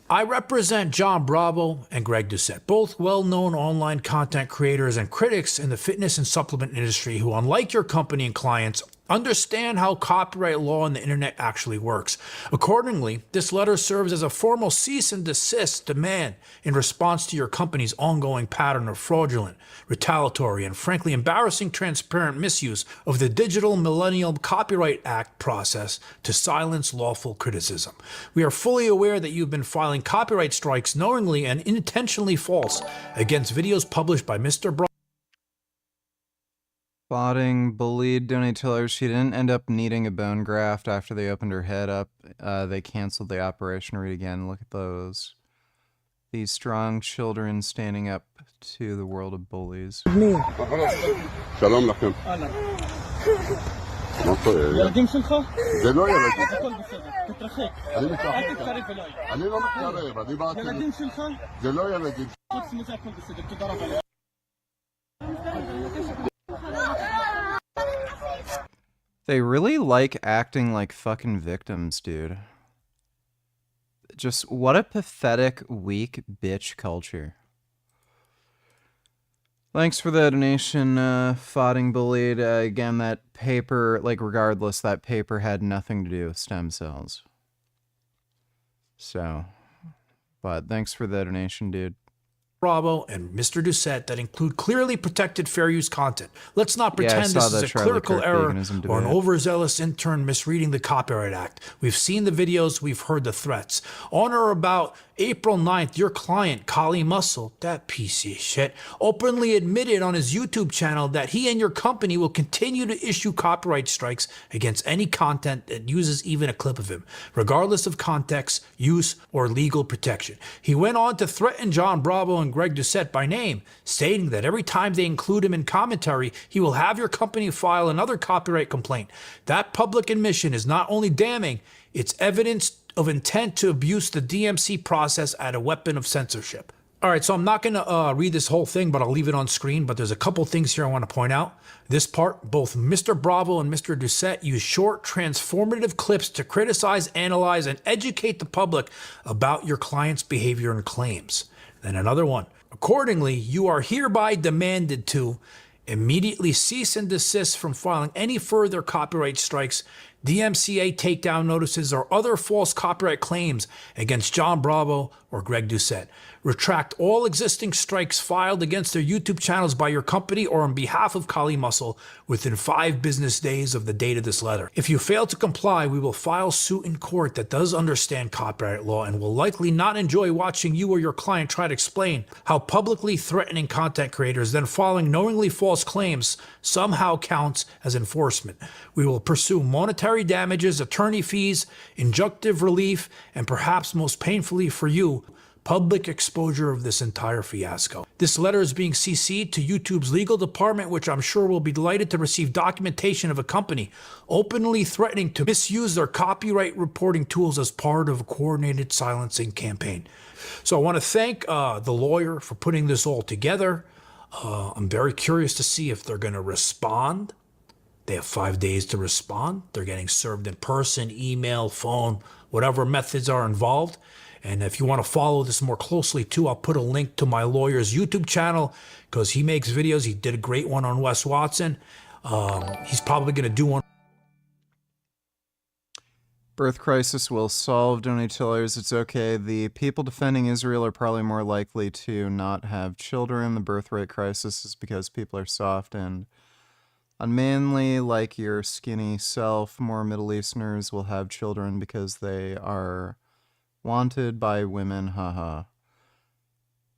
I represent John Bravo and Greg Doucette, both well-known online content creators and critics in the fitness and supplement industry who, unlike your company and clients, understand how copyright law on the internet actually works. Accordingly, this letter serves as a formal cease and desist demand in response to your company's ongoing pattern of fraudulent, retaliatory, and frankly embarrassing transparent misuse of the Digital Millennium Copyright Act process to silence lawful criticism. We are fully aware that you've been filing copyright strikes knowingly and intentionally false against videos published by Mr. Bravo. Spotting bullied donate $2. She didn't end up needing a bone graft after they opened her head up. They canceled the operation. Read again. Look at those. These strong children standing up to the world of bullies. שלום לכם. מה קורה? ילדים שלך? זה לא ילדים. הכל בסדר, תתרחק. אל תתקרב אליי. אני לא מתקרב, אני באתי... ילדים שלך? זה לא ילדים. חוץ מזה הכל בסדר, תודה רבה. They really like acting like fucking victims, dude. Just what a pathetic, weak bitch culture. Thanks for the donation, Fighting Bullied. Again, that paper, like, regardless, that paper had nothing to do with stem cells. So, but thanks for the donation, dude. Bravo and Mr. Doucette that include clearly protected fair use content. Let's not pretend this is a clerical error or an overzealous intern misreading the Copyright Act. We've seen the videos, we've heard the threats. On or about April 9th, your client, Kali Muscle, that piece of shit, openly admitted on his YouTube channel that he and your company will continue to issue copyright strikes against any content that uses even a clip of him, regardless of context, use, or legal protection. He went on to threaten John Bravo and Greg Doucette by name, stating that every time they include him in commentary, he will have your company file another copyright complaint. That public admission is not only damning, it's evidence of intent to abuse the DMC process as a weapon of censorship. All right, so I'm not going to read this whole thing, but I'll leave it on screen. But there's a couple things here I want to point out. This part, both Mr. Bravo and Mr. Doucette use short, transformative clips to criticize, analyze, and educate the public about your client's behavior and claims. Then another one. Accordingly, you are hereby demanded to immediately cease and desist from filing any further copyright strikes, DMCA takedown notices, or other false copyright claims against John Bravo or Greg Doucette. Retract all existing strikes filed against their YouTube channels by your company or on behalf of Kali Muscle within 5 business days of the date of this letter. If you fail to comply, we will file suit in court that does understand copyright law and will likely not enjoy watching you or your client try to explain how publicly threatening content creators then filing knowingly false claims somehow counts as enforcement. We will pursue monetary damages, attorney fees, injunctive relief, and perhaps most painfully for you, public exposure of this entire fiasco. This letter is being CC'd to YouTube's legal department, which I'm sure will be delighted to receive documentation of a company openly threatening to misuse their copyright reporting tools as part of a coordinated silencing campaign. So I want to thank the lawyer for putting this all together. I'm very curious to see if they're going to respond. They have 5 days to respond. They're getting served in person, email, phone, whatever methods are involved. And if you want to follow this more closely too, I'll put a link to my lawyer's YouTube channel because he makes videos. He did a great one on Wes Watson. He's probably going to do one. Birth crisis will solve. Donate to lawyers. It's okay. The people defending Israel are probably more likely to not have children. The birthright crisis is because people are soft and unmanly, like your skinny self. More Middle Easterners will have children because they are wanted by women, haha.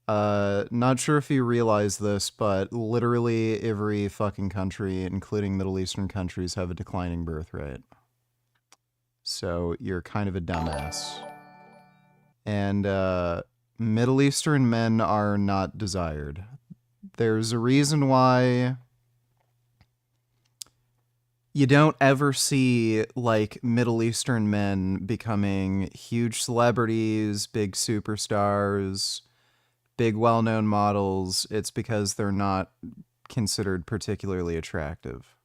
Not sure if you realize this, but literally every fucking country, including Middle Eastern countries, have a declining birth rate. So you're kind of a dumbass. And Middle Eastern men are not desired. There's a reason why you don't ever see, like, Middle Eastern men becoming huge celebrities, big superstars, big well-known models. It's because they're not considered particularly attractive.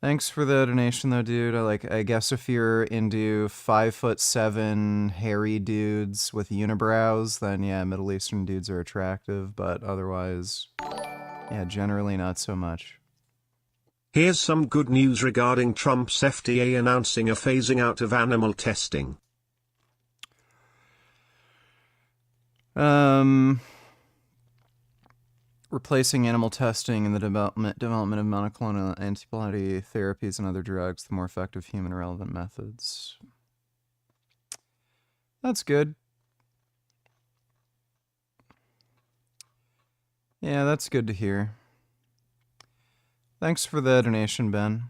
Thanks for the donation, though, dude. I guess if you're into 5'7" hairy dudes with unibrows, then yeah, Middle Eastern dudes are attractive, but otherwise, yeah, generally not so much. Here's some good news regarding Trump's FDA announcing a phasing out of animal testing. Replacing animal testing in the development of monoclonal antibody therapies and other drugs, the more effective human relevant methods. That's good. Yeah, that's good to hear. Thanks for the donation, Ben.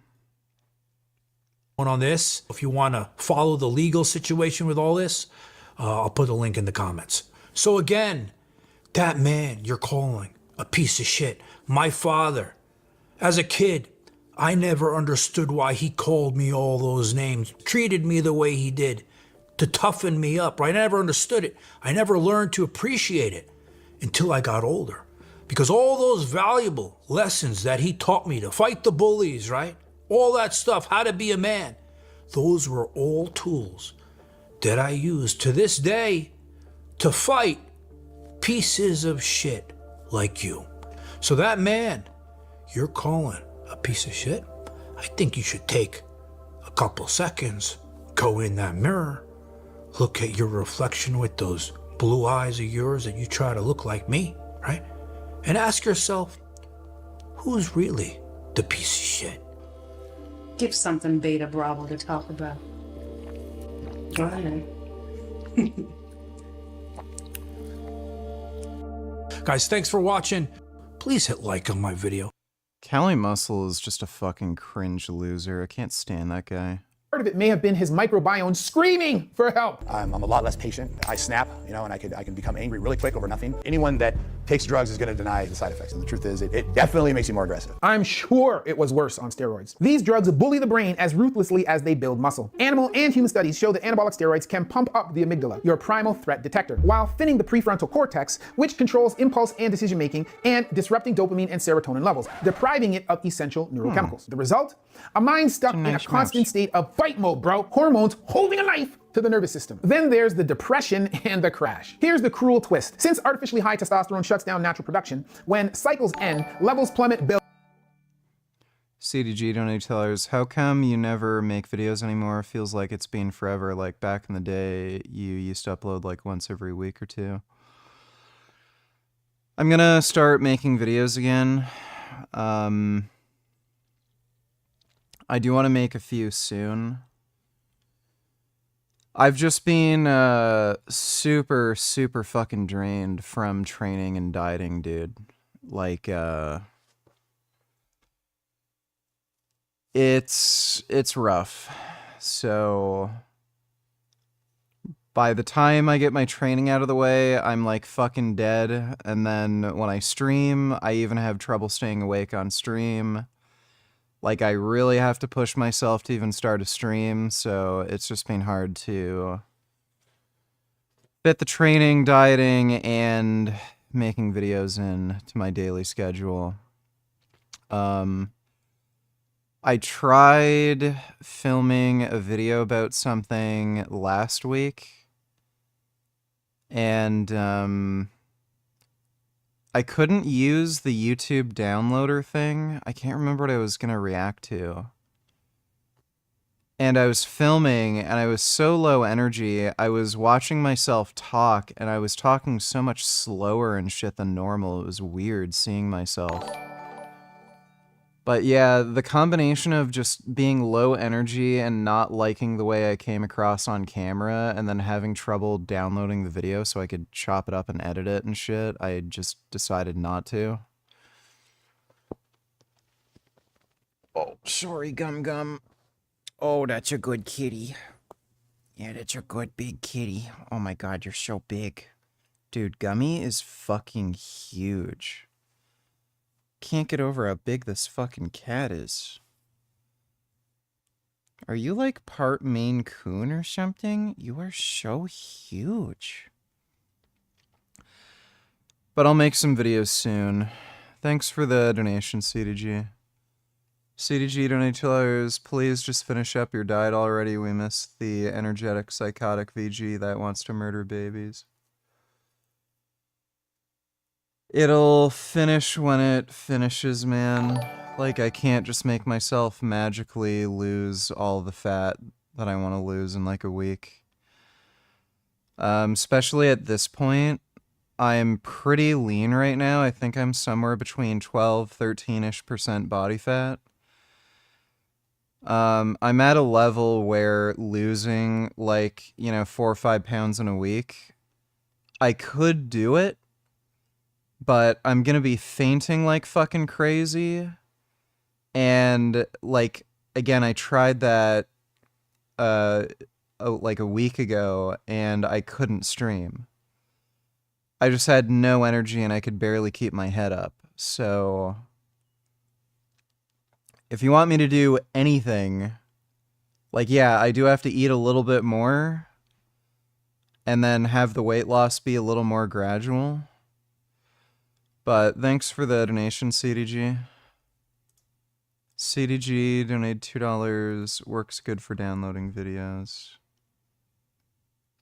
On this, if you want to follow the legal situation with all this, I'll put a link in the comments. So again, that man you're calling a piece of shit, my father, as a kid, I never understood why he called me all those names, treated me the way he did, to toughen me up. I never understood it. I never learned to appreciate it until I got older. Because all those valuable lessons that he taught me to fight the bullies, right? All that stuff, how to be a man, those were all tools that I use to this day to fight pieces of shit like you. So that man you're calling a piece of shit, I think you should take a couple seconds, go in that mirror, look at your reflection with those blue eyes of yours that you try to look like me, right? And ask yourself, who's really the piece of shit? Give something Beta Bravo to talk about. Go ahead. Guys, thanks for watching. Please hit like on my video. Cali Muscle is just a fucking cringe loser. I can't stand that guy. Part of it may have been his microbiome screaming for help. I'm a lot less patient. I snap, and I can become angry really quick over nothing. Anyone that takes drugs is going to deny the side effects, and the truth is, it definitely makes you more aggressive. I'm sure it was worse on steroids. These drugs bully the brain as ruthlessly as they build muscle. Animal and human studies show that anabolic steroids can pump up the amygdala, your primal threat detector, while thinning the prefrontal cortex, which controls impulse and decision making, and disrupting dopamine and serotonin levels, depriving it of essential neurochemicals. The result? A mind stuck in a constant state of fight mode, bro. Hormones holding a knife to the nervous system. Then there's the depression and the crash. Here's the cruel twist. Since artificially high testosterone shuts down natural production, when cycles end, levels plummet. CDG donate tellers, how come you never make videos anymore? Feels like it's been forever. Like back in the day, you used to upload like once every week or two. I'm gonna start making videos again. I do want to make a few soon. I've just been super fucking drained from training and dieting, dude. Like, it's rough. So by the time I get my training out of the way, I'm like fucking dead. And then when I stream, I even have trouble staying awake on stream. Like, I really have to push myself to even start a stream, so it's just been hard to fit the training, dieting, and making videos in to my daily schedule. I tried filming a video about something last week, and I couldn't use the YouTube downloader thing. I can't remember what I was going to react to. And I was filming, and I was so low energy, I was watching myself talk, and I was talking so much slower and shit than normal. It was weird seeing myself. But yeah, the combination of just being low energy and not liking the way I came across on camera, and then having trouble downloading the video so I could chop it up and edit it and shit, I just decided not to. Oh, sorry, Gum Gum. Oh, that's a good kitty. Yeah, that's a good big kitty. Oh my god, you're so big. Dude, Gummy is fucking huge. Can't get over how big this fucking cat is. Are you like part Maine Coon or something? You are so huge. But I'll make some videos soon. Thanks for the donation, CDG. CDG donate $2. Please just finish up your diet already. We missed the energetic, psychotic VG that wants to murder babies. It'll finish when it finishes, man. Like, I can't just make myself magically lose all the fat that I want to lose in like a week. Especially at this point, I'm pretty lean right now. I think I'm somewhere between 12, 13-ish% body fat. I'm at a level where losing like, 4 or 5 pounds in a week, I could do it. But I'm gonna be fainting like fucking crazy. And, like, again, I tried that, like a week ago, and I couldn't stream. I just had no energy, and I could barely keep my head up. So, if you want me to do anything, like, yeah, I do have to eat a little bit more, and then have the weight loss be a little more gradual. But thanks for the donation, CDG. CDG donated $2. Works good for downloading videos.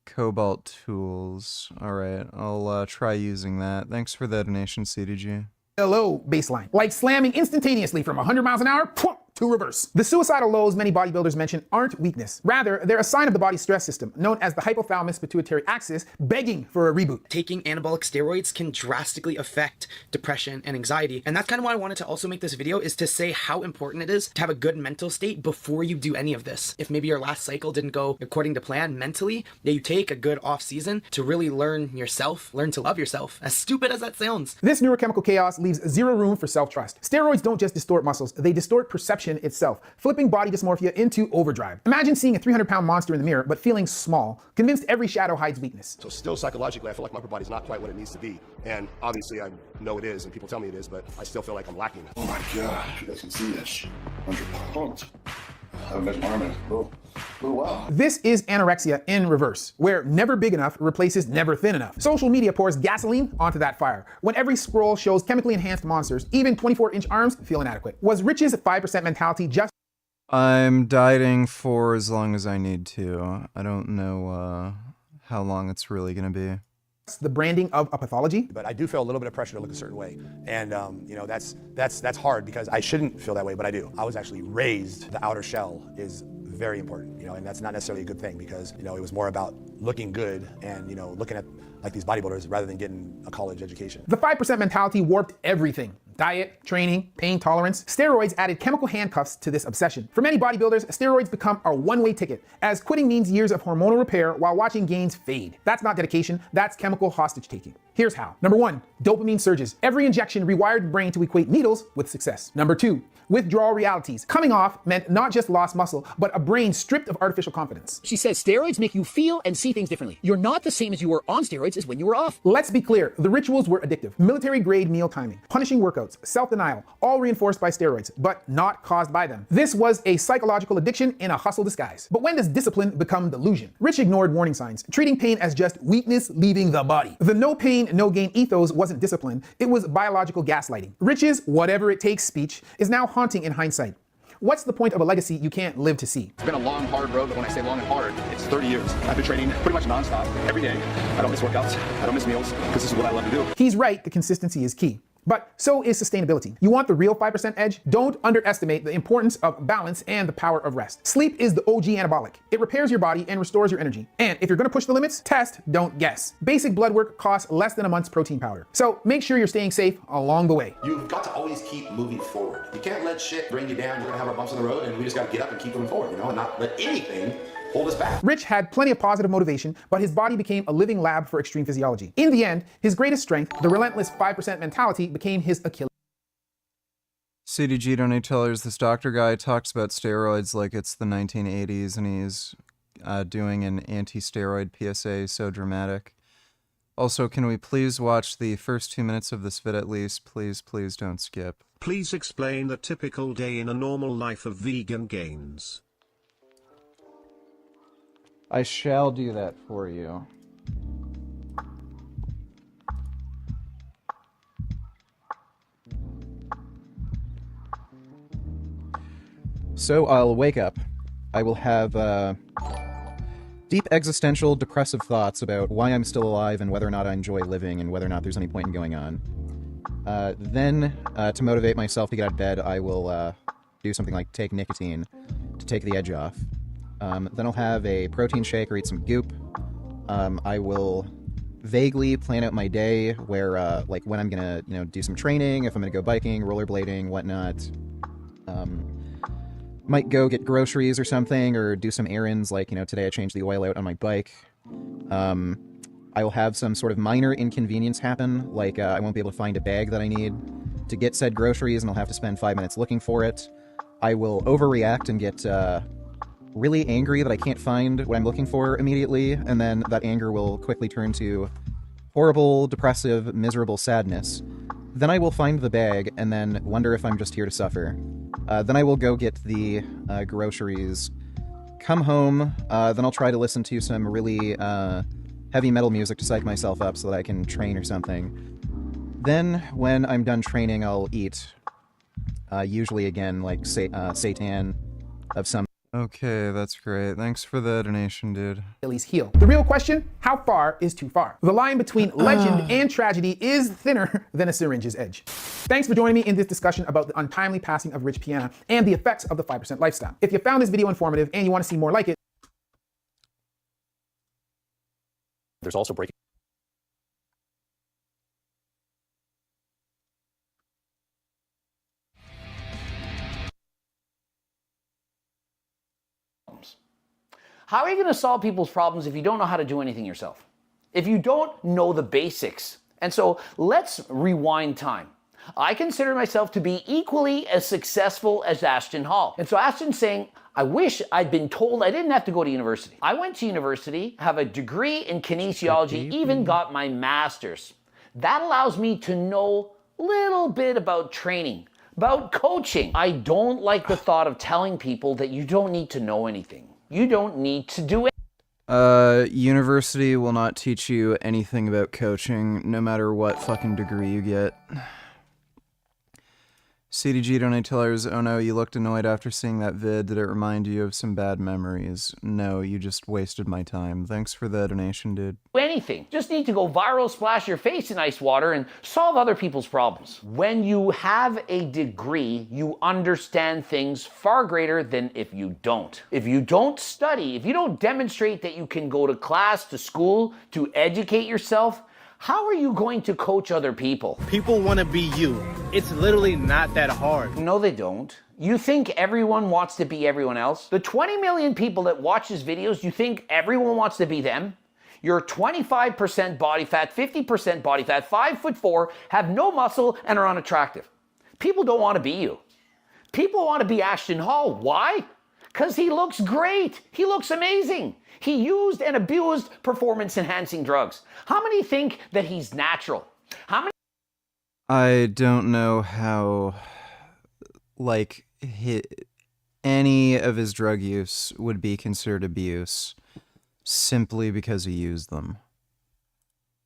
Cobalt Tools. Alright, I'll try using that. Thanks for the donation, CDG. low baseline, like slamming instantaneously from 100 miles an hour to reverse. The suicidal lows many bodybuilders mention aren't weakness. Rather, they're a sign of the body's stress system, known as the hypothalamus pituitary axis, begging for a reboot. Taking anabolic steroids can drastically affect depression and anxiety. And that's kind of why I wanted to also make this video, is to say how important it is to have a good mental state before you do any of this. If maybe your last cycle didn't go according to plan mentally, you take a good off season to really learn yourself, learn to love yourself, as stupid as that sounds. This neurochemical chaos leaves zero room for self-trust. Steroids don't just distort muscles, they distort perception itself, flipping body dysmorphia into overdrive. Imagine seeing a 300-pound monster in the mirror, but feeling small, convinced every shadow hides weakness. So still psychologically, I feel like my upper body's not quite what it needs to be. And obviously I know it is, and people tell me it is, but I still feel like I'm lacking. Oh my God, you guys can see this. 100 pounds. I haven't measured my arm in a little while. This is anorexia in reverse, where never big enough replaces never thin enough. Social media pours gasoline onto that fire. When every scroll shows chemically enhanced monsters, even 24-inch arms feel inadequate. Was Rich's 5% mentality just... I'm dieting for as long as I need to. I don't know how long it's really gonna be. The branding of a pathology? But I do feel a little bit of pressure to look a certain way. And you know, that's hard because I shouldn't feel that way, but I do. I was actually raised, the outer shell is very important, you know, and that's not necessarily a good thing because, you know, it was more about looking good and, you know, looking at like these bodybuilders rather than getting a college education. The 5% mentality warped everything. Diet, training, pain tolerance. Steroids added chemical handcuffs to this obsession. For many bodybuilders, steroids become a one-way ticket, as quitting means years of hormonal repair while watching gains fade. That's not dedication, that's chemical hostage taking. Here's how. Number 1, dopamine surges. Every injection rewired the brain to equate needles with success. Number 2, withdrawal realities. Coming off meant not just lost muscle, but a brain stripped of artificial confidence. She says steroids make you feel and see things differently. You're not the same as you were on steroids as when you were off. Let's be clear, the rituals were addictive. Military-grade meal timing, punishing workouts, self-denial, all reinforced by steroids, but not caused by them. This was a psychological addiction in a hustle disguise. But when does discipline become delusion? Rich ignored warning signs, treating pain as just weakness leaving the body. The no pain, no gain ethos wasn't discipline, it was biological gaslighting. Rich's whatever it takes speech is now haunting in hindsight. What's the point of a legacy you can't live to see? It's been a long, hard road, but when I say long and hard, it's 30 years. I've been training pretty much nonstop, every day. I don't miss workouts, I don't miss meals, because this is what I love to do. He's right, the consistency is key. But so is sustainability. You want the real 5% edge? Don't underestimate the importance of balance and the power of rest. Sleep is the OG anabolic. It repairs your body and restores your energy. And if you're gonna push the limits, test, don't guess. Basic blood work costs less than a month's protein powder. So make sure you're staying safe along the way. You've got to always keep moving forward. You can't let shit bring you down. You're gonna have our bumps in the road, and we just gotta get up and keep moving forward, you know, and not let anything hold us back. Rich had plenty of positive motivation, but his body became a living lab for extreme physiology. In the end, his greatest strength, the relentless 5% mentality, became his Achilles. CDG donate tellers, this doctor guy talks about steroids like it's the 1980s and he's doing an anti-steroid PSA so dramatic. Also, can we please watch the first 2 minutes of this vid at least? Please, please don't skip. Please explain the typical day in a normal life of vegan gains. I shall do that for you. So I'll wake up. I will have deep existential depressive thoughts about why I'm still alive and whether or not I enjoy living and whether or not there's any point in going on. Then, to motivate myself to get out of bed, I will do something like take nicotine to take the edge off. Then I'll have a protein shake or eat some goop. I will vaguely plan out my day where, like, when I'm gonna, do some training, if I'm gonna go biking, rollerblading, whatnot. Might go get groceries or something, or do some errands, like, today I changed the oil out on my bike. I will have some sort of minor inconvenience happen, like I won't be able to find a bag that I need to get said groceries, and I'll have to spend 5 minutes looking for it. I will overreact and get really angry that I can't find what I'm looking for immediately, and then that anger will quickly turn to horrible, depressive, miserable sadness. Then I will find the bag, and then wonder if I'm just here to suffer. Then I will go get the groceries, come home, then I'll try to listen to some really heavy metal music to psych myself up so that I can train or something. Then, when I'm done training, I'll eat. Usually, again, like seitan of some... Okay, that's great. Thanks for the donation, dude. Achilles heel. The real question, how far is too far? The line between legend and tragedy is thinner than a syringe's edge. Thanks for joining me in this discussion about the untimely passing of Rich Piana and the effects of the 5% lifestyle. If you found this video informative and you want to see more like it, There's also breaking. How are you going to solve people's problems if you don't know how to do anything yourself? If you don't know the basics? And so let's rewind time. I consider myself to be equally as successful as Ashton Hall. And so Ashton's saying, I wish I'd been told I didn't have to go to university. I went to university, have a degree in kinesiology, even got my master's. That allows me to know a little bit about training, about coaching. I don't like the thought of telling people that you don't need to know anything. You don't need to do it. University will not teach you anything about coaching, no matter what fucking degree you get. CDG donate tellers, oh no, you looked annoyed after seeing that vid. Did it remind you of some bad memories? No, you just wasted my time. Thanks for the donation, dude. Anything. Just need to go viral, splash your face in ice water, and solve other people's problems. When you have a degree, you understand things far greater than if you don't. If you don't study, if you don't demonstrate that you can go to class, to school, to educate yourself, how are you going to coach other people? People want to be you. It's literally not that hard. No, they don't. You think everyone wants to be everyone else? The 20 million people that watch his videos, you think everyone wants to be them? You're 25% body fat, 50% body fat, 5'4", have no muscle, and are unattractive. People don't want to be you. People want to be Ashton Hall. Why? Because he looks great. He looks amazing. He used and abused performance-enhancing drugs. How many think that he's natural? How many? I don't know how, like, any of his drug use would be considered abuse simply because he used them.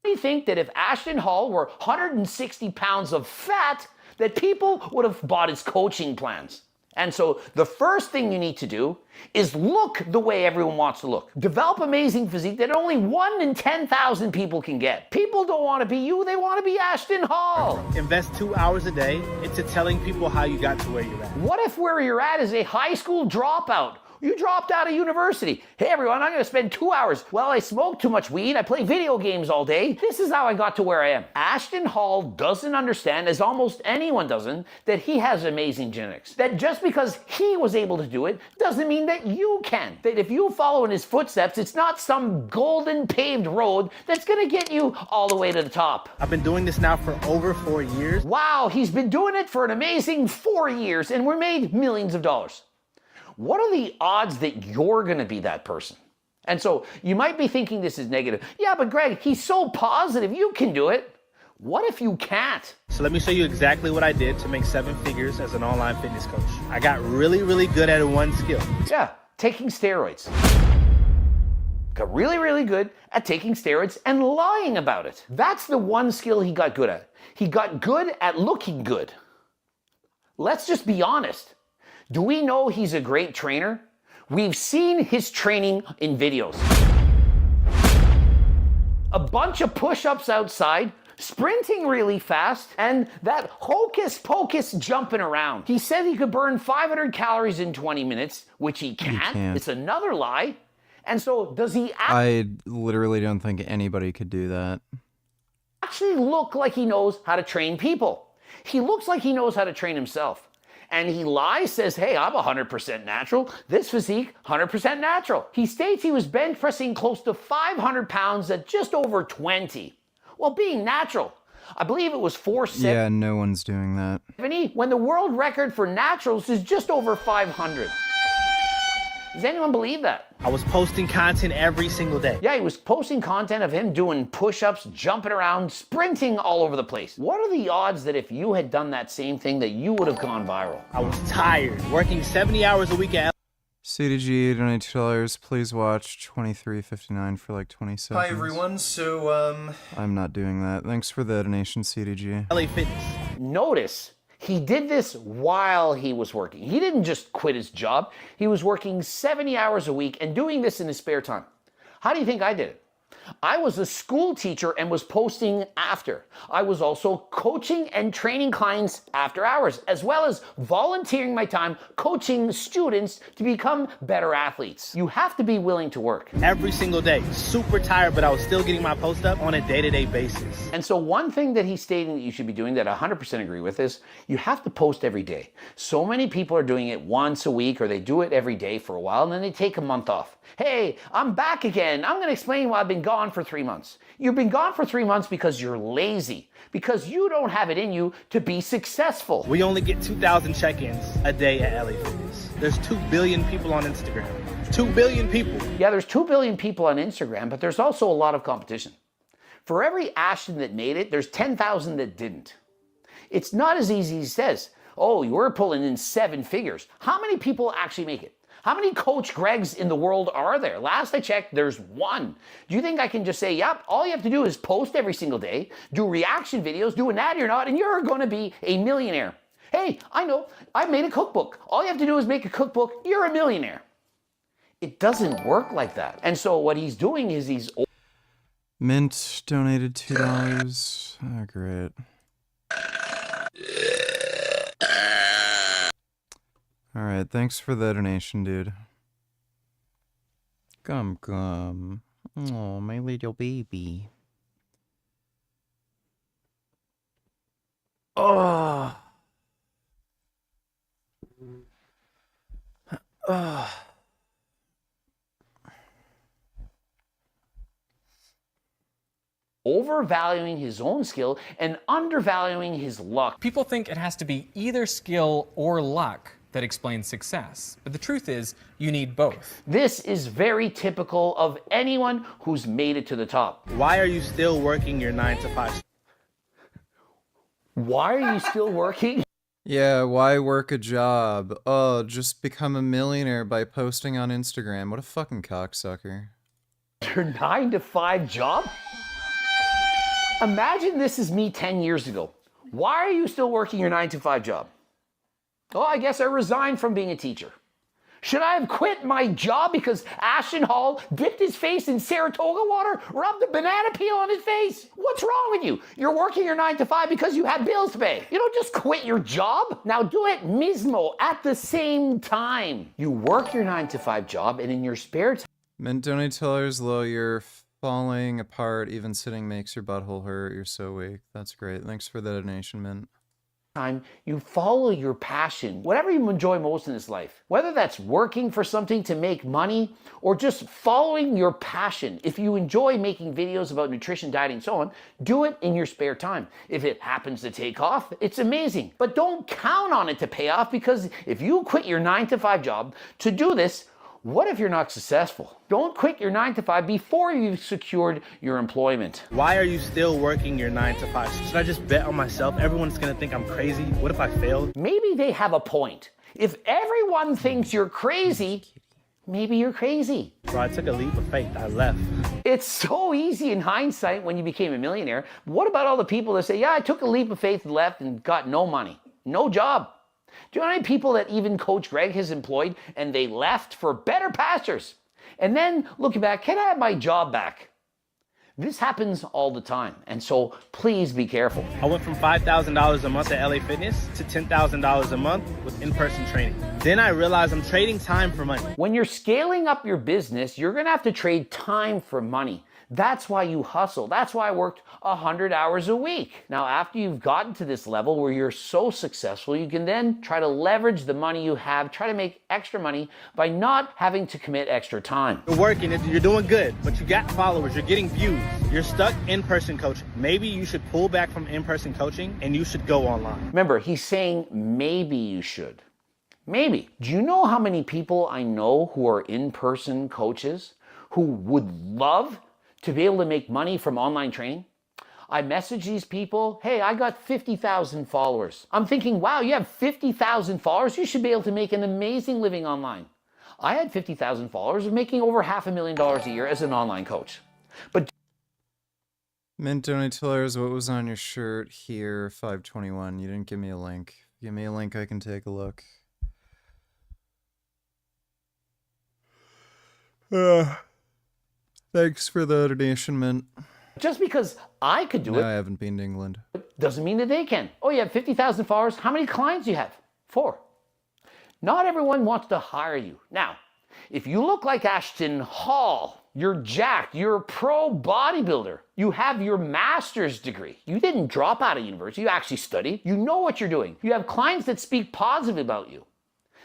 How many think that if Ashton Hall were 160 pounds of fat, that people would have bought his coaching plans? And so the first thing you need to do is look the way everyone wants to look. Develop amazing physique that only 1 in 10,000 people can get. People don't want to be you, they want to be Ashton Hall. Invest 2 hours a day into telling people how you got to where you're at. What if where you're at is a high school dropout? You dropped out of university. Hey everyone, I'm going to spend 2 hours. Well, I smoke too much weed. I play video games all day. This is how I got to where I am. Ashton Hall doesn't understand, as almost anyone doesn't, that he has amazing genetics. That just because he was able to do it doesn't mean that you can. That if you follow in his footsteps, it's not some golden paved road that's going to get you all the way to the top. I've been doing this now for over 4 years. Wow, he's been doing it for an amazing 4 years and we're made millions of dollars. What are the odds that you're going to be that person? And so you might be thinking this is negative. Yeah, but Greg, he's so positive. You can do it. What if you can't? So let me show you exactly what I did to make 7 figures as an online fitness coach. I got really, really good at one skill. Yeah, taking steroids. Got really, really good at taking steroids and lying about it. That's the one skill he got good at. He got good at looking good. Let's just be honest. Do we know he's a great trainer? We've seen his training in videos. A bunch of push-ups outside, sprinting really fast, and that hocus pocus jumping around. He said he could burn 500 calories in 20 minutes, which he can't. It's another lie. And so does he I literally don't think anybody could do that. Actually look like he knows how to train people? He looks like he knows how to train himself. And he lies, says, hey, I'm 100% natural. This physique, 100% natural. He states he was bench pressing close to 500 pounds at just over 20. Well, being natural, I believe it was 470. Yeah, no one's doing that. When the world record for naturals is just over 500. Does anyone believe that? I was posting content every single day. Yeah, he was posting content of him doing push-ups, jumping around, sprinting all over the place. What are the odds that if you had done that same thing that you would have gone viral? I was tired, working 70 hours a week at CDG, donate $2. Please watch 23:59 for like 20 seconds. Hi everyone, so I'm not doing that. Thanks for the donation, CDG. LA Fitness. Notice, He did this while he was working. He didn't just quit his job. He was working 70 hours a week and doing this in his spare time. How do you think I did it? I was a school teacher and was posting after. I was also coaching and training clients after hours, as well as volunteering my time coaching students to become better athletes. You have to be willing to work. Every single day, super tired, but I was still getting my post up on a day-to-day basis. And so one thing that he's stating that you should be doing that I 100% agree with is you have to post every day. So many people are doing it once a week or they do it every day for a while and then they take a month off. Hey, I'm back again. I'm going to explain why I've been gone for 3 months. You've been gone for 3 months because you're lazy, because you don't have it in you to be successful. We only get 2,000 check-ins a day at LA Fitness. There's 2 billion people on Instagram. 2 billion people. Yeah, there's 2 billion people on Instagram, but there's also a lot of competition. For every Ashton that made it, there's 10,000 that didn't. It's not as easy as he says. Oh, you're pulling in 7 figures. How many people actually make it? How many Coach Gregs in the world are there? Last I checked, there's 1. Do you think I can just say, yep, all you have to do is post every single day, do reaction videos, do an ad or not, and you're going to be a millionaire? Hey, I know, I made a cookbook. All you have to do is make a cookbook, you're a millionaire. It doesn't work like that. And so what he's doing is he's... Mint donated $2. Oh, great. Alright, thanks for the donation, dude. Gum gum. Oh, my little baby. Oh. Oh. Overvaluing his own skill and undervaluing his luck. People think it has to be either skill or luck that explains success. But the truth is, you need both. This is very typical of anyone who's made it to the top. Why are you still working your 9 to 5? Why are you still working? Yeah, why work a job? Oh, just become a millionaire by posting on Instagram. What a fucking cocksucker. Your 9 to 5 job? Imagine this is me 10 years ago. Why are you still working your 9 to 5 job? Oh, I guess I resigned from being a teacher. Should I have quit my job because Ashton Hall dipped his face in Saratoga water, rubbed a banana peel on his face? What's wrong with you? You're working your 9 to 5 because you have bills to pay. You don't just quit your job. Now do it mismo at the same time. You work your 9 to 5 job and in your spare time. Mint donate tellers low, you're falling apart. Even sitting makes your butthole hurt. You're so weak. That's great. Thanks for the donation, Mint. You follow your passion, whatever you enjoy most in this life. Whether that's working for something to make money or just following your passion. If you enjoy making videos about nutrition, dieting, and so on, do it in your spare time. If it happens to take off, it's amazing. But don't count on it to pay off, because if you quit your 9 to 5 job to do this, what if you're not successful? Don't quit your 9 to 5 before you've secured your employment. Why are you still working your 9 to 5? Should I just bet on myself? Everyone's gonna think I'm crazy. What if I failed? Maybe they have a point. If everyone thinks you're crazy, maybe you're crazy. So I took a leap of faith. I left. It's so easy in hindsight when you became a millionaire. What about all the people that say, yeah, I took a leap of faith and left and got no money, no job? Do you know how many people that even Coach Greg has employed and they left for better pastures? And then looking back, can I have my job back? This happens all the time, and so please be careful. I went from $5,000 a month at LA Fitness to $10,000 a month with in-person training. Then I realized I'm trading time for money. When you're scaling up your business, you're gonna have to trade time for money. That's why you hustle. That's why I worked 100 hours a week. Now, after you've gotten to this level where you're so successful, you can then try to leverage the money you have, try to make extra money by not having to commit extra time. You're working, you're doing good, but you got followers, you're getting views. You're stuck in-person coaching. Maybe you should pull back from in-person coaching and you should go online. Remember, he's saying maybe you should. Maybe. Do you know how many people I know who are in-person coaches who would love to be able to make money from online training? I message these people, hey, I got 50,000 followers. I'm thinking, wow, you have 50,000 followers? You should be able to make an amazing living online. I had 50,000 followers of making over $500,000 a year as an online coach. But Mint donate tellers, what was on your shirt here? 521. You didn't give me a link. Give me a link, I can take a look. Thanks for the donation, Mint. Just because I could do No, it I haven't been to England. doesn't mean that they can. Oh, you have 50,000 followers. How many clients do you have? 4. Not everyone wants to hire you. Now, if you look like Ashton Hall, you're jacked, you're a pro bodybuilder, you have your master's degree, you didn't drop out of university, you actually studied, you know what you're doing, you have clients that speak positively about you,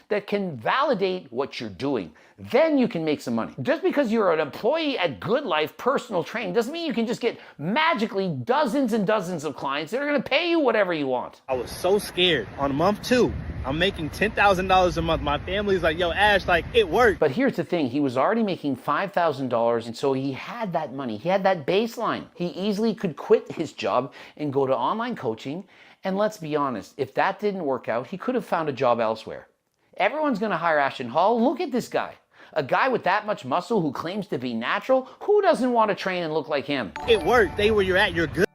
that can validate what you're doing, then you can make some money. Just because you're an employee at Good Life Personal Training doesn't mean you can just get magically dozens and dozens of clients that are gonna pay you whatever you want. I was so scared. On month 2, I'm making $10,000 a month. My family's like, yo, Ash, like, it worked. But here's the thing, he was already making $5,000, and so he had that money, he had that baseline. He easily could quit his job and go to online coaching, and let's be honest, if that didn't work out, he could have found a job elsewhere. Everyone's gonna hire Ashton Hall. Look at this guy. A guy with that much muscle who claims to be natural. Who doesn't want to train and look like him? It worked. Stay where you're at. You're good.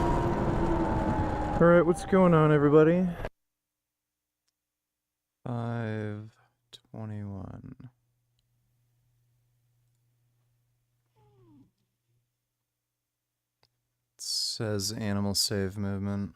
All right, what's going on, everybody? 5:21. It says Animal Save Movement.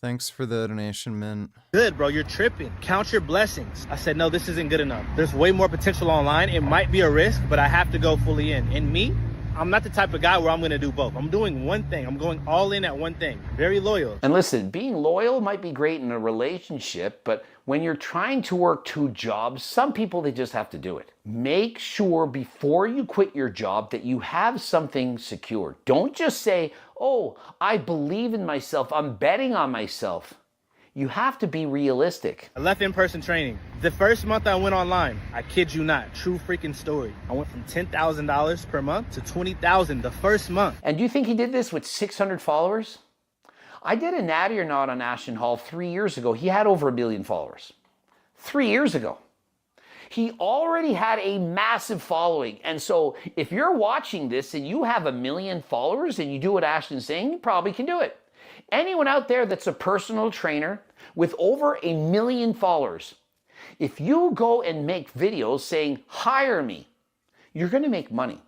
Thanks for the donation, Mint. Good, bro. You're tripping. Count your blessings. I said, no, this isn't good enough. There's way more potential online. It might be a risk, but I have to go fully in. And me, I'm not the type of guy where I'm going to do both. I'm doing one thing. I'm going all in at one thing. Very loyal. And listen, being loyal might be great in a relationship, but when you're trying to work 2 jobs, some people, they just have to do it. Make sure before you quit your job that you have something secured. Don't just say, oh, I believe in myself, I'm betting on myself. You have to be realistic. I left in-person training. The first month I went online, I kid you not, true freaking story. I went from $10,000 per month to $20,000 the first month. And do you think he did this with 600 followers? I did a Natty or Not on Ashton Hall 3 years ago. He had over 1 million followers. 3 years ago. He already had a massive following. And so if you're watching this and you have 1 million followers and you do what Ashton's saying, you probably can do it. Anyone out there that's a personal trainer with over 1 million followers, if you go and make videos saying, hire me, you're gonna make money.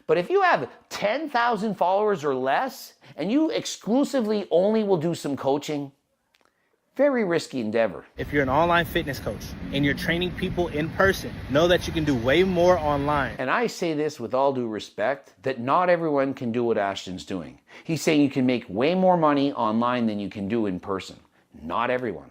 But if you have 10,000 followers or less, and you exclusively only will do some coaching, very risky endeavor. If you're an online fitness coach and you're training people in person, know that you can do way more online. And I say this with all due respect, that not everyone can do what Ashton's doing. He's saying you can make way more money online than you can do in person. Not everyone.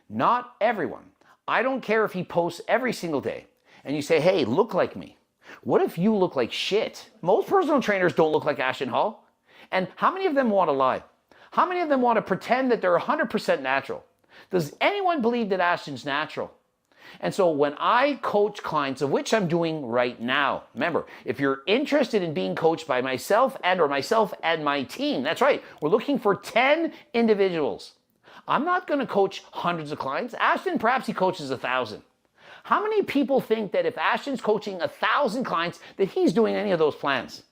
Not everyone. I don't care if he posts every single day and you say, hey, look like me. What if you look like shit? Most personal trainers don't look like Ashton Hall. And how many of them want to lie? How many of them want to pretend that they're 100% natural? Does anyone believe that Ashton's natural? And so when I coach clients, of which I'm doing right now, remember, if you're interested in being coached by myself and my team, that's right, we're looking for 10 individuals. I'm not going to coach hundreds of clients. Ashton, perhaps he coaches 1,000. How many people think that if Ashton's coaching 1,000 clients, that he's doing any of those plans?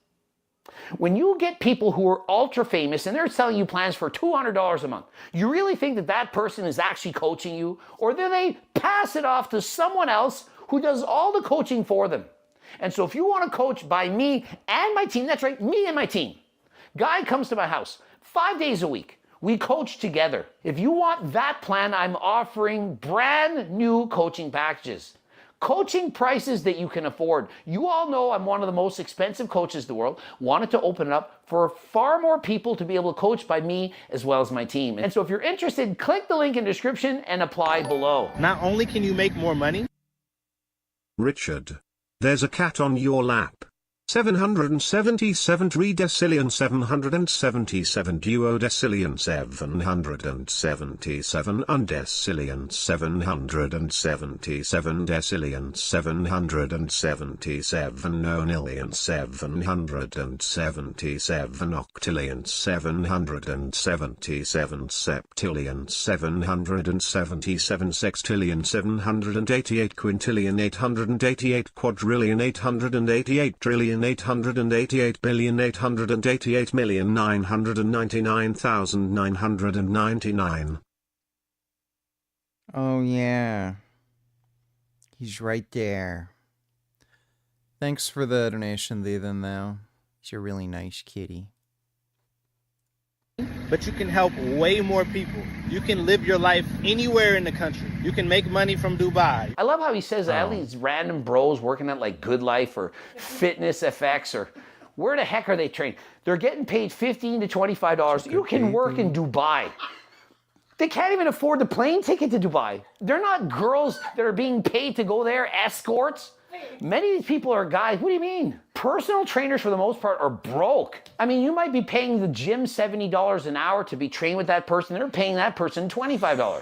When you get people who are ultra famous and they're selling you plans for $200 a month, you really think that that person is actually coaching you? Or do they pass it off to someone else who does all the coaching for them? And so if you want to coach by me and my team, that's right, me and my team. Guy comes to my house 5 days a week. We coach together. If you want that plan, I'm offering brand new coaching packages. Coaching prices that you can afford. You all know I'm one of the most expensive coaches in the world. Wanted to open it up for far more people to be able to coach by me as well as my team. And so if you're interested, click the link in the description and apply below. Not only can you make more money. Richard, there's a cat on your lap. 777 tridecillion 777 duodecillion 777 undecillion 777 decillion 777 nonillion 777 octillion 777 septillion 777 sextillion 788 quintillion 888 quadrillion 888 trillion 1,888,888,999,999. Oh, yeah. He's right there. Thanks for the donation, Ethan, though. He's a really nice kitty. But you can help way more people. You can live your life anywhere in the country. You can make money from Dubai. I love how he says all these random bros working at like Good Life or Fitness FX or where the heck are they trained? They're getting paid $15 to $25. You can work in Dubai. They can't even afford the plane ticket to Dubai. They're not girls that are being paid to go there, escorts. Many of these people are guys. What do you mean? Personal trainers, for the most part, are broke. I mean, you might be paying the gym $70 an hour to be trained with that person. They're paying that person $25.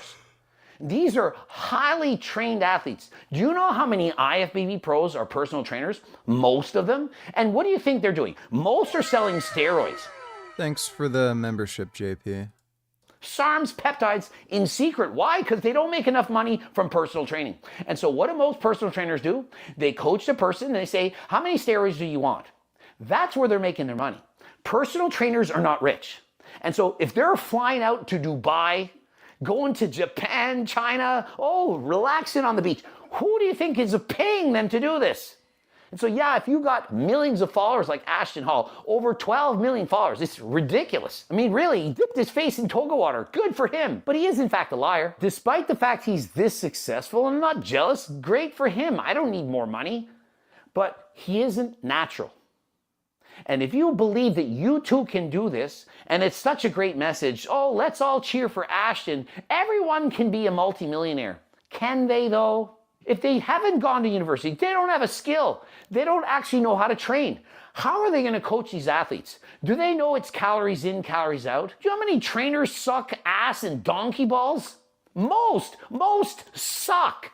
These are highly trained athletes. Do you know how many IFBB pros are personal trainers? Most of them. And what do you think they're doing? Most are selling steroids. Thanks for the membership, JP. SARMs peptides in secret. Why? Because they don't make enough money from personal training. And so what do most personal trainers do? They coach the person and they say, how many steroids do you want? That's where they're making their money. Personal trainers are not rich. And so if they're flying out to Dubai, going to Japan, China, relaxing on the beach, who do you think is paying them to do this? And so, yeah, if you got millions of followers like Ashton Hall, over 12 million followers, it's ridiculous. I mean, really, he dipped his face in toga water. Good for him. But he is, in fact, a liar. Despite the fact he's this successful, I'm not jealous. Great for him. I don't need more money. But he isn't natural. And if you believe that you too can do this, and it's such a great message, let's all cheer for Ashton. Everyone can be a multimillionaire. Can they, though? If they haven't gone to university, they don't have a skill. They don't actually know how to train. How are they going to coach these athletes? Do they know it's calories in, calories out? Do you know how many trainers suck ass and donkey balls? Most suck.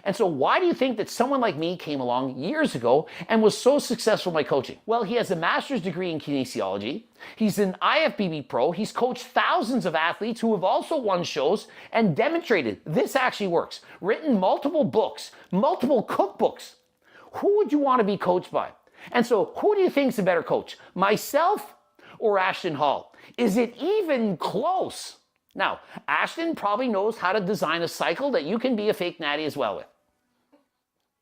And so why do you think that someone like me came along years ago and was so successful in my coaching? Well, he has a master's degree in kinesiology. He's an IFBB pro. He's coached thousands of athletes who have also won shows and demonstrated this actually works. Written multiple books, multiple cookbooks. Who would you want to be coached by? And so who do you think is a better coach? Myself or Ashton Hall? Is it even close? Now, Ashton probably knows how to design a cycle that you can be a fake natty as well with.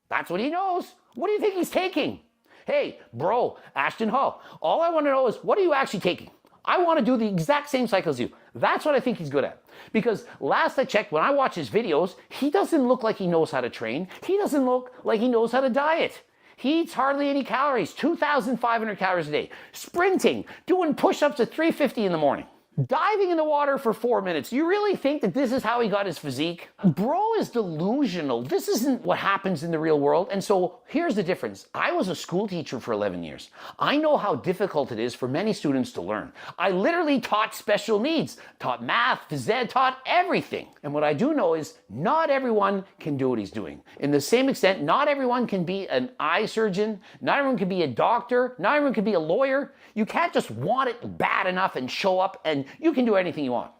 That's what he knows. What do you think he's taking? Hey, bro, Ashton Hall, all I want to know is, what are you actually taking? I want to do the exact same cycle as you. That's what I think he's good at. Because last I checked, when I watch his videos, he doesn't look like he knows how to train. He doesn't look like he knows how to diet. He eats hardly any calories, 2,500 calories a day. Sprinting, doing push-ups at 350 in the morning. Diving in the water for 4 minutes. You really think that this is how he got his physique? Bro is delusional. This isn't what happens in the real world. And so here's the difference. I was a school teacher for 11 years. I know how difficult it is for many students to learn. I literally taught special needs, taught math, phys ed, taught everything. And what I do know is not everyone can do what he's doing. In the same extent, not everyone can be an eye surgeon. Not everyone can be a doctor. Not everyone can be a lawyer. You can't just want it bad enough and show up and you can do anything you want.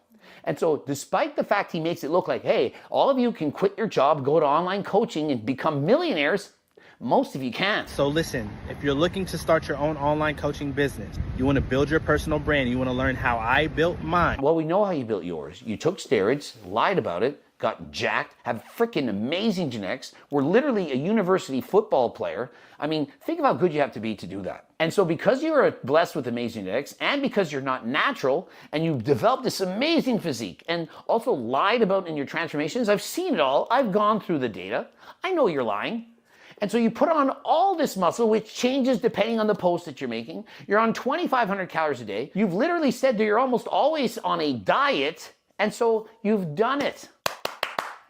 And so despite the fact he makes it look like, hey, all of you can quit your job, go to online coaching and become millionaires, most of you can't. So listen, if you're looking to start your own online coaching business, you want to build your personal brand, you want to learn how I built mine. Well, we know how you built yours. You took steroids, lied about it, got jacked, have freaking amazing genetics, were literally a university football player. I mean, think of how good you have to be to do that. And so because you are blessed with amazing genetics and because you're not natural and you've developed this amazing physique and also lied about in your transformations, I've seen it all. I've gone through the data. I know you're lying. And so you put on all this muscle, which changes depending on the post that you're making. You're on 2,500 calories a day. You've literally said that you're almost always on a diet. And so you've done it.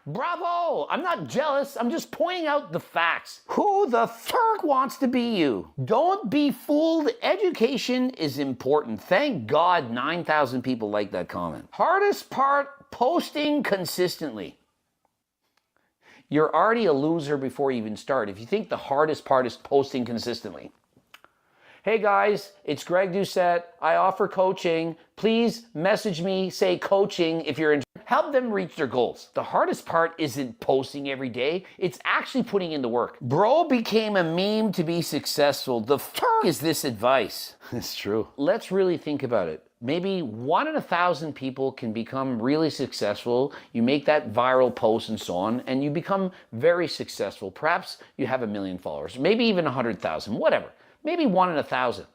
Bravo! I'm not jealous. I'm just pointing out the facts. Who the fuck wants to be you? Don't be fooled. Education is important. Thank God 9,000 people like that comment. Hardest part, posting consistently. You're already a loser before you even start if you think the hardest part is posting consistently. Hey guys, it's Greg Doucette. I offer coaching. Please message me, say coaching if you're interested. help them reach their goals. The hardest part isn't posting every day, it's actually putting in the work. Bro became a meme to be successful. The fuck is this advice? It's true. Let's really think about it. Maybe 1 in 1,000 people can become really successful. You make that viral post and so on, and you become very successful. Perhaps you have 1 million followers, maybe even 100,000, whatever. Maybe 1 in 1,000.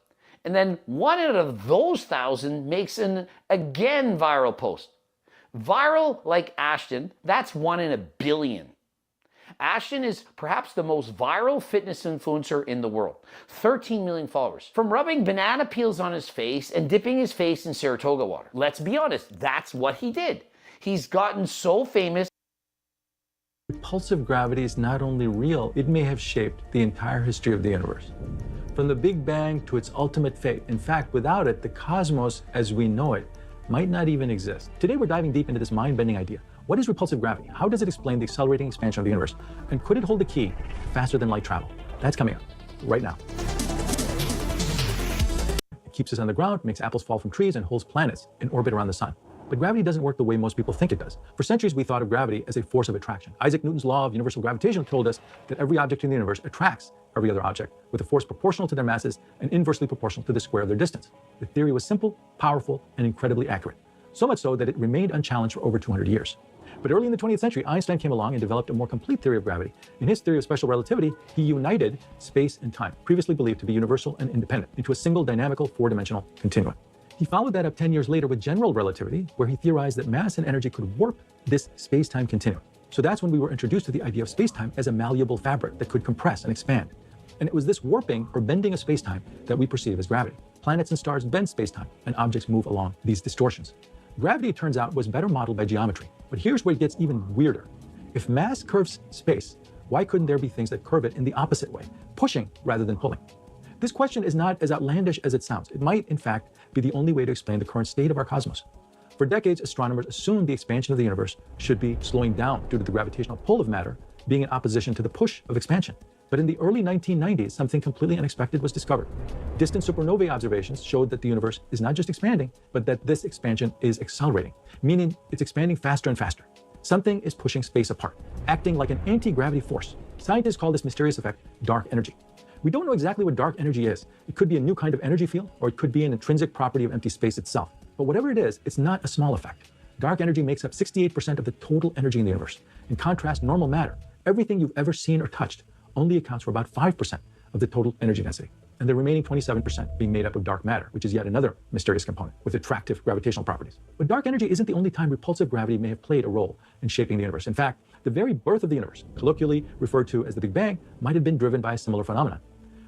And then 1 out of those 1,000 makes an again viral post. Viral like Ashton, that's 1 in 1 billion. Ashton is perhaps the most viral fitness influencer in the world. 13 million followers. From rubbing banana peels on his face and dipping his face in Saratoga water. Let's be honest, that's what he did. He's gotten so famous. Repulsive gravity is not only real, it may have shaped the entire history of the universe. From the Big Bang to its ultimate fate. In fact, without it, the cosmos as we know it might not even exist. Today we're diving deep into this mind-bending idea. What is repulsive gravity? How does it explain the accelerating expansion of the universe? And could it hold the key to faster than light travel? That's coming up right now. It keeps us on the ground, makes apples fall from trees, and holds planets in orbit around the sun. But gravity doesn't work the way most people think it does. For centuries, we thought of gravity as a force of attraction. Isaac Newton's law of universal gravitation told us that every object in the universe attracts every other object with a force proportional to their masses and inversely proportional to the square of their distance. The theory was simple, powerful, and incredibly accurate. So much so that it remained unchallenged for over 200 years. But early in the 20th century, Einstein came along and developed a more complete theory of gravity. In his theory of special relativity, he united space and time, previously believed to be universal and independent, into a single dynamical four-dimensional continuum. He followed that up 10 years later with general relativity, where he theorized that mass and energy could warp this space-time continuum. So that's when we were introduced to the idea of space-time as a malleable fabric that could compress and expand. And it was this warping or bending of space-time that we perceive as gravity. Planets and stars bend space-time, and objects move along these distortions. Gravity, it turns out, was better modeled by geometry. But here's where it gets even weirder. If mass curves space, why couldn't there be things that curve it in the opposite way, pushing rather than pulling? This question is not as outlandish as it sounds. It might, in fact, be the only way to explain the current state of our cosmos. For decades, astronomers assumed the expansion of the universe should be slowing down due to the gravitational pull of matter being in opposition to the push of expansion. But in the early 1990s, something completely unexpected was discovered. Distant supernovae observations showed that the universe is not just expanding, but that this expansion is accelerating, meaning it's expanding faster and faster. Something is pushing space apart, acting like an anti-gravity force. Scientists call this mysterious effect dark energy. We don't know exactly what dark energy is. It could be a new kind of energy field, or it could be an intrinsic property of empty space itself. But whatever it is, it's not a small effect. Dark energy makes up 68% of the total energy in the universe. In contrast, normal matter, everything you've ever seen or touched, only accounts for about 5% of the total energy density, and the remaining 27% being made up of dark matter, which is yet another mysterious component with attractive gravitational properties. But dark energy isn't the only time repulsive gravity may have played a role in shaping the universe. In fact, the very birth of the universe, colloquially referred to as the Big Bang, might have been driven by a similar phenomenon.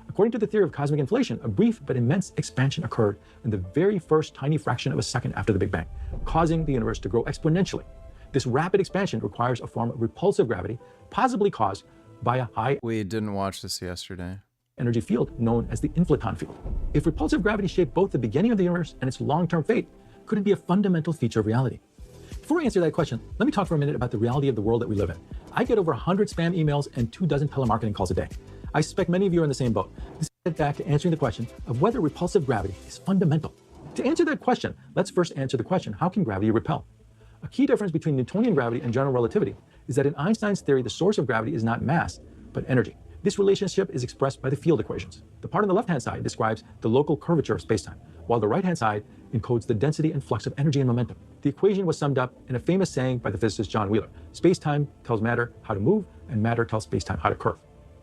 According to the theory of cosmic inflation, a brief but immense expansion occurred in the very first tiny fraction of a second after the Big Bang, causing the universe to grow exponentially. This rapid expansion requires a form of repulsive gravity, possibly caused by a high... We didn't watch this yesterday. ...energy field known as the inflaton field. If repulsive gravity shaped both the beginning of the universe and its long-term fate, could it be a fundamental feature of reality? Before I answer that question, let me talk for a minute about the reality of the world that we live in. I get over 100 spam emails and 24 telemarketing calls a day. I suspect many of you are in the same boat. This gets back to answering the question of whether repulsive gravity is fundamental. To answer that question, let's first answer the question, how can gravity repel? A key difference between Newtonian gravity and general relativity is that in Einstein's theory, the source of gravity is not mass, but energy. This relationship is expressed by the field equations. The part on the left-hand side describes the local curvature of spacetime, while the right-hand side encodes the density and flux of energy and momentum. The equation was summed up in a famous saying by the physicist John Wheeler: spacetime tells matter how to move, and matter tells spacetime how to curve.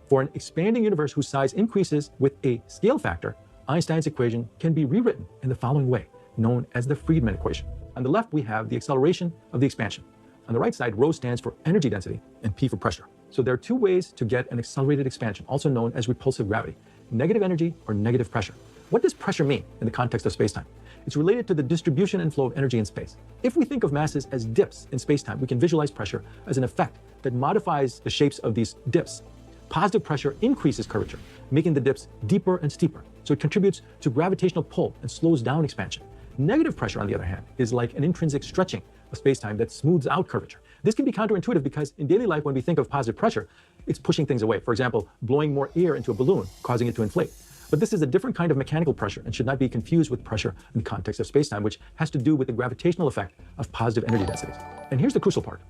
For an expanding universe whose size increases with a scale factor, Einstein's equation can be rewritten in the following way, known as the Friedmann equation. On the left, we have the acceleration of the expansion. On the right side, rho stands for energy density and P for pressure. So there are two ways to get an accelerated expansion, also known as repulsive gravity: negative energy or negative pressure. What does pressure mean in the context of spacetime? It's related to the distribution and flow of energy in space. If we think of masses as dips in spacetime, we can visualize pressure as an effect that modifies the shapes of these dips. Positive pressure increases curvature, making the dips deeper and steeper, so it contributes to gravitational pull and slows down expansion. Negative pressure, on the other hand, is like an intrinsic stretching of spacetime that smooths out curvature. This can be counterintuitive because in daily life, when we think of positive pressure, it's pushing things away. For example, blowing more air into a balloon, causing it to inflate. But this is a different kind of mechanical pressure and should not be confused with pressure in the context of spacetime, which has to do with the gravitational effect of positive energy densities. And here's the crucial part.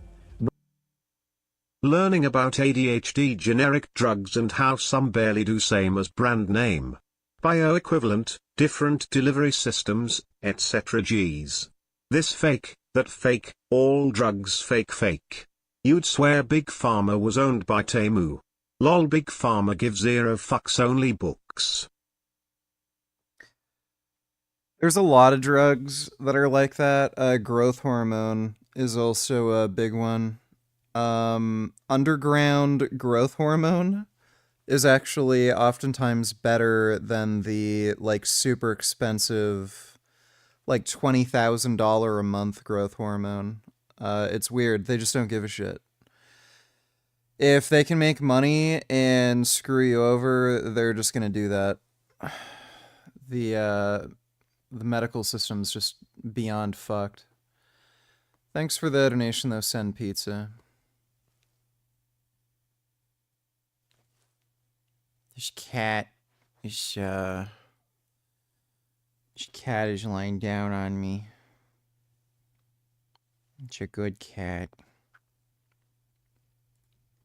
Learning about ADHD generic drugs and how some barely do same as brand name. Bioequivalent, different delivery systems, etc. G's. This fake, that fake, all drugs fake. You'd swear Big Pharma was owned by Temu. Lol, Big Pharma gives zero fucks, only books. There's a lot of drugs that are like that. Growth hormone is also a big one. Underground growth hormone is actually oftentimes better than the like super expensive like $20,000 a month growth hormone. It's weird. They just don't give a shit. If they can make money and screw you over, they're just gonna do that. The medical system's just beyond fucked. Thanks for the donation though, Send Pizza. This cat is lying down on me. It's a good cat.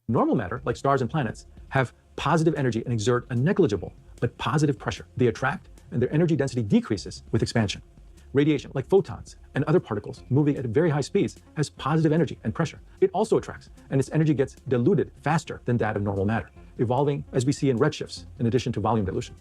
Normal matter, like stars and planets, have positive energy and exert a negligible but positive pressure. They attract, and their energy density decreases with expansion. Radiation, like photons and other particles moving at very high speeds, has positive energy and pressure. It also attracts, and its energy gets diluted faster than that of normal matter, evolving as we see in redshifts, in addition to volume dilution.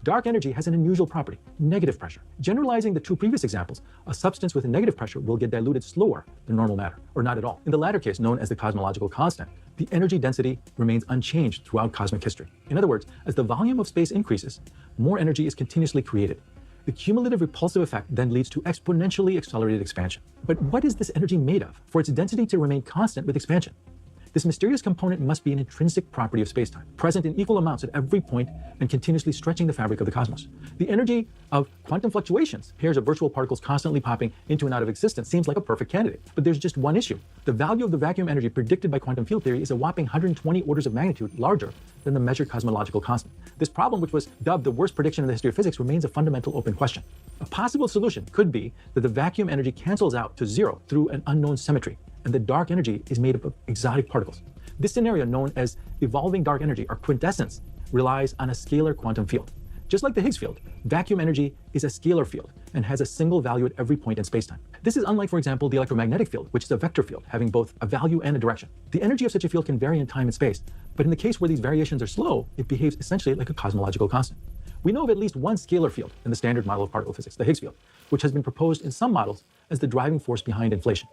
Dark energy has an unusual property, negative pressure. Generalizing the two previous examples, a substance with a negative pressure will get diluted slower than normal matter, or not at all. In the latter case, known as the cosmological constant, the energy density remains unchanged throughout cosmic history. In other words, as the volume of space increases, more energy is continuously created. The cumulative repulsive effect then leads to exponentially accelerated expansion. But what is this energy made of for its density to remain constant with expansion? This mysterious component must be an intrinsic property of spacetime, present in equal amounts at every point and continuously stretching the fabric of the cosmos. The energy of quantum fluctuations, pairs of virtual particles constantly popping into and out of existence, seems like a perfect candidate. But there's just one issue. The value of the vacuum energy predicted by quantum field theory is a whopping 120 orders of magnitude larger than the measured cosmological constant. This problem, which was dubbed the worst prediction in the history of physics, remains a fundamental open question. A possible solution could be that the vacuum energy cancels out to zero through an unknown symmetry, and the dark energy is made up of exotic particles. This scenario, known as evolving dark energy or quintessence, relies on a scalar quantum field. Just like the Higgs field, vacuum energy is a scalar field and has a single value at every point in spacetime. This is unlike, for example, the electromagnetic field, which is a vector field, having both a value and a direction. The energy of such a field can vary in time and space, but in the case where these variations are slow, it behaves essentially like a cosmological constant. We know of at least one scalar field in the standard model of particle physics, the Higgs field, which has been proposed in some models as the driving force behind inflation.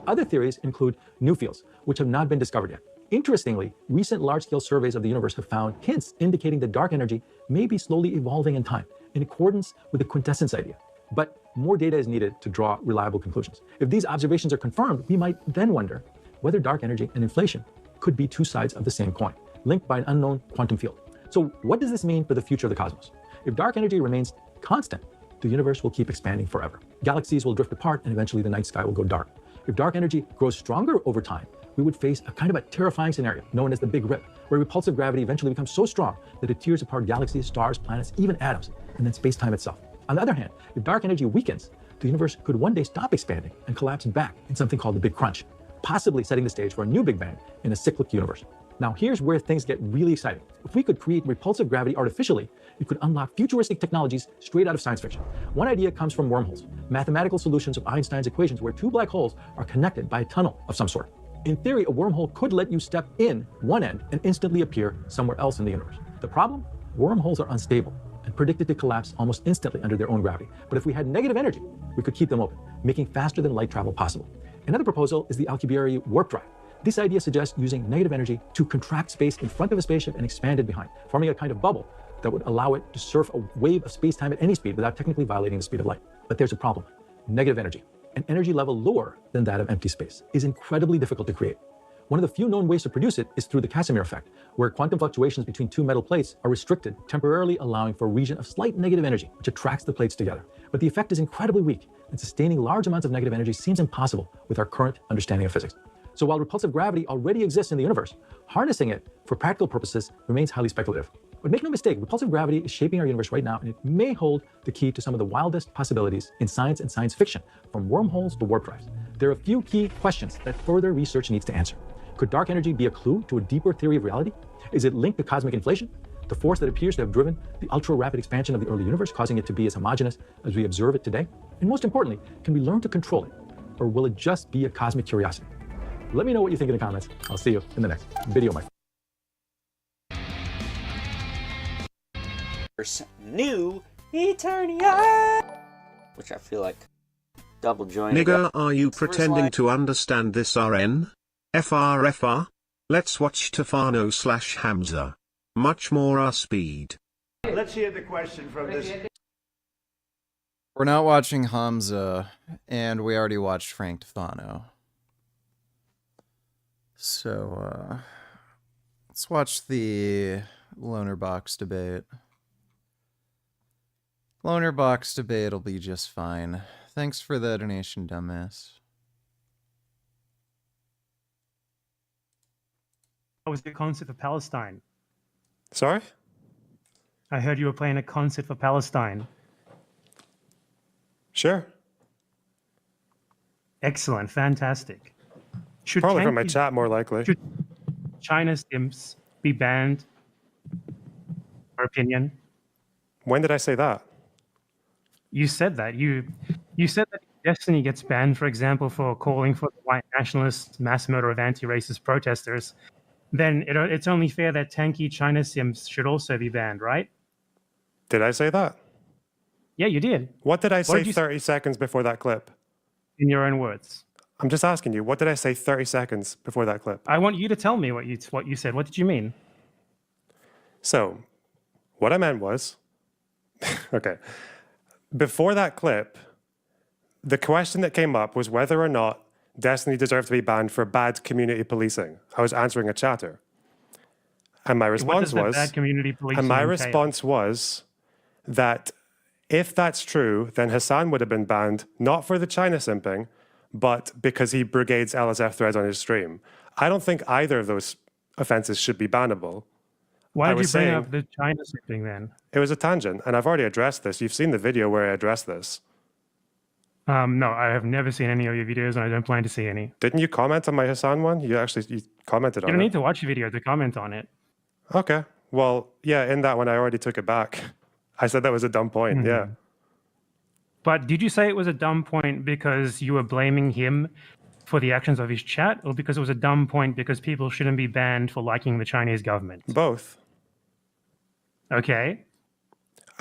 Other theories include new fields, which have not been discovered yet. Interestingly, recent large-scale surveys of the universe have found hints indicating that dark energy may be slowly evolving in time, in accordance with the quintessence idea. But more data is needed to draw reliable conclusions. If these observations are confirmed, we might then wonder whether dark energy and inflation could be two sides of the same coin, linked by an unknown quantum field. So what does this mean for the future of the cosmos? If dark energy remains constant, the universe will keep expanding forever. Galaxies will drift apart and eventually the night sky will go dark. If dark energy grows stronger over time, we would face a kind of a terrifying scenario known as the Big Rip, where repulsive gravity eventually becomes so strong that it tears apart galaxies, stars, planets, even atoms, and then space-time itself. On the other hand, if dark energy weakens, the universe could one day stop expanding and collapse back in something called the Big Crunch, possibly setting the stage for a new Big Bang in a cyclic universe. Now here's where things get really exciting. If we could create repulsive gravity artificially, it could unlock futuristic technologies straight out of science fiction. One idea comes from wormholes, mathematical solutions of Einstein's equations where two black holes are connected by a tunnel of some sort. In theory, a wormhole could let you step in one end and instantly appear somewhere else in the universe. The problem? Wormholes are unstable and predicted to collapse almost instantly under their own gravity. But if we had negative energy, we could keep them open, making faster than light travel possible. Another proposal is the Alcubierre warp drive. This idea suggests using negative energy to contract space in front of a spaceship and expand it behind, forming a kind of bubble that would allow it to surf a wave of space-time at any speed without technically violating the speed of light. But there's a problem. Negative energy, an energy level lower than that of empty space, is incredibly difficult to create. One of the few known ways to produce it is through the Casimir effect, where quantum fluctuations between two metal plates are restricted, temporarily allowing for a region of slight negative energy, which attracts the plates together. But the effect is incredibly weak, and sustaining large amounts of negative energy seems impossible with our current understanding of physics. So while repulsive gravity already exists in the universe, harnessing it for practical purposes remains highly speculative. But make no mistake, repulsive gravity is shaping our universe right now, and it may hold the key to some of the wildest possibilities in science and science fiction, from wormholes to warp drives. There are a few key questions that further research needs to answer. Could dark energy be a clue to a deeper theory of reality? Is it linked to cosmic inflation, the force that appears to have driven the ultra-rapid expansion of the early universe, causing it to be as homogeneous as we observe it today? And most importantly, can we learn to control it, or will it just be a cosmic curiosity? Let me know what you think in the comments. I'll see you in the next video, my friend. New Eternia, which I feel like double jointed. Nigga, are you pretending to understand this RN? FR? Let's watch Tefano/Hamza. Much more our speed. Let's hear the question from this. We're not watching Hamza, and we already watched Frank Tefano. So, let's watch the Loner Box debate. Loner Box debate will be just fine. Thanks for the donation, dumbass. How was the concert for Palestine? Sorry? I heard you were playing a concert for Palestine. Sure. Excellent, fantastic. Should Probably from my tank- chat, more likely. Should China's imps be banned? Your opinion? When did I say that? You said that. You said that Destiny gets banned, for example, for calling for the white nationalist mass murder of anti-racist protesters. Then it's only fair that tanky China sims should also be banned, right? Did I say that? Yeah, you did. What did I say did you 30 seconds before that clip? In your own words. I'm just asking you, what did I say 30 seconds before that clip? I want you to tell me what you said. What did you mean? So, what I meant was, okay, before that clip, the question that came up was whether or not Destiny deserved to be banned for bad community policing. I was answering a chatter. And my response was, bad community policing and my entail? response was that if that's true, then Hassan would have been banned, not for the China simping, but because he brigades LSF threads on his stream. I don't think either of those offenses should be bannable. Why I did you was bring saying- up the China thing then? It was a tangent, and I've already addressed this. You've seen the video where I addressed this. No, I have never seen any of your videos, and I don't plan to see any. Didn't you comment on my Hassan one? You commented You on don't it. need to watch the video to comment on it. Okay. Well, yeah, in that one, I already took it back. I said that was a dumb point, yeah. But did you say it was a dumb point because you were blaming him for the actions of his chat, or because it was a dumb point because people shouldn't be banned for liking the Chinese government? Both. Okay.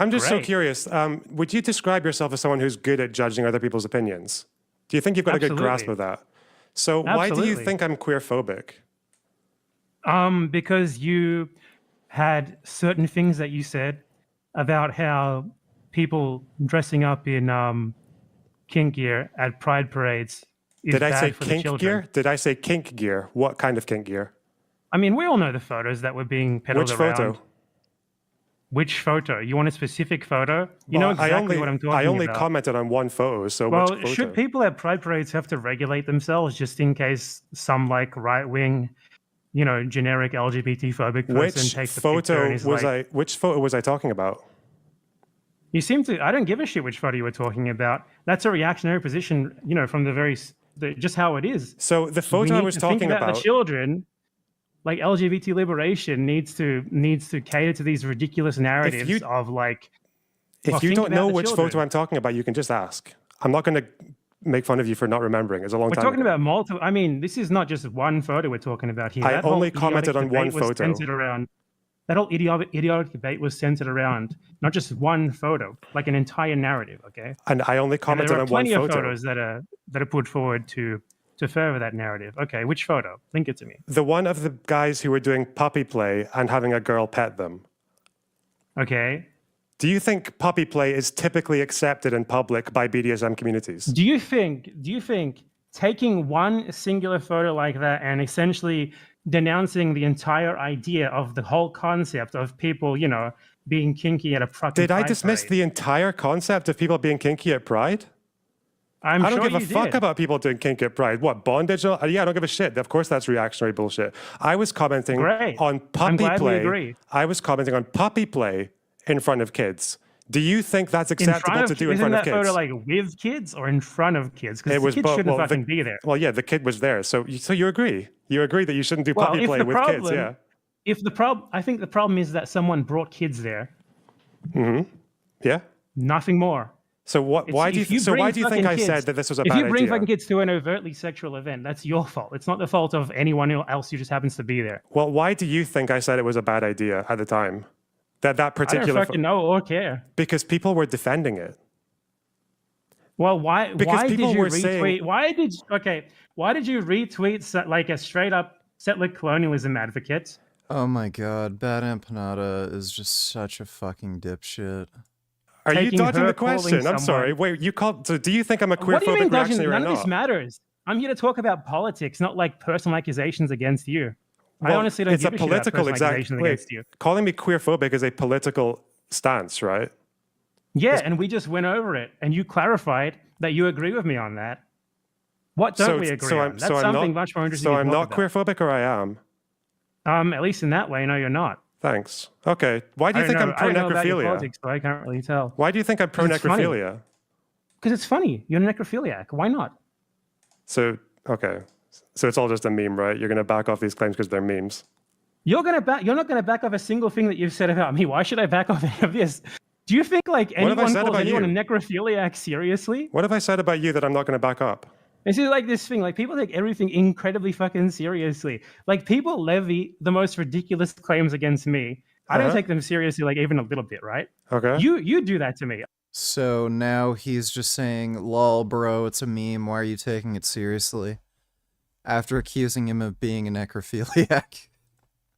I'm just so Great. curious. Would you describe yourself as someone who's good at judging other people's opinions? Do you think you've got a good grasp Absolutely. of that? So why do you Absolutely. think I'm queer-phobic? Because you had certain things that you said about how people dressing up in kink gear at pride parades is Did I bad say for the kink children. gear? Did I say kink gear? What kind of kink gear? I mean, we all know the photos that were being peddled Which around. photo? Which photo? You want a specific photo? You know Well, exactly what I'm talking about. I only commented on one photo, so Well, which photo? should people at pride parades have to regulate themselves just in case some like right-wing, generic LGBT phobic person Which takes a picture photo and is was like, which photo was I talking about? You seem to. I don't give a shit which photo you were talking about. That's a reactionary position, from just how it is. So the We photo I need was to think talking about about. the children. Like LGBT liberation needs to cater to these ridiculous narratives of like. If well, you think don't about know the which children. photo I'm talking about, you can just ask. I'm not going to make fun of you for not remembering. It's a long We're time talking ago. about multiple. I mean, this is not just one photo we're talking about here. I That whole only idiotic commented on one debate was photo. centered around. That whole idiotic debate was centered around not just one photo, like an entire narrative. Okay. And I only And commented there are on one plenty of photo. photos that are put forward to further that narrative. Okay, which photo? Link it to me. The one of the guys who were doing puppy play and having a girl pet them. Okay. Do you think puppy play is typically accepted in public by BDSM communities? Do you think taking one singular photo like that and essentially denouncing the entire idea of the whole concept of people, being kinky at a fucking Did I pride dismiss parade? the entire concept of people being kinky at Pride? I'm I don't sure give a you fuck did. about people doing kink at Pride. What, bondage? Yeah, I don't give a shit. Of course that's reactionary bullshit. I was commenting Great. on I'm puppy glad we play. agree. I was commenting on puppy play in front of kids. Do you think that's In acceptable front to of, do in isn't front of that kids? photo like with kids or in front of kids? It Because the was kids both. shouldn't Well, fucking be there. Well, yeah, the kid was there. So you agree? You agree that you shouldn't do Well, puppy if play the with problem, kids? Yeah. if the problem, I think the problem is that someone brought kids there. Yeah. Nothing more. So what? Why do you? So why do you think I said that this was a bad idea? If you bring fucking kids to an overtly sexual event, that's your fault. It's not the fault of anyone else who just happens to be there. Well, why do you think I said it was a bad idea at the time? That particular. I don't fucking know or care. Because people were defending it. Well, why? Because why people did you were retweet? saying- Why did you retweet like a straight up settler colonialism advocate? Oh my god, Bad Empanada is just such a fucking dipshit. Are you Taking dodging her the question? calling I'm sorry. someone- Wait, you called. So do you think I'm a What do you queerphobic mean dodging? reactionary or None of not? this matters. I'm here to talk about politics, not like personal accusations against you. I Well, honestly don't it's give a a shit about political personal accusations Wait, against you. calling me queerphobic is a political stance, right? Yeah, and we just went over it, and you clarified that you agree with me on that. What don't we agree on? That's something much more interesting. So to I'm talk not queerphobic, or I am. At least in that way, no, you're not. Thanks. Okay. Why do you think I'm pro I don't know about your necrophilia? politics, so I can't really tell. Why do you think I'm pro necrophilia? Because it's funny. You're a necrophiliac. Why not? So okay. So it's all just a meme, right? You're gonna back off these claims because they're memes. You're not gonna back off a single thing that you've said about me. Why should I back off any of this? Do you think like What have I anyone said calls about anyone you? a necrophiliac seriously? What have I said about you that I'm not gonna back up? This is like this thing, like people take everything incredibly fucking seriously. Like people levy the most ridiculous claims against me. I don't Uh-huh. take them seriously, like even a little bit, right? Okay. You do that to me. So now he's just saying, lol, bro, it's a meme. Why are you taking it seriously? After accusing him of being a necrophiliac.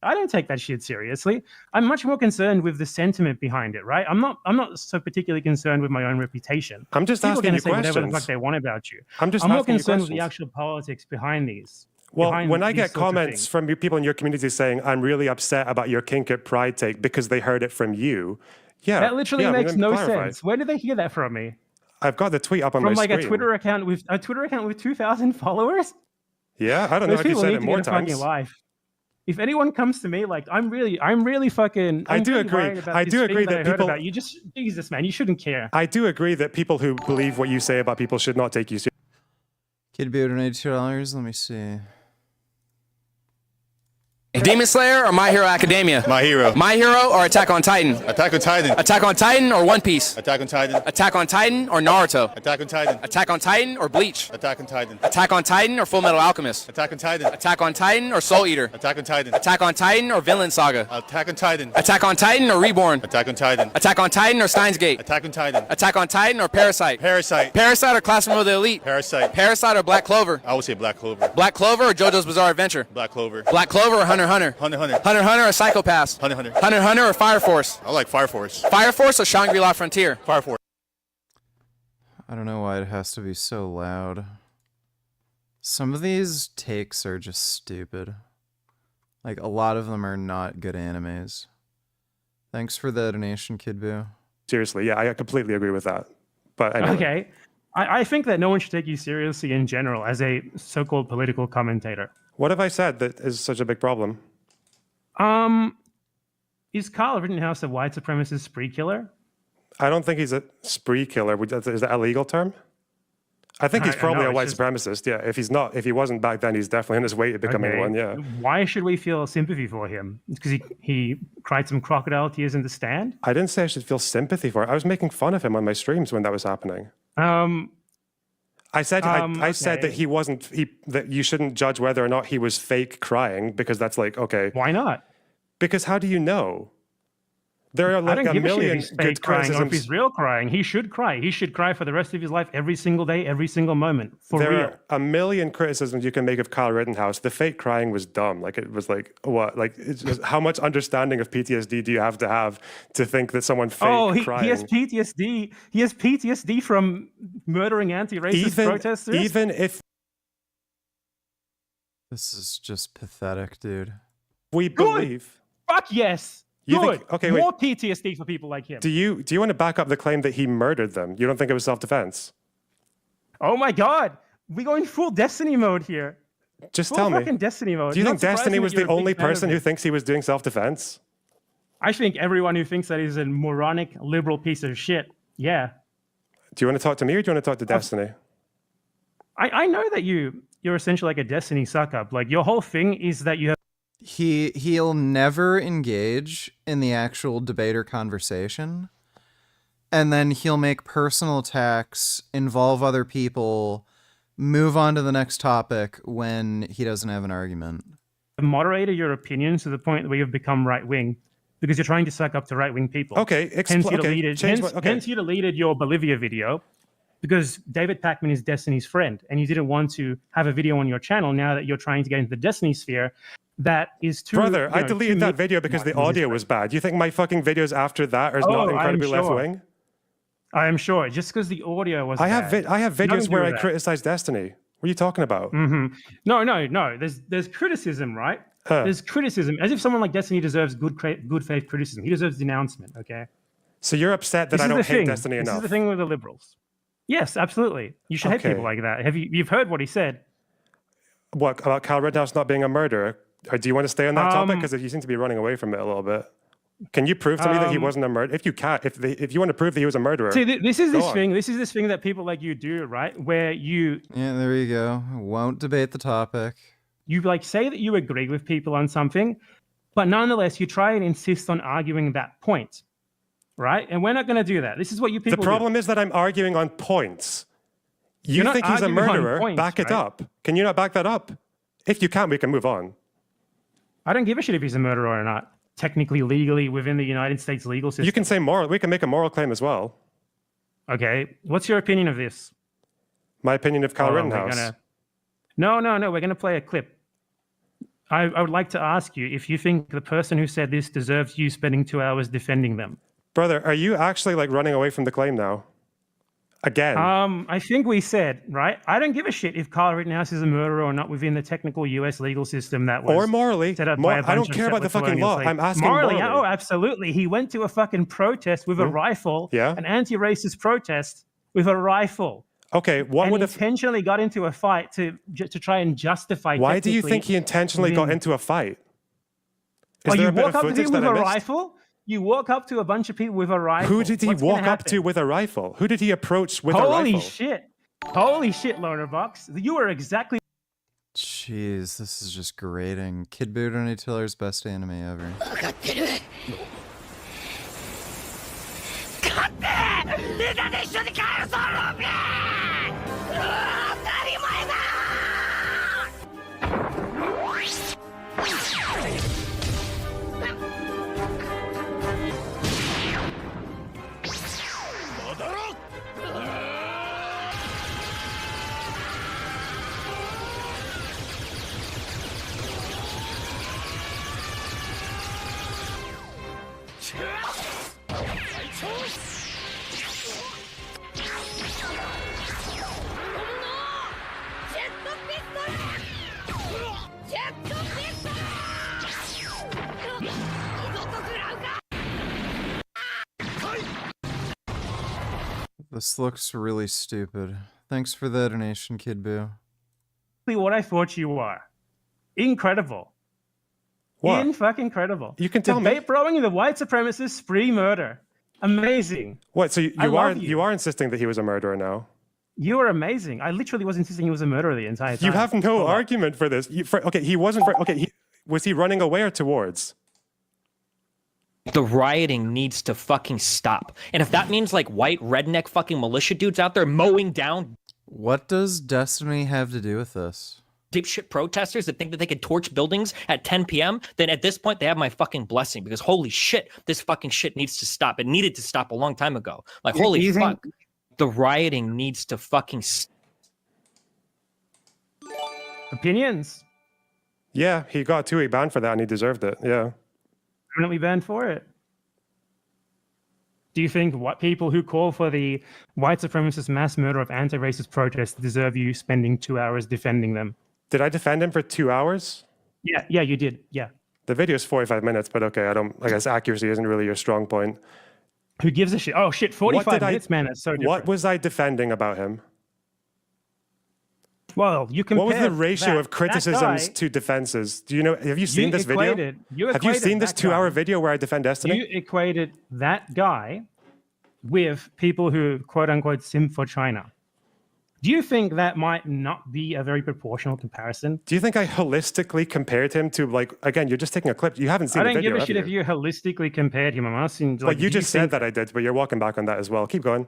I don't take that shit seriously. I'm much more concerned with the sentiment behind it, right? I'm not so particularly concerned with my own reputation. I'm just People are asking gonna you say whatever the questions. fuck they want about you. I'm just more asking you concerned with the questions. actual politics behind these. Well, behind when I these get sorts of comments things. from people in your community saying I'm really upset about your kink at Pride take because they heard it from you, yeah, That literally yeah, makes let me no clarify. sense. Where did they hear that from me? I've got the tweet up on From my like screen. a Twitter account with 2,000 followers? Yeah, I don't know Those if you people said need it to more get a fucking times. life. If anyone comes to me, like I'm really fucking. I I'm do really agree. worried about I this do thing agree that that I heard people- about. You just Jesus, man, you shouldn't care. I do agree that people who believe what you say about people should not take you seriously. Kid Beard donated $2. Let me see. Demon Slayer or My Hero Academia? My Hero. My Hero or Attack on Titan? Attack on Titan. Attack on Titan or One Piece? Attack on Titan. Attack on Titan or Naruto? Attack on Titan. Attack on Titan or Bleach? Attack on Titan. Attack on Titan or Full Metal Alchemist? Attack on Titan. Attack on Titan or Soul Eater? Attack on Titan. Attack on Titan or Vinland Saga? Attack on Titan. Attack on Titan or Reborn? Attack on Titan. Attack on Titan or Steins Gate? Attack on Titan. Attack on Titan or Parasite? Parasite. Parasite or Classroom of the Elite? Parasite. Parasite or Black Clover? I would say Black Clover. Black Clover or JoJo's Bizarre Adventure? Black Clover. Black Clover or Hunter x Hunter? Hunter x Hunter. Hunter x Hunter or Psychopaths? Hunter x Hunter. Hunter x Hunter or Fire Force? I like Fire Force. Fire Force or Shangri-La Frontier? Fire Force. I don't know why it has to be so loud. Some of these takes are just stupid. Like, a lot of them are not good animes. Thanks for the donation, Kid Boo. Seriously, yeah, I completely agree with that. But anyway. Okay. I think that no one should take you seriously in general as a so-called political commentator. What have I said that is such a big problem? Is Carl Rittenhouse a white supremacist spree killer? I don't think he's a spree killer. Is that a legal term? I think he's I probably know, a white it's just- supremacist. Yeah, if he wasn't back then, he's definitely on his way to becoming Okay. one. Yeah. Why should we feel sympathy for him? Because he cried some crocodile tears in the stand? I didn't say I should feel sympathy for it. I was making fun of him on my streams when that was happening. I said I said that okay. he wasn't that you shouldn't judge whether or not he was fake crying because that's like okay. Why not? Because how do you know? There are I like don't a give a shit if million he's fake good crying or if criticisms. he's real crying. He should cry. He should cry for the rest of his life, every single day, every single moment, for There real. are a million criticisms you can make of Kyle Rittenhouse. The fake crying was dumb. Like it was like what? Like it's just, how much understanding of PTSD do you have to think that someone fake crying? He has PTSD. He has PTSD from murdering anti-racist protesters. Even if This is just pathetic, dude. we believe. Fuck yes. You Good. think- okay, wait. More PTSD for people like him. Do you want to back up the claim that he murdered them? You don't think it was self-defense? Oh my God, we going full Destiny mode here. Just Full tell me. fucking Destiny mode. Do you Not think Destiny surprising was that you're the a big only fan of person it. who thinks he was doing self-defense? I think everyone who thinks that is a moronic liberal piece of shit. Yeah. Do you want to talk to me or do you want to talk to Destiny? I know that you're essentially like a Destiny suck up. Like your whole thing is that you have He'll never engage in the actual debate or conversation. And then he'll make personal attacks, involve other people, move on to the next topic when he doesn't have an argument. moderated your opinions to the point where you've become right wing because you're trying to suck up to right wing people. Okay, hence you deleted your Bolivia video because David Pacman is Destiny's friend, and you didn't want to have a video on your channel now that you're trying to get into the Destiny sphere. That is too. Brother, I deleted that video because the audio was bad. You think my fucking videos after that are not incredibly left wing? I am sure. Just because the audio was I bad. have videos where I criticize Destiny. What are you talking about? No. There's criticism, right? There's criticism, as if someone like Destiny deserves good faith criticism. He deserves denouncement. Okay. So you're upset that I don't hate Destiny enough. This is the thing with the liberals. Yes, absolutely. You should hate people like that. You've heard what he said? What about Kyle Rittenhouse not being a murderer? Or do you want to stay on that topic? Because you seem to be running away from it a little bit. Can you prove to me that he wasn't a murderer? If you can, if you want to prove that he was a murderer, see, this is this thing. This is this thing that people like you do, right? Where you there you go. Won't debate the topic. You like say that you agree with people on something, but nonetheless you try and insist on arguing that point, right? And we're not going to do that. This is what you people. The problem is that I'm arguing on points. You think he's a murderer? Back it up. Can you not back that up? If you can't, we can move on. I don't give a shit if he's a murderer or not. Technically, legally, within the United States legal system. You can say moral. We can make a moral claim as well. Okay. What's your opinion of this? My opinion of Kyle Rittenhouse. No. We're going to play a clip. I would like to ask you if you think the person who said this deserves you spending 2 hours defending them. Brother, are you actually like running away from the claim now? Again. I think we said, right? I don't give a shit if Kyle Rittenhouse is a murderer or not within the technical US legal system that was or morally. set up by a bunch I don't care about the fucking law. I'm asking morally. Oh, absolutely. He went to a fucking protest with a rifle. Yeah. An anti-racist protest with a rifle. Okay, what would have intentionally got into a fight to try and justify. Why do you think he intentionally got into a fight? Is there a bit of footage that I missed? Rifle? You walk up to a bunch of people with a rifle. Who did he walk up to with a rifle? Who did he approach with a rifle? Holy shit. Holy shit, Loaderbox. You are exactly... Jeez, this is just grating. Kid Boo Donny Tiller's best anime ever. This looks really stupid. Thanks for the donation, Kid Boo. What I thought you were. Incredible. What? In-fucking incredible. You can tell me. Debate throwing the white supremacist spree murder. Amazing. What, so you are insisting that he was a murderer now? You are amazing. I literally was insisting he was a murderer the entire time. You have no argument for this. Was he running away or towards? The rioting needs to fucking stop. And if that means like white redneck fucking militia dudes out there mowing down... What does Destiny have to do with this? Dipshit protesters that think that they could torch buildings at 10 p.m., then at this point they have my fucking blessing because holy shit, this fucking shit needs to stop. It needed to stop a long time ago. Like holy fuck. The rioting needs to fucking Opinions? Yeah, he got 2-week ban for that and he deserved it. Yeah. Permanently banned for it. Do you think what people who call for the white supremacist mass murder of anti-racist protests deserve you spending 2 hours defending them? Did I defend him for 2 hours? Yeah, you did. Yeah. The video is 45 minutes, but okay, I guess accuracy isn't really your strong point. Who gives a shit? Oh shit, 45 minutes, man, that's so different. What was I defending about him? Well, you compare What was the ratio of that criticisms guy- to defenses? Do you know? Have you seen You this video? equated- you Have you equated seen this that guy- 2-hour video where I defend Destiny? You equated that guy with people who quote unquote simp for China. Do you think that might not be a very proportional comparison? Do you think I holistically compared him to, like, again, you're just taking a clip. You haven't seen I the don't video, give a have shit you? if you holistically compared him. I'm asking. Like, you do just think said that I did, but you're walking back on that as well. Keep going.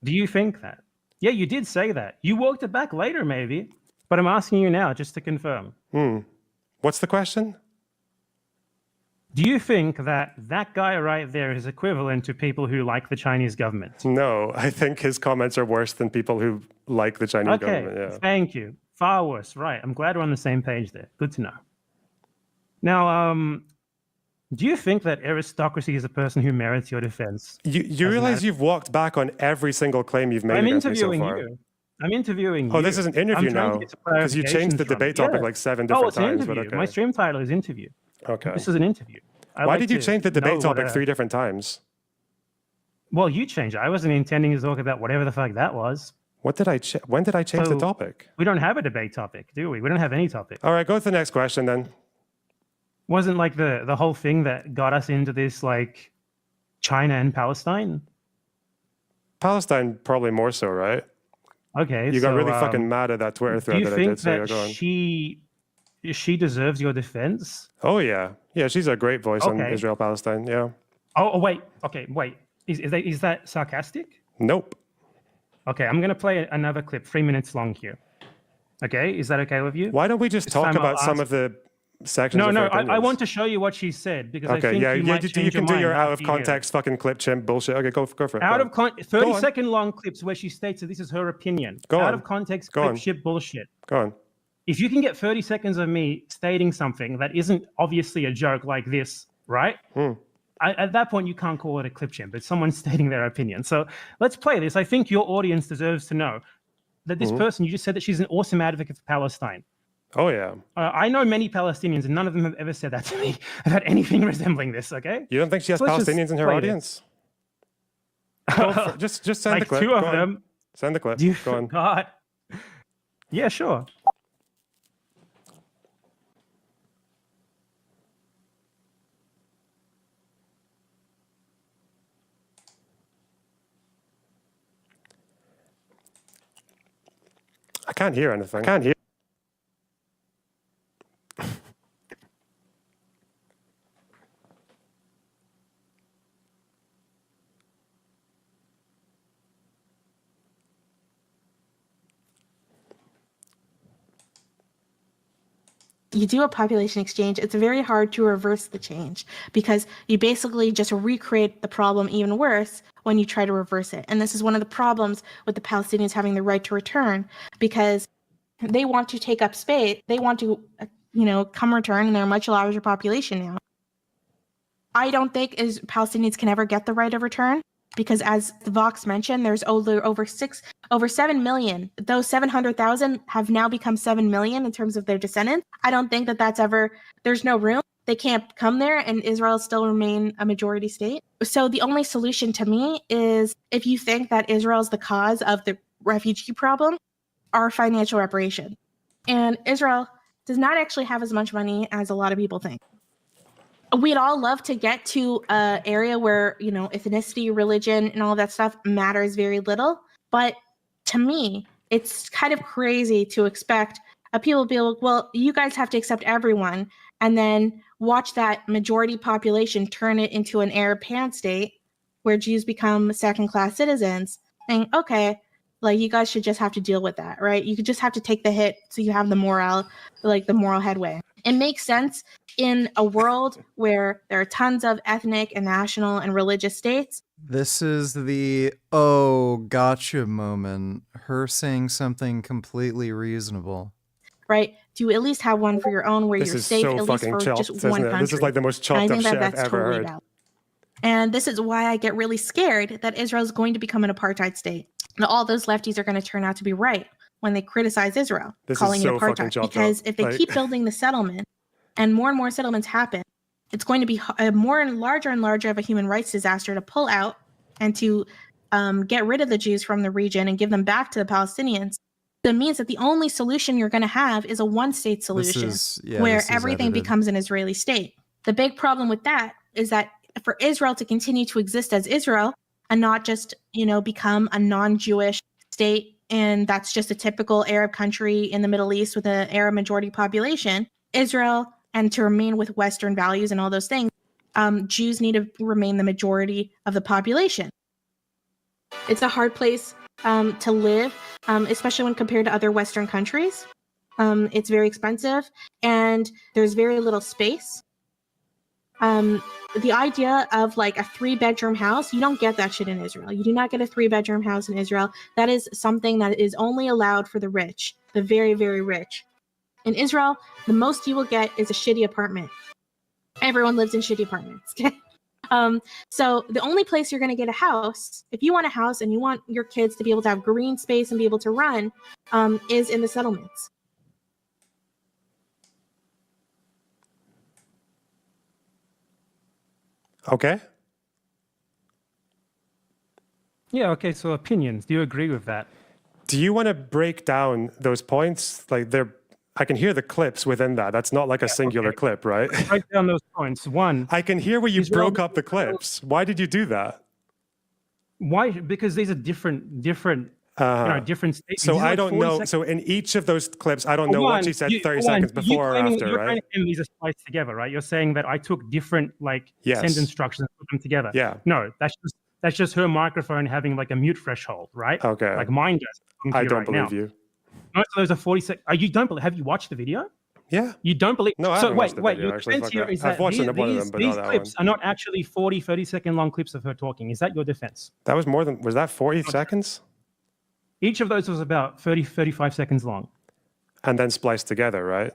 Do you think that? Yeah, you did say that. You walked it back later, maybe. But I'm asking you now, just to confirm. What's the question? Do you think that that guy right there is equivalent to people who like the Chinese government? No, I think his comments are worse than people who like the Chinese Okay, government. Yeah. thank you. Far worse. Right. I'm glad we're on the same page there. Good to know. Now, do you think that aristocracy is a person who merits your defense? You realize you've walked back on every single claim you've made I'm against me so interviewing far. you. I'm interviewing you. Oh, this is an interview I'm trying now to get some because you changed the clarifications from debate you. topic Yeah. like 7 Oh, different it's an times. interview. But okay. My stream title is interview. Okay. This is an interview. Why like did you to change the debate know what topic 3 different times? Well, you changed it. I wasn't intending to talk about whatever the fuck that was. When did I change the topic? We don't have a debate topic, do we? We don't have any topic. All right, go to the next question then. Wasn't like the whole thing that got us into this, like, China and Palestine? Palestine probably more so, right? Okay, You got so, really fucking mad at that Twitter do thread you that I think did. So yeah, that go on. she deserves your defense? Oh yeah, yeah. She's a great voice on Okay. Israel Palestine. Yeah. Oh wait. Okay, wait. Is that sarcastic? Nope. Okay, I'm gonna play another clip, 3 minutes long here. Okay, is that okay with you? Why don't we just This talk time I'll about some ask- of the sections? No, of no. her I opinions? want to show you what she said because I Okay, think yeah, you might you change can your do mind your out of after you hear it. context fucking clip chimp bullshit. Okay, go for it. Out Go of on. 30-second long clips where she states that this is her opinion. Go Out on. of context, Go clip on. shit bullshit. Go on. If you can get 30 seconds of me stating something that isn't obviously a joke like this, right? At that point, you can't call it a clip chimp. It's someone stating their opinion. So let's play this. I think your audience deserves to know that this person, you just said that she's an awesome advocate for Palestine. Oh yeah. I know many Palestinians, and none of them have ever said that to me about anything resembling this, okay? You don't think she has So let's just Palestinians in her play audience? Just send Like the clip. two of Go on. them. Send the clip. You Go on. forgot. Yeah, sure. I can't hear anything. I can't hear. You do a population exchange, it's very hard to reverse the change because you basically just recreate the problem even worse when you try to reverse it. And this is one of the problems with the Palestinians having the right to return because they want to take up space. They want to, come return, and they're a much larger population now. I don't think Palestinians can ever get the right of return because, as Vox mentioned, there's over 7 million. Those 700,000 have now become 7 million in terms of their descendants. I don't think there's no room. They can't come there, and Israel still remain a majority state. So the only solution to me is, if you think that Israel is the cause of the refugee problem, are financial reparation. And Israel does not actually have as much money as a lot of people think. We'd all love to get to an area where, ethnicity, religion, and all that stuff matters very little. But to me, it's kind of crazy to expect people to be like, well, you guys have to accept everyone, and then watch that majority population turn it into an Arab pan state where Jews become second-class citizens. And okay, like, you guys should just have to deal with that, right? You could just have to take the hit so you have the moral headway. It makes sense in a world where there are tons of ethnic and national and religious states. This is the oh gotcha moment. Her saying something completely reasonable. Right? To at least have one for your own where This you're is safe, so at least fucking for chopped, just isn't one it? country. This is like the most And I chopped up think shit I've that's ever totally heard. valid. And this is why I get really scared that Israel is going to become an apartheid state. And all those lefties are going to turn out to be right when they criticize Israel, This is calling so it fucking apartheid. chopped Because up. if they Like- keep building the settlement and more settlements happen, it's going to be a more and larger of a human rights disaster to pull out and to get rid of the Jews from the region and give them back to the Palestinians. That means that the only solution you're going to have is a one-state solution where everything becomes an Israeli state. The big problem with that is that for Israel to continue to exist as Israel and not just, become a non-Jewish state, and that's just a typical Arab country in the Middle East with an Arab majority population, Israel, and to remain with Western values and all those things, Jews need to remain the majority of the population. It's a hard place to live, especially when compared to other Western countries. It's very expensive and there's very little space. The idea of like a 3-bedroom house, you don't get that shit in Israel. You do not get a 3-bedroom house in Israel. That is something that is only allowed for the rich, the very, very rich. In Israel, the most you will get is a shitty apartment. Everyone lives in shitty apartments. Okay? So the only place you're going to get a house, if you want a house and you want your kids to be able to have green space and be able to run, is in the settlements. Okay. Yeah, okay, so opinions. Do you agree with that? Do you want to break down those points? Like I can hear the clips within that. That's not like a singular clip, right? Break down those points. One, I can hear where you broke up the clips. Why did you do that? Why? Because these are different different statements. So I don't know. So in each of those clips, I don't know what she said 30 seconds before or after, you're right? You're these are spliced together, right? You're saying that I took different sentence structures and put them together. Yeah. No, that's just her microphone having like a mute threshold, right? Okay. Like mine does. I don't believe you. Most of those are 40 seconds. You don't believe? Have you watched the video? Yeah. You don't believe? No, I so haven't watched the video, your defense here is I've that watched one of them, but these not that clips one. are not actually 40, 30-second long clips of her talking. Is that your defense? That was more than, was that 40 seconds? Each of those was about 30, 35 seconds long. And then spliced together, right?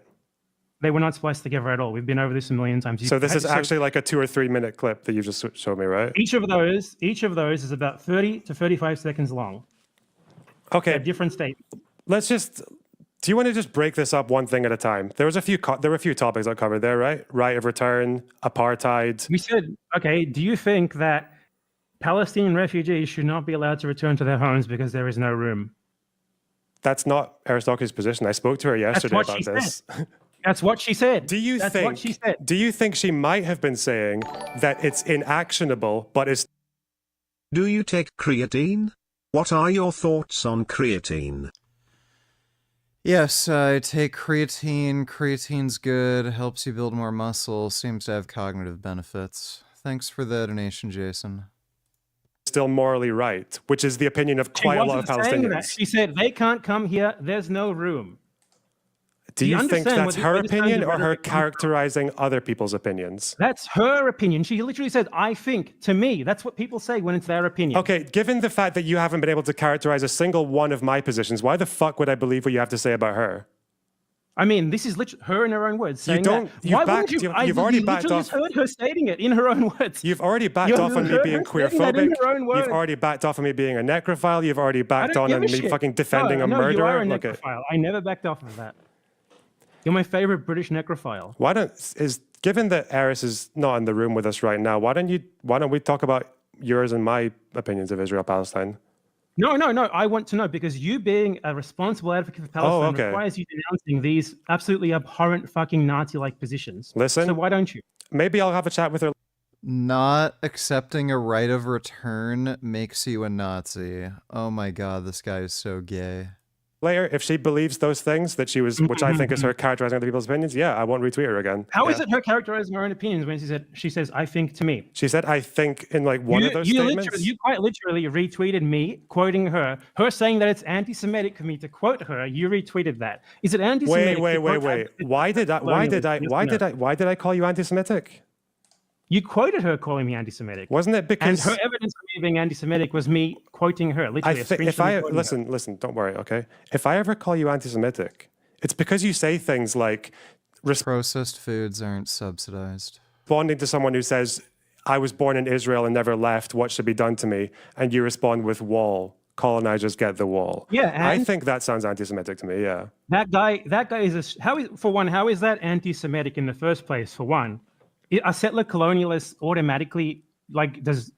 They were not spliced together at all. We've been over this a million times. So this is actually like a 2 or 3 minute clip that you just showed me, right? Each of those is about 30 to 35 seconds long. Okay. A different state. Let's just, do you want to just break this up one thing at a time? There were a few topics I covered there, right? Right of return, apartheid. We said, okay, do you think that Palestinian refugees should not be allowed to return to their homes because there is no room? That's not Aristocrates' position. I spoke to her yesterday about this. That's what she said. Do you think she might have been saying that it's inactionable, but it's... Do you take creatine? What are your thoughts on creatine? Yes, I take creatine. Creatine's good, helps you build more muscle, seems to have cognitive benefits. Thanks for the donation, Jason. Still morally right, which is the opinion of quite a lot of Palestinians. She said, they can't come here, there's no room. Do you think that's her opinion or her characterizing other people's opinions? That's her opinion. She literally said, I think, to me. That's what people say when it's their opinion. Okay, given the fact that you haven't been able to characterize a single one of my positions, why the fuck would I believe what you have to say about her? I mean, this is literally her in her own words saying you've already backed off. Just heard her stating it in her own words. You've already backed off on me being queerphobic. You've already backed off on me being a necrophile. You've already backed on me fucking defending a murderer. You are a necrophile. I never backed off of that. You're my favorite British necrophile. Given that Eris is not in the room with us right now, why don't we talk about yours and my opinions of Israel-Palestine? No. I want to know because you being a responsible advocate for Palestine requires you denouncing these absolutely abhorrent fucking Nazi-like positions. Listen. So why don't you? Maybe I'll have a chat with her. Not accepting a right of return makes you a Nazi. Oh my god, this guy is so gay. Later, if she believes those things that she was, which I think is her characterizing other people's opinions, yeah, I won't retweet her again. How is it her characterizing her own opinions when she says, I think to me? She said, I think in like one of those statements. You quite literally retweeted me quoting her saying that it's anti-Semitic for me to quote her. You retweeted that. Is it anti-Semitic? Wait. Why did I call you anti-Semitic? You quoted her calling me anti-Semitic. Wasn't it because... And her evidence for me being anti-Semitic was me quoting her, literally. Listen, don't worry, okay? If I ever call you anti-Semitic, it's because you say things like... Processed foods aren't subsidized. Responding to someone who says, I was born in Israel and never left, what should be done to me? And you respond with wall. Colonizers get the wall. Yeah, I think that sounds anti-Semitic to me, yeah. That guy is how is that anti-Semitic in the first place, for one? A settler colonialist automatically is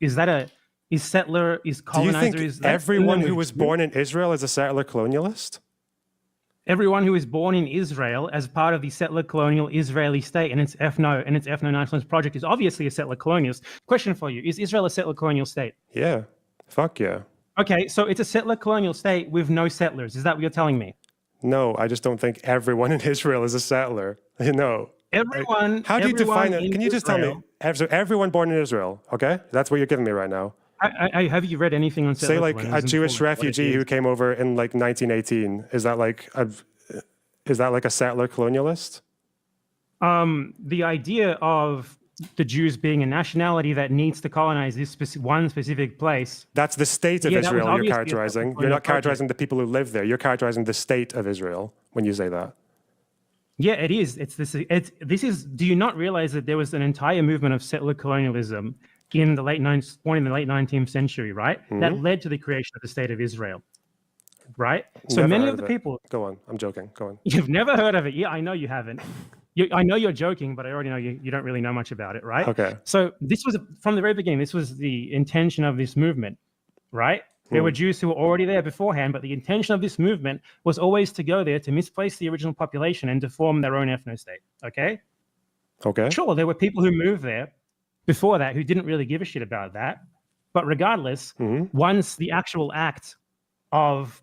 colonizer? Do you think everyone who was born in Israel is a settler colonialist? Everyone who is born in Israel as part of the settler colonial Israeli state and its ethno-nationalist project is obviously a settler colonialist. Question for you: is Israel a settler colonial state? Yeah. Fuck yeah. Okay, so it's a settler colonial state with no settlers. Is that what you're telling me? No, I just don't think everyone in Israel is a settler. No. Everyone. How do you define it? Can you just tell me? Israel- So everyone born in Israel, okay? That's what you're giving me right now. Have you read anything on settler Say like a colonialism Jewish for what it refugee is? who came over in like 1918. Is that like a settler colonialist? The idea of the Jews being a nationality that needs to colonize this one specific place. That's the state of Yeah, that was Israel you're obviously a characterizing. settler You're not colonial characterizing the people who live there. You're characterizing the state of Israel when you say that. Yeah, it is. This is. Do you not realize that there was an entire movement of settler colonialism in the late 19th century, right? That led to the creation of the state of Israel, right? So Never many heard of the it. people. Go on. I'm joking. Go on. You've never heard of it. Yeah, I know you haven't. I know you're joking, but I already know you don't really know much about it, right? Okay. So this was from the very beginning. This was the intention of this movement, right? There were Jews who were already there beforehand, but the intention of this movement was always to go there to misplace the original population and to form their own ethno-state. Okay. Okay. Sure, there were people who moved there before that who didn't really give a shit about that. But regardless, once the actual act of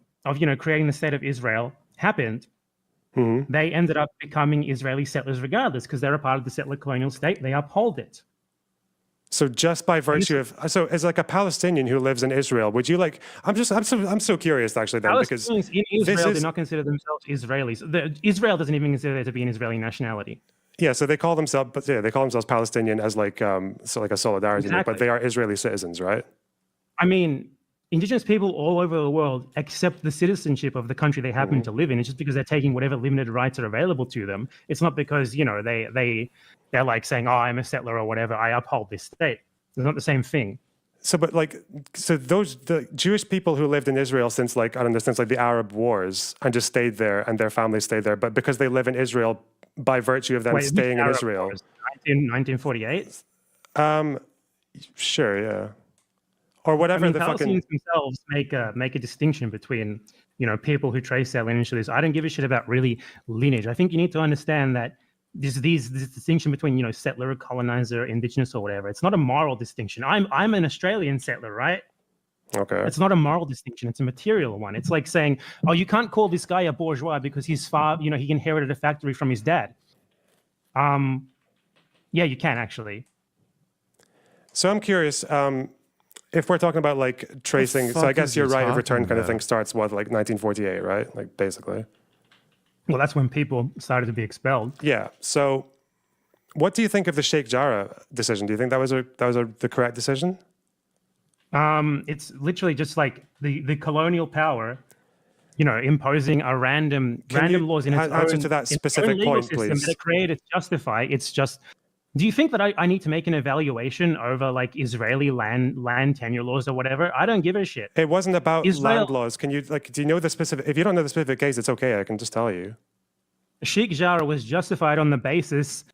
creating the state of Israel happened, they ended up becoming Israeli settlers regardless, because they're a part of the settler colonial state. They uphold it. So just by virtue of, so as like a Palestinian who lives in Israel, would you like? I'm so curious actually then, because Palestinians in Israel this do not consider themselves Israelis. Israel doesn't even consider there to be an Israeli nationality. yeah. So they call themselves, but yeah, they call themselves Palestinian as like so like a solidarity, Exactly. but they are Israeli citizens, right? I mean, indigenous people all over the world accept the citizenship of the country they happen to live in. It's just because they're taking whatever limited rights are available to them. It's not because they're like saying, "Oh, I'm a settler" or whatever. I uphold this state. It's not the same thing. So, but like, so the Jewish people who lived in Israel since like, I don't know, since like the Arab wars and just stayed there and their families stayed there, but because they live in Israel by virtue of them Wait, staying in Arab Israel. wars? 1948? Sure, yeah. Or whatever I mean, the fucking. Palestinians themselves make a distinction between, people who trace their lineage to this. I don't give a shit about really lineage. I think you need to understand that this distinction between, settler, colonizer, indigenous, or whatever. It's not a moral distinction. I'm an Australian settler, right? Okay. It's not a moral distinction. It's a material one. It's like saying, oh, you can't call this guy a bourgeois because his father, he inherited a factory from his dad. Yeah, you can actually. So I'm curious, if we're talking about like tracing, so I guess your right of return kind of thing starts what, like 1948, right? Like basically. Well, that's when people started to be expelled. Yeah. So what do you think of the Sheikh Jarrah decision? Do you think that was the correct decision? It's literally just like the colonial power, imposing a random laws in its own answer to that specific legal point, system please? that are created to justify. It's just. Do you think that I need to make an evaluation over like Israeli land tenure laws or whatever? I don't give a shit. It wasn't about Israel- land laws. Can you do you know the specific? If you don't know the specific case, it's okay. I can just tell you. Sheikh Jarrah was justified on the basis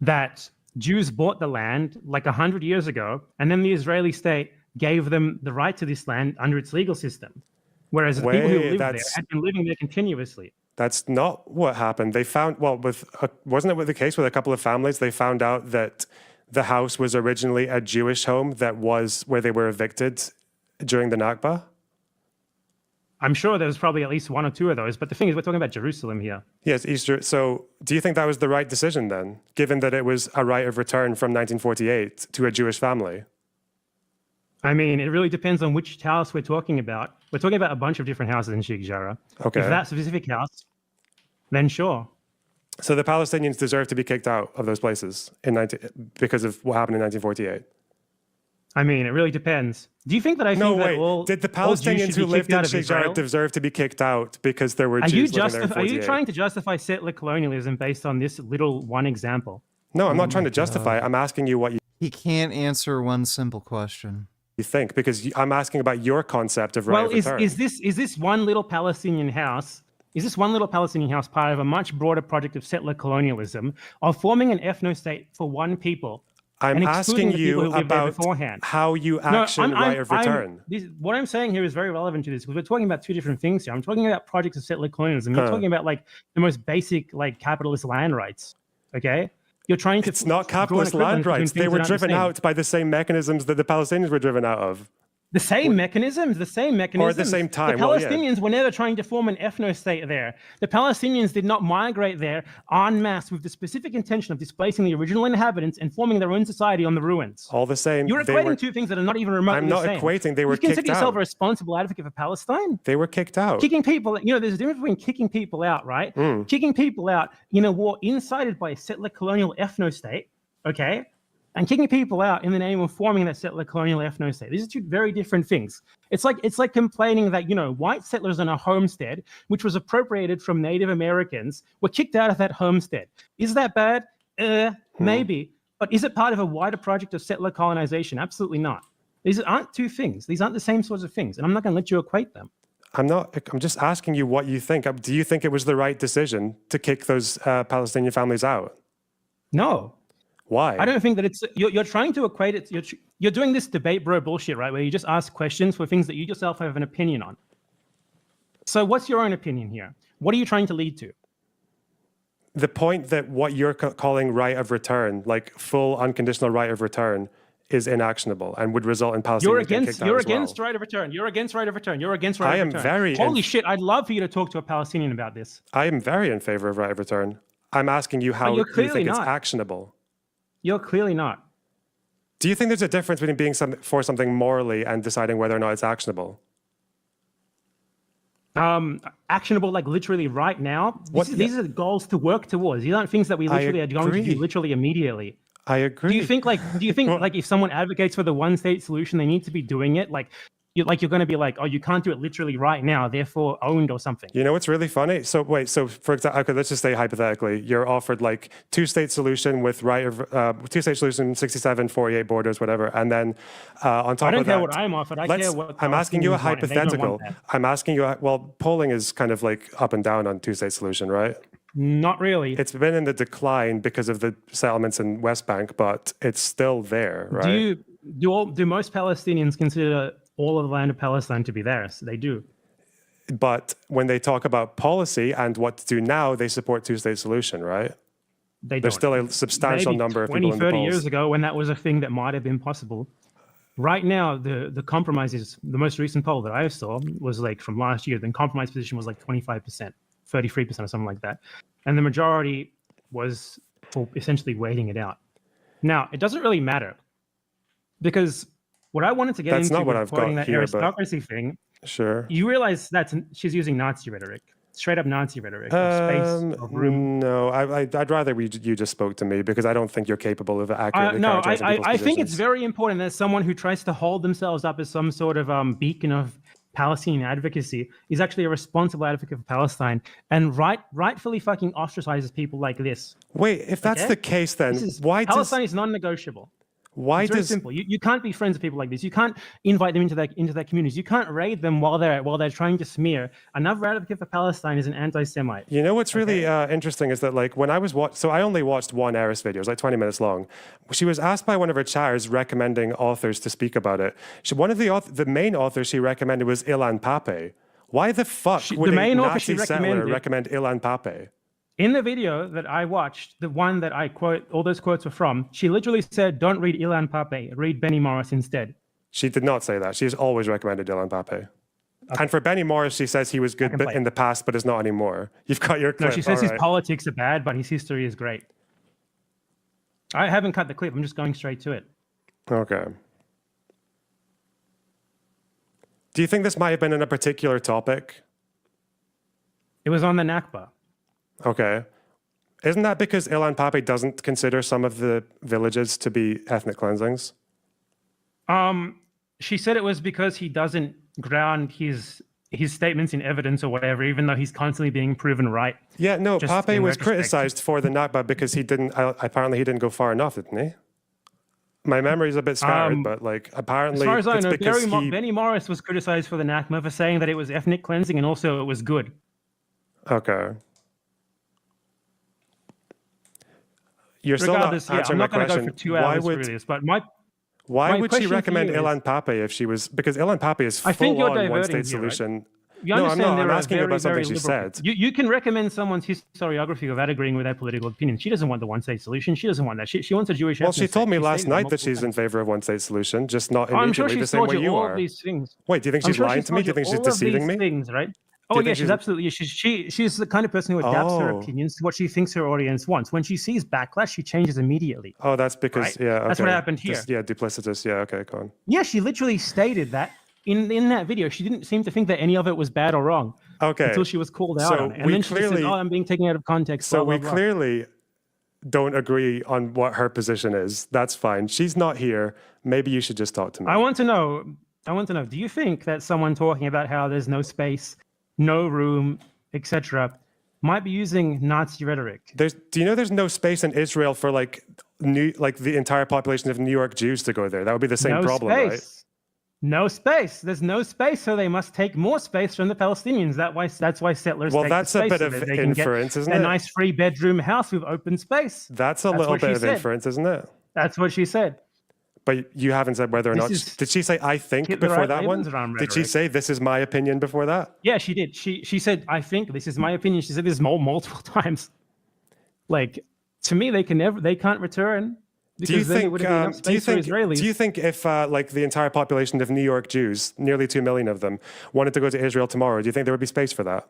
that Jews bought the land like 100 years ago, and then the Israeli state gave them the right to this land under its legal system, whereas the people who lived there had been living there continuously. That's not what happened. They found, wasn't it with the case with a couple of families? They found out that the house was originally a Jewish home that was where they were evicted during the Nakba? I'm sure there was probably at least one or two of those, but the thing is, we're talking about Jerusalem here. Yes, Easter. So do you think that was the right decision then, given that it was a right of return from 1948 to a Jewish family? I mean, it really depends on which house we're talking about. We're talking about a bunch of different houses in Sheikh Jarrah. Okay. If that specific house, then sure. So the Palestinians deserve to be kicked out of those places because of what happened in 1948? I mean, it really depends. Do you think that Did the Palestinians who lived in Sheikh Jarrah deserve to be kicked out because there were Jews living there in 48? Are you trying to justify settler colonialism based on this little one example? No, I'm not trying to justify it. I'm asking you what you... He can't answer one simple question. You think, because I'm asking about your concept of right of return. Is this one little Palestinian house? Is this one little Palestinian house part of a much broader project of settler colonialism, of forming an ethno-state for one people I'm and asking excluding the people you who lived there about beforehand. how you action right of return. What I'm saying here is very relevant to this because we're talking about two different things here. I'm talking about projects of settler colonialism. You're talking about like the most basic like capitalist land rights. Okay, you're trying to. It's not capitalist land rights. They were driven out by the same mechanisms that the Palestinians were driven out of. The same mechanisms. Or at the same time. The Palestinians were never trying to form an ethno-state there. The Palestinians did not migrate there en masse with the specific intention of displacing the original inhabitants and forming their own society on the ruins. All the same. You're equating two things that are not even remotely the same. I'm not equating. They were kicked out. You consider yourself a responsible advocate for Palestine? They were kicked out. Kicking people, there's a difference between kicking people out, right? Kicking people out in a war incited by a settler colonial ethno-state, okay? And kicking people out in the name of forming that settler colonial ethno-state. These are two very different things. It's like complaining that, white settlers on a homestead, which was appropriated from Native Americans, were kicked out of that homestead. Is that bad? Maybe. But is it part of a wider project of settler colonization? Absolutely not. These aren't two things. These aren't the same sorts of things. And I'm not going to let you equate them. I'm just asking you what you think. Do you think it was the right decision to kick those Palestinian families out? No. Why? I don't think that it's you're trying to equate it. You're doing this debate bro bullshit, right? Where you just ask questions for things that you yourself have an opinion on. So what's your own opinion here? What are you trying to lead to? The point that what you're calling right of return, like full unconditional right of return, is inactionable and would result in Palestinians getting kicked out as well. You're against right of return. You're against right of return. You're against right of return. I am very. Holy shit! I'd love for you to talk to a Palestinian about this. I am very in favor of right of return. I'm asking you how you think it's actionable. You're clearly not. Do you think there's a difference between being for something morally and deciding whether or not it's actionable? Actionable, like literally right now? These are the goals to work towards. These aren't things that we literally are going to do literally immediately. I agree. Do you think like if someone advocates for the one-state solution, they need to be doing it? You're going to be like, oh, you can't do it literally right now, therefore owned or something. You know what's really funny? So for example, okay, let's just say hypothetically, you're offered like two-state solution with two-state solution, 67, 48 borders, whatever, and then on top of that, I don't care what I'm offered. I care what. I'm asking you a hypothetical. I'm asking you. Well, polling is kind of like up and down on two-state solution, right? Not really. It's been in the decline because of the settlements in West Bank, but it's still there, right? Do most Palestinians consider all of the land of Palestine to be theirs? They do. But when they talk about policy and what to do now, they support two-state solution, right? There's still a substantial number of people in the polls. 20, 30 years ago when that was a thing that might have been possible. Right now, the compromises, the most recent poll that I saw was like from last year, the compromise position was like 25%, 33% or something like that. And the majority was for essentially waiting it out. Now, it doesn't really matter because what I wanted to get into with quoting that aristocracy thing, sure. You realize she's using Nazi rhetoric, straight up Nazi rhetoric. Of space, of room. No, I'd rather you just spoke to me because I don't think you're capable of accurately characterizing people's I think it's very important that someone who tries to hold themselves up as some sort of beacon of Palestinian advocacy is actually a responsible advocate for Palestine and rightfully fucking ostracizes people like this. Wait, if that's the case, then why Palestine is non-negotiable. It's very simple. You can't be friends with people like this. You can't invite them into their communities. You can't raid them while they're trying to smear. Another advocate for Palestine is an anti-Semite. You know what's really interesting is that like when I was so I only watched one Eris video. It was like 20 minutes long. She was asked by one of her chatters recommending authors to speak about it. One of the main authors she recommended was Ilan Pappé. Why the fuck would a Nazi settler recommend Ilan Pappé? In the video that I watched, the one that I quote, all those quotes were from, she literally said, don't read Ilan Pappé, read Benny Morris instead. She did not say that. She's always recommended Ilan Pappé. Okay. And for Benny Morris, she says he was good in the past, but is not anymore. You've got your clip. No, she says his politics are bad, but his history is great. I haven't cut the clip. I'm just going straight to it. Okay. Do you think this might have been in a particular topic? It was on the Nakba. Okay. Isn't that because Ilan Pappé doesn't consider some of the villages to be ethnic cleansings? She said it was because he doesn't ground his statements in evidence or whatever, even though he's constantly being proven right. Yeah, no, Pappé was criticized for the Nakba because apparently he didn't go far enough, didn't he? My memory's a bit scattered, but like apparently, as far as I know, Benny Morris was criticized for the Nakba for saying that it was ethnic cleansing and also it was good. Okay. You're still not Regardless, yeah, answering I'm my not going to go question. for 2 Why hours would through this, but my would she question for recommend you is- Ilan Pape if she was, because Ilan Pape is I think you're full on diverting one-state here, right? solution. You No, I'm understand not. there I'm are asking you very, about something very she liberal said. You can recommend someone's historiography without agreeing with their political opinion. She doesn't want the one-state solution. She doesn't want that. She wants a Jewish. Well, she ethnic told state. me She last stated that night that multiple she's in times. favor of one-state solution, just not I'm sure immediately she's the same told way you you all are. of these things. Wait, do you think I'm she's sure lying to me? told Do you think she's all of deceiving these me? Things, right? Do Oh you think yeah, she's absolutely. She's the kind of person who adapts her Oh. opinions to what she thinks her audience wants. When she sees backlash, she changes immediately. Oh, that's because, Right? yeah, okay. That's what happened here. Yeah, duplicitous. Yeah, okay, go on. Yeah, she literally stated that in that video. She didn't seem to think that any of it was bad or wrong. Okay. Until she was called out on it. And then she just says, oh, I'm being taken out of context. So blah, we blah, blah. clearly don't agree on what her position is. That's fine. She's not here. Maybe you should just talk to me. I want to know, do you think that someone talking about how there's no space, no room, etc., might be using Nazi rhetoric? Do you know there's no space in Israel for like the entire population of New York Jews to go there? That would be the same problem, right? No space. There's no space, so they must take more space from the Palestinians. That's why settlers. Well, take that's the a space bit so of that they can get inference, isn't a it? nice 3-bedroom house with open space. That's a little what bit she of said. inference, isn't it? That's what she said. But you haven't said whether or This not. is Did she say I think Hitler before that one? Lebensraum Did she rhetoric. say this is my opinion before that? Yeah, she did. She said, I think this is my opinion. She said this multiple times. Like, to me, they can't return. Do you Because then it think? would have been enough space for Israelis. Do you think if like the entire population of New York Jews, nearly 2 million of them, wanted to go to Israel tomorrow, do you think there would be space for that?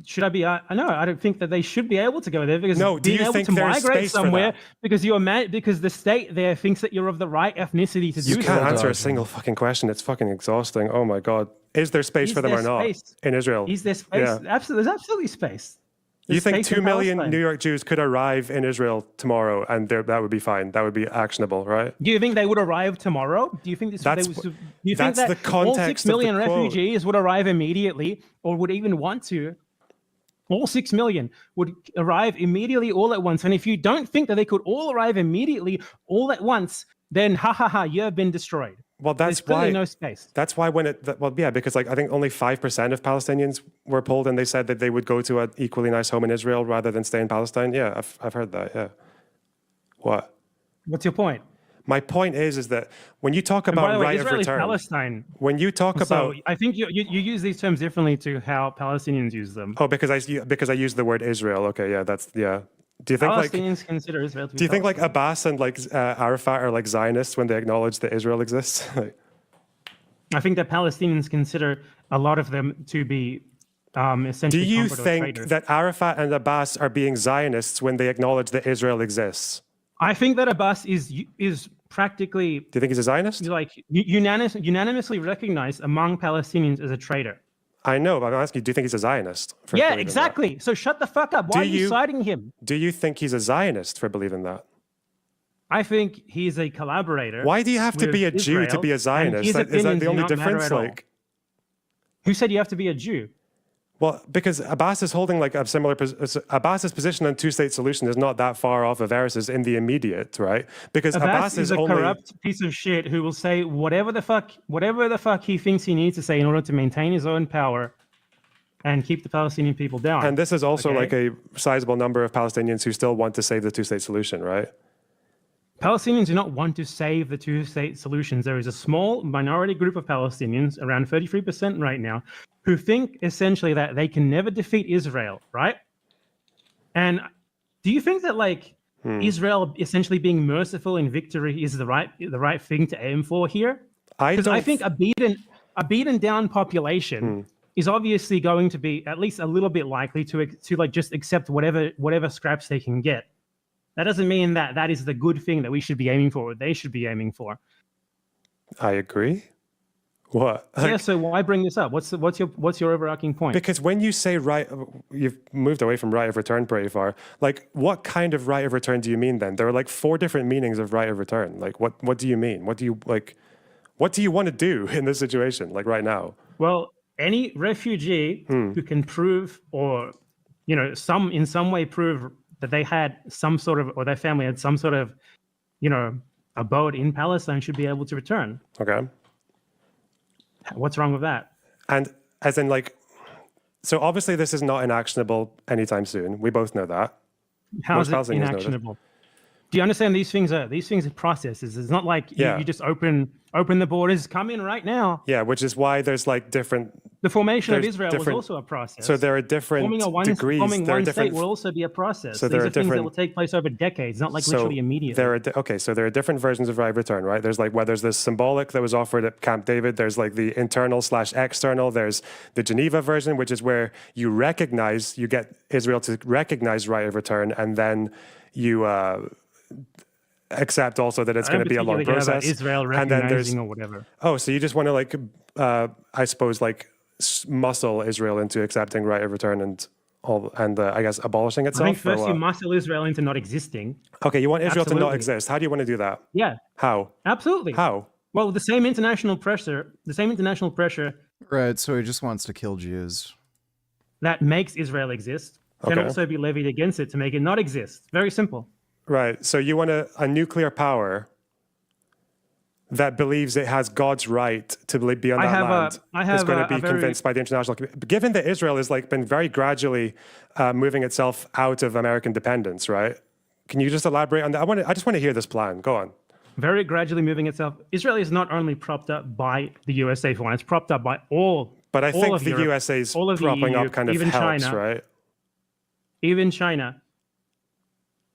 Should I be? No, I don't think that they should be able to go there because No, do being you able think to there's migrate space for somewhere that? because because the state there thinks that you're of the right ethnicity to do You can't so. answer a single fucking question. It's fucking exhausting. Oh my god, is there space for them or not in Israel? Is there space? Yeah. There's absolutely space. You There's think space 2 in million Palestine. New York Jews could arrive in Israel tomorrow and that would be fine? That would be actionable, right? Do you think they would arrive tomorrow? Do you think this? That's- Do you think that's that the context all 6 of the million quote. refugees would arrive immediately, or would even want to? All 6 million would arrive immediately, all at once. And if you don't think that they could all arrive immediately, all at once, then you have been destroyed. Well, that's There's clearly why. no space. That's why because like I think only 5% of Palestinians were polled, and they said that they would go to an equally nice home in Israel rather than stay in Palestine. Yeah, I've heard that. Yeah. What? What's your point? My point is that when you talk And about by the way, right of Israel is return, Palestine. when you talk So about I think you use these terms differently to how Palestinians use them. because I used the word Israel. Okay, yeah, that's yeah. Do you think Palestinians consider Israel to be Do you think like Abbas and like Arafat are like Zionists when they acknowledge that Israel exists? I think that Palestinians consider a lot of them to be Do essentially you comfort or think traitors. that Arafat and Abbas are being Zionists when they acknowledge that Israel exists? I think that Abbas is practically. Do you think he's a Zionist? Like unanimously recognized among Palestinians as a traitor. I know, but I'm asking you, do you think he's a Zionist? For Yeah, believing exactly. So shut the fuck up. Why are you citing him? Do you think he's a Zionist for believing that? I think he's a collaborator. Why do you have to with be a Jew to Israel, be a and Zionist? his Is that opinions the do only not matter difference? at all. Like, Who said you have to be a Jew? well, because Abbas is holding like a similar Abbas's position on two-state solution is not that far off of Eris's in the immediate, right? Because Abbas is is a only corrupt piece of shit who will say whatever the fuck he thinks he needs to say in order to maintain his own power and keep the Palestinian people down. and this is also Okay? like a sizable number of Palestinians who still want to save the two-state solution, right? Palestinians do not want to save the two-state solutions. There is a small minority group of Palestinians, around 33% right now, who think essentially that they can never defeat Israel, right? And do you think that Israel essentially being merciful in victory is the right thing to aim for here? Because I think a beaten down population is obviously going to be at least a little bit likely to like just accept whatever scraps they can get. That doesn't mean that that is the good thing that we should be aiming for, or they should be aiming for. I agree. What? Yeah, so why bring this up? What's your overarching point? Because when you say right, you've moved away from right of return pretty far. Like, what kind of right of return do you mean then? There are like 4 different meanings of right of return. Like, what do you mean? What do you want to do in this situation, like right now? Well, any refugee who can prove, or in some way prove that they had some sort of, or their family had some sort of, abode in Palestine should be able to return. Okay. What's wrong with that? And as in so obviously this is not inactionable anytime soon. We both know that. How's it Palestinians know this. inactionable? Do you understand these things are processes? It's not like you just open the borders, come in right now. Yeah, which is why there's like different. The formation of there's Israel was different- also a process. So there are different degrees. Forming there are one different. state will also be a process. So These there are are things that different- will take place over decades, not like So literally immediately. So there are different versions of right of return, right? There's like there's this symbolic that was offered at Camp David. There's like the internal/external. There's the Geneva version, which is where you get Israel to recognize right of return, and then you accept also that it's going to be a long process. Israel and then there's recognizing or whatever. Oh, so you just want to like, I suppose like muscle Israel into accepting right of return and I guess abolishing itself. I think first you muscle Israel into not existing. Okay, you want Israel to not Absolutely. exist. How do you want to do that? Yeah. How? Absolutely. How? Well, the same international pressure. Right, so he just wants to kill Jews. That makes Israel exist can also be levied against it to make it not exist. Very simple. Right. So you want a nuclear power that believes it has God's right to be on that land is going to be convinced by the international community. Given that Israel has like been very gradually moving itself out of American dependence, right? Can you just elaborate on that? I just want to hear this plan. Go on. Very gradually moving itself. Israel is not only propped up by the USA for one; it's propped up by all. But I think of the Europe, USA's all of the propping EU, up kind of even helps, China, right? Even China.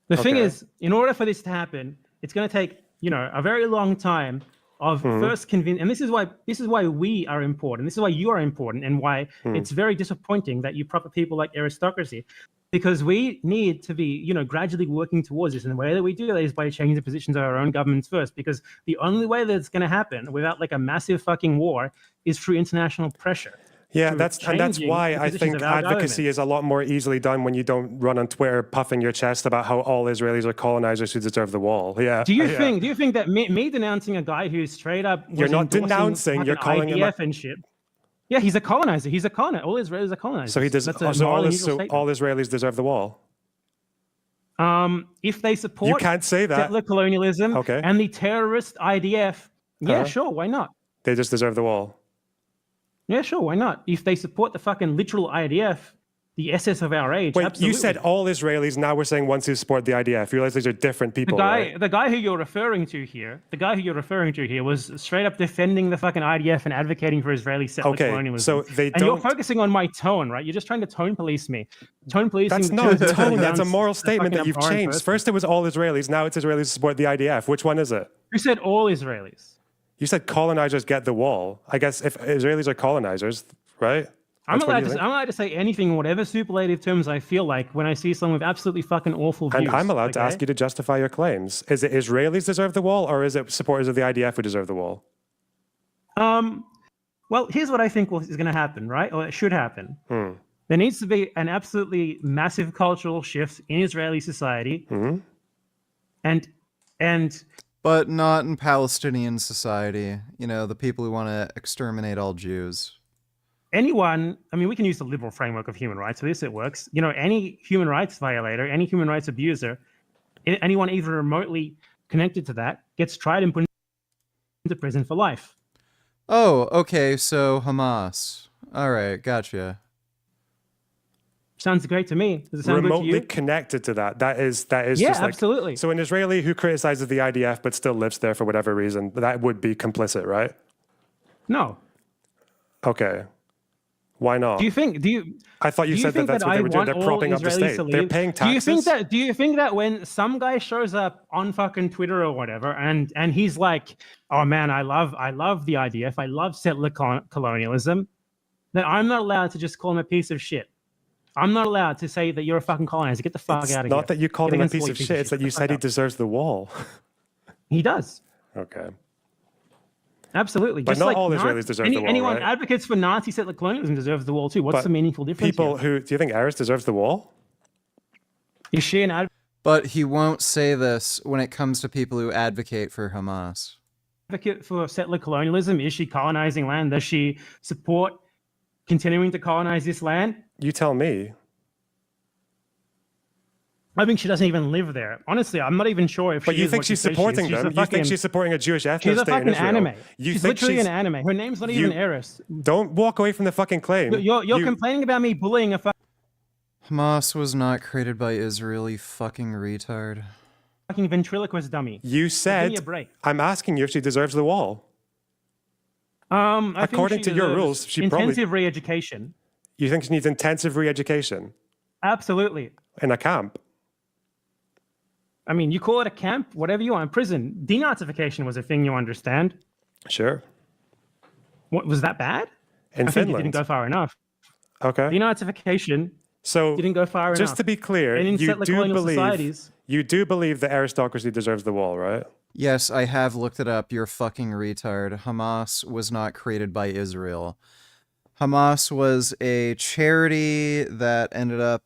The thing is, in order for this to happen, it's going to take a very long time of first convince. And this is why we are important. This is why you are important, and why it's very disappointing that you prop up people like aristocracy, because we need to be gradually working towards this. And the way that we do that is by changing the positions of our own governments first, because the only way that it's going to happen without like a massive fucking war is through international pressure. Yeah, that's why I think advocacy is a lot more easily done when you don't run on Twitter puffing your chest about how all Israelis are colonizers who deserve the wall. Yeah. Do you think that me denouncing a guy who straight up was You're not denouncing, you're calling him IDF and shit? Yeah, he's a colonizer. He's a colonizer. All Israelis are colonizers. So he does. So all Israelis deserve the wall. If they support you can't say that. settler colonialism and the terrorist IDF, yeah, sure, why not? They just deserve the wall. Yeah, sure, why not? If they support the fucking literal IDF, the SS of our age, Wait, absolutely. you said all Israelis, now we're saying ones who support the IDF. You realize these are different people, The guy who you're referring to here was straight up defending the fucking IDF and advocating for Israeli settler colonialism. So they and you're focusing on my tone, right? You're just trying to tone police me. Tone policing. That's not a tone. That's a moral statement that you've changed. Person. First it was all Israelis. Now it's Israelis who support the IDF. Which one is it? You said all Israelis. You said colonizers get the wall. I guess if Israelis are colonizers, right? I'm allowed to say anything, whatever superlative terms I feel like when I see someone with absolutely fucking awful views. And I'm allowed to ask you to justify your claims. Is it Israelis deserve the wall, or is it supporters of the IDF who deserve the wall? Well, here's what I think is going to happen, right? Or it should happen. There needs to be an absolutely massive cultural shift in Israeli society, and but not in Palestinian society. The people who want to exterminate all Jews. Anyone, I mean, we can use the liberal framework of human rights. For this, it works. Any human rights violator, any human rights abuser, anyone even remotely connected to that gets tried and put into prison for life. Oh, okay. So Hamas. All right, gotcha. Sounds great to me. Does it sound remotely good to you? Connected to that. That is yeah, just like, absolutely. So an Israeli who criticizes the IDF but still lives there for whatever reason, that would be complicit, right? No. Okay. Why not? I thought you said that that's what they were doing. They're propping up the state. They're paying taxes. Do you think that when some guy shows up on fucking Twitter or whatever, and he's like, "Oh man, I love the IDF. I love settler colonialism," then I'm not allowed to just call him a piece of shit. I'm not allowed to say that you're a fucking colonizer. Get the fuck out of here. It's not that you called him a piece of shit. It's that you said he deserves the wall. He does. Okay. Absolutely. But just not like all Israelis deserve the wall, anyone right? advocates for Nazi settler colonialism deserves the wall too. What's the meaningful difference People here? do you think Eris deserves the wall? Is she an But he won't say this when it comes to people who advocate for Hamas. Advocate for settler colonialism? Is she colonizing land? Does she support continuing to colonize this land? You tell me. I think she doesn't even live there. Honestly, I'm not even sure if But she you is think what she's she says supporting she is. them? You think she's supporting a Jewish ethnic She's a state in fucking Israel? anime. You She's think literally an anime. Her name's not even Eris. Don't walk away from the fucking claim. You're complaining about me bullying a Hamas was not created by Israel, you fucking retard. Fucking ventriloquist dummy. You Give said, me a break. I'm asking you if she deserves the wall. I think According she to your deserves rules, she probably... intensive re-education. You think she needs intensive re-education? Absolutely. In a camp? I mean, you call it a camp, whatever you want. Prison. Denazification was a thing, you understand. Sure. What, was that bad? In I think Finland? you didn't go far enough. Okay. Denazification didn't go far enough. Just to be clear, and in you settler do colonial societies, believe that aristocracy deserves the wall, right? Yes, I have looked it up. You're a fucking retard. Hamas was not created by Israel. Hamas was a charity that ended up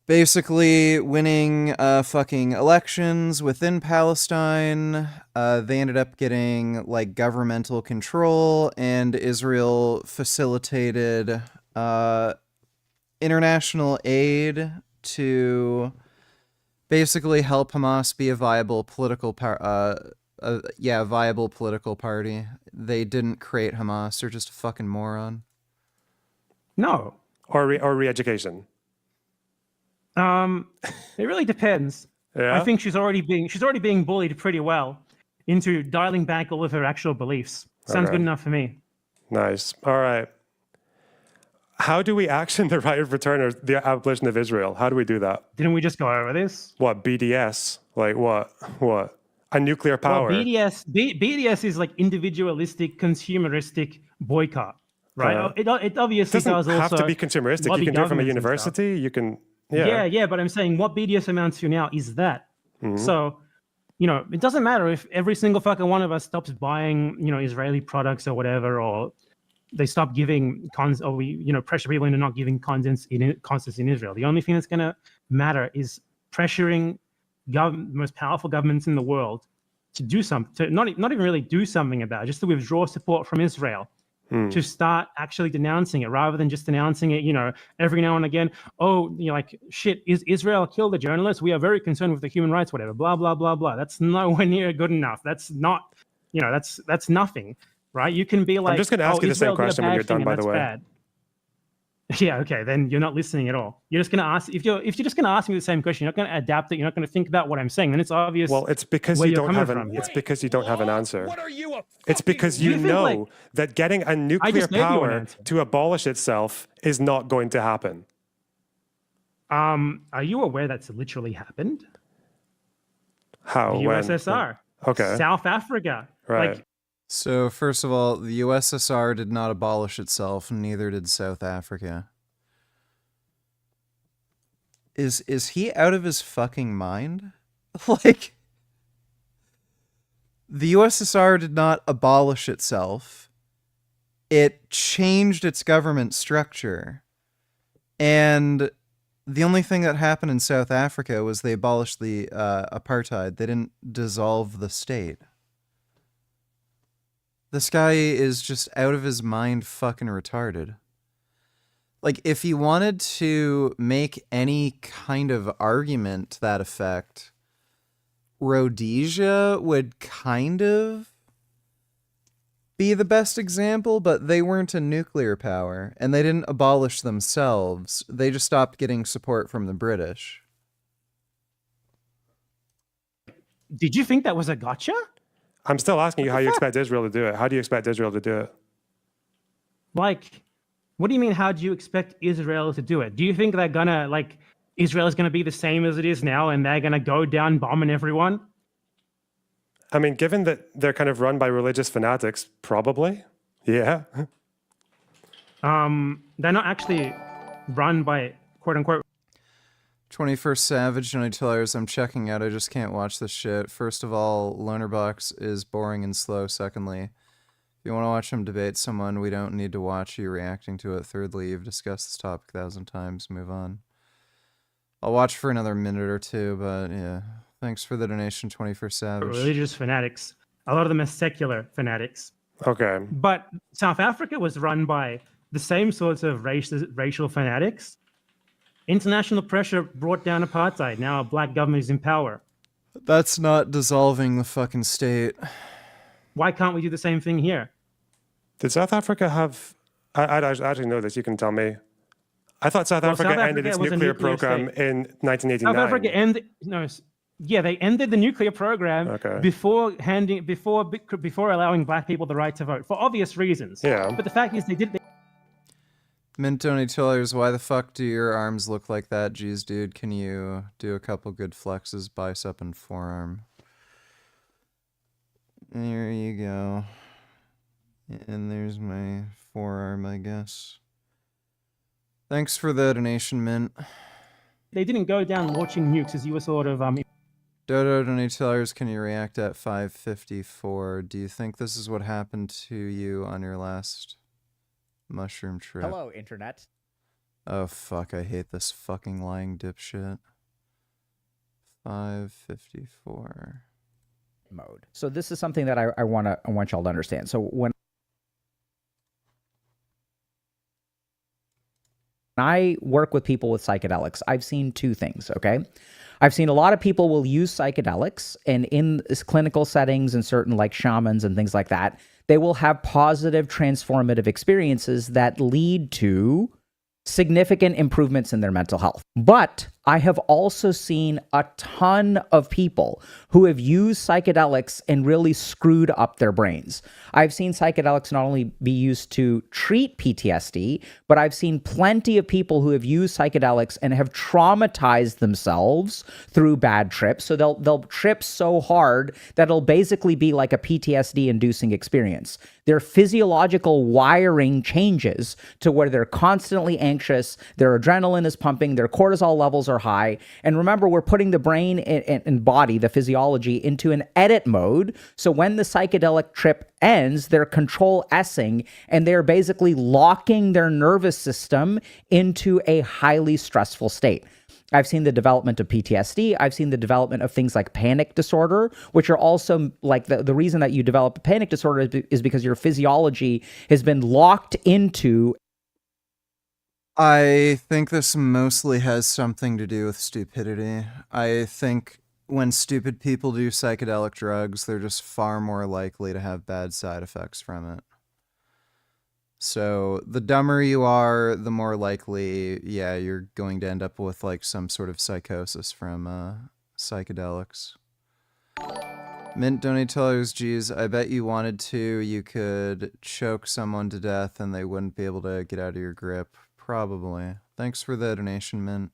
basically winning fucking elections within Palestine. They ended up getting like governmental control, and Israel facilitated international aid to basically help Hamas be a viable political viable political party. They didn't create Hamas. They're just a fucking moron. no. Or re-education? It really depends. Yeah? I think she's already being bullied pretty well into dialing back all of her actual beliefs. Sounds Okay. good enough for me. Nice. All right. How do we action the right of return or the abolition of Israel? How do we do that? Didn't we just go over this? What, BDS? Like what? What? A nuclear power? Well, BDS is like individualistic, consumeristic boycott, right? It obviously doesn't does also have to be consumeristic. lobby You can do it from a governments and university. You can, Yeah, but I'm saying what BDS amounts to now is that. Mhm. So, it doesn't matter if every single fucking one of us stops buying, Israeli products or whatever, or they stop giving pressure people into not giving constants in Israel. The only thing that's going to matter is pressuring the most powerful governments in the world to do something, to not even really do something about it, just to withdraw support from Israel. To start actually denouncing it rather than just denouncing it, every now and again. Oh, like shit, is Israel killed a journalist? We are very concerned with the human rights, whatever, blah, blah, blah, blah. That's nowhere near good enough. That's not, that's nothing, right? You can be like, I'm just going to ask you the same Israel did a question when bad you're done, thing by and the that's way. bad. Yeah, okay, then you're not listening at all. You're just going to ask, if you're just going to ask me the same question, you're not going to adapt it, you're not going to think about what I'm saying, then it's obvious. Well, it's because where you you're don't coming have from. it's because you don't have an answer. It's because you think, know like, that getting a nuclear just gave you an power answer. to abolish itself is not going to happen. Are you aware that's literally happened? How? The When? USSR. Okay. South Africa. Right. Like, So, first of all, the USSR did not abolish itself, neither did South Africa. Is he out of his fucking mind? Like, the USSR did not abolish itself. It changed its government structure. And the only thing that happened in South Africa was they abolished the apartheid. They didn't dissolve the state. This guy is just out of his mind fucking retarded. Like, if he wanted to make any kind of argument to that effect, Rhodesia would kind of be the best example, but they weren't a nuclear power, and they didn't abolish themselves. They just stopped getting support from the British. did you think that was a gotcha? I'm still asking you how you expect Israel to do it. How do you expect Israel to do it? Like, what do you mean, how do you expect Israel to do it? Do you think they're gonna, like, Israel is gonna be the same as it is now and they're gonna go down bombing everyone? I mean, given that they're kind of run by religious fanatics, probably. Yeah. They're not actually run by quote unquote 21st Savage, Johnny Tellers, I'm checking out. I just can't watch this shit. First of all, Lonerbox is boring and slow. Secondly, if you want to watch him debate someone, we don't need to watch you reacting to it. Thirdly, you've discussed this topic 1,000 times. Move on. I'll watch for another minute or two, but yeah. Thanks for the donation, 21st Savage. religious fanatics. A lot of them are secular fanatics. Okay. But South Africa was run by the same sorts of racial fanatics. International pressure brought down apartheid. Now a black government is in power. That's not dissolving the fucking state. Why can't we do the same thing here? Did South Africa have... I actually know this, you can tell me. I thought South Well, Africa South ended Africa its was a nuclear nuclear program state. in 1989. South Africa ended they ended the nuclear program before allowing black people the right to vote for obvious reasons. Yeah. But the fact is, they did. Mint Donny Tillers, why the fuck do your arms look like that? Geez, dude, can you do a couple good flexes, bicep and forearm? There you go. And there's my forearm, I guess. Thanks for the donation, Mint. They didn't go down launching nukes as you were sort of Dodo Donatellers, can you react at 554? Do you think this is what happened to you on your last mushroom trip? Hello, Internet. Oh, fuck, I hate this fucking lying dipshit. 554. Mode. So this is something that I want y'all to understand. So when I work with people with psychedelics, I've seen two things, okay? I've seen a lot of people will use psychedelics, and in clinical settings and certain like shamans and things like that, they will have positive transformative experiences that lead to significant improvements in their mental health. But I have also seen a ton of people who have used psychedelics and really screwed up their brains. I've seen psychedelics not only be used to treat PTSD, but I've seen plenty of people who have used psychedelics and have traumatized themselves through bad trips. So they'll trip so hard that it'll basically be like a PTSD-inducing experience. Their physiological wiring changes to where they're constantly anxious, their adrenaline is pumping, their cortisol levels are high. And remember, we're putting the brain and body, the physiology, into an edit mode. So when the psychedelic trip ends, they're control S-ing, and they're basically locking their nervous system into a highly stressful state. I've seen the development of PTSD. I've seen the development of things like panic disorder, which are also like the reason that you develop a panic disorder is because your physiology has been locked into. I think this mostly has something to do with stupidity. I think when stupid people do psychedelic drugs, they're just far more likely to have bad side effects from it. So the dumber you are, the more likely, yeah, you're going to end up with like some sort of psychosis from psychedelics. Mint Donatellers, geez, I bet you wanted to, you could choke someone to death and they wouldn't be able to get out of your grip. Probably. Thanks for the donation, Mint.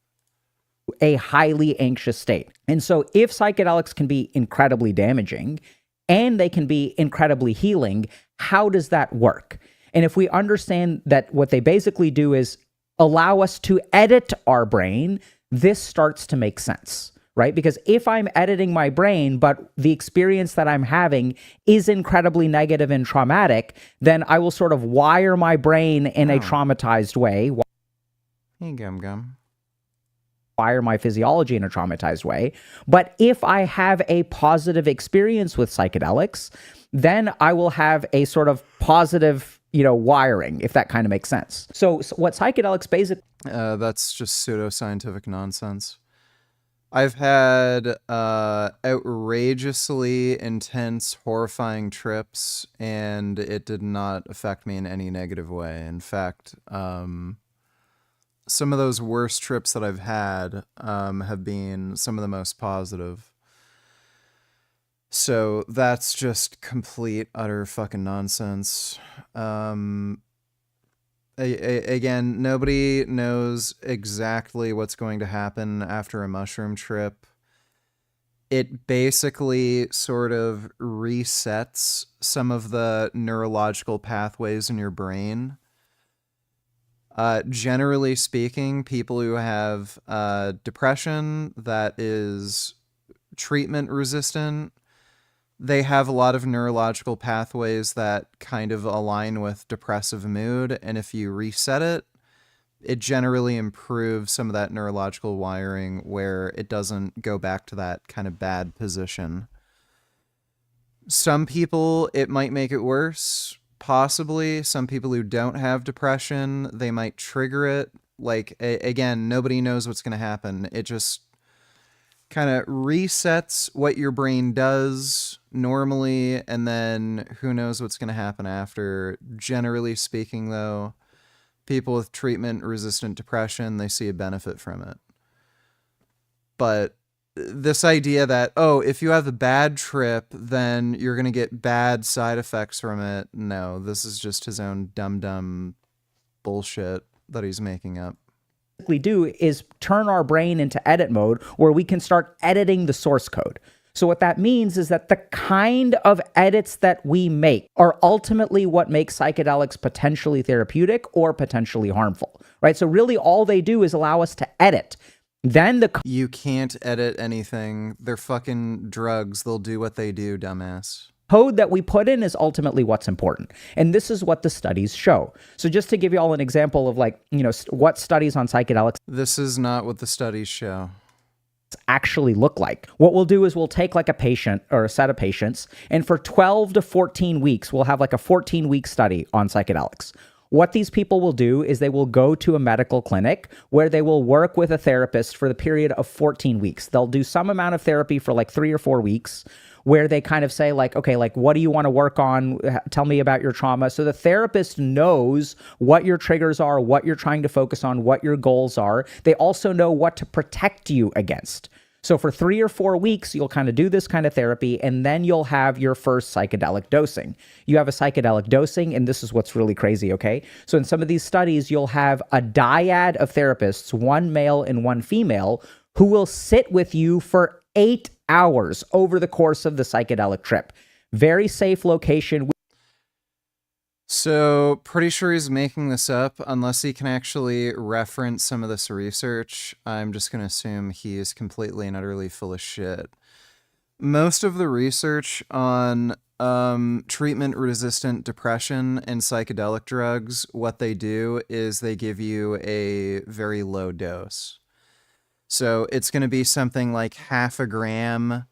A highly anxious state. And so if psychedelics can be incredibly damaging and they can be incredibly healing, how does that work? And if we understand that what they basically do is allow us to edit our brain, this starts to make sense, right? Because if I'm editing my brain, but the experience that I'm having is incredibly negative and traumatic, then I will sort of wire my brain in a traumatized way. Hey, Gum. Wire my physiology in a traumatized way. But if I have a positive experience with psychedelics, then I will have a sort of positive, wiring, if that kind of makes sense. So what psychedelics basically... That's just pseudoscientific nonsense. I've had outrageously intense, horrifying trips, and it did not affect me in any negative way. In fact, some of those worst trips that I've had have been some of the most positive. So that's just complete, utter fucking nonsense. Again, nobody knows exactly what's going to happen after a mushroom trip. It basically sort of resets some of the neurological pathways in your brain. Generally speaking, people who have depression that is treatment resistant, they have a lot of neurological pathways that kind of align with depressive mood, and if you reset it, it generally improves some of that neurological wiring where it doesn't go back to that kind of bad position. Some people, it might make it worse. Possibly. Some people who don't have depression, they might trigger it. Like, again, nobody knows what's going to happen. It just kind of resets what your brain does normally, and then who knows what's going to happen after. Generally speaking, though, People with treatment-resistant depression, they see a benefit from it. But this idea that, oh, if you have a bad trip, then you're going to get bad side effects from it. No, this is just his own dumb bullshit that he's making up. We do is turn our brain into edit mode where we can start editing the source code. So what that means is that the kind of edits that we make are ultimately what makes psychedelics potentially therapeutic or potentially harmful, right? So really all they do is allow us to edit. Then you can't edit anything. They're fucking drugs. They'll do what they do, dumbass. Code that we put in is ultimately what's important. And this is what the studies show. So just to give you all an example of like, you know, what studies on psychedelics. This is not what the studies show. Actually look like. What we'll do is we'll take like a patient or a set of patients, and for 12 to 14 weeks, we'll have like a 14-week study on psychedelics. What these people will do is they will go to a medical clinic where they will work with a therapist for the period of 14 weeks. They'll do some amount of therapy for like 3 or 4 weeks where they kind of say like, okay, like, what do you want to work on? Tell me about your trauma. So the therapist knows what your triggers are, what you're trying to focus on, what your goals are. They also know what to protect you against. So for 3 or 4 weeks, you'll kind of do this kind of therapy, and then you'll have your first psychedelic dosing. You have a psychedelic dosing, and this is what's really crazy, okay? So in some of these studies, you'll have a dyad of therapists, one male and one female, who will sit with you for 8 hours over the course of the psychedelic trip. Very safe location. So, pretty sure he's making this up unless he can actually reference some of this research. I'm just going to assume he is completely and utterly full of shit. Most of the research on treatment-resistant depression and psychedelic drugs, what they do is they give you a very low dose. So it's going to be something like 0.5 gram,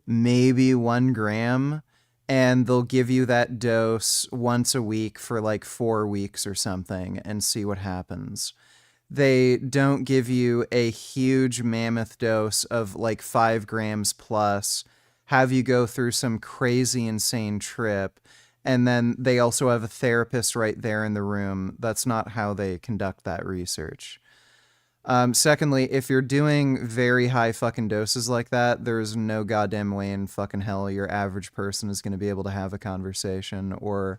maybe 1 gram, and they'll give you that dose once a week for like 4 weeks or something and see what happens. They don't give you a huge mammoth dose of like 5 grams plus, have you go through some crazy insane trip, and then they also have a therapist right there in the room. That's not how they conduct that research. Secondly, if you're doing very high fucking doses like that, there's no goddamn way in fucking hell your average person is going to be able to have a conversation or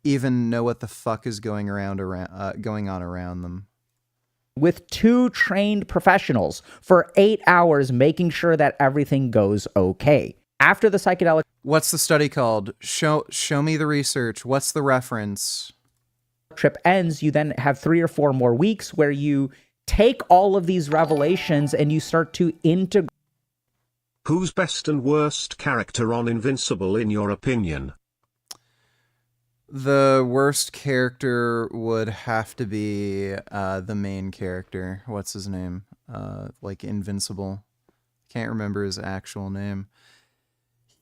even know what the fuck is going on around them. With 2 trained professionals for 8 hours, making sure that everything goes okay. After the psychedelic... What's the study called? Show me the research. What's the reference? Trip ends, you then have 3 or 4 more weeks where you take all of these revelations and you start to integrate. Who's best and worst character on Invincible in your opinion? The worst character would have to be the main character. What's his name? Like Invincible. Can't remember his actual name.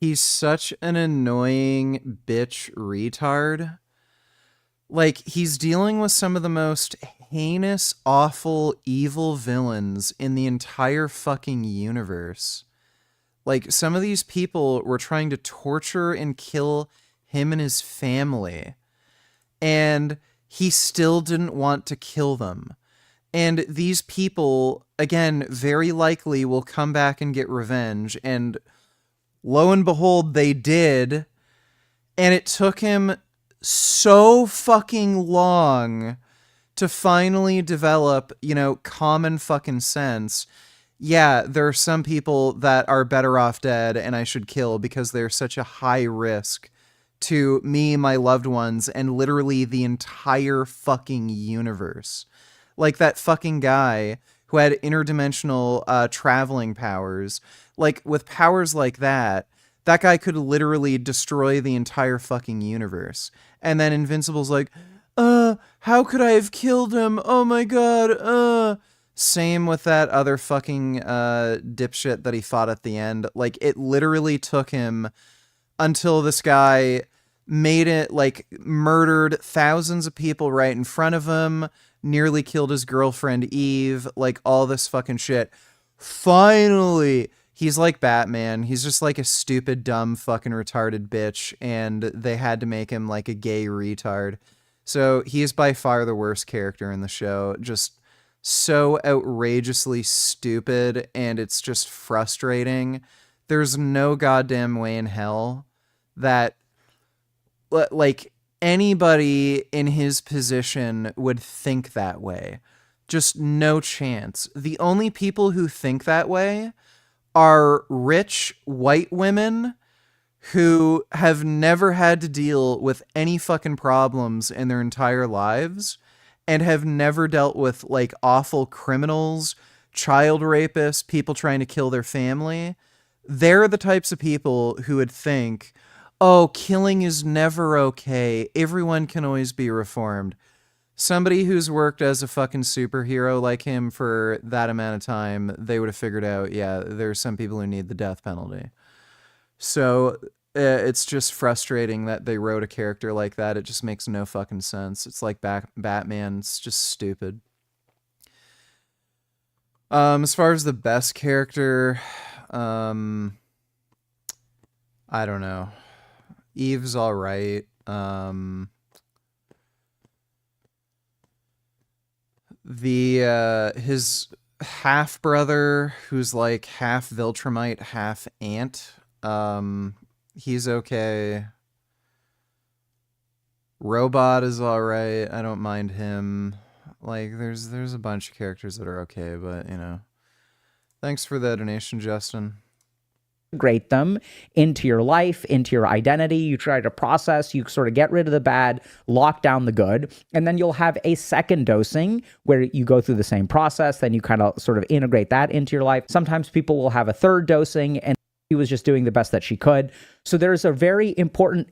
He's such an annoying bitch retard. Like, he's dealing with some of the most heinous, awful, evil villains in the entire fucking universe. Like, some of these people were trying to torture and kill him and his family, and he still didn't want to kill them. And these people, again, very likely will come back and get revenge, and lo and behold, they did, and it took him so fucking long to finally develop, you know, common fucking sense. Yeah, there are some people that are better off dead and I should kill because they're such a high risk to me, my loved ones, and literally the entire fucking universe. Like that fucking guy who had interdimensional traveling powers. Like, with powers like that, that guy could literally destroy the entire fucking universe. And then Invincible's like, how could I have killed him? Oh my god, Same with that other fucking dipshit that he fought at the end. Like, it literally took him until this guy made it, like, murdered thousands of people right in front of him, nearly killed his girlfriend Eve, like, all this fucking shit. Finally, he's like Batman. He's just like a stupid, dumb, fucking retarded bitch, and they had to make him like a gay retard. So he's by far the worst character in the show. Just so outrageously stupid, and it's just frustrating. There's no goddamn way in hell that, like, anybody in his position would think that way. Just no chance. The only people who think that way are rich white women who have never had to deal with any fucking problems in their entire lives and have never dealt with, like, awful criminals, child rapists, people trying to kill their family. They're the types of people who would think, oh, killing is never okay. Everyone can always be reformed. Somebody who's worked as a fucking superhero like him for that amount of time, they would have figured out, yeah, there's some people who need the death penalty. So it's just frustrating that they wrote a character like that. It just makes no fucking sense. It's like Batman. It's just stupid. As far as the best character, I don't know. Eve's all right. His half brother, who's like half Viltrumite, half ant, he's okay. Robot is all right. I don't mind him. Like, there's a bunch of characters that are okay, but you know. Thanks for the donation, Justin. Integrate them into your life, into your identity. You try to process, you sort of get rid of the bad, lock down the good, and then you'll have a second dosing where you go through the same process, then you kind of sort of integrate that into your life. Sometimes people will have a third dosing, and she was just doing the best that she could. So there's a very important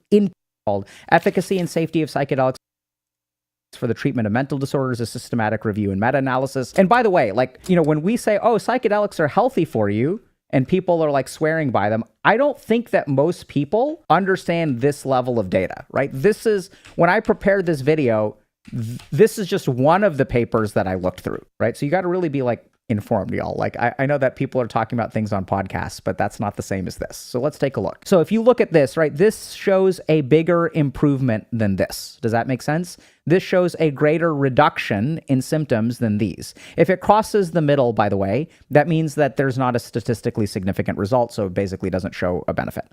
called Efficacy and Safety of Psychedelics for the Treatment of Mental Disorders, a systematic review and meta-analysis. And by the way, like, you know, when we say, oh, psychedelics are healthy for you, and people are like swearing by them, I don't think that most people understand this level of data, right? This is, when I prepared this video, this is just one of the papers that I looked through, right? So you got to really be like informed, y'all. Like, I know that people are talking about things on podcasts, but that's not the same as this. So let's take a look. So if you look at this, right, this shows a bigger improvement than this. Does that make sense? This shows a greater reduction in symptoms than these. If it crosses the middle, by the way, that means that there's not a statistically significant result, so it basically doesn't show a benefit.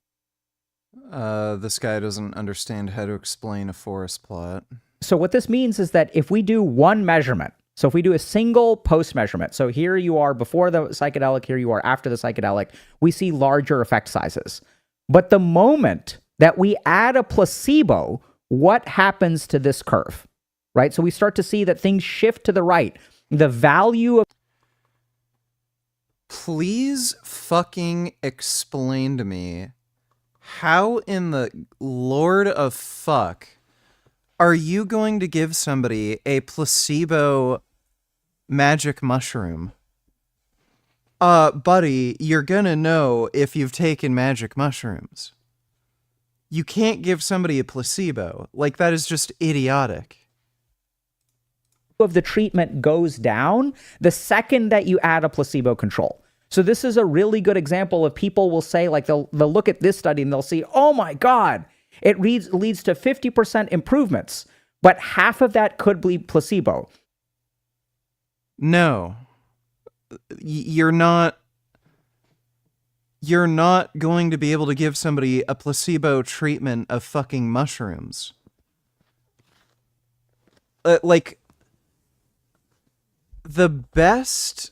This guy doesn't understand how to explain a forest plot. So what this means is that if we do one measurement, so if we do a single post measurement, so here you are before the psychedelic, here you are after the psychedelic, we see larger effect sizes. But the moment that we add a placebo, what happens to this curve, right? So we start to see that things shift to the right. The value of... Please fucking explain to me how in the Lord of fuck are you going to give somebody a placebo magic mushroom? Buddy, you're gonna know if you've taken magic mushrooms. You can't give somebody a placebo. Like, that is just idiotic. Of the treatment goes down the second that you add a placebo control. So this is a really good example of people will say, like, they'll look at this study and they'll see, oh my God, it leads to 50% improvements, but half of that could be placebo. No. You're not going to be able to give somebody a placebo treatment of fucking mushrooms. Like, the best...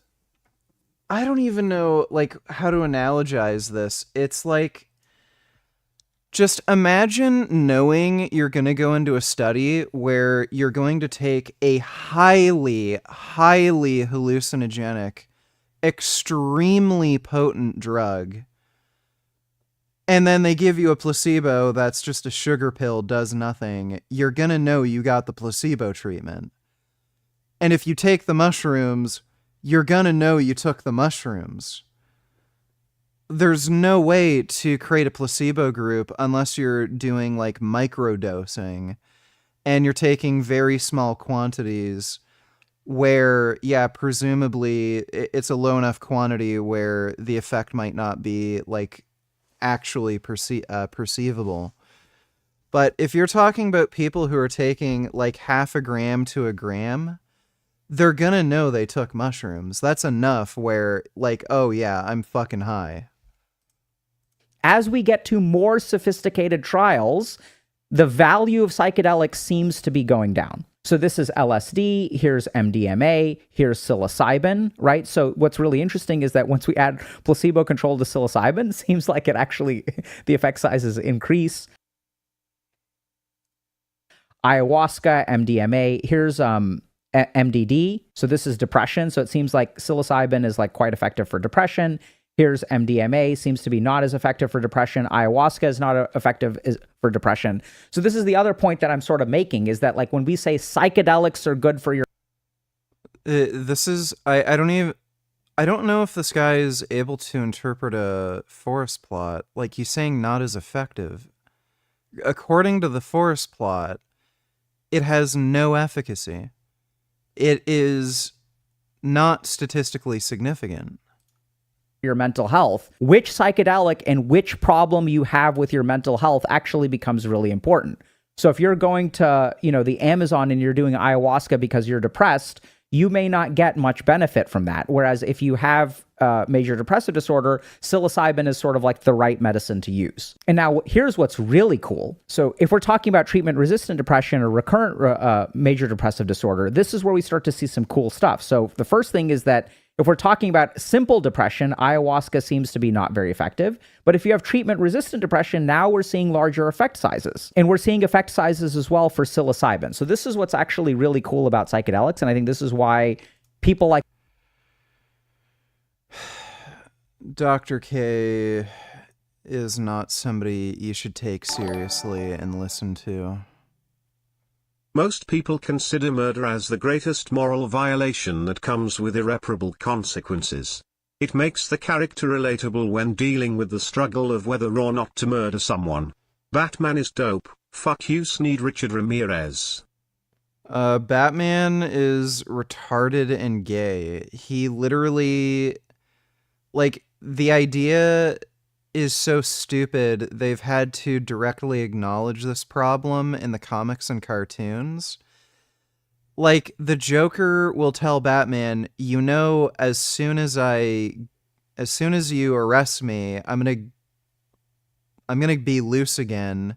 I don't even know, like, how to analogize this. It's like, just imagine knowing you're going to go into a study where you're going to take a highly, highly hallucinogenic, extremely potent drug, and then they give you a placebo that's just a sugar pill, does nothing. You're going to know you got the placebo treatment. And if you take the mushrooms, you're gonna know you took the mushrooms. There's no way to create a placebo group unless you're doing like microdosing and you're taking very small quantities where, yeah, presumably it's a low enough quantity where the effect might not be like actually perceivable. But if you're talking about people who are taking like half a gram to a gram, they're gonna know they took mushrooms. That's enough where, like, oh yeah, I'm fucking high. As we get to more sophisticated trials, the value of psychedelics seems to be going down. So this is LSD, here's MDMA, here's psilocybin, right? So what's really interesting is that once we add placebo control to psilocybin, it seems like it actually, the effect sizes increase. Ayahuasca, MDMA, here's MDD. So this is depression. So it seems like psilocybin is like quite effective for depression. Here's MDMA, seems to be not as effective for depression. Ayahuasca is not effective for depression. So this is the other point that I'm sort of making, is that like when we say psychedelics are good for your... This is, I don't know if this guy is able to interpret a forest plot. Like, he's saying not as effective. According to the forest plot, it has no efficacy. It is not statistically significant. Your mental health, which psychedelic and which problem you have with your mental health actually becomes really important. So if you're going to, the Amazon and you're doing ayahuasca because you're depressed, you may not get much benefit from that. Whereas if you have major depressive disorder, psilocybin is sort of like the right medicine to use. And now here's what's really cool. So if we're talking about treatment-resistant depression or recurrent major depressive disorder, this is where we start to see some cool stuff. So the first thing is that if we're talking about simple depression, ayahuasca seems to be not very effective. But if you have treatment-resistant depression, now we're seeing larger effect sizes. And we're seeing effect sizes as well for psilocybin. So this is what's actually really cool about psychedelics. And I think this is why people like... Dr. K is not somebody you should take seriously and listen to. Most people consider murder as the greatest moral violation that comes with irreparable consequences. It makes the character relatable when dealing with the struggle of whether or not to murder someone. Batman is dope. Fuck you, Sneed Richard Ramirez. Batman is retarded and gay. He literally, like, the idea is so stupid, they've had to directly acknowledge this problem in the comics and cartoons. Like, the Joker will tell Batman, as soon as you arrest me, I'm gonna be loose again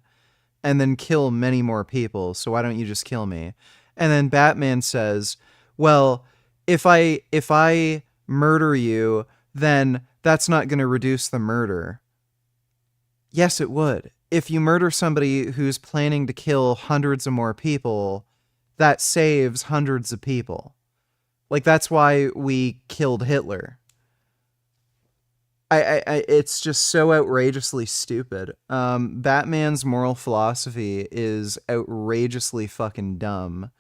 and then kill many more people, so why don't you just kill me? And then Batman says, well, if I murder you, then that's not gonna reduce the murder. Yes, it would. If you murder somebody who's planning to kill hundreds of more people, that saves hundreds of people. Like, that's why we killed Hitler. It's just so outrageously stupid. Batman's moral philosophy is outrageously fucking dumb.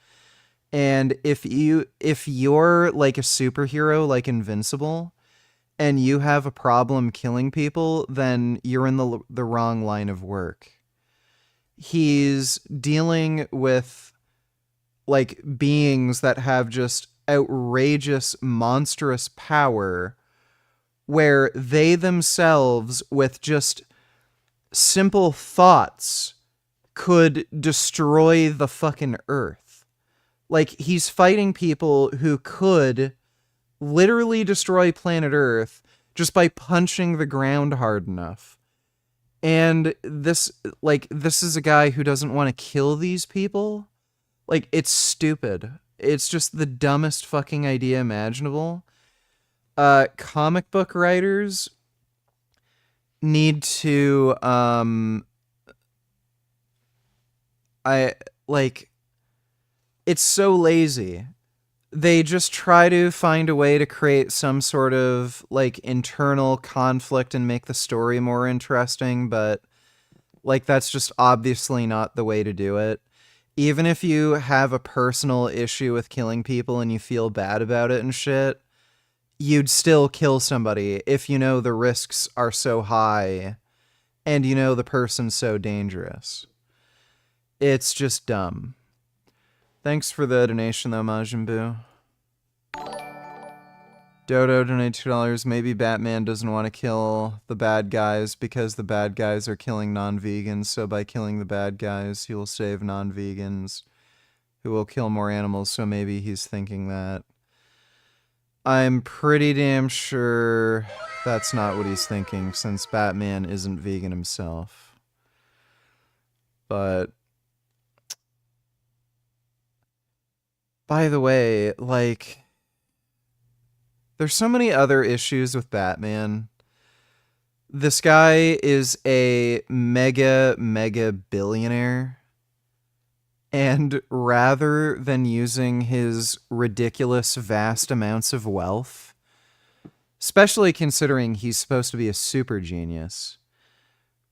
And if you're like a superhero like Invincible, and you have a problem killing people, then you're in the wrong line of work. He's dealing with, like, beings that have just outrageous, monstrous power, where they themselves, with just simple thoughts, could destroy the fucking earth. Like, he's fighting people who could literally destroy planet Earth just by punching the ground hard enough. And this is a guy who doesn't want to kill these people. Like, it's stupid. It's just the dumbest fucking idea imaginable. Comic book writers need to, it's so lazy. They just try to find a way to create some sort of, like, internal conflict and make the story more interesting, but, like, that's just obviously not the way to do it. Even if you have a personal issue with killing people and you feel bad about it and shit, you'd still kill somebody if you know the risks are so high and you know the person's so dangerous. It's just dumb. Thanks for the donation, though, Majin Buu. Dodo donated $2. Maybe Batman doesn't want to kill the bad guys because the bad guys are killing non-vegans. So by killing the bad guys, he will save non-vegans who will kill more animals. So maybe he's thinking that. I'm pretty damn sure that's not what he's thinking, since Batman isn't vegan himself. But by the way, like, there's so many other issues with Batman. This guy is a mega billionaire. And rather than using his ridiculous vast amounts of wealth, especially considering he's supposed to be a super genius,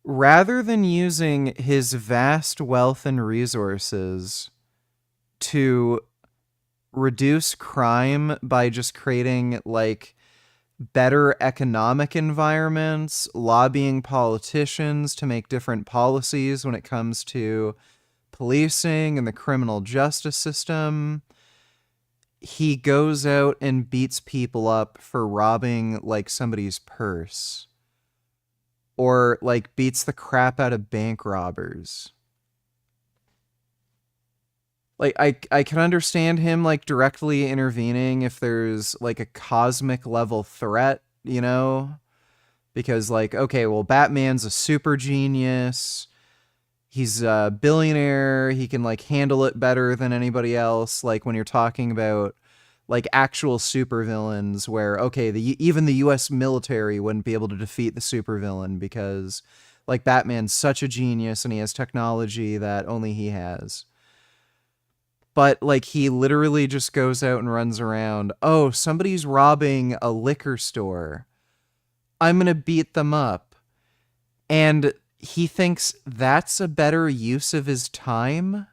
rather than using his vast wealth and resources to reduce crime by just creating, like, better economic environments, lobbying politicians to make different policies when it comes to policing and the criminal justice system, he goes out and beats people up for robbing, like, somebody's purse. Or, like, beats the crap out of bank robbers. Like, I can understand him, like, directly intervening if there's, like, a cosmic level threat, you know? Because, like, okay, well, Batman's a super genius. He's a billionaire. He can, like, handle it better than anybody else. Like, when you're talking about, like, actual supervillains where, okay, even the US military wouldn't be able to defeat the supervillain because, like, Batman's such a genius and he has technology that only he has. But, like, he literally just goes out and runs around. Oh, somebody's robbing a liquor store. I'm gonna beat them up. And he thinks that's a better use of his time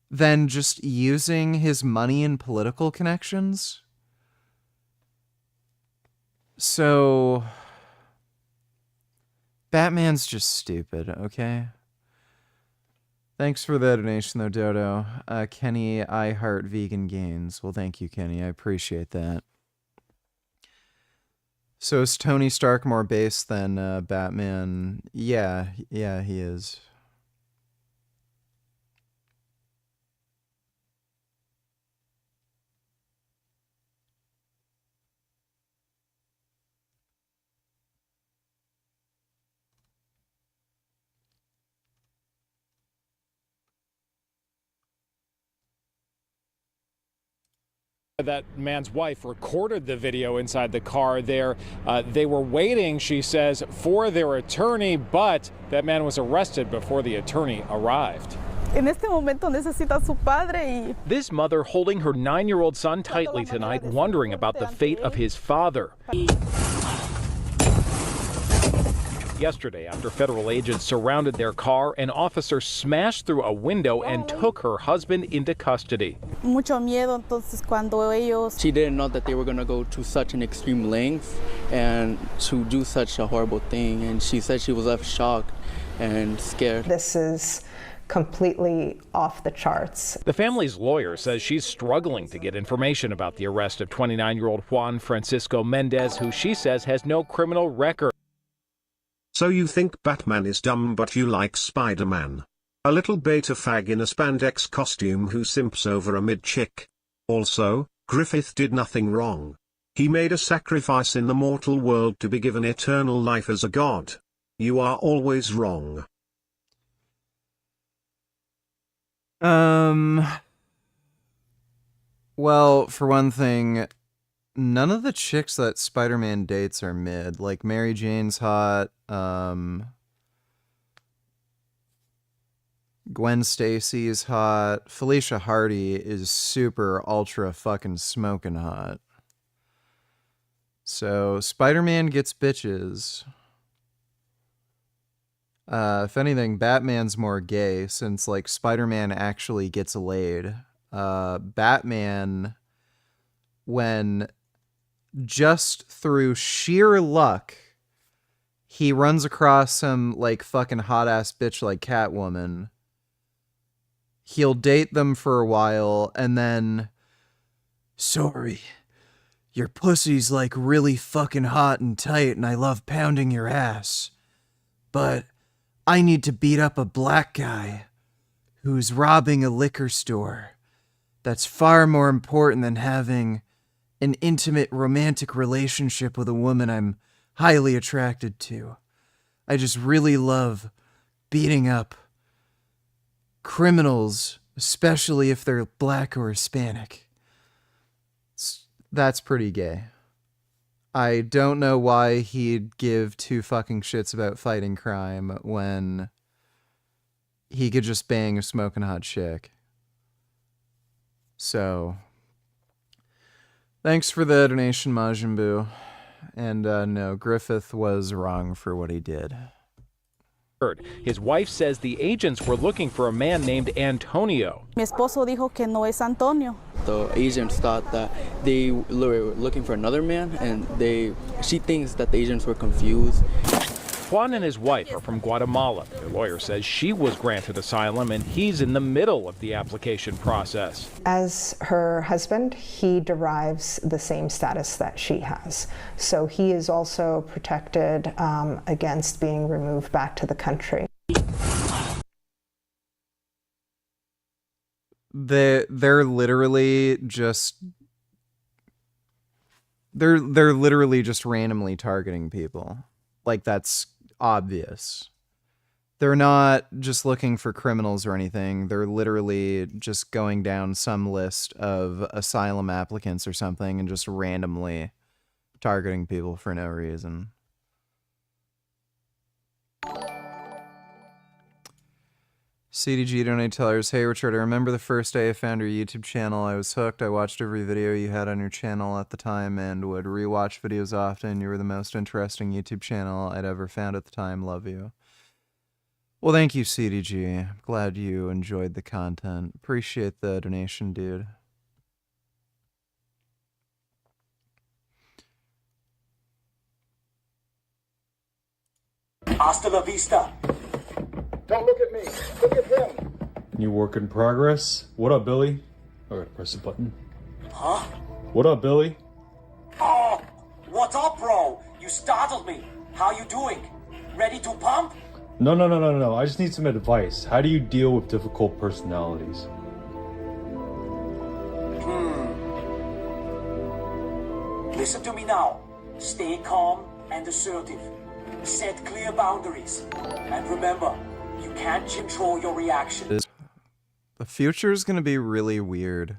than just using his money and political connections. So, Batman's just stupid, okay? Thanks for the donation, though, Dodo. Kenny, I heart vegan gains. Well, thank you, Kenny. I appreciate that. So is Tony Stark more base than Batman? Yeah, he is. That man's wife recorded the video inside the car there. They were waiting, she says, for their attorney, but that man was arrested before the attorney arrived. En este momento necesita a su padre y This mother holding her 9-year-old son tightly tonight, wondering about the fate of his father. Yesterday, after federal agents surrounded their car, an officer smashed through a window and took her husband into custody. mucho miedo, entonces cuando ellos She didn't know that they were going to go to such an extreme length and to do such a horrible thing, and she said she was left shocked and scared. This is completely off the charts. The family's lawyer says she's struggling to get information about the arrest of 29-year-old Juan Francisco Mendez, who she says has no criminal record. So you think Batman is dumb but you like Spider-Man? A little beta fag in a spandex costume who simps over a mid-chick. Also, Griffith did nothing wrong. He made a sacrifice in the mortal world to be given eternal life as a god. You are always wrong. Well, for one thing, none of the chicks that Spider-Man dates are mid. Like, Mary Jane's hot, Gwen Stacy's hot, Felicia Hardy is super ultra fucking smoking hot. So, Spider-Man gets bitches. If anything, Batman's more gay, since, like, Spider-Man actually gets laid. Batman, when just through sheer luck, he runs across some, like, fucking hot-ass bitch like Catwoman, he'll date them for a while, and then, sorry, Your pussy's like really fucking hot and tight and I love pounding your ass. But I need to beat up a black guy who's robbing a liquor store. That's far more important than having an intimate romantic relationship with a woman I'm highly attracted to. I just really love beating up criminals, especially if they're black or Hispanic. That's pretty gay. I don't know why he'd give two fucking shits about fighting crime when he could just bang a smoking hot chick. So, thanks for the donation, Majin Buu. And no, Griffith was wrong for what he did. His wife says the agents were looking for a man named Antonio. Mi esposo dijo que no es Antonio. The agents thought that they were looking for another man, and she thinks that the agents were confused. Juan and his wife are from Guatemala. Their lawyer says she was granted asylum and he's in the middle of the application process. As her husband, he derives the same status that she has. So he is also protected against being removed back to the country. They're literally just they're literally just randomly targeting people. Like, that's obvious. They're not just looking for criminals or anything. They're literally just going down some list of asylum applicants or something and just randomly targeting people for no reason. CDG donate tellers. Hey Richard, I remember the first day I found your YouTube channel. I was hooked. I watched every video you had on your channel at the time and would rewatch videos often. You were the most interesting YouTube channel I'd ever found at the time. Love you. Well, thank you, CDG. I'm glad you enjoyed the content. Appreciate the donation, dude. Hasta la vista. Don't look at me. Look at him. New work in progress. What up, Billy? I gotta press the button. Huh? What up, Billy? Oh, what's up, bro? You startled me. How you doing? Ready to pump? No. I just need some advice. How do you deal with difficult personalities? Listen to me now. Stay calm and assertive. Set clear boundaries. And remember, you can't control your reactions. The future is going to be really weird.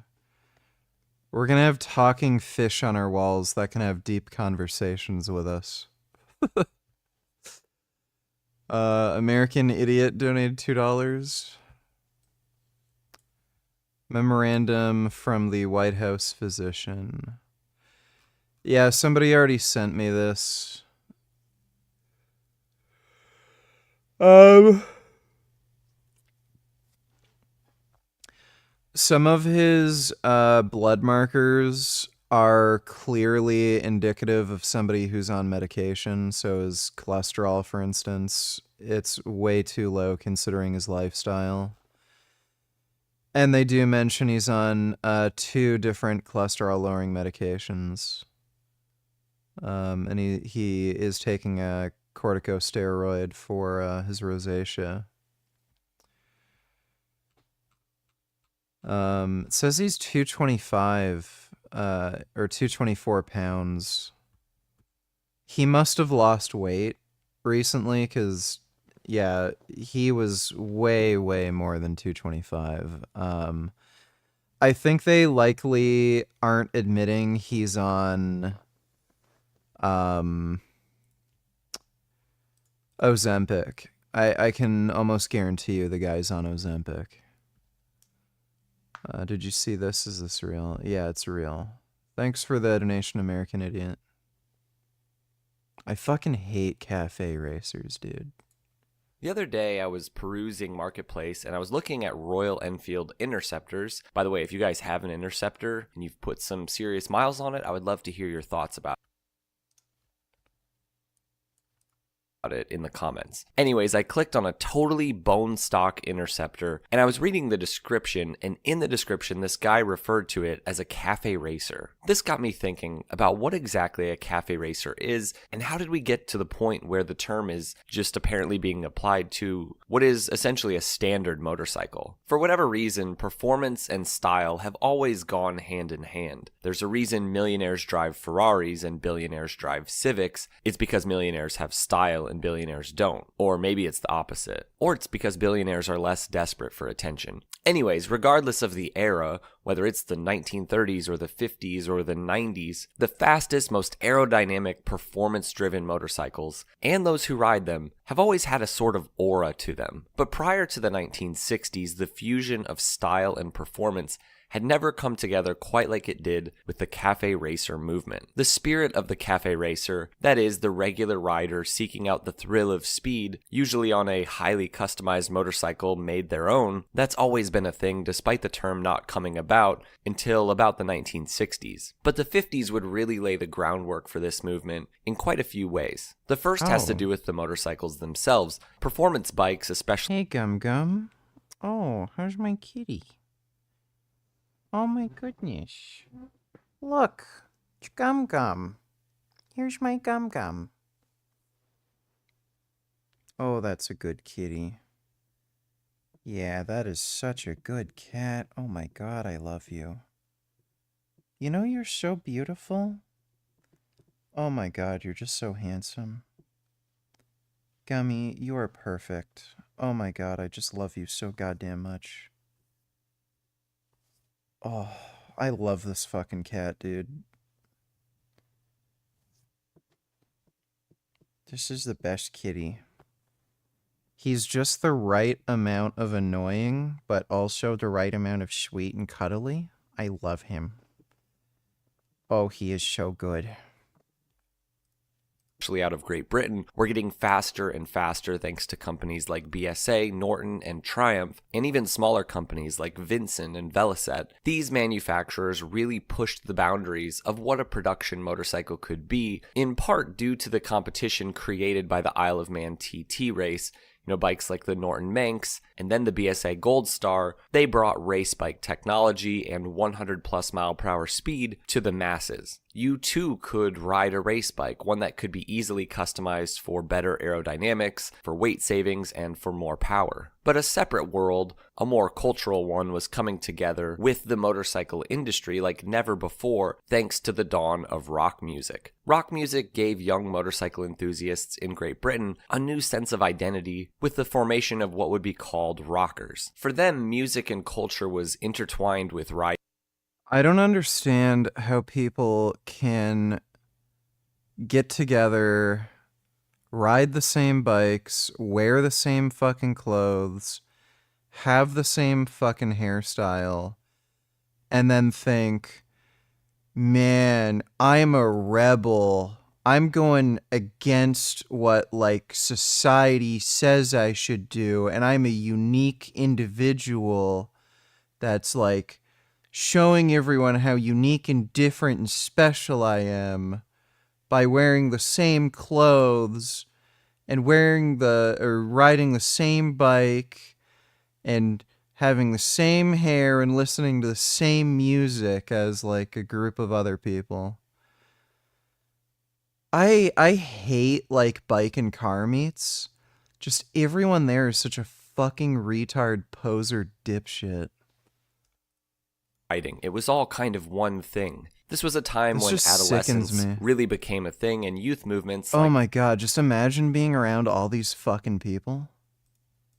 We're going to have talking fish on our walls that can have deep conversations with us. American Idiot donated $2. Memorandum from the White House physician. Yeah, somebody already sent me this. Some of his blood markers are clearly indicative of somebody who's on medication. So his cholesterol, for instance, it's way too low considering his lifestyle. And they do mention he's on 2 different cholesterol-lowering medications. And he is taking a corticosteroid for his rosacea. It says he's 225 or 224 pounds. He must have lost weight recently because, yeah, he was way more than 225. I think they likely aren't admitting he's on Ozempic. I can almost guarantee you the guy's on Ozempic. Did you see this? Is this real? Yeah, it's real. Thanks for the donation, American Idiot. I fucking hate cafe racers, dude. The other day, I was perusing Marketplace, and I was looking at Royal Enfield Interceptors. By the way, if you guys have an Interceptor, and you've put some serious miles on it, I would love to hear your thoughts about it. it in the comments. Anyways, I clicked on a totally bone stock interceptor and I was reading the description, and in the description this guy referred to it as a cafe racer. This got me thinking about what exactly a cafe racer is and how did we get to the point where the term is just apparently being applied to what is essentially a standard motorcycle. For whatever reason, performance and style have always gone hand in hand. There's a reason millionaires drive Ferraris and billionaires drive Civics. It's because millionaires have style and billionaires don't. Or maybe it's the opposite. Or it's because billionaires are less desperate for attention. Anyways, regardless of the era, whether it's the 1930s or the 50s or the 90s, the fastest, most aerodynamic, performance-driven motorcycles, and those who ride them, have always had a sort of aura to them. But prior to the 1960s, the fusion of style and performance had never come together quite like it did with the cafe racer movement. The spirit of the cafe racer, that is, the regular rider seeking out the thrill of speed, usually on a highly customized motorcycle made their own, that's always been a thing despite the term not coming about until about the 1960s. But the 50s would really lay the groundwork for this movement in quite a few ways. The first has to do with the motorcycles themselves. Performance bikes especially. Hey, Gum Gum. Oh, how's my kitty? Oh my goodness. Look, it's Gum Gum. Here's my Gum Gum. Oh, that's a good kitty. Yeah, that is such a good cat. Oh my god, I love you. You know, you're so beautiful. Oh my god, you're just so handsome. Gummy, you are perfect. Oh my god, I just love you so goddamn much. Oh, I love this fucking cat, dude. This is the best kitty. He's just the right amount of annoying, but also the right amount of sweet and cuddly. I love him. Oh, he is so good. Out of Great Britain, were getting faster and faster thanks to companies like BSA, Norton, and Triumph, and even smaller companies like Vincent and Velocet. These manufacturers really pushed the boundaries of what a production motorcycle could be, in part due to the competition created by the Isle of Man TT race. You know, bikes like the Norton Manx and then the BSA Gold Star, they brought race bike technology and 100 plus mile per hour speed to the masses. You too could ride a race bike, one that could be easily customized for better aerodynamics, for weight savings, and for more power. But a separate world, a more cultural one, was coming together with the motorcycle industry like never before, thanks to the dawn of rock music. Rock music gave young motorcycle enthusiasts in Great Britain a new sense of identity with the formation of what would be called rockers. For them, music and culture was intertwined with riding. I don't understand how people can get together, ride the same bikes, wear the same fucking clothes, have the same fucking hairstyle, and then think, man, I'm a rebel. I'm going against what, like, society says I should do, and I'm a unique individual that's, like, showing everyone how unique and different and special I am by wearing the same clothes and riding the same bike and having the same hair and listening to the same music as like a group of other people. I hate like bike and car meets. Just everyone there is such a fucking retard poser dipshit. It was all kind of one thing. This was a time when adolescence really became a thing, and youth movements oh my god, just imagine being around all these fucking people.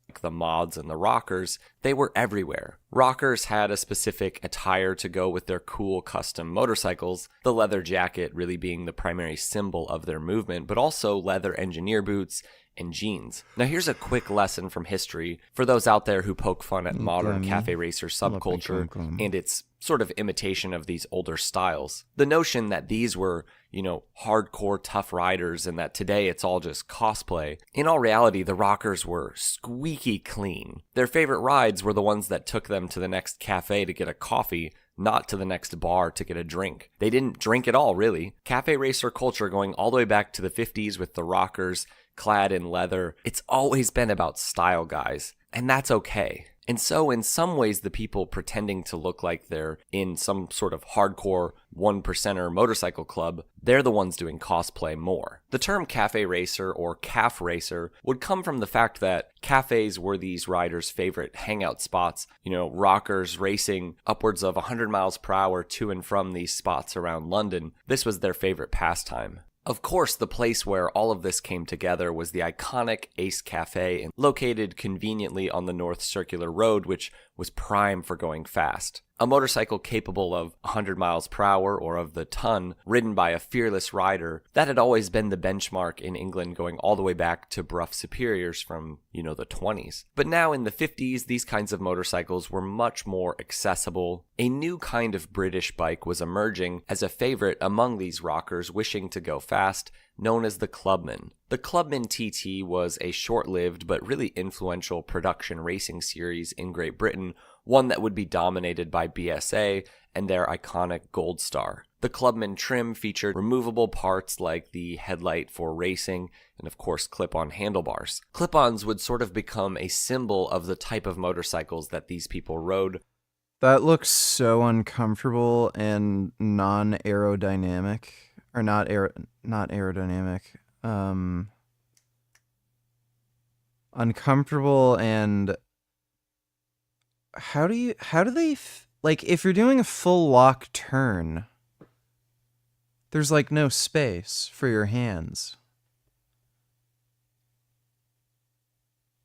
Like the mods and the rockers, they were everywhere. Rockers had a specific attire to go with their cool custom motorcycles, the leather jacket really being the primary symbol of their movement, but also leather engineer boots and jeans. Now here's a quick lesson from history for those out there who poke fun at modern cafe racer subculture and its sort of imitation of these older styles. The notion that these were, you know, hardcore tough riders and that today it's all just cosplay. In all reality, the rockers were squeaky clean. Their favorite rides were the ones that took them to the next cafe to get a coffee, not to the next bar to get a drink. They didn't drink at all, really. Cafe racer culture going all the way back to the 50s with the rockers clad in leather. It's always been about style, guys, and that's okay. And so, in some ways, the people pretending to look like they're in some sort of hardcore 1%er motorcycle club, they're the ones doing cosplay more. The term cafe racer or calf racer would come from the fact that cafes were these riders' favorite hangout spots. Rockers racing upwards of 100 miles per hour to and from these spots around London. This was their favorite pastime. Of course, the place where all of this came together was the iconic Ace Cafe, located conveniently on the North Circular Road, which was prime for going fast. A motorcycle capable of 100 miles per hour or of the ton, ridden by a fearless rider, that had always been the benchmark in England, going all the way back to Brough Superiors from, the 20s. But now in the 50s, these kinds of motorcycles were much more accessible. A new kind of British bike was emerging as a favorite among these rockers wishing to go fast, known as the Clubman. The Clubman TT was a short-lived but really influential production racing series in Great Britain, one that would be dominated by BSA and their iconic Gold Star. The Clubman trim featured removable parts like the headlight for racing and, of course, clip-on handlebars. Clip-ons would sort of become a symbol of the type of motorcycles that these people rode. That looks so uncomfortable and non-aerodynamic. Or not aerodynamic. Uncomfortable and... How do they... if you're doing a full lock turn, there's, no space for your hands.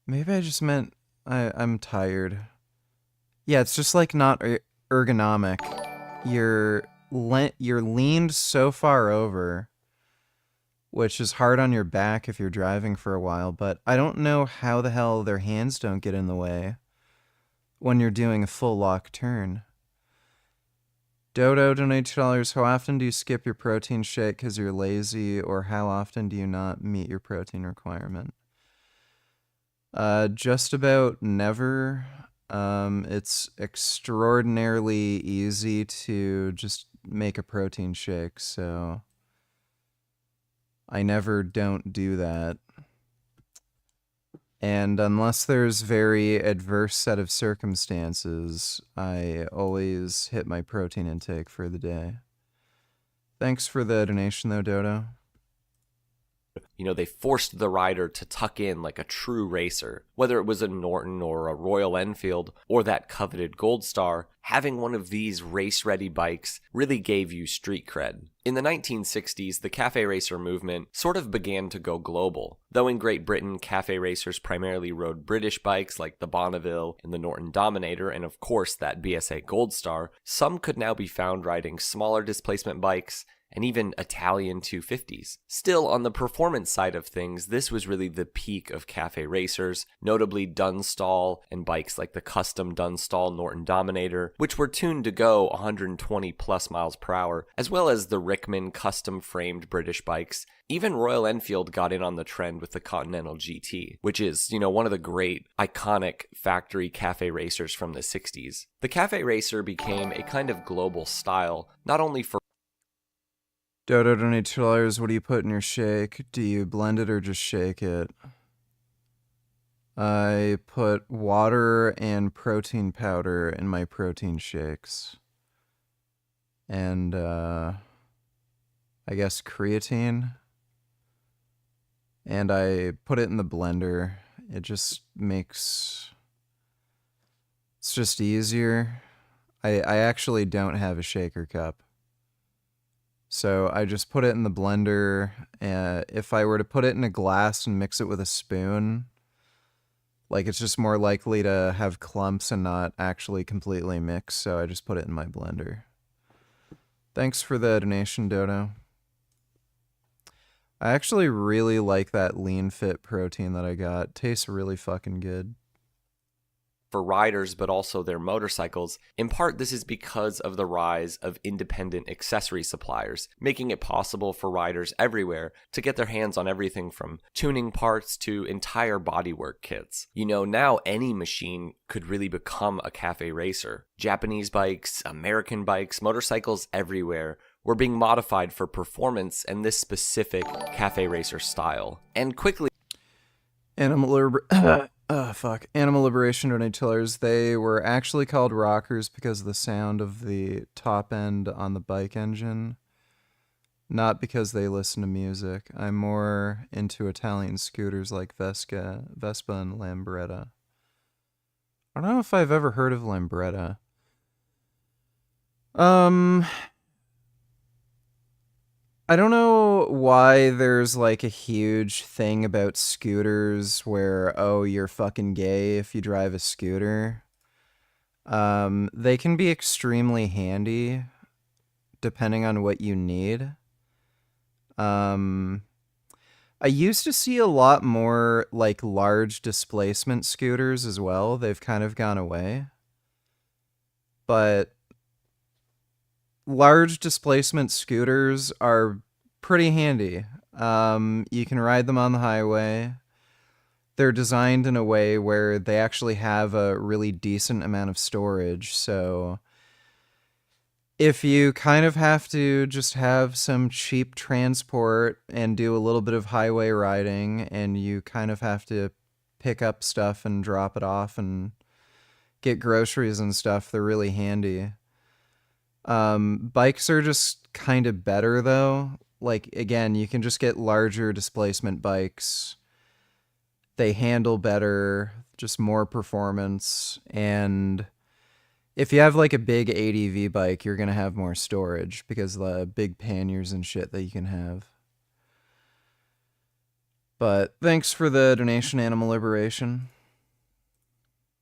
Maybe I just meant... I'm tired. Yeah, it's just, not ergonomic. You're leaned so far over, which is hard on your back if you're driving for a while, but I don't know how the hell their hands don't get in the way when you're doing a full lock turn. Dodo, donate $2. How often do you skip your protein shake because you're lazy, or how often do you not meet your protein requirement? Just about never. It's extraordinarily easy to just make a protein shake, so I never don't do that. And unless there's very adverse set of circumstances, I always hit my protein intake for the day. Thanks for the donation though, Dodo. They forced the rider to tuck in like a true racer. Whether it was a Norton or a Royal Enfield or that coveted Gold Star, having one of these race-ready bikes really gave you street cred. In the 1960s, the cafe racer movement sort of began to go global. Though in Great Britain, cafe racers primarily rode British bikes like the Bonneville and the Norton Dominator, and of course that BSA Gold Star, some could now be found riding smaller displacement bikes and even Italian 250s. Still, on the performance side of things, this was really the peak of cafe racers, notably Dunstall and bikes like the custom Dunstall Norton Dominator, which were tuned to go 120 plus miles per hour, as well as the Rickman custom-framed British bikes. Even Royal Enfield got in on the trend with the Continental GT, which is, one of the great, iconic factory cafe racers from the 60s. The cafe racer became a kind of global style, not only for Dodo, donate $2. What do you put in your shake? Do you blend it or just shake it? I put water and protein powder in my protein shakes. And, I guess creatine. And I put it in the blender. It just makes... It's just easier. I actually don't have a shaker cup. So I just put it in the blender. If I were to put it in a glass and mix it with a spoon, it's just more likely to have clumps and not actually completely mix. So I just put it in my blender. Thanks for the donation, Dodo. I actually really like that Lean Fit protein that I got. Tastes really fucking good. For riders, but also their motorcycles. In part, this is because of the rise of independent accessory suppliers, making it possible for riders everywhere to get their hands on everything from tuning parts to entire bodywork kits. Now any machine could really become a cafe racer. Japanese bikes, American bikes, motorcycles everywhere were being modified for performance and this specific cafe racer style. And quickly, Animal Liberation Donatillers, they were actually called rockers because of the sound of the top end on the bike engine. Not because they listen to music. I'm more into Italian scooters like Vespa and Lambretta. I don't know if I've ever heard of Lambretta. I don't know why there's like a huge thing about scooters where, oh, you're fucking gay if you drive a scooter. They can be extremely handy depending on what you need. I used to see a lot more like large displacement scooters as well. They've kind of gone away. But large displacement scooters are pretty handy. You can ride them on the highway. They're designed in a way where they actually have a really decent amount of storage. So if you kind of have to just have some cheap transport and do a little bit of highway riding, and you kind of have to pick up stuff and drop it off and get groceries and stuff, they're really handy. Bikes are just kind of better though. Like, again, you can just get larger displacement bikes. They handle better, just more performance. And if you have like a big ADV bike, you're going to have more storage because of the big panniers and shit that you can have. But thanks for the donation, Animal Liberation.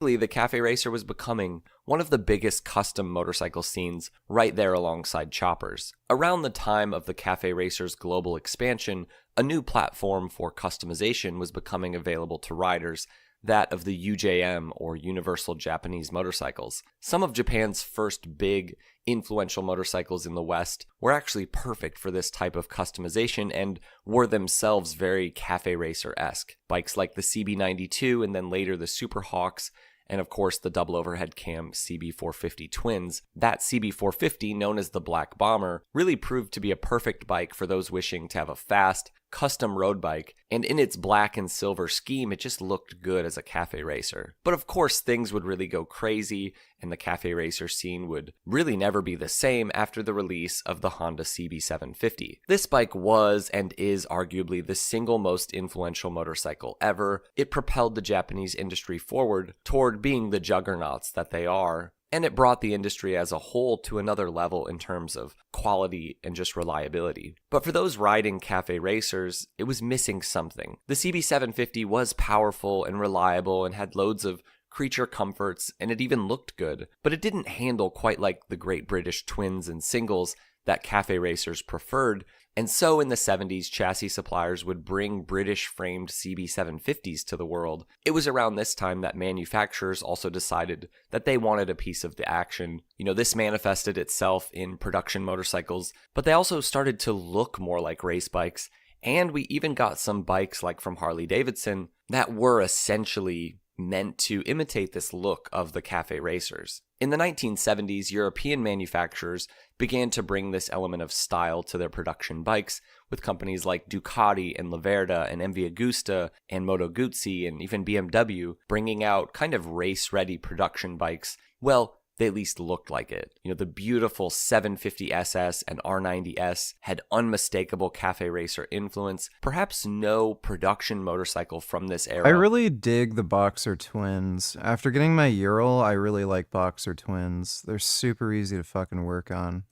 The Cafe Racer was becoming one of the biggest custom motorcycle scenes right there alongside choppers. Around the time of the Cafe Racer's global expansion, a new platform for customization was becoming available to riders, that of the UJM, or Universal Japanese Motorcycles. Some of Japan's first big, influential motorcycles in the West were actually perfect for this type of customization and were themselves very Cafe Racer-esque. Bikes like the CB92 and then later the Super Hawks, and of course the double overhead cam CB450 twins. That CB450, known as the Black Bomber, really proved to be a perfect bike for those wishing to have a fast, custom road bike, and in its black and silver scheme, it just looked good as a Cafe Racer. But of course, things would really go crazy, and the Cafe Racer scene would really never be the same after the release of the Honda CB750. This bike was and is arguably the single most influential motorcycle ever. It propelled the Japanese industry forward toward being the juggernauts that they are, and it brought the industry as a whole to another level in terms of quality and just reliability. But for those riding Cafe Racers, it was missing something. The CB750 was powerful and reliable and had loads of creature comforts, and it even looked good, but it didn't handle quite like the Great British twins and singles that Cafe Racers preferred. And so in the 70s, chassis suppliers would bring British-framed CB750s to the world. It was around this time that manufacturers also decided that they wanted a piece of the action. You know, this manifested itself in production motorcycles, but they also started to look more like race bikes, and we even got some bikes like from Harley-Davidson that were essentially meant to imitate this look of the Cafe Racers. In the 1970s, European manufacturers began to bring this element of style to their production bikes, with companies like Ducati and Laverda and MV Agusta and Moto Guzzi and even BMW bringing out kind of race-ready production bikes. Well, they at least looked like it. You know, the beautiful 750 SS and R90S had unmistakable Cafe Racer influence. Perhaps no production motorcycle from this era. I really dig the Boxer twins. After getting my Ural, I really like Boxer twins. They're super easy to fucking work on.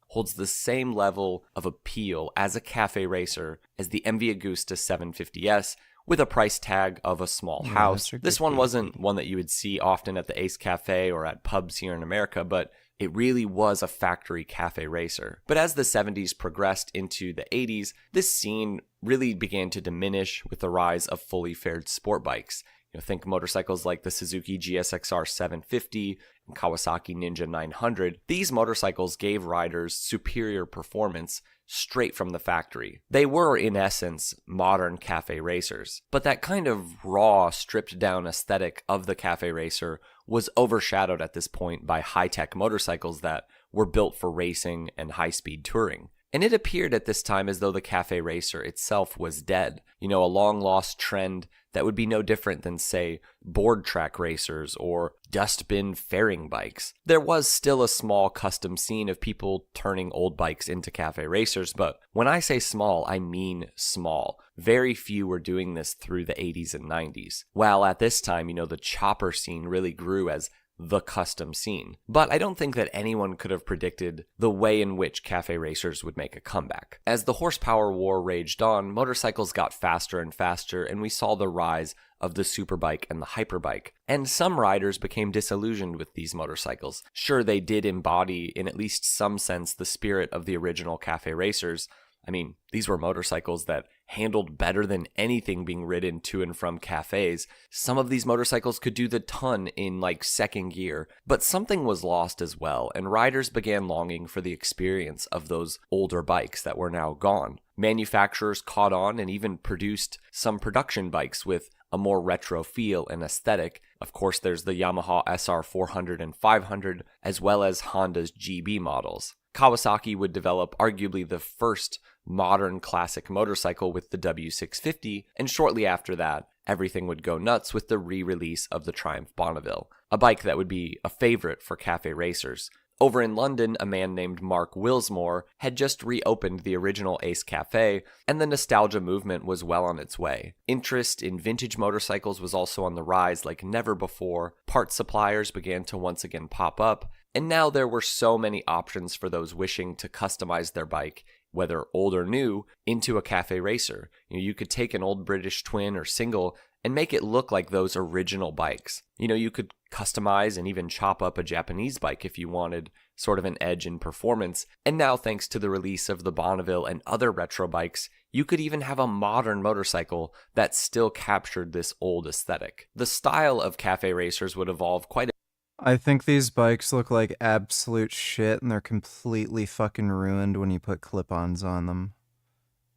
Holds the same level of appeal as a Cafe Racer as the MV Agusta 750S, with a price tag of a small house. This one wasn't one that you would see often at the Ace Cafe or at pubs here in America, but it really was a factory Cafe Racer. But as the 70s progressed into the 80s, this scene really began to diminish with the rise of fully fared sport bikes. You know, think motorcycles like the Suzuki GSXR 750 and Kawasaki Ninja 900. These motorcycles gave riders superior performance straight from the factory. They were, in essence, modern Cafe Racers. But that kind of raw, stripped-down aesthetic of the Cafe Racer was overshadowed at this point by high-tech motorcycles that were built for racing and high-speed touring. And it appeared at this time as though the cafe racer itself was dead, a long-lost trend that would be no different than, say, board track racers or dustbin fairing bikes. There was still a small custom scene of people turning old bikes into cafe racers, but when I say small, I mean small. Very few were doing this through the 80s and 90s. While at this time, the chopper scene really grew as the custom scene. But I don't think that anyone could have predicted the way in which cafe racers would make a comeback. As the horsepower war raged on, motorcycles got faster and faster, and we saw the rise of the superbike and the hyperbike. And some riders became disillusioned with these motorcycles. Sure, they did embody, in at least some sense, the spirit of the original cafe racers. I mean, these were motorcycles that handled better than anything being ridden to and from cafes. Some of these motorcycles could do the ton in second gear, but something was lost as well, and riders began longing for the experience of those older bikes that were now gone. Manufacturers caught on and even produced some production bikes with a more retro feel and aesthetic. Of course, there's the Yamaha SR 400 and 500, as well as Honda's GB models. Kawasaki would develop arguably the first modern classic motorcycle with the W650, and shortly after that, everything would go nuts with the re-release of the Triumph Bonneville, a bike that would be a favorite for cafe racers. Over in London, a man named Mark Willsmore had just reopened the original Ace Cafe, and the nostalgia movement was well on its way. Interest in vintage motorcycles was also on the rise like never before. Part suppliers began to once again pop up, and now there were so many options for those wishing to customize their bike, whether old or new, into a cafe racer. You could take an old British twin or single and make it look like those original bikes. You could customize and even chop up a Japanese bike if you wanted sort of an edge in performance. And now, thanks to the release of the Bonneville and other retro bikes, you could even have a modern motorcycle that still captured this old aesthetic. The style of cafe racers would evolve quite a I think these bikes look like absolute shit, and they're completely fucking ruined when you put clip-ons on them.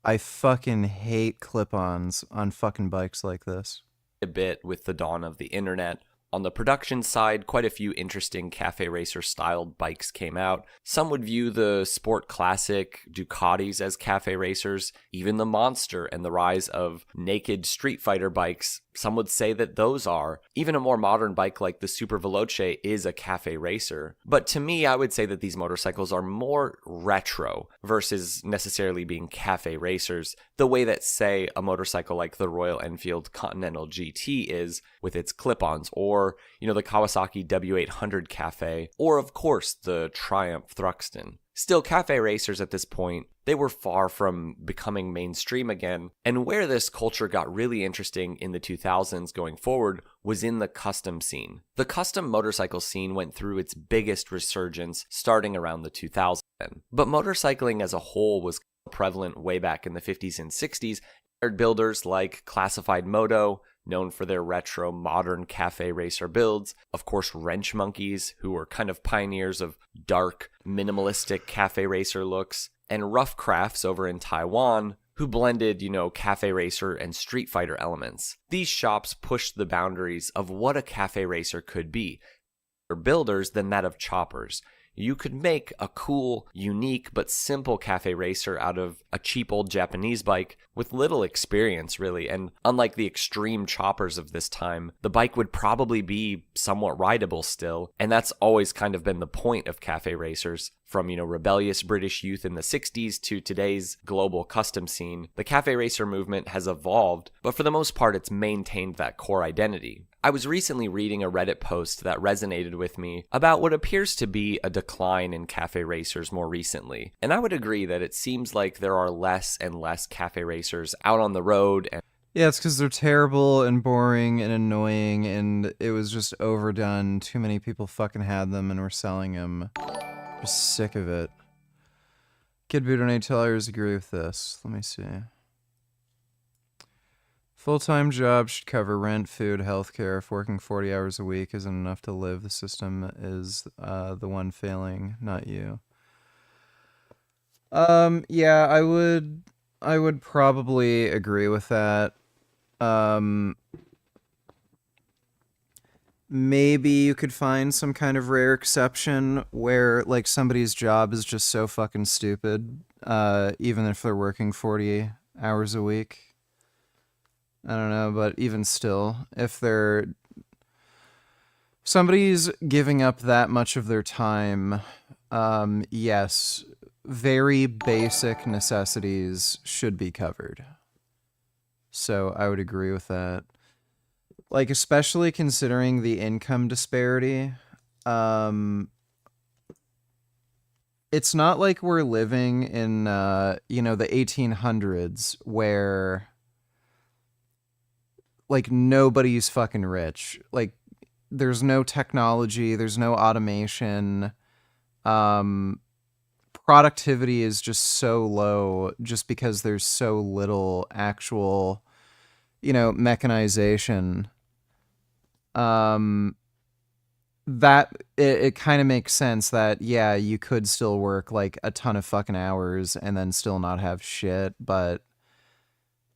I fucking hate clip-ons on fucking bikes like this. bit with the dawn of the internet. On the production side, quite a few interesting cafe racer styled bikes came out. Some would view the sport classic Ducatis as cafe racers, even the Monster and the rise of naked Street Fighter bikes. Some would say that those are. Even a more modern bike like the Super Veloce is a cafe racer. But to me, I would say that these motorcycles are more retro versus necessarily being cafe racers, the way that, say, a motorcycle like the Royal Enfield Continental GT is with its clip-ons, or, the Kawasaki W800 Cafe, or of course the Triumph Thruxton. Still, cafe racers at this point, they were far from becoming mainstream again, and where this culture got really interesting in the 2000s going forward was in the custom scene. The custom motorcycle scene went through its biggest resurgence starting around the 2000s, but motorcycling as a whole was prevalent way back in the 50s and 60s. Builders like Classified Moto, known for their retro modern cafe racer builds, of course Wrench Monkeys, who were kind of pioneers of dark, minimalistic cafe racer looks, and Rough Crafts over in Taiwan, who blended, cafe racer and Street Fighter elements. These shops pushed the boundaries of what a cafe racer could be, for builders than that of choppers. You could make a cool, unique, but simple cafe racer out of a cheap old Japanese bike with little experience, really. And unlike the extreme choppers of this time, the bike would probably be somewhat rideable still. And that's always kind of been the point of cafe racers. From, rebellious British youth in the 60s to today's global custom scene, the cafe racer movement has evolved, but for the most part, it's maintained that core identity. I was recently reading a Reddit post that resonated with me about what appears to be a decline in cafe racers more recently, and I would agree that it seems like there are less and less cafe racers out on the road. And yeah, it's because they're terrible and boring and annoying, and it was just overdone. Too many people fucking had them and were selling them. Just sick of it. Kid Boot and Tellers agree with this. Let me see. Full-time job should cover rent, food, healthcare. If working 40 hours a week isn't enough to live, the system is the one failing, not you. Yeah, I would probably agree with that. maybe you could find some kind of rare exception where like somebody's job is just so fucking stupid, even if they're working 40 hours a week. I don't know, but even still, if somebody's giving up that much of their time, yes, very basic necessities should be covered. So I would agree with that. Like, especially considering the income disparity, it's not like we're living in, the 1800s where, like, nobody's fucking rich. Like, there's no technology, there's no automation. Productivity is just so low just because there's so little actual, mechanization. That it kind of makes sense that, yeah, you could still work like a ton of fucking hours and then still not have shit, but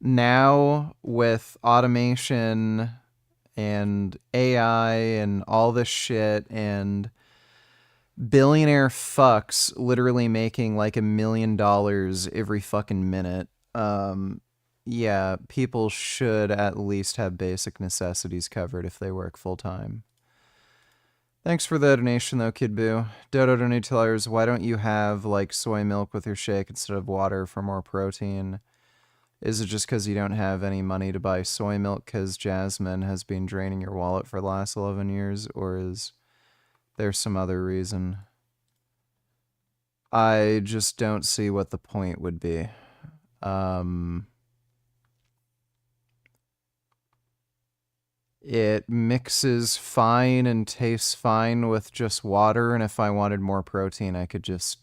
now with automation and AI and all this shit and billionaire fucks literally making like $1 million every fucking minute, yeah, people should at least have basic necessities covered if they work full time. Thanks for the donation though, Kid Boo. Dodo donated $2. Why don't you have like soy milk with your shake instead of water for more protein? Is it just because you don't have any money to buy soy milk because Jasmine has been draining your wallet for the last 11 years? Or is there some other reason? I just don't see what the point would be. It mixes fine and tastes fine with just water, and if I wanted more protein, I could just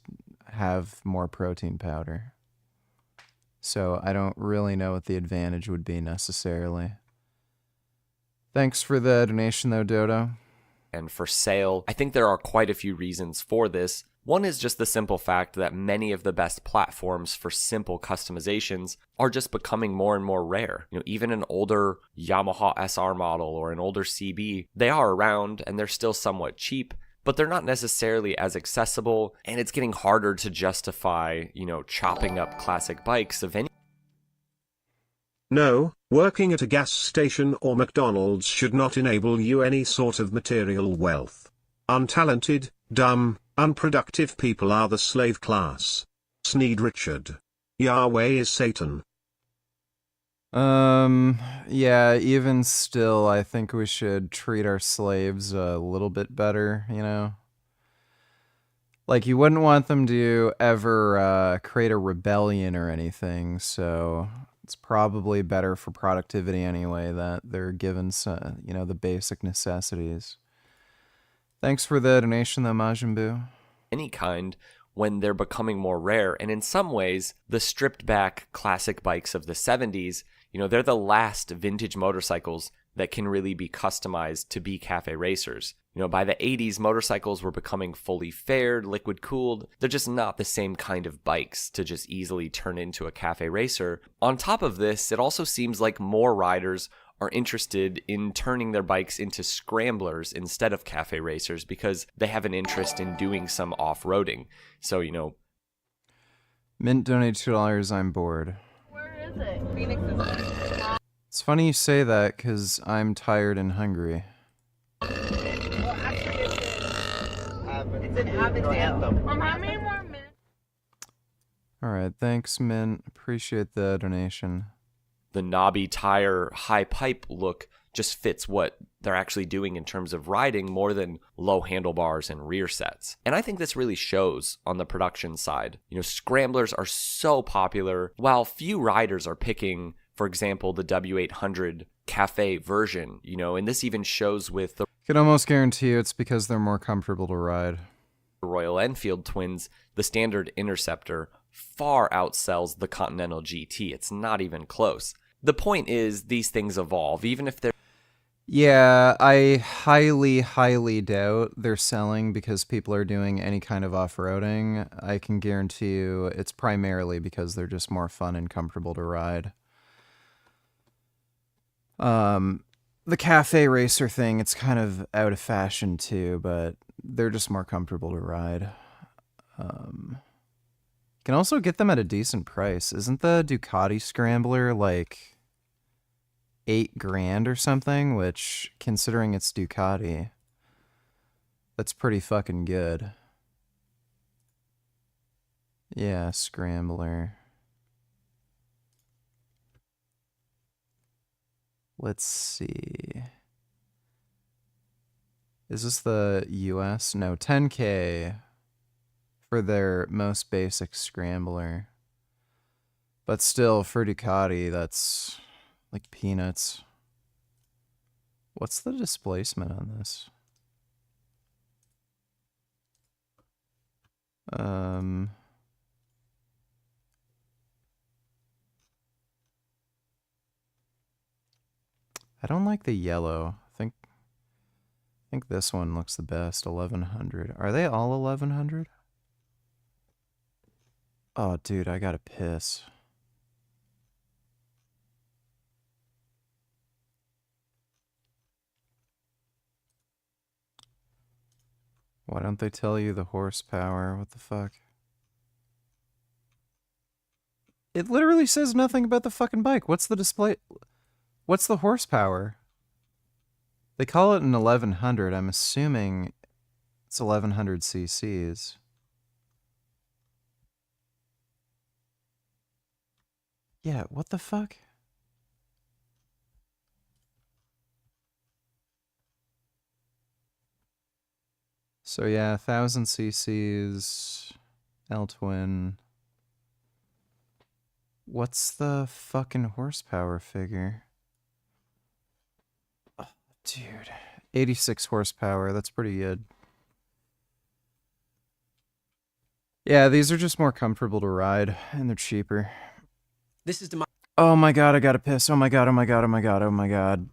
have more protein powder. So I don't really know what the advantage would be necessarily. Thanks for the donation though, Dodo. And for sale, I think there are quite a few reasons for this. One is just the simple fact that many of the best platforms for simple customizations are just becoming more and more rare. Even an older Yamaha SR model or an older CB, they are around and they're still somewhat cheap, but they're not necessarily as accessible, and it's getting harder to justify, chopping up classic bikes of any. No, working at a gas station or McDonald's should not enable you any sort of material wealth. Untalented, dumb, unproductive people are the slave class. Sneed Richard. Yahweh is Satan. Yeah, even still, I think we should treat our slaves a little bit better, Like, you wouldn't want them to ever create a rebellion or anything, so it's probably better for productivity anyway that they're given, the basic necessities. Thanks for the donation, though, Majin Buu. Any kind when they're becoming more rare, and in some ways, the stripped back classic bikes of the 70s, they're the last vintage motorcycles that can really be customized to be cafe racers. By the 80s, motorcycles were becoming fully fared, liquid cooled. They're just not the same kind of bikes to just easily turn into a cafe racer. On top of this, it also seems like more riders are interested in turning their bikes into scramblers instead of cafe racers because they have an interest in doing some off-roading. So, Mint donated $2. I'm bored. Where is it? Phoenix is there. It's funny you say that because I'm tired and hungry. Well, actually, it's in Avondale. How many more minutes? Alright, thanks, Mint. Appreciate the donation. The knobby tire, high pipe look just fits what they're actually doing in terms of riding more than low handlebars and rear sets. And I think this really shows on the production side. Scramblers are so popular, while few riders are picking, for example, the W800 Cafe version, and this even shows with the Could almost guarantee you it's because they're more comfortable to ride. Royal Enfield twins. The standard Interceptor far outsells the Continental GT. It's not even close. The point is, these things evolve, even if they're... Yeah, I highly, highly doubt they're selling because people are doing any kind of off-roading. I can guarantee you it's primarily because they're just more fun and comfortable to ride. the cafe racer thing, it's kind of out of fashion too, but they're just more comfortable to ride. You can also get them at a decent price. Isn't the Ducati Scrambler like $8,000 or something? Which, considering it's Ducati, that's pretty fucking good. Yeah, Scrambler. Let's see. Is this the US? No, 10K for their most basic Scrambler. But still, for Ducati, that's like peanuts. What's the displacement on this? I don't like the yellow. I think this one looks the best. 1100. Are they all 1100? Oh, dude, I gotta piss. Why don't they tell you the horsepower? What the fuck? It literally says nothing about the fucking bike. What's the display? What's the horsepower? They call it an 1100. I'm assuming it's 1100 cc's. Yeah, what the fuck? So yeah, 1000 cc's, L-twin. What's the fucking horsepower figure? Oh, dude, 86 horsepower, that's pretty good. Yeah, these are just more comfortable to ride, and they're cheaper. This is Oh my god, I gotta piss. Oh my god, oh my god, oh my god, oh my god.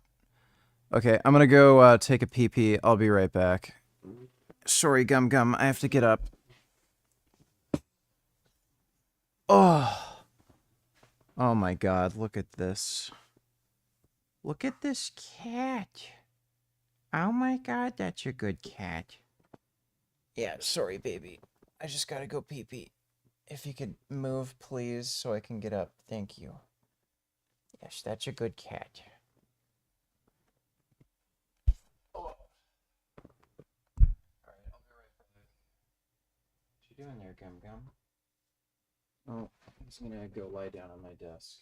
Okay, I'm gonna go take a pee-pee. I'll be right back. Sorry, Gum Gum, I have to get up. Oh. Oh my god, look at this. Look at this cat. Oh my god, that's a good cat. Yeah, sorry, baby. I just gotta go pee-pee. If you could move, please, so I can get up. Thank you. Yes, that's a good cat. Alright, I'll be right back. What you doing there, Gum Gum? Oh, I'm just gonna go lie down on my desk.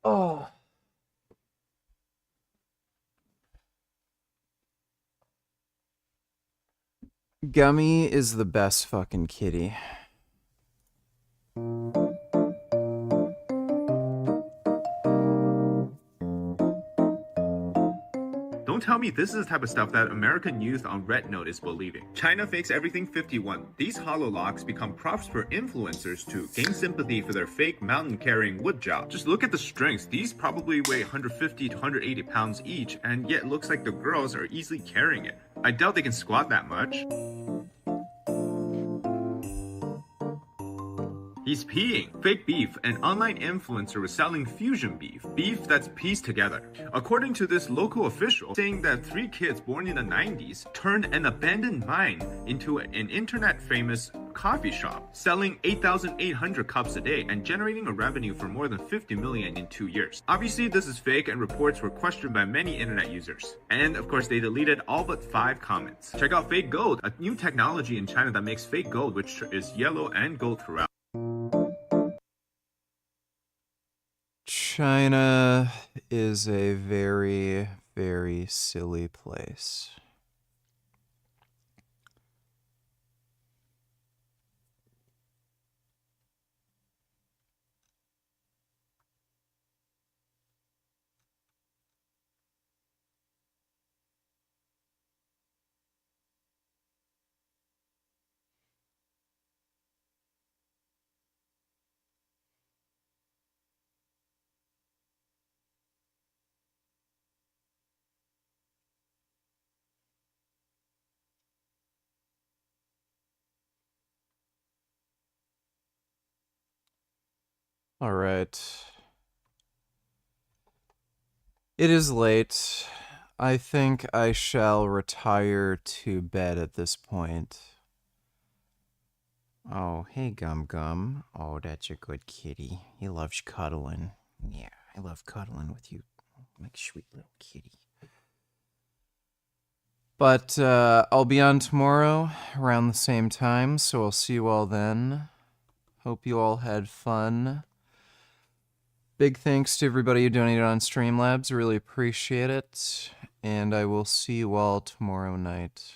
Oh. Gummy is the best fucking kitty. Don't tell me this is the type of stuff that American youth on Red Note is believing. China fakes everything 51. These hololocks become props for influencers to gain sympathy for their fake mountain-carrying wood job. Just look at the strings. These probably weigh 150 to 180 pounds each, and yet looks like the girls are easily carrying it. I doubt they can squat that much. He's peeing. Fake beef. An online influencer was selling fusion beef. Beef that's pieced together. According to this local official, saying that 3 kids born in the 90s turned an abandoned mine into an internet famous coffee shop, selling 8,800 cups a day and generating a revenue for more than 50 million in 2 years. Obviously, this is fake and reports were questioned by many internet users. And of course, they deleted all but 5 comments. Check out fake gold, a new technology in China that makes fake gold, which is yellow and gold throughout. China is a very, very silly place. All right. It is late. I think I shall retire to bed at this point. Oh, hey, Gum Gum. Oh, that's a good kitty. He loves cuddling. Yeah, I love cuddling with you. Like sweet little kitty. But I'll be on tomorrow around the same time, so I'll see you all then. Hope you all had fun. Big thanks to everybody who donated on Streamlabs. Really appreciate it. And I will see you all tomorrow night.